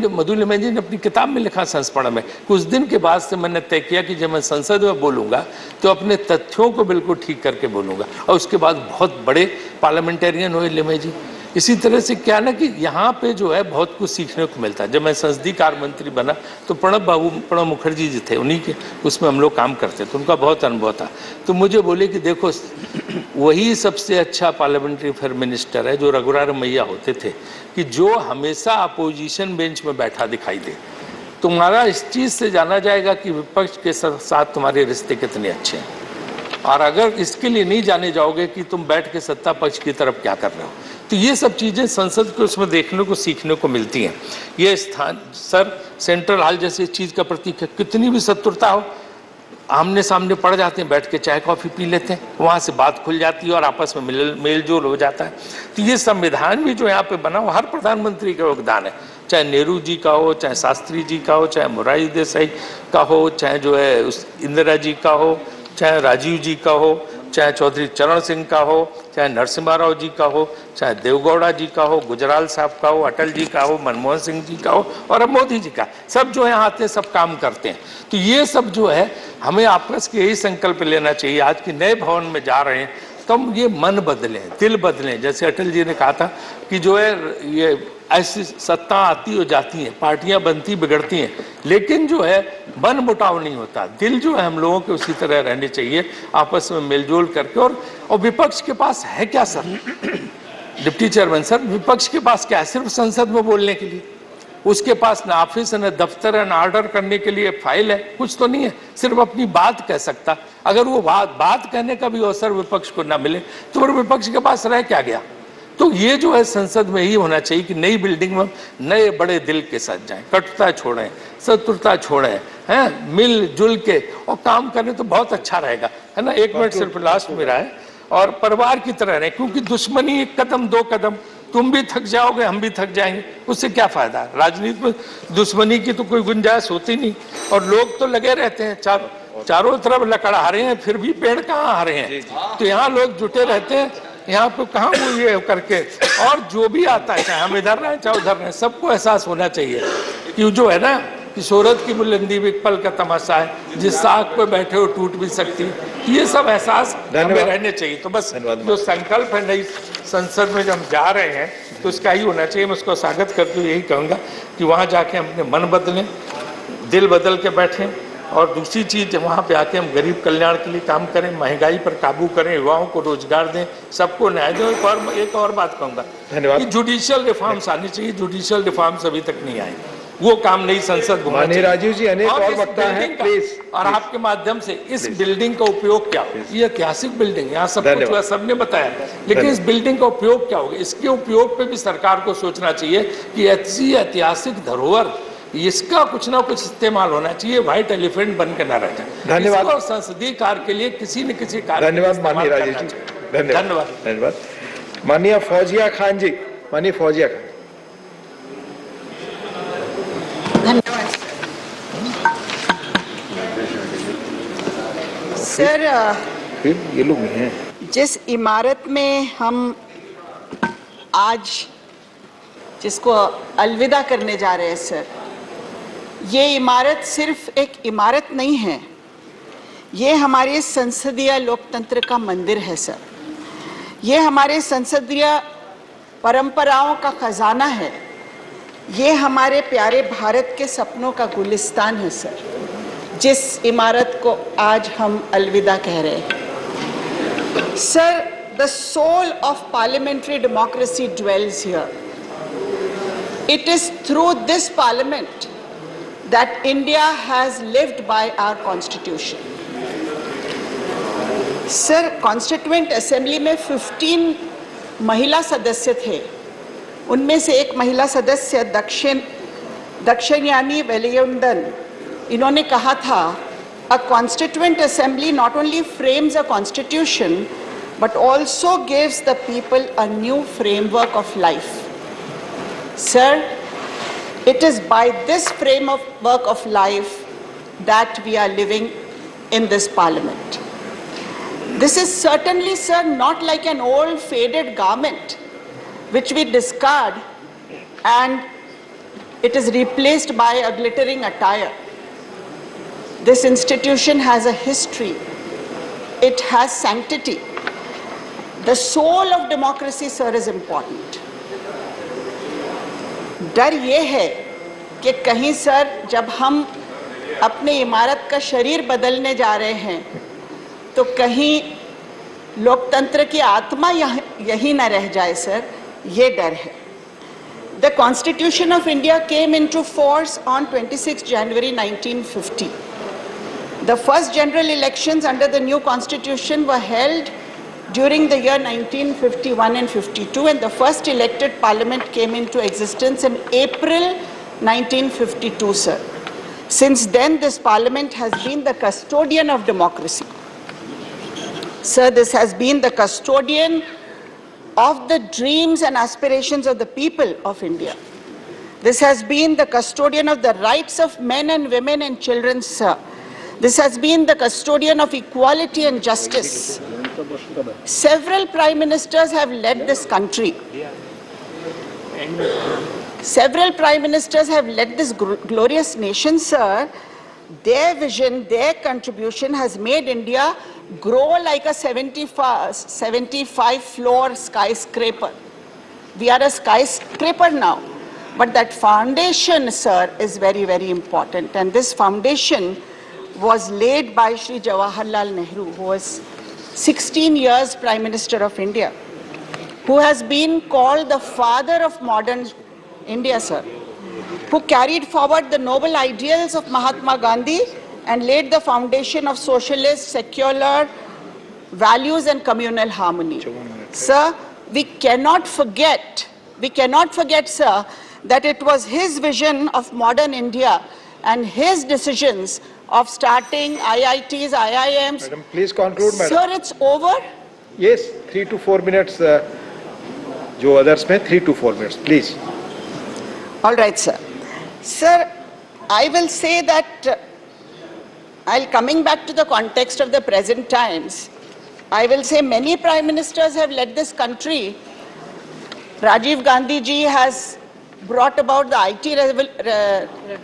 मधु लिमय जी ने अपनी किताब में लिखा संस्मरण में, कुछ दिन के बाद से मैंने तय किया कि जब मैं संसद में बोलूँगा तो अपने तथ्यों को बिल्कुल ठीक करके बोलूँगा। और उसके बाद बहुत बड़े पार्लियामेंटेरियन हुए लिमय जी। इसी तरह से क्या ना कि यहाँ पे जो है बहुत कुछ सीखने को मिलता है। जब मैं संसदीय कार्य मंत्री बना तो प्रणब मुखर्जी जी थे, उन्हीं के उसमें हम लोग काम करते थे, उनका बहुत अनुभव था। तो मुझे बोले कि देखो वही सबसे अच्छा पार्लियामेंट्री अफेयर मिनिस्टर है जो रघुराम मैया होते थे, कि जो हमेशा अपोजिशन बेंच में बैठा दिखाई दे। तुम्हारा इस चीज़ से जाना जाएगा कि विपक्ष के साथ तुम्हारे रिश्ते कितने अच्छे हैं। और अगर इसके लिए नहीं जाने जाओगे कि तुम बैठ के सत्ता पक्ष की तरफ क्या कर रहे हो, तो ये सब चीज़ें संसद को उसमें देखने को सीखने को मिलती हैं। ये स्थान सर सेंट्रल हॉल जैसी चीज़ का प्रतीक है। कितनी भी शत्रुता हो, आमने सामने पड़ जाते हैं, बैठ के चाय कॉफ़ी पी लेते हैं, वहाँ से बात खुल जाती है और आपस में मेल जोल हो जाता है। तो ये संविधान भी जो यहाँ पे बना, वो हर प्रधानमंत्री का योगदान है, चाहे नेहरू जी का हो, चाहे शास्त्री जी का हो, चाहे मोरारजी देसाई का हो, चाहे जो है उस इंदिरा जी का हो, चाहे राजीव जी का हो, चाहे चौधरी चरण सिंह का हो, चाहे नरसिम्हा राव जी का हो, चाहे देवगौड़ा जी का हो, गुजराल साहब का हो, अटल जी का हो, मनमोहन सिंह जी का हो और अब मोदी जी का, सब जो है आते हैं, सब काम करते हैं। तो ये सब जो है हमें आपस के यही संकल्प लेना चाहिए। आज के नए भवन में जा रहे हैं तो हम ये मन बदलें, दिल बदलें। जैसे अटल जी ने कहा था कि जो है ये ऐसी सत्ता आती हो जाती हैं, पार्टियां बनती बिगड़ती हैं, लेकिन जो है मन मुटाव नहीं होता। दिल जो है हम लोगों के उसी तरह रहने चाहिए, आपस में मिलजुल करके। और विपक्ष के पास है क्या सर? डिप्टी चेयरमैन सर, विपक्ष के पास क्या है? सिर्फ संसद में बोलने के लिए। उसके पास न ऑफिस है, न दफ्तर है, न ऑर्डर करने के लिए फाइल है, कुछ तो नहीं है। सिर्फ अपनी बात कह सकता। अगर वो बात कहने का भी अवसर विपक्ष को ना मिले तो फिर विपक्ष के पास रह क्या गया? तो ये जो है संसद में ही होना चाहिए कि नई बिल्डिंग में नए बड़े दिल के साथ जाएं, कटुता छोड़ें, शत्रुता छोड़ें, हैं, मिलजुल के और काम करें तो बहुत अच्छा रहेगा, है ना। 1 मिनट सिर्फ लास्ट मेरा है। और परिवार की तरह रहें, क्योंकि दुश्मनी 1 कदम 2 कदम, तुम भी थक जाओगे, हम भी थक जाएंगे, उससे क्या फायदा है? राजनीति में दुश्मनी की तो कोई गुंजाइश होती नहीं। और लोग तो लगे रहते हैं चारों तरफ लकड़ा रहे हैं, फिर भी पेड़ कहाँ हरे हैं। तो यहाँ लोग जुटे रहते हैं, यहाँ पे कहाँ वो ये करके। और जो भी आता है, चाहे हम इधर रहें चाहे उधर रहें, सबको एहसास होना चाहिए कि जो है ना कि शोहरत की बुलंदी भी एक पल का तमाशा है, जिस साग पे बैठे हो टूट भी सकती। ये सब एहसास हमें रहने चाहिए। तो बस जो संकल्प है नई संसद में जब हम जा रहे हैं तो उसका ही होना चाहिए। मैं उसको स्वागत करके यही कहूँगा कि वहाँ जाके हम अपने मन बदलें, दिल बदल के बैठें। और दूसरी चीज़, वहाँ पे आके हम गरीब कल्याण के लिए काम करें, महंगाई पर काबू करें, युवाओं को रोजगार दें, सबको न्याय दें। एक और बात कहूँगा कि जुडिशियल रिफॉर्म्स आनी चाहिए। जुडिशियल रिफॉर्म्स अभी तक नहीं आए, वो काम नई संसद होना चाहिए। राजीव जी, अनेक और वक्ता हैं, प्लीज। और आपके माध्यम से इस बिल्डिंग का उपयोग क्या हो? ये ऐतिहासिक बिल्डिंग, यहाँ सब कुछ हुआ, सबने बताया, लेकिन इस बिल्डिंग का उपयोग क्या होगा? इसके उपयोग पे भी सरकार को सोचना चाहिए कि ऐसी ऐतिहासिक धरोहर इसका कुछ ना कुछ इस्तेमाल होना चाहिए, व्हाइट एलिफेंट बन के ना रह जाए। धन्यवाद। इसको संसदीय कार्य के लिए किसी न किसी कार्य धन्यवाद माननीय राजेश जी, धन्यवाद धन्यवाद। माननीय फौजिया खान जी, माननीय फौजिया खान। धन्यवाद सर। ये लोग नहीं हैं। जिस इमारत में हम आज जिसको अलविदा करने जा रहे हैं सर, ये इमारत सिर्फ एक इमारत नहीं है, ये हमारे संसदीय लोकतंत्र का मंदिर है सर। ये हमारे संसदीय परंपराओं का खजाना है, ये हमारे प्यारे भारत के सपनों का गुलिस्तान है सर, जिस इमारत को आज हम अलविदा कह रहे हैं। Sir, the soul of parliamentary democracy dwells here. It is through this parliament that India has lived by our constitution. Sir, Constituent Assembly में 15 महिला सदस्य थे। उनमें से एक महिला सदस्य दक्षिणयानी वेलियंदन, इन्होंने कहा था, a Constituent Assembly not only frames a constitution but also gives the people a new framework of life. Sir, it is by this framework of life that we are living in this parliament. This is certainly, sir, not like an old faded garment which we discard and it is replaced by a glittering attire. This institution has a history. It has sanctity. The soul of democracy, sir, is important. डर ये है कि कहीं sir जब हम अपने इमारत का शरीर बदलने जा रहे हैं तो कहीं लोकतंत्र की आत्मा यही न रह जाए सर, ये डर है। The Constitution of India came into force on 26 January 1950. The first general elections under the new constitution were held during the year 1951 and 52, and the first elected parliament came into existence in April 1952, sir. Since then, this parliament has been the custodian of democracy. Sir, this has been the custodian of the dreams and aspirations of the people of India. This has been the custodian of the rights of men and women and children, sir. This has been the custodian of equality and justice. Several prime ministers have led this country. Several prime ministers have led this glorious nation, sir. Their vision, their contribution has made India grow like a 75-floor skyscraper. We are a skyscraper now. But that foundation, sir, is very, very important. And this foundation was laid by Shri Jawaharlal Nehru, who was 16 years Prime Minister of India, who has been called the father of modern India, sir, who carried forward the noble ideals of Mahatma Gandhi and laid the foundation of socialist, secular values and communal harmony. Sir, we cannot forget, sir, that it was his vision of modern India and his decisions of starting IITs, IIMs. Madam, please conclude, madam. Sir, it's over? Yes, 3 to 4 minutes. जो others में 3 to 4 minutes, please. All right, sir. Sir, I will say that, coming back to the context of the present times, I will say many prime ministers have led this country. Rajiv Gandhi ji has brought about the IT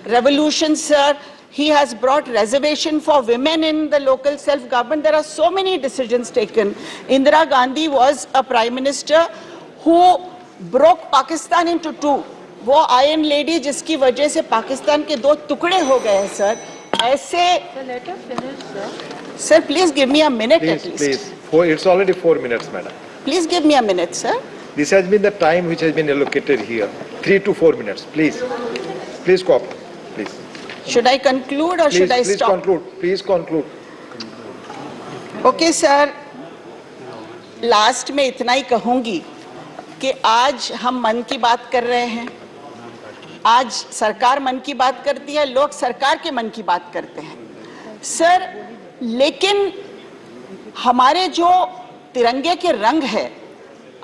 revolution, sir. He has brought reservation for women in the local self-government. There are so many decisions taken. Indira Gandhi was a prime minister who broke Pakistan into two. वो iron lady जिसकी वजह से पाकिस्तान के दो टुकड़े हो गए हैं सर, ऐसे sir please give me a minute at least. Please, it's already 4 minutes, madam. Please give me a minute, sir. This has been the time which has been allocated here. 3 to 4 minutes, please. Please cooperate, please. Should I conclude or Please, should I please stop? conclude. Please conclude. Okay, sir. Last में इतना ही कहूंगी कि आज हम मन की बात कर रहे हैं, आज सरकार मन की बात करती है, लोग सरकार के मन की बात करते हैं सर, लेकिन हमारे जो तिरंगे के रंग है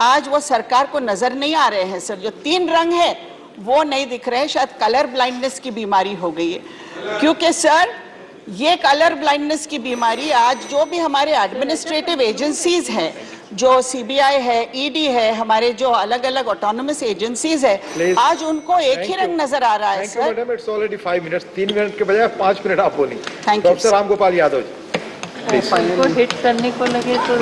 आज वो सरकार को नजर नहीं आ रहे हैं सर। जो 3 रंग है वो नहीं दिख रहे हैं, शायद कलर ब्लाइंडनेस की बीमारी हो गई है, क्योंकि सर ये कलर ब्लाइंडनेस की बीमारी आज जो भी हमारे एडमिनिस्ट्रेटिव एजेंसीज हैं, जो सीबीआई है, ईडी है, हमारे जो अलग अलग ऑटोनोमस एजेंसीज है, आज उनको एक ही रंग नजर आ रहा है sir. Madam, it's already 5 minutes, 3 minute के बजाय 5 मिनट आप बोली। प्रोफेसर रामगोपाल यादव जी, को हिट करने को लगे तो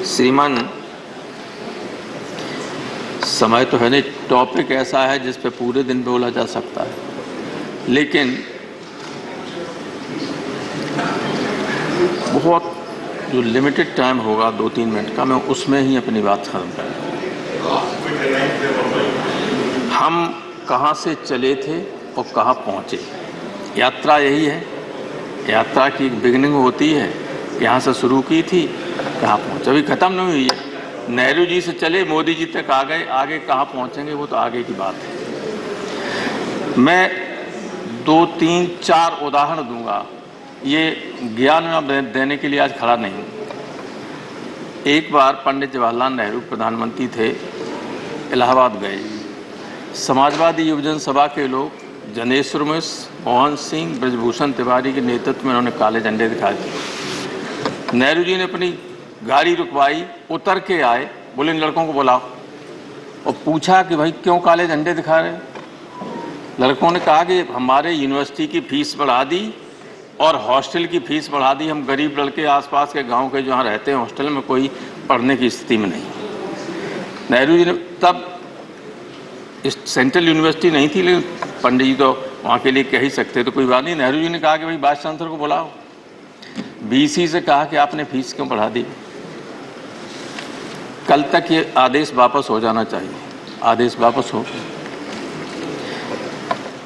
श्रीमान, समय तो है नहीं, टॉपिक ऐसा है जिस पे पूरे दिन बोला जा सकता है, लेकिन बहुत जो लिमिटेड टाइम होगा 2-3 मिनट का, मैं उसमें ही अपनी बात खत्म करूँगा। हम कहाँ से चले थे और कहाँ पहुँचे, यात्रा यही है। यात्रा की बिगिनिंग होती है, यहाँ से शुरू की थी, कहाँ पहुँचे, अभी ख़त्म नहीं हुई है। नेहरू जी से चले मोदी जी तक आ गए, आगे कहाँ पहुँचेंगे वो तो आगे की बात है। मैं 2-3-4 उदाहरण दूंगा, ये ज्ञान देने के लिए आज खड़ा नहीं हूँ। एक बार पंडित जवाहरलाल नेहरू प्रधानमंत्री थे, इलाहाबाद गए, समाजवादी युवजन सभा के लोग जनेश्वर मिश्र, मोहन सिंह, ब्रजभूषण तिवारी के नेतृत्व में उन्होंने काले झंडे दिखाए थे। नेहरू जी ने अपनी गाड़ी रुकवाई, उतर के आए, बोले इन लड़कों को बुलाओ, और पूछा कि भाई क्यों काले झंडे दिखा रहे हैं। लड़कों ने कहा कि हमारे यूनिवर्सिटी की फीस बढ़ा दी और हॉस्टल की फीस बढ़ा दी, हम गरीब लड़के आसपास के गांव के जहाँ रहते हैं हॉस्टल में कोई पढ़ने की स्थिति में नहीं। नेहरू जी ने तब इस सेंट्रल यूनिवर्सिटी नहीं थी, लेकिन पंडित जी तो वहाँ के लिए कह ही सकते, तो कोई बात नहीं। नेहरू जी ने कहा कि भाई वाइस चांसलर को बुलाओ, बीसी से कहा कि आपने फीस क्यों बढ़ा दी, कल तक ये आदेश वापस हो जाना चाहिए। आदेश वापस हो।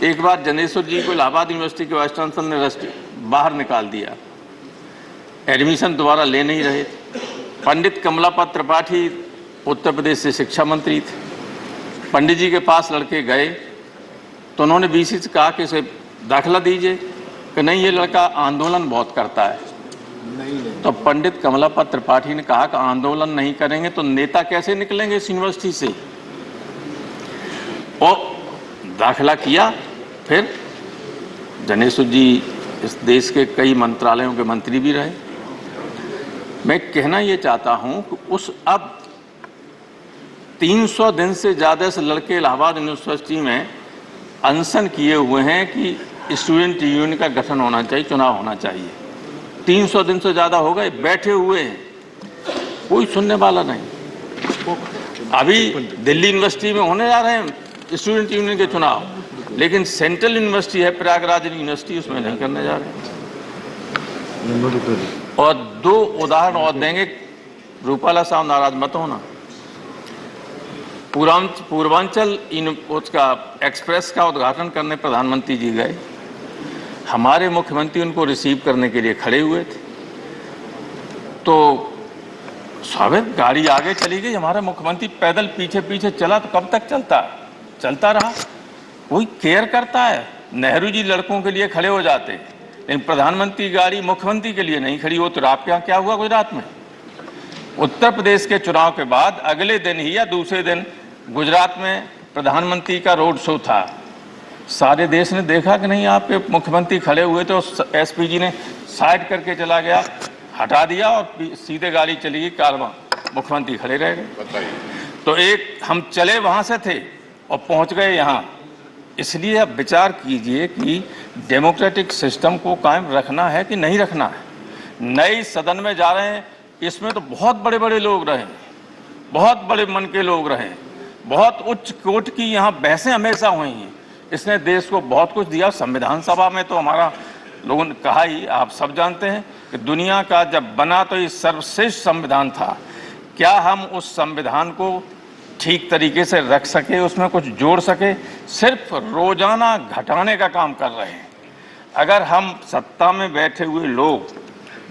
एक बार जनेश्वर जी को इलाहाबाद यूनिवर्सिटी के वाइस चांसलर ने बाहर निकाल दिया, एडमिशन दोबारा ले नहीं रहे थे। पंडित कमलापत त्रिपाठी उत्तर प्रदेश से शिक्षा मंत्री थे, पंडित जी के पास लड़के गए तो उन्होंने बीसी से कहा कि इसे दाखिला दीजिए, कि नहीं ये लड़का आंदोलन बहुत करता है। तो पंडित कमलापत त्रिपाठी ने कहा कि आंदोलन नहीं करेंगे तो नेता कैसे निकलेंगे इस यूनिवर्सिटी से, और दाखिला किया। फिर जनेश्वर जी इस देश के कई मंत्रालयों के मंत्री भी रहे। मैं कहना ये चाहता हूं कि उस अब 300 दिन से ज़्यादा से लड़के इलाहाबाद यूनिवर्सिटी में अनशन किए हुए हैं कि स्टूडेंट यूनियन का गठन होना चाहिए, चुनाव होना चाहिए। 300 दिन से ज़्यादा हो गए, बैठे हुए हैं, कोई सुनने वाला नहीं। अभी दिल्ली यूनिवर्सिटी में होने जा रहे हैं स्टूडेंट यूनियन के चुनाव, लेकिन सेंट्रल यूनिवर्सिटी है प्रयागराज यूनिवर्सिटी, उसमें नहीं करने जा रहे। और 2 उदाहरण और देंगे, रूपाला साहब नाराज मत होना। पूर्वांचल उसका एक्सप्रेस का उद्घाटन करने प्रधानमंत्री जी गए, हमारे मुख्यमंत्री उनको रिसीव करने के लिए खड़े हुए थे, तो स्वाभाविक गाड़ी आगे चली गई, हमारा मुख्यमंत्री पैदल पीछे पीछे चला, तो कब तक चलता रहा। कोई केयर करता है? नेहरू जी लड़कों के लिए खड़े हो जाते, लेकिन प्रधानमंत्री गाड़ी मुख्यमंत्री के लिए नहीं खड़ी हो। तो आपके यहाँ क्या हुआ गुजरात में? उत्तर प्रदेश के चुनाव के बाद अगले दिन ही या दूसरे दिन गुजरात में प्रधानमंत्री का रोड शो था। सारे देश ने देखा कि नहीं आपके मुख्यमंत्री खड़े हुए, तो एसपीजी ने साइड करके चला गया, हटा दिया और सीधे गाड़ी चली गई कारवां, मुख्यमंत्री खड़े रह गए। तो एक हम चले वहां से थे और पहुंच गए यहाँ। इसलिए अब विचार कीजिए कि डेमोक्रेटिक सिस्टम को कायम रखना है कि नहीं रखना है। नए सदन में जा रहे हैं, इसमें तो बहुत बड़े बड़े लोग रहे, बहुत बड़े मन के लोग रहे, बहुत उच्च कोट की यहाँ बहसें हमेशा हुई हैं। इसने देश को बहुत कुछ दिया। संविधान सभा में तो हमारा लोगों ने कहा ही, आप सब जानते हैं कि दुनिया का जब बना तो ये सर्वश्रेष्ठ संविधान था। क्या हम उस संविधान को ठीक तरीके से रख सके, उसमें कुछ जोड़ सके? सिर्फ रोजाना घटाने का काम कर रहे हैं। अगर हम सत्ता में बैठे हुए लोग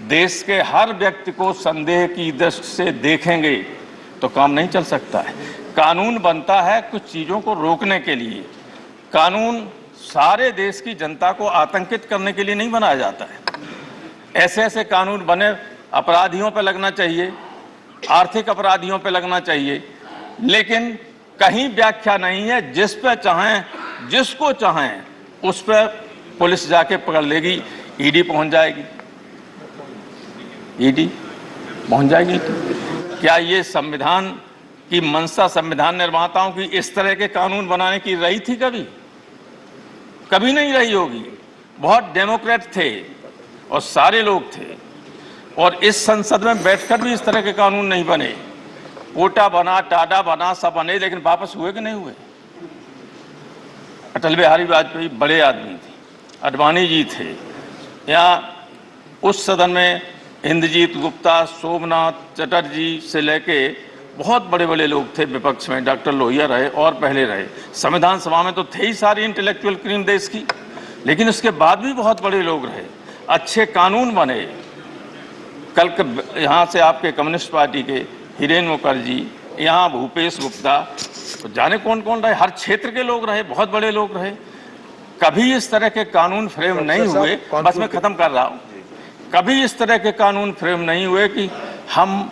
देश के हर व्यक्ति को संदेह की दृष्टि से देखेंगे तो काम नहीं चल सकता है। कानून बनता है कुछ चीज़ों को रोकने के लिए। कानून सारे देश की जनता को आतंकित करने के लिए नहीं बनाया जाता है। ऐसे ऐसे कानून बने, अपराधियों पर लगना चाहिए, आर्थिक अपराधियों पर लगना चाहिए, लेकिन कहीं व्याख्या नहीं है जिस पर चाहें, जिसको चाहें उस पर पुलिस जाके पकड़ लेगी, ईडी पहुंच जाएगी, ईडी पहुंच जाएगी। क्या ये संविधान की मंशा संविधान निर्माताओं की इस तरह के कानून बनाने की रही थी? कभी नहीं रही होगी। बहुत डेमोक्रेट थे और सारे लोग थे, और इस संसद में बैठकर भी इस तरह के कानून नहीं बने। कोटा बना, टाडा बना, सब बने, लेकिन वापस हुए कि नहीं हुए? अटल बिहारी वाजपेयी बड़े आदमी थे, अडवाणी जी थे, यहाँ उस सदन में इंद्रजीत गुप्ता, सोमनाथ चटर्जी से लेके बहुत बड़े बड़े लोग थे विपक्ष में। डॉक्टर लोहिया रहे और पहले रहे। संविधान सभा में तो थे ही सारी इंटेलेक्चुअल क्रीम देश की, लेकिन उसके बाद भी बहुत बड़े लोग रहे, अच्छे कानून बने। कल यहाँ से आपके कम्युनिस्ट पार्टी के हिरेन मुखर्जी, यहाँ भूपेश गुप्ता, तो जाने कौन कौन रहे, हर क्षेत्र के लोग रहे, बहुत बड़े लोग रहे। कभी इस तरह के कानून फ्रेम नहीं हुए, बस मैं खत्म कर रहा हूँ, कभी इस तरह के कानून फ्रेम नहीं हुए कि हम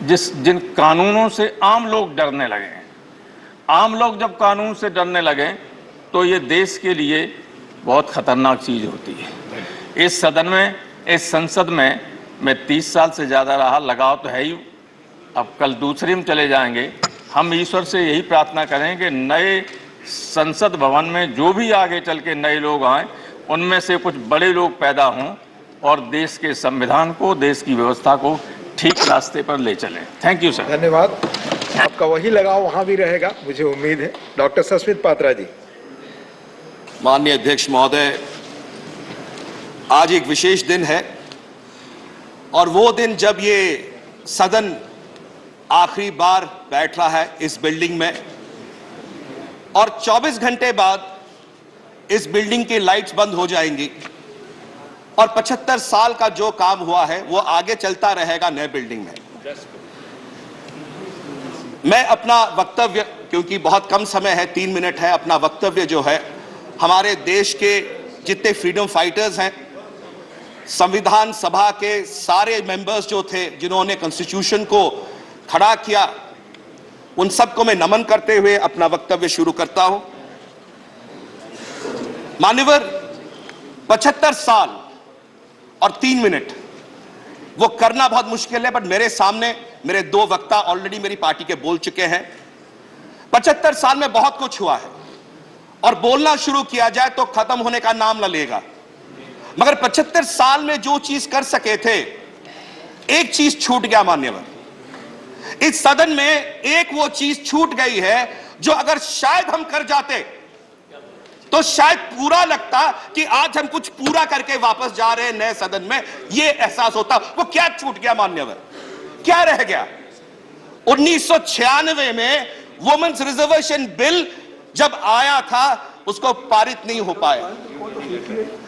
जिन कानूनों से आम लोग डरने लगे। आम लोग जब कानून से डरने लगे तो ये देश के लिए बहुत खतरनाक चीज होती है। इस सदन में, इस संसद में मैं 30 साल से ज्यादा रहा, लगाव तो है ही। अब कल दूसरे में चले जाएंगे। हम ईश्वर से यही प्रार्थना करें कि नए संसद भवन में जो भी आगे चल के नए लोग आए, उनमें से कुछ बड़े लोग पैदा हों और देश के संविधान को, देश की व्यवस्था को ठीक रास्ते पर ले चलें। Thank you sir. धन्यवाद। आपका वही लगाव वहां भी रहेगा, मुझे उम्मीद है। डॉक्टर सस्मित पात्रा जी। माननीय अध्यक्ष महोदय, आज एक विशेष दिन है, और वो दिन जब ये सदन आखिरी बार बैठ रहा है इस बिल्डिंग में, और 24 घंटे बाद इस बिल्डिंग की लाइट्स बंद हो जाएंगी, और 75 साल का जो काम हुआ है वो आगे चलता रहेगा नए बिल्डिंग में। मैं अपना वक्तव्य, क्योंकि बहुत कम समय है, 3 मिनट है, अपना वक्तव्य जो है हमारे देश के जितने फ्रीडम फाइटर्स हैं, संविधान सभा के सारे मेंबर्स जो थे जिन्होंने कॉन्स्टिट्यूशन को खड़ा किया, उन सबको मैं नमन करते हुए अपना वक्तव्य शुरू करता हूं। मान्यवर, 75 साल और 3 मिनट वो करना बहुत मुश्किल है, बट मेरे सामने मेरे 2 वक्ता ऑलरेडी मेरी पार्टी के बोल चुके हैं। 75 साल में बहुत कुछ हुआ है, और बोलना शुरू किया जाए तो खत्म होने का नाम न लेगा। मगर 75 साल में जो चीज कर सके थे, एक चीज छूट गया मान्यवर। इस सदन में एक वो चीज छूट गई है जो अगर शायद हम कर जाते तो शायद पूरा लगता कि आज हम कुछ पूरा करके वापस जा रहे हैं नए सदन में, ये एहसास होता। वो क्या छूट गया मान्यवर? क्या रह गया? 1996 में वुमेन्स रिजर्वेशन बिल जब आया था, उसको पारित नहीं हो पाया।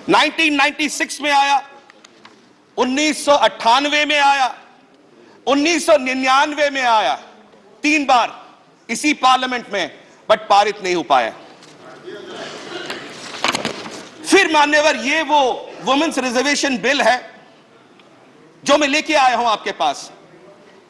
1996 में आया, 1998 में आया, 1999 में आया, 3 बार इसी पार्लियामेंट में, बट पारित नहीं हो पाया। फिर मान्यवर, ये वो वुमेन्स रिजर्वेशन बिल है जो मैं लेके आया हूं आपके पास,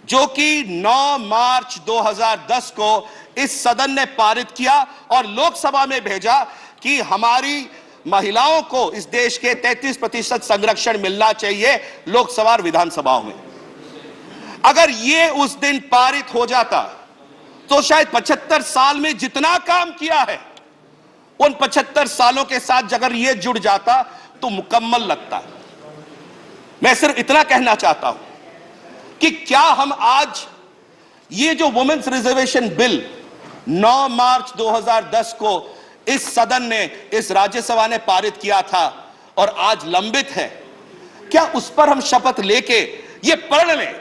जो कि 9 मार्च 2010 को इस सदन ने पारित किया और लोकसभा में भेजा कि हमारी महिलाओं को इस देश के 33% संरक्षण मिलना चाहिए लोकसभा और विधानसभाओं में। अगर ये उस दिन पारित हो जाता तो शायद 75 साल में जितना काम किया है, उन 75 सालों के साथ अगर ये जुड़ जाता तो मुकम्मल लगता। मैं सिर्फ इतना कहना चाहता हूं कि क्या हम आज ये जो वुमेन्स रिजर्वेशन बिल 9 मार्च 2010 को इस सदन ने, इस राज्यसभा ने पारित किया था और आज लंबित है, क्या उस पर हम शपथ लेके ये पढ़ लें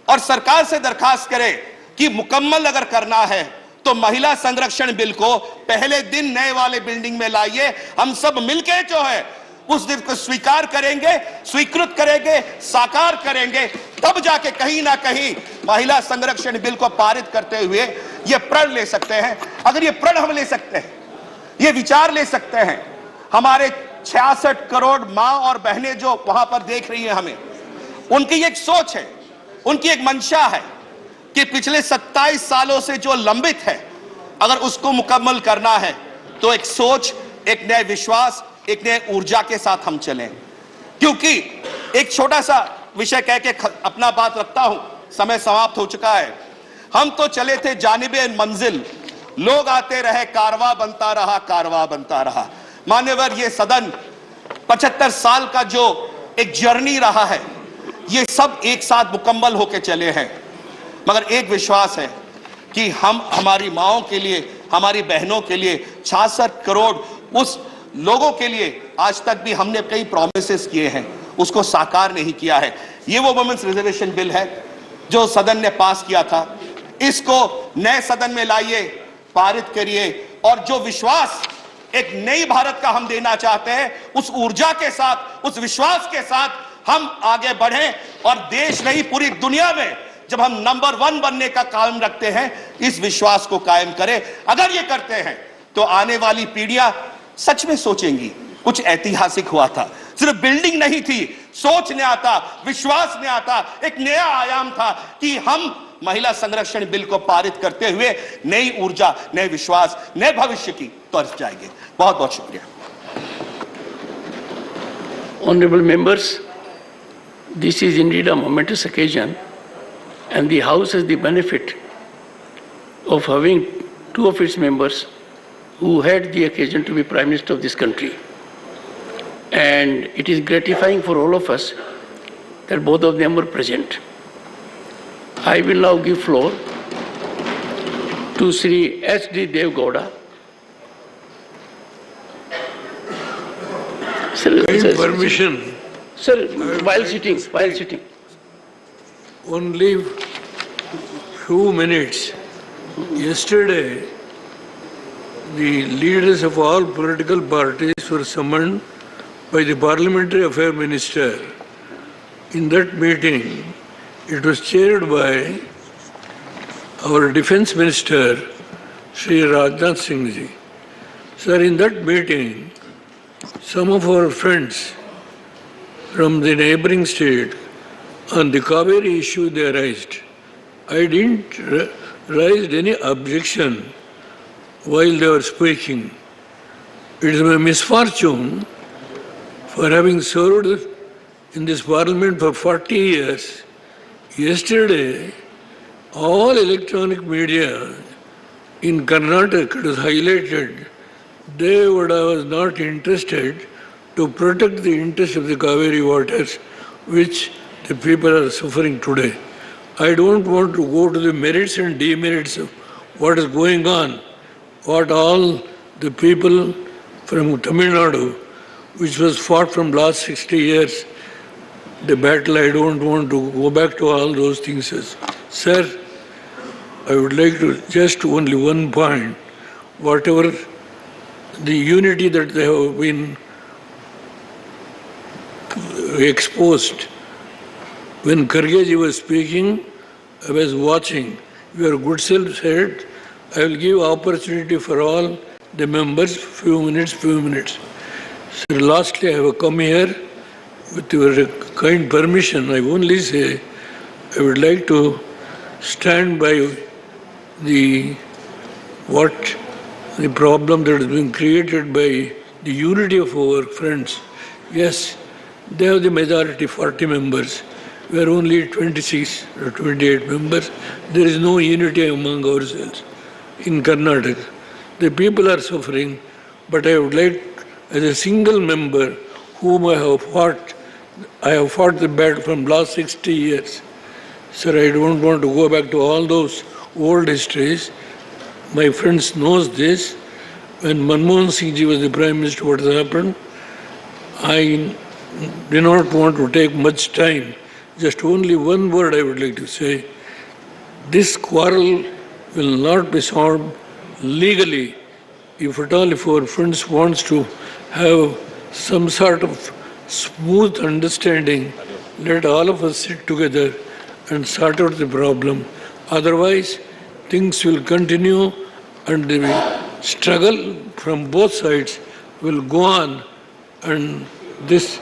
और सरकार से दरखास्त करें कि मुकम्मल अगर करना है तो महिला संरक्षण बिल को पहले दिन नए वाले बिल्डिंग में लाइए। हम सब मिलके जो है उस दिन को स्वीकार करेंगे, स्वीकृत करेंगे, साकार करेंगे, तब जाके कहीं ना कहीं महिला संरक्षण बिल को पारित करते हुए ये प्रण ले सकते हैं। अगर ये प्रण हम ले सकते हैं, ये विचार ले सकते हैं, हमारे 66 करोड़ मां और बहनें जो वहां पर देख रही हैं हमें, उनकी एक सोच है, उनकी एक मंशा है कि पिछले 27 सालों से जो लंबित है, अगर उसको मुकम्मल करना है तो एक सोच, एक नए विश्वास, एक नए ऊर्जा के साथ हम चलें। क्योंकि एक छोटा सा विषय कह के अपना बात रखता हूं, समय समाप्त हो चुका है। हम तो चले थे जानिबे मंजिल, लोग आते रहे, कारवां बनता रहा, कारवां बनता रहा। मान्यवर, ये सदन 75 साल का जो एक जर्नी रहा है, ये सब एक साथ मुकम्मल होके चले हैं। मगर एक विश्वास है कि हम हमारी माओं के लिए, हमारी बहनों के लिए, 66 करोड़ उस लोगों के लिए आज तक भी हमने कई प्रॉमिसेस किए हैं, उसको साकार नहीं किया है। ये वो वुमेन्स रिजर्वेशन बिल है जो सदन ने पास किया था, इसको नए सदन में लाइए, पारित करिए, और जो विश्वास एक नई भारत का हम देना चाहते हैं, उस ऊर्जा के साथ, उस विश्वास के साथ हम आगे बढ़ें और देश नहीं पूरी दुनिया में जब हम नंबर 1 बनने का काम रखते हैं, इस विश्वास को कायम करें। अगर ये करते हैं तो आने वाली पीढ़ियां सच में सोचेंगी कुछ ऐतिहासिक हुआ था। सिर्फ बिल्डिंग नहीं थी, सोच ने आता, विश्वास ने आता, एक नया आयाम था कि हम महिला संरक्षण बिल को पारित करते हुए नई ऊर्जा, नए विश्वास, नए भविष्य की तरफ जाएंगे। बहुत बहुत शुक्रिया। Honorable members, this is indeed a momentous occasion, and the House has the benefit of having two of its members who had the occasion to be Prime Minister of this country. And it is gratifying for all of us that both of them were present. I will now give floor to Sri S.D. Dev Gowda. Kind permission. Sir, while sitting. Only few minutes. Yesterday, the leaders of all political parties were summoned by the Parliamentary Affairs Minister. In that meeting, it was chaired by our Defence Minister, Sri Rajya Sabha. Sir, in that meeting, some of our friends from the neighboring state on the Kaveri issue they raised. I didn't raise any objection while they were speaking. It is my misfortune for having served in this parliament for 40 years. Yesterday, all electronic media in Karnataka, it was highlighted, they was not interested to protect the interest of the Kaveri waters, which the people are suffering today. I don't want to go to the merits and demerits of what is going on, what all the people from Tamil Nadu, which was fought from last 60 years, the battle, I don't want to go back to all those things. Sir, I would like to just only one point, whatever the unity that they have been exposed. When Khargeji was speaking, I was watching. Your good self said, I will give opportunity for all the members, few minutes. So lastly, I have come here with your kind permission. I only say, I would like to stand by the problem that has been created by the unity of our friends. Yes, they have the majority, 40 members. We are only 26 or 28 members. There is no unity among ourselves in Karnataka. The people are suffering, but I would like, as a single member whom I have fought the battle from last 60 years. Sir, I don't want to go back to all those old histories. My friends knows this. When Manmohan Singh ji was the Prime Minister, what has happened? I do not want to take much time. Just only one word I would like to say. This quarrel will not be solved legally. If at all, if our friends wants to have some sort of smooth understanding, let all of us sit together and sort out the problem. Otherwise, things will continue and the struggle from both sides will go on, and this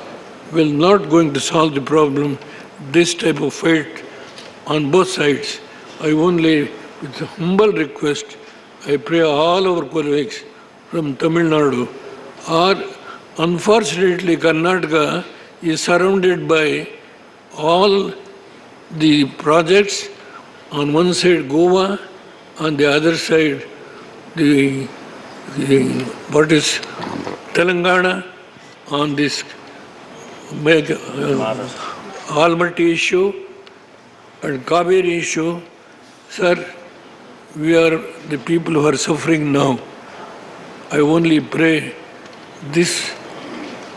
will not going to solve the problem. This type of fight on both sides. I only, with a humble request, I pray all our colleagues from Tamil Nadu are, unfortunately, Karnataka is surrounded by all the projects. On one side Goa, on the other side the what is Telangana, on this Almaty issue and Kaveri issue. Sir, we are the people who are suffering now. I only pray this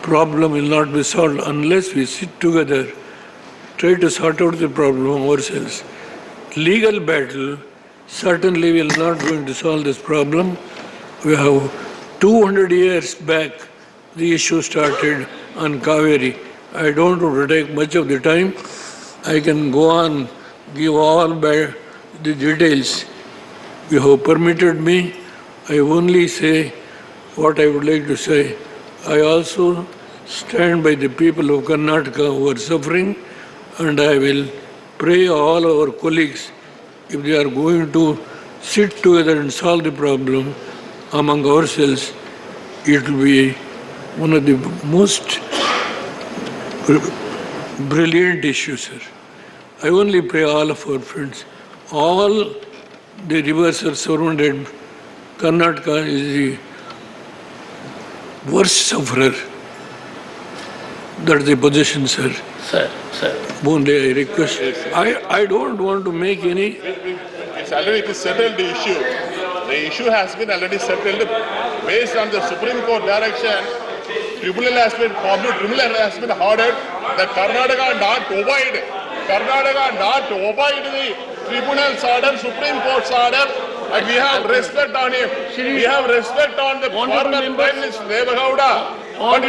problem will not be solved unless we sit together, try to sort out the problem ourselves. Legal battle certainly will not going to solve this problem. We have 200 years back the issue started on Kaveri. I don't want to take much of the time. I can go on, give all the details. You have permitted me. I only say what I would like to say. I also stand by the people of Karnataka who are suffering, and I will pray all our colleagues, if they are going to sit together and solve the problem among ourselves, it will be one of the most brilliant issues, sir. I only pray all of our friends. All the rivers are surrounded. Karnataka is the worst sufferer. That's the position, sir. Sir. Only I request. I don't want to make any. It's already settled the issue. The issue has been already settled based on the Supreme Court direction. Tribunal has been formed. Tribunal has been ordered that Karnataka not obeyed. Karnataka not obeyed the Tribunal's order, Supreme Court's order, and we have respect on him. We have respect on the former Prime Minister Devagowda. But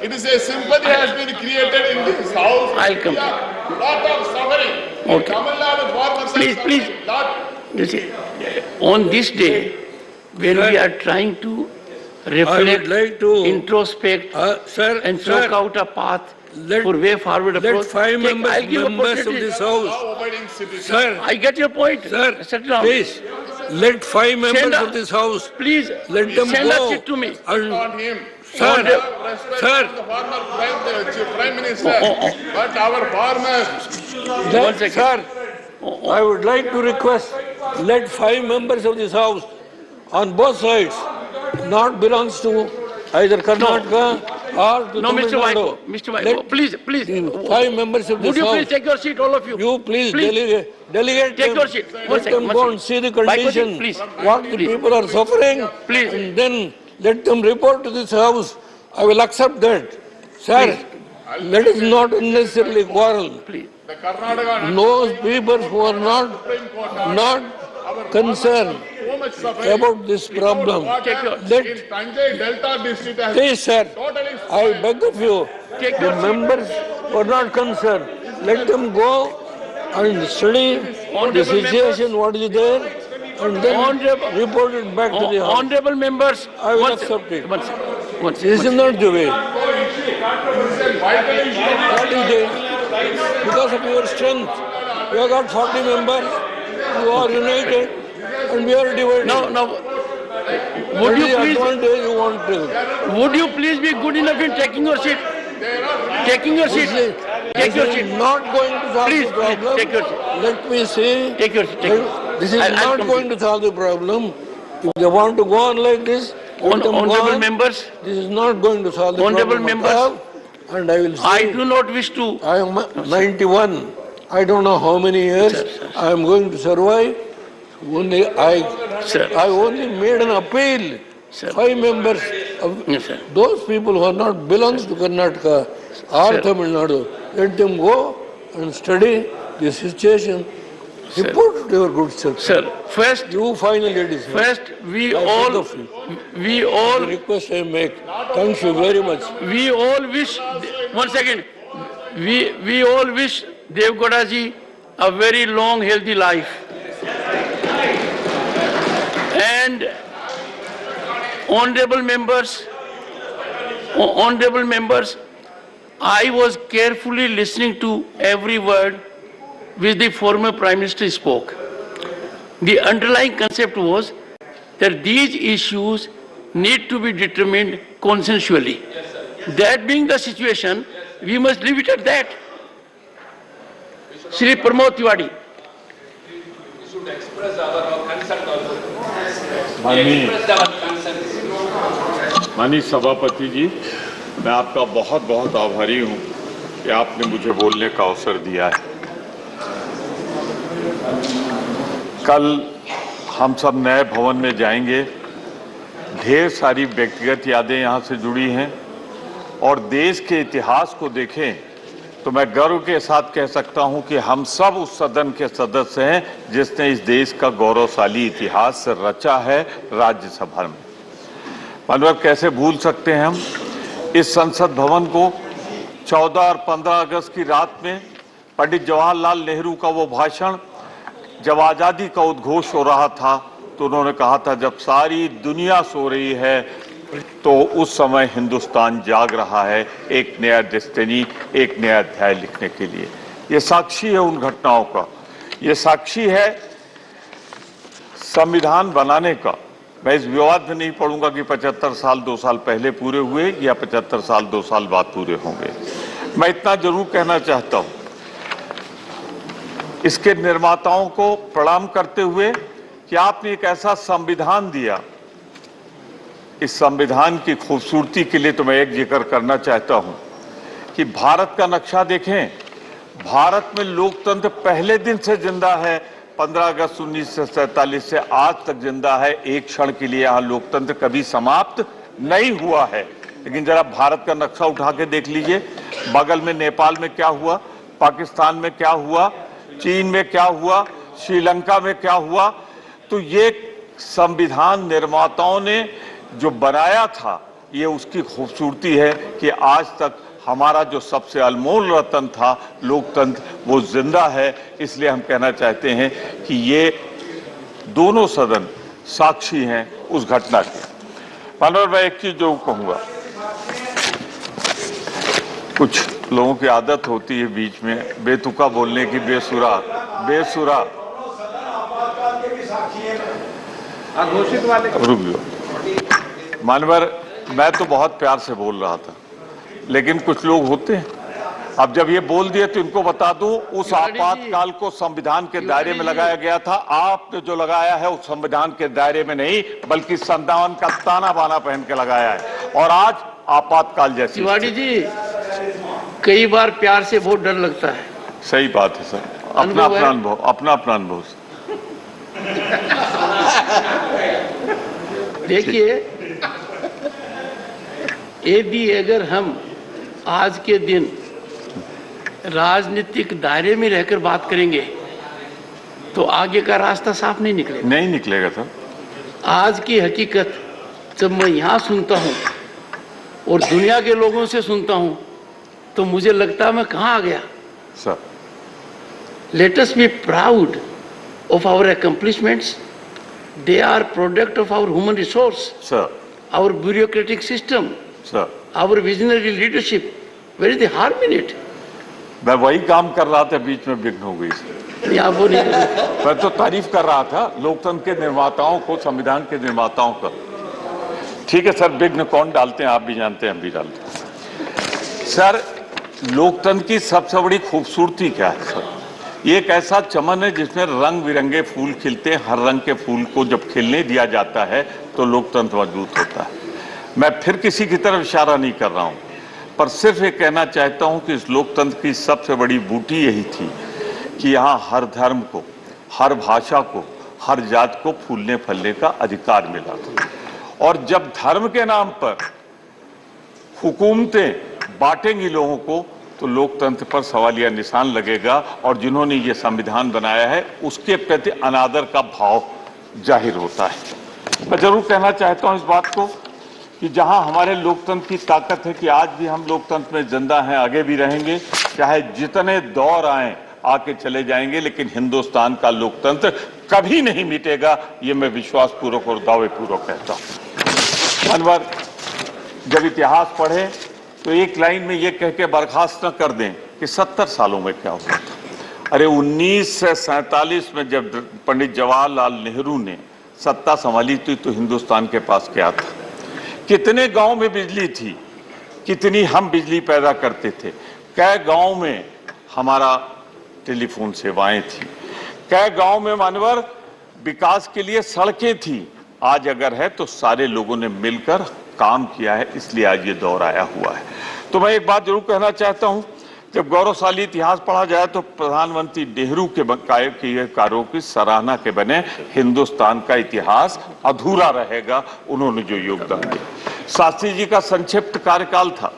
it is a sympathy has been created in this house. I'll come. Lot of suffering. Okay. Tamil Nadu farmers Please. You see, on this day, when we are trying to reflect, introspect, and chalk out a path for way forward approach. Let 5 members of this house. Sir, I get your point. Sir, settle down. please, let 5 members of this house, please, let them send go. a chit to me. On him. Sir, The former Prime Minister, but our farmers. Sir, I would like to request, let 5 members of this house on both sides not belongs to either Karnataka or to Tamil Nadu. Mr. Vaiko, please. 5 members of this Would you house. please take your seat, all of you? You please delegate Take them. your seat. Let them go and see the condition, what the people are suffering, and then let them report to this house. I will accept that. Sir, let us not unnecessarily quarrel. Those people who are not concerned about this problem, please, sir, I beg of you, the members who are not concerned, let them go and study the situation, what is there, and then report it back to the house. Honorable members, I will accept it. This is not the way. What is it? Because of your strength, you have got 40 members, you are united, and we are divided. No. Would you please be good enough in taking your seat? Taking your seat. Take your seat. Not going to solve the problem. Take your seat. Let me say. Take your seat. This is not going to solve the problem. If they want to go on like this, honorable members, this is not going to solve the honorable problem. members, and I will say, I do not wish to. I am 91. I don't know how many years I am going to survive. I only made an appeal. 5 members of those people who are not belongs to Karnataka or Tamil Nadu, let them go and study the situation. Report to your good self. Sir, first you finally decide. First, we all the request I make. Thank you very much. We all wish. One second. We all wish Devgowda ji a very long, healthy life. And honorable members, I was carefully listening to every word which the former Prime Minister spoke. The underlying concept was that these issues need to be determined consensually. That being the situation, we must leave it at that. Shri Pramod Tiwari. माननीय सभापति जी, मैं आपका बहुत बहुत आभारी हूं कि आपने मुझे बोलने का अवसर दिया है। कल हम सब नए भवन में जाएंगे। ढेर सारी व्यक्तिगत यादें यहां से जुड़ी हैं और देश के इतिहास को देखें तो मैं गर्व के साथ कह सकता हूं कि हम सब उस सदन के सदस्य हैं जिसने इस देश का गौरवशाली इतिहास रचा है राज्यसभा में। माननीय, कैसे भूल सकते हैं हम इस संसद भवन को 14 और 15 अगस्त की रात में पंडित जवाहरलाल नेहरू का वो भाषण, जब आजादी का उद्घोष हो रहा था तो उन्होंने कहा था जब सारी दुनिया सो रही है तो उस समय हिंदुस्तान जाग रहा है एक नया डेस्टिनी, एक नया अध्याय लिखने के लिए। ये साक्षी है उन घटनाओं का, ये साक्षी है संविधान बनाने का। मैं इस विवाद में नहीं पढ़ूंगा कि 75 साल 2 साल पहले पूरे हुए या 75 साल 2 साल बाद पूरे होंगे। मैं इतना जरूर कहना चाहता हूं, इसके निर्माताओं को प्रणाम करते हुए कि आपने एक ऐसा संविधान दिया। इस संविधान की खूबसूरती के लिए तो मैं एक जिक्र करना चाहता हूं कि भारत का नक्शा देखें। भारत में लोकतंत्र पहले दिन से जिंदा है, 15 अगस्त 1947 से आज तक जिंदा है। एक क्षण के लिए यहां लोकतंत्र कभी समाप्त नहीं हुआ है। लेकिन जरा भारत का नक्शा उठा के देख लीजिए, बगल में नेपाल में क्या हुआ, पाकिस्तान में क्या हुआ, चीन में क्या हुआ, श्रीलंका में क्या हुआ। तो ये संविधान निर्माताओं ने जो बनाया था, ये उसकी खूबसूरती है कि आज तक हमारा जो सबसे अनमोल रतन था लोकतंत्र, वो जिंदा है। इसलिए हम कहना चाहते हैं कि ये दोनों सदन साक्षी हैं उस घटना के। माननीय, मैं एक चीज जो कहूंगा, कुछ लोगों की आदत होती है बीच में बेतुका बोलने की, बेसुरा घोषित वाले। रुक जाओ मानवर, मैं तो बहुत प्यार से बोल रहा था, लेकिन कुछ लोग होते हैं, अब जब ये बोल दिए तो इनको बता दूं, उस आपातकाल को संविधान के दायरे में लगाया गया था। आपने जो लगाया है उस संविधान के दायरे में नहीं, बल्कि संविधान का ताना बाना पहन के लगाया है और आज आपातकाल जैसी। तिवारी जी, कई बार प्यार से बहुत डर लगता है। सही बात है सर, अपना अपना अनुभव। देखिए, यदि अगर हम आज के दिन राजनीतिक दायरे में रहकर बात करेंगे तो आगे का रास्ता साफ नहीं निकलेगा सर। आज की हकीकत जब मैं यहाँ सुनता हूँ और दुनिया के लोगों से सुनता हूँ तो मुझे लगता है मैं कहाँ आ गया sir. Let us be proud of our accomplishments. They are product of our human resource, sir, our bureaucratic system, sir, our visionary leadership. Where is the harm in it? मैं वही काम कर रहा था, बीच में विघ्न हो गई। वो नहीं मैं तो तारीफ कर रहा था लोकतंत्र के निर्माताओं को, संविधान के निर्माताओं का। ठीक है सर, विघ्न कौन डालते हैं आप भी जानते हैं, हम भी डालते हैं। सर, लोकतंत्र की सबसे बड़ी खूबसूरती क्या है सर? ये एक ऐसा चमन है जिसमें रंग बिरंगे फूल खिलते हैं। हर रंग के फूल को जब खिलने दिया जाता है तो लोकतंत्र मजबूत होता है। मैं फिर किसी की तरफ इशारा नहीं कर रहा हूं, पर सिर्फ ये कहना चाहता हूं कि इस लोकतंत्र की सबसे बड़ी बूटी यही थी कि यहाँ हर धर्म को, हर भाषा को, हर जात को फूलने फलने का अधिकार मिला था। और जब धर्म के नाम पर हुकूमतें बांटेंगी लोगों को तो लोकतंत्र पर सवालिया निशान लगेगा और जिन्होंने ये संविधान बनाया है उसके प्रति अनादर का भाव जाहिर होता है। मैं जरूर कहना चाहता हूं इस बात को कि जहां हमारे लोकतंत्र की ताकत है कि आज भी हम लोकतंत्र में जिंदा हैं, आगे भी रहेंगे, चाहे जितने दौर आए, आके चले जाएंगे, लेकिन हिंदुस्तान का लोकतंत्र कभी नहीं मिटेगा, ये मैं विश्वास पूर्वक और दावे पूर्वक कहता हूं। अनवर, जब इतिहास पढ़े तो एक लाइन में ये कह के बर्खास्त न कर दें कि 70 सालों में क्या हुआ था। अरे 1947 में जब पंडित जवाहरलाल नेहरू ने सत्ता संभाली थी तो हिंदुस्तान के पास क्या था? कितने गांव में बिजली थी, कितनी हम बिजली पैदा करते थे, कै गांव में हमारा टेलीफोन सेवाएं थी, कै गांव में मानवर विकास के लिए सड़कें थी। आज अगर है तो सारे लोगों ने मिलकर काम किया है, इसलिए आज ये दौर आया हुआ है। तो मैं एक बात जरूर कहना चाहता हूं, जब गौरवशाली इतिहास पढ़ा जाए तो प्रधानमंत्री नेहरू के किए कार्यों की सराहना के बने हिंदुस्तान का इतिहास अधूरा रहेगा, उन्होंने जो योगदान दिया। शास्त्री जी का संक्षिप्त कार्यकाल था।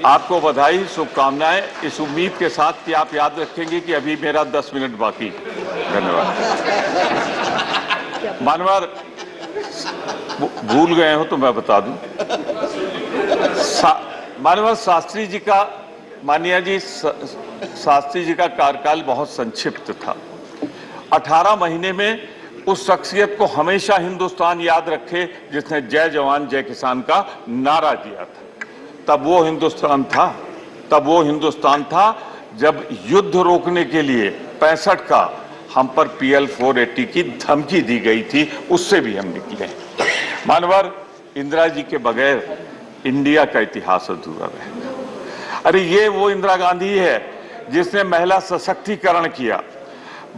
आपको बधाई, शुभकामनाएं, इस उम्मीद के साथ कि आप याद रखेंगे कि अभी मेरा 10 मिनट बाकी। धन्यवाद। मानवर, भूल गए हो तो मैं बता दूं, माननीय शास्त्री जी का, माननीय जी शास्त्री जी का कार्यकाल बहुत संक्षिप्त था। 18 महीने में उस शख्सियत को हमेशा हिंदुस्तान याद रखे जिसने जय जवान जय किसान का नारा दिया था। तब वो हिंदुस्तान था, तब वो हिंदुस्तान था जब युद्ध रोकने के लिए 65 का हम पर PL 480 की धमकी दी गई थी, उससे भी हम निकले। मानवर, इंदिरा जी के बगैर इंडिया का इतिहास अधूरा रहेगा। अरे ये वो इंदिरा गांधी है जिसने महिला सशक्तिकरण किया,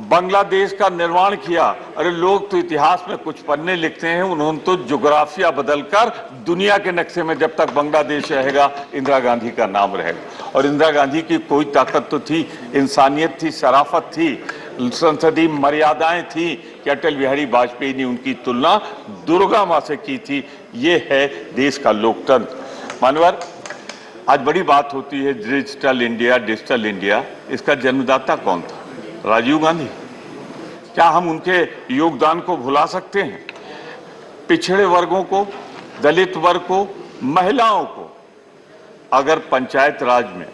बांग्लादेश का निर्माण किया। अरे लोग तो इतिहास में कुछ पन्ने लिखते हैं, उन्होंने तो ज्योग्राफिया बदलकर दुनिया के नक्शे में जब तक बांग्लादेश रहेगा इंदिरा गांधी का नाम रहेगा। और इंदिरा गांधी की कोई ताकत तो थी, इंसानियत थी, शराफत थी, संसदीय मर्यादाएं थी कि अटल बिहारी वाजपेयी ने उनकी तुलना दुर्गा मां से की थी। ये है देश का लोकतंत्र। मानवर, आज बड़ी बात होती है डिजिटल इंडिया, इसका जन्मदाता कौन था? राजीव गांधी। क्या हम उनके योगदान को भुला सकते हैं? पिछड़े वर्गों को, दलित वर्ग को, महिलाओं को अगर पंचायत राज में,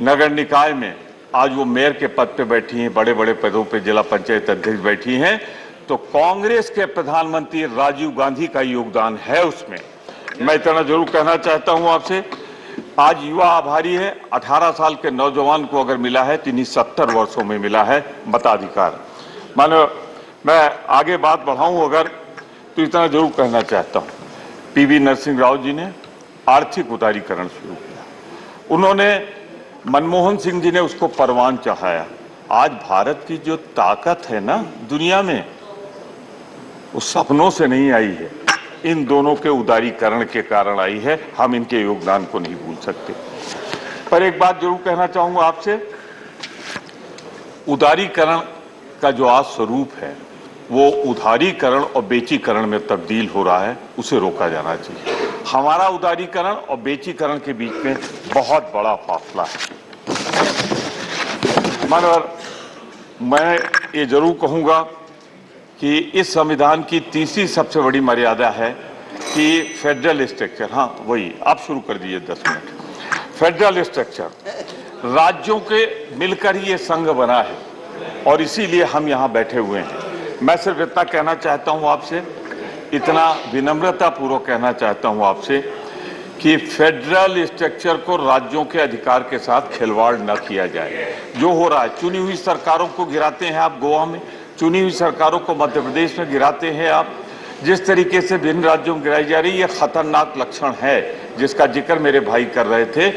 नगर निकाय में आज वो मेयर के पद पे बैठी हैं, बड़े बड़े पदों पे जिला पंचायत अध्यक्ष बैठी हैं, तो कांग्रेस के प्रधानमंत्री राजीव गांधी का योगदान है उसमें। मैं इतना जरूर कहना चाहता हूं आपसे, आज युवा आभारी है। 18 साल के नौजवान को अगर मिला है तो इन्हीं 70 वर्षों में मिला है मताधिकार। मानो मैं आगे बात बढ़ाऊं अगर तो इतना जरूर कहना चाहता हूं, PV नरसिंह राव जी ने आर्थिक उदारीकरण शुरू किया, उन्होंने, मनमोहन सिंह जी ने उसको परवान चढ़ाया। आज भारत की जो ताकत है ना दुनिया में, वो सपनों से नहीं आई है, इन दोनों के उदारीकरण के कारण आई है। हम इनके योगदान को नहीं भूल सकते। पर एक बात जरूर कहना चाहूंगा आपसे, उदारीकरण का जो आज स्वरूप है वो उधारीकरण और बेचीकरण में तब्दील हो रहा है, उसे रोका जाना चाहिए। हमारा उदारीकरण और बेचीकरण के बीच में बहुत बड़ा फासला है। मानवर, मैं ये जरूर कहूंगा कि इस संविधान की तीसरी सबसे बड़ी मर्यादा है कि फेडरल स्ट्रक्चर, हाँ वही आप शुरू कर दीजिए 10 मिनट। फेडरल स्ट्रक्चर, राज्यों के मिलकर ही ये संघ बना है और इसीलिए हम यहाँ बैठे हुए हैं। मैं सिर्फ इतना कहना चाहता हूँ आपसे, इतना विनम्रता पूर्वक कहना चाहता हूँ आपसे कि फेडरल स्ट्रक्चर को राज्यों के अधिकार के साथ खिलवाड़ न किया जाए। जो हो रहा है, चुनी हुई सरकारों को गिराते हैं आप गोवा में, चुनी हुई सरकारों को मध्य प्रदेश में गिराते हैं आप, जिस तरीके से भिन्न राज्यों में गिराई जा रही है, यह खतरनाक लक्षण है जिसका जिक्र मेरे भाई कर रहे थे।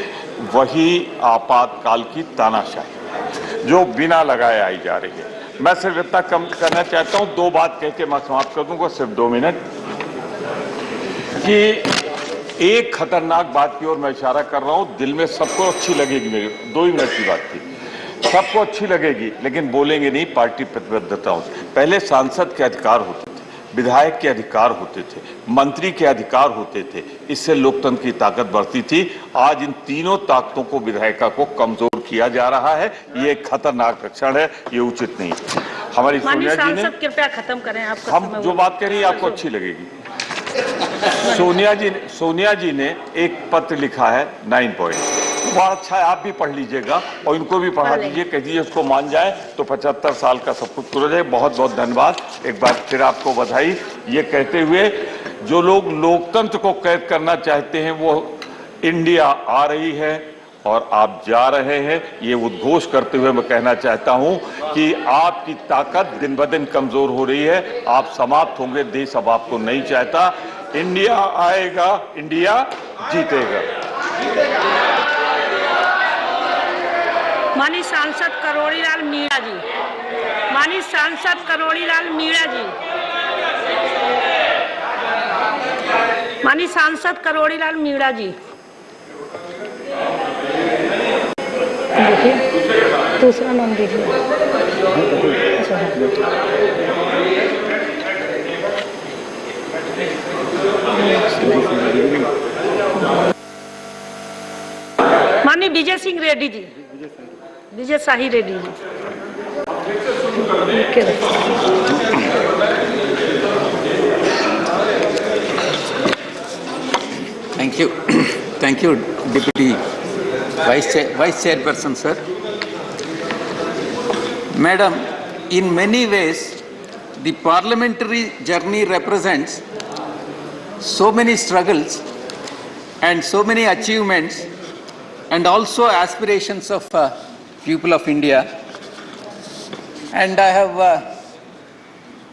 वही आपातकाल की तानाशाही जो बिना लगाए आई जा रही है। मैं सिर्फ इतना कम करना चाहता हूं, 2 बात कह के मैं समाप्त कर दूंगा, सिर्फ 2 मिनट, कि एक खतरनाक बात की ओर मैं इशारा कर रहा हूं, दिल में सबको अच्छी लगेगी, मेरी 2 ही मिनट की बात थी, सबको अच्छी लगेगी लेकिन बोलेंगे नहीं पार्टी प्रतिबद्धताओं से। पहले सांसद के अधिकार होते थे, विधायक के अधिकार होते थे, मंत्री के अधिकार होते थे, इससे लोकतंत्र की ताकत बढ़ती थी। आज इन तीनों ताकतों को, विधायिका को कमजोर किया जा रहा है, ये एक खतरनाक लक्षण है, ये उचित नहीं। हमारी सोनिया जी ने, कृपया खत्म करें, आपका हम जो बात कह रही है आपको अच्छी लगेगी। सोनिया जी ने एक पत्र लिखा है 9 पॉइंट, बहुत अच्छा है, आप भी पढ़ लीजिएगा और इनको भी पढ़ा दीजिए, कह दीजिए उसको मान जाए तो 75 साल का सब कुछ पूरा जाए। बहुत बहुत धन्यवाद, एक बार फिर आपको बधाई। ये कहते हुए जो लोग लोकतंत्र को कैद करना चाहते हैं वो इंडिया आ रही है और आप जा रहे हैं, ये उद्घोष करते हुए मैं कहना चाहता हूं कि आपकी ताकत दिन ब दिन कमजोर हो रही है, आप समाप्त होंगे, देश अब आपको नहीं चाहता। इंडिया आएगा, इंडिया जीतेगा। माननीय सांसद करोड़ीलाल मीणा जी, माननीय सांसद करोड़ीलाल मीणा जी, माननीय सांसद करोड़ीलाल मीणा जी, दूसरा नाम दीजिए। माननीय विजय सिंह रेड्डी जी, विजय शाही Reddy ji. Thank you, Deputy Vice Chairperson, sir. Madam, in many ways, the parliamentary journey represents so many struggles and so many achievements and also aspirations of people of India. And I have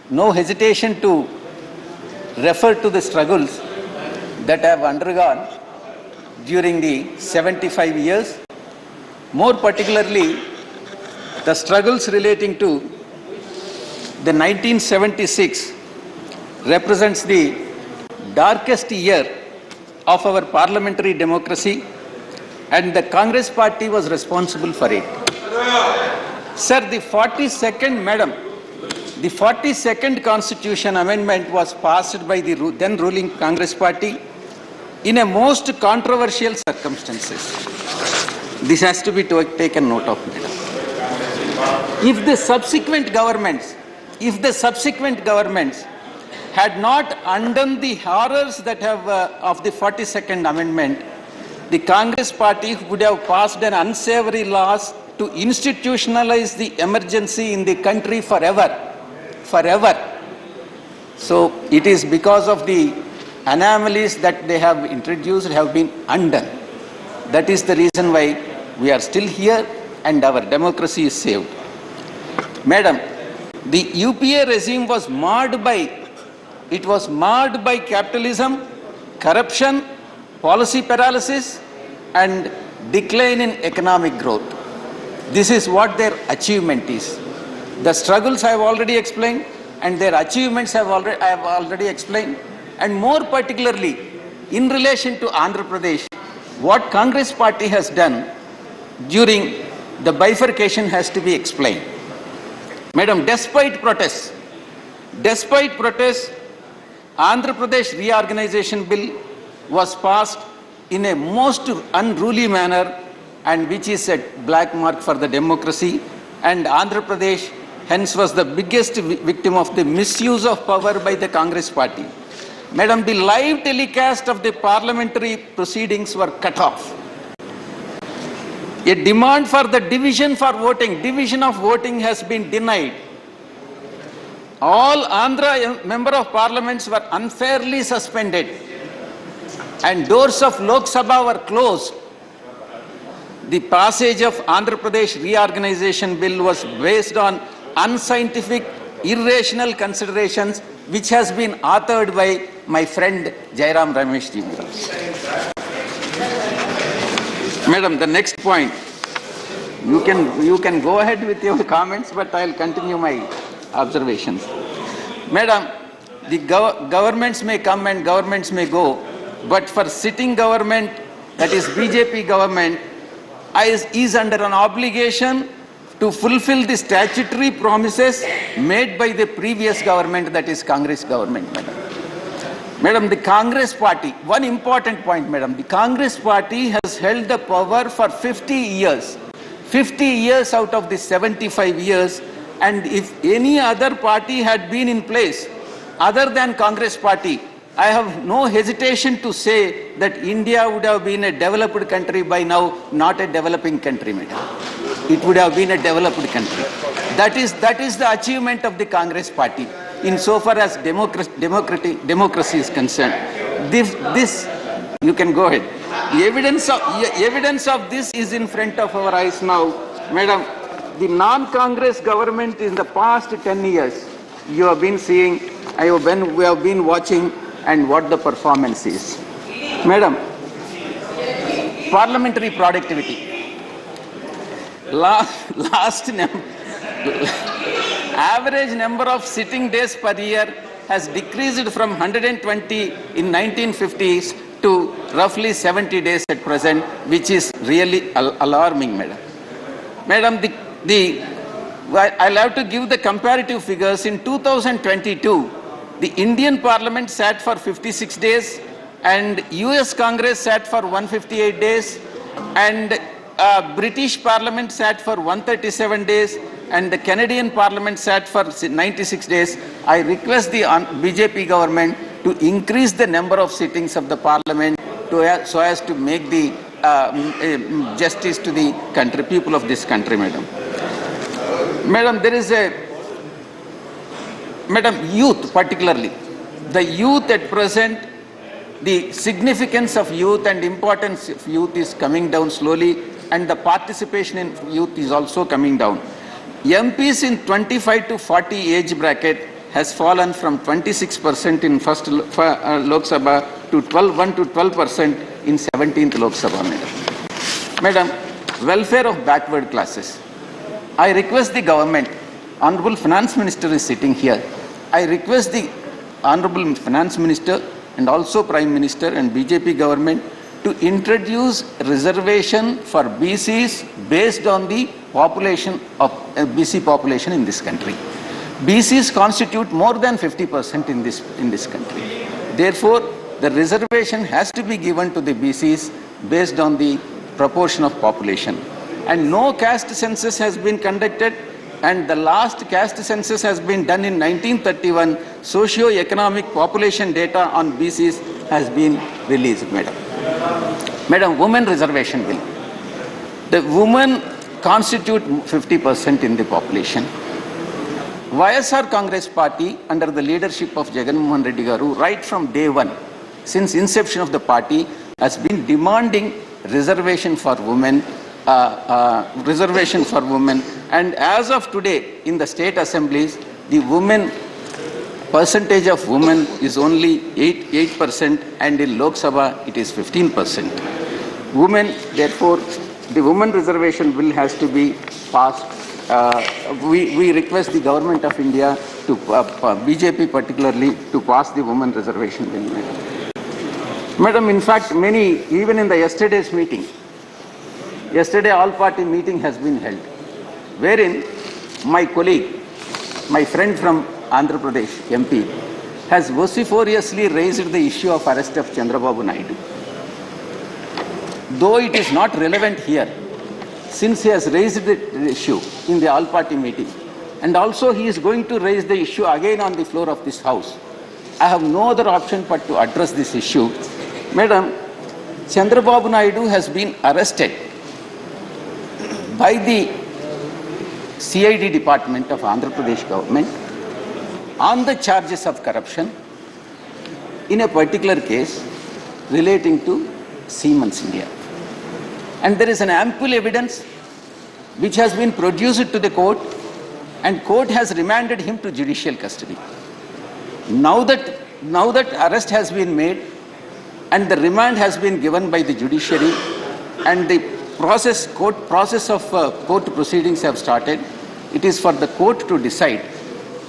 no hesitation to refer to the struggles that I have undergone during the 75 years, more particularly the struggles relating to the 1976 represents the darkest year of our parliamentary democracy, and the Congress party was responsible for it. Sir, the 42nd Constitution Amendment was passed by the then ruling Congress party in a most controversial circumstances. This has to be taken note of, madam. If the subsequent governments had not undone the horrors that have of the 42nd Amendment, the Congress party would have passed an unsavory laws to institutionalize the emergency in the country forever. So it is because of the anomalies that they have introduced have been undone. That is the reason why we are still here and our democracy is saved. Madam, the UPA regime was marred by capitalism, corruption, policy paralysis, and decline in economic growth. This is what their achievement is. The struggles I have already explained, and their achievements I have already explained, and more particularly in relation to Andhra Pradesh, what Congress party has done during the bifurcation has to be explained. Madam, despite protests, Andhra Pradesh reorganization bill was passed in a most unruly manner, and which is a black mark for the democracy, and Andhra Pradesh hence was the biggest victim of the misuse of power by the Congress party. Madam, the live telecast of the parliamentary proceedings were cut off. A demand for the division of voting has been denied. All Andhra member of parliaments were unfairly suspended, and doors of Lok Sabha were closed. The passage of Andhra Pradesh reorganization bill was based on unscientific, irrational considerations, which has been authored by my friend Jairam Ramesh ji. Madam, the next point, you can go ahead with your comments, but I will continue my observations. Madam, the governments may come and governments may go, but for sitting government, that is BJP government, is under an obligation to fulfill the statutory promises made by the previous government, that is Congress government, madam. Madam, the Congress party, one important point, madam, the Congress party has held the power for 50 years. 50 years out of the 75 years, and if any other party had been in place other than Congress party, I have no hesitation to say that India would have been a developed country by now, not a developing country, madam. It would have been a developed country. That is the achievement of the Congress party, insofar as democracy is concerned. This, you can go ahead. The evidence of this is in front of our eyes now, madam. The non-Congress government in the past 10 years, you have been seeing, we have been watching, and what the performance is. Madam, parliamentary productivity. Average number of sitting days per year has decreased from 120 in 1950s to roughly 70 days at present, which is really alarming, madam. Madam, I'll have to give the comparative figures. In 2022, the Indian Parliament sat for 56 days, and US Congress sat for 158 days, and British Parliament sat for 137 days, and the Canadian Parliament sat for 96 days. I request the BJP government to increase the number of sittings of the Parliament so as to make the justice to the people of this country, madam. Madam, there is youth particularly. The youth at present, the significance of youth and importance of youth is coming down slowly, and the participation in youth is also coming down. MPs in 25 to 40 age bracket has fallen from 26% in first Lok Sabha to 1 to 12% in 17th Lok Sabha, madam. Madam, welfare of backward classes. I request the government, Honorable Finance Minister is sitting here. I request the Honorable Finance Minister and also Prime Minister and BJP government to introduce reservation for BCs based on the population of BC population in this country. BCs constitute more than 50% in this country. Therefore, the reservation has to be given to the BCs based on the proportion of population. And no caste census has been conducted, and the last caste census has been done in 1931. Socio-economic population data on BCs has been released, madam. Madam, women reservation bill. The women constitute 50% in the population. YSR Congress Party, under the leadership of Jagan Mohan Reddy Garu, right from day one, since inception of the party, has been demanding reservation for women, and as of today, in the state assemblies, the percentage of women is only 8%, and in Lok Sabha it is 15%. Women, therefore, the women reservation bill has to be passed. We request the government of India to, BJP particularly, to pass the women reservation bill. Madam, in fact, many, even in the yesterday's meeting, yesterday all-party meeting has been held, wherein my colleague, my friend from Andhra Pradesh, MP, has vociferously raised the issue of arrest of Chandrababu Naidu. Though it is not relevant here, since he has raised the issue in the all-party meeting, and also he is going to raise the issue again on the floor of this House, I have no other option but to address this issue. Madam, Chandrababu Naidu has been arrested by the CID department of Andhra Pradesh government on the charges of corruption in a particular case relating to Siemens India. And there is an ample evidence which has been produced to the court, and court has remanded him to judicial custody. Now that arrest has been made and the remand has been given by the judiciary, and the court proceedings have started, it is for the court to decide.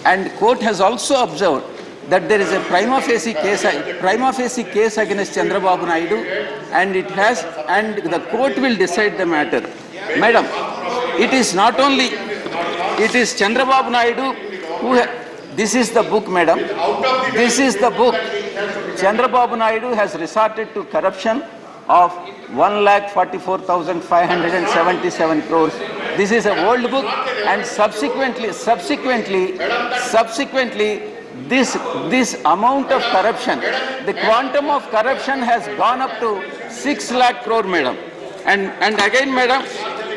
And court has also observed that there is a prima facie case against Chandrababu Naidu, and the court will decide the matter. Madam, it is Chandrababu Naidu who this is the book, madam. This is the book. Chandrababu Naidu has resorted to corruption of 1,44,577 crores. This is a old book, and subsequently, this amount of corruption, the quantum of corruption has gone up to 6 lakh crore, madam. And again, madam,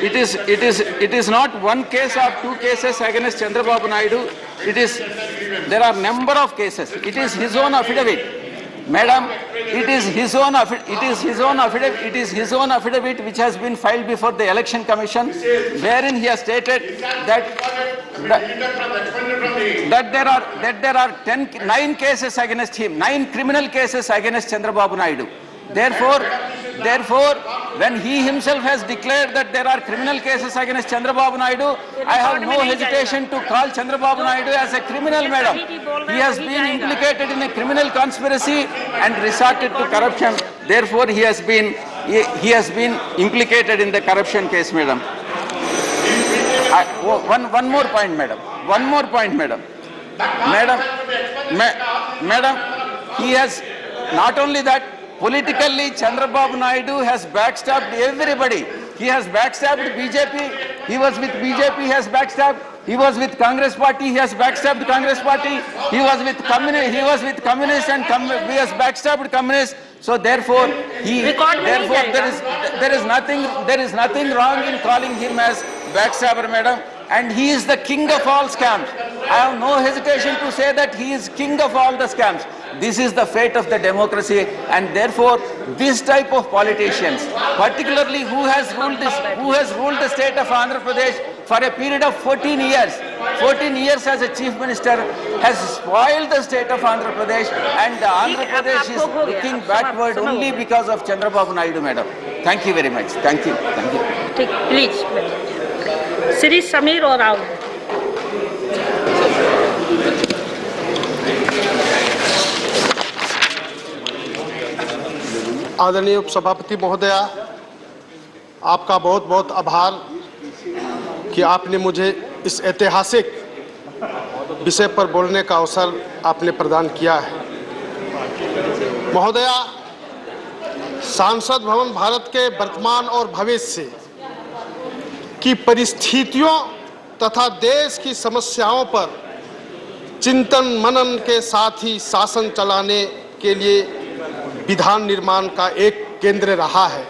it is not one case or two cases against Chandrababu Naidu. There are number of cases. It is his own affidavit. Madam, it is his own affidavit which has been filed before the Election Commission, wherein he has stated that there are 9 cases against him, 9 criminal cases against Chandrababu Naidu. Therefore, when he himself has declared that there are criminal cases against Chandrababu Naidu, I have no hesitation to call Chandrababu Naidu as a criminal, madam. He has been implicated in a criminal conspiracy and resorted to corruption. Therefore, he has been implicated in the corruption case, madam. One more point, madam. Madam, he has not only that. Politically, Chandrababu Naidu has backstabbed everybody. He has backstabbed BJP. He was with BJP, he has backstabbed. He was with Congress Party, he has backstabbed Congress Party. He was with Communists and he has backstabbed Communists. So therefore, there is nothing wrong in calling him as backstabber, madam. And he is the king of all scams. I have no hesitation to say that he is king of all the scams. This is the fate of the democracy, and therefore this type of politicians, particularly who has ruled the state of Andhra Pradesh for a period of 14 years as a chief minister, has spoiled the state of Andhra Pradesh, and the Andhra Pradesh is looking backward only because of Chandrababu Naidu, madam. Thank you very much. Thank you. Please, Shri Samir Orav. आदरणीय उपसभापति महोदया, आपका बहुत बहुत आभार कि आपने मुझे इस ऐतिहासिक विषय पर बोलने का अवसर आपने प्रदान किया है। महोदया, सांसद भवन भारत के वर्तमान और भविष्य की परिस्थितियों तथा देश की समस्याओं पर चिंतन मनन के साथ ही शासन चलाने के लिए विधान निर्माण का एक केंद्र रहा है।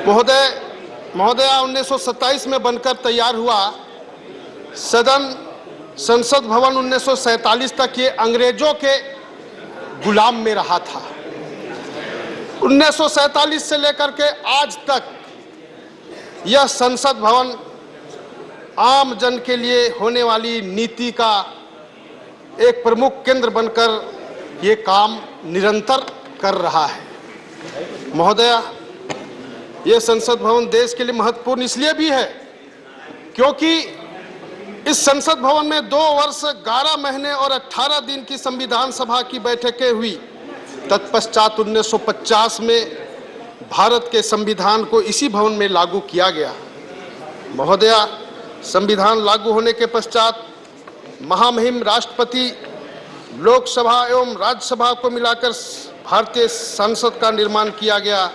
महोदया 1927 में बनकर तैयार हुआ संसद भवन 1947 तक ये अंग्रेजों के गुलाम में रहा था। 1947 से लेकर के आज तक यह संसद भवन आम जन के लिए होने वाली नीति का एक प्रमुख केंद्र बनकर ये काम निरंतर कर रहा है। महोदया, यह संसद भवन देश के लिए महत्वपूर्ण इसलिए भी है क्योंकि इस संसद भवन में 2 वर्ष 11 महीने और 18 दिन की संविधान सभा की बैठकें हुई। तत्पश्चात 1950 में भारत के संविधान को इसी भवन में लागू किया गया। महोदया, संविधान लागू होने के पश्चात महामहिम राष्ट्रपति, लोकसभा एवं राज्यसभा को मिलाकर भारतीय संसद का निर्माण किया गया।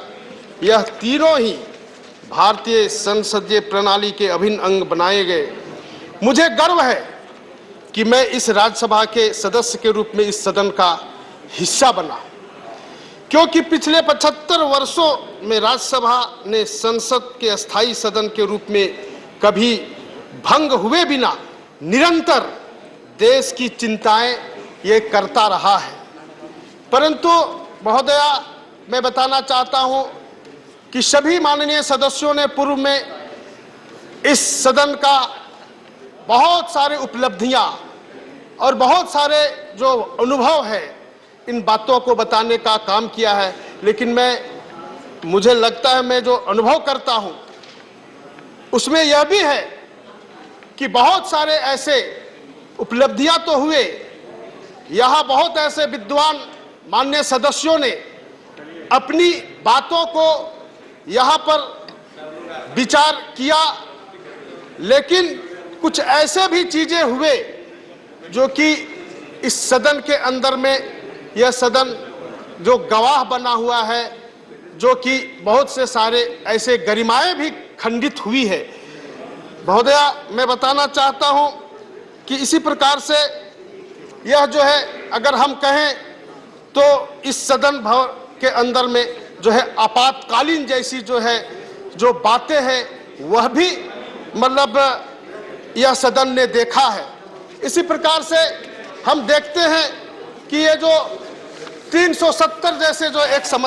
यह तीनों ही भारतीय संसदीय प्रणाली के अभिन्न अंग बनाए गए। मुझे गर्व है कि मैं इस राज्यसभा के सदस्य के रूप में इस सदन का हिस्सा बना, क्योंकि पिछले 75 वर्षों में राज्यसभा ने संसद के अस्थायी सदन के रूप में कभी भंग हुए बिना निरंतर देश की चिंताएं ये करता रहा है। परंतु महोदया, मैं बताना चाहता हूं कि सभी माननीय सदस्यों ने पूर्व में इस सदन का बहुत सारे उपलब्धियां और बहुत सारे जो अनुभव है इन बातों को बताने का काम किया है, लेकिन मुझे लगता है मैं जो अनुभव करता हूं उसमें यह भी है कि बहुत सारे ऐसे उपलब्धियां तो हुए, यहाँ बहुत ऐसे विद्वान माननीय सदस्यों ने अपनी बातों को यहाँ पर विचार किया, लेकिन कुछ ऐसे भी चीजें हुए जो कि इस सदन के अंदर में यह सदन जो गवाह बना हुआ है, जो कि बहुत से सारे ऐसे गरिमाएं भी खंडित हुई है। महोदया, मैं बताना चाहता हूं कि इसी प्रकार से यह जो है अगर हम कहें तो इस सदन भवन के अंदर में जो है आपातकालीन जैसी जो बातें हैं वह भी मतलब यह सदन ने देखा है। इसी प्रकार से हम देखते हैं कि ये जो 370 जैसे जो एक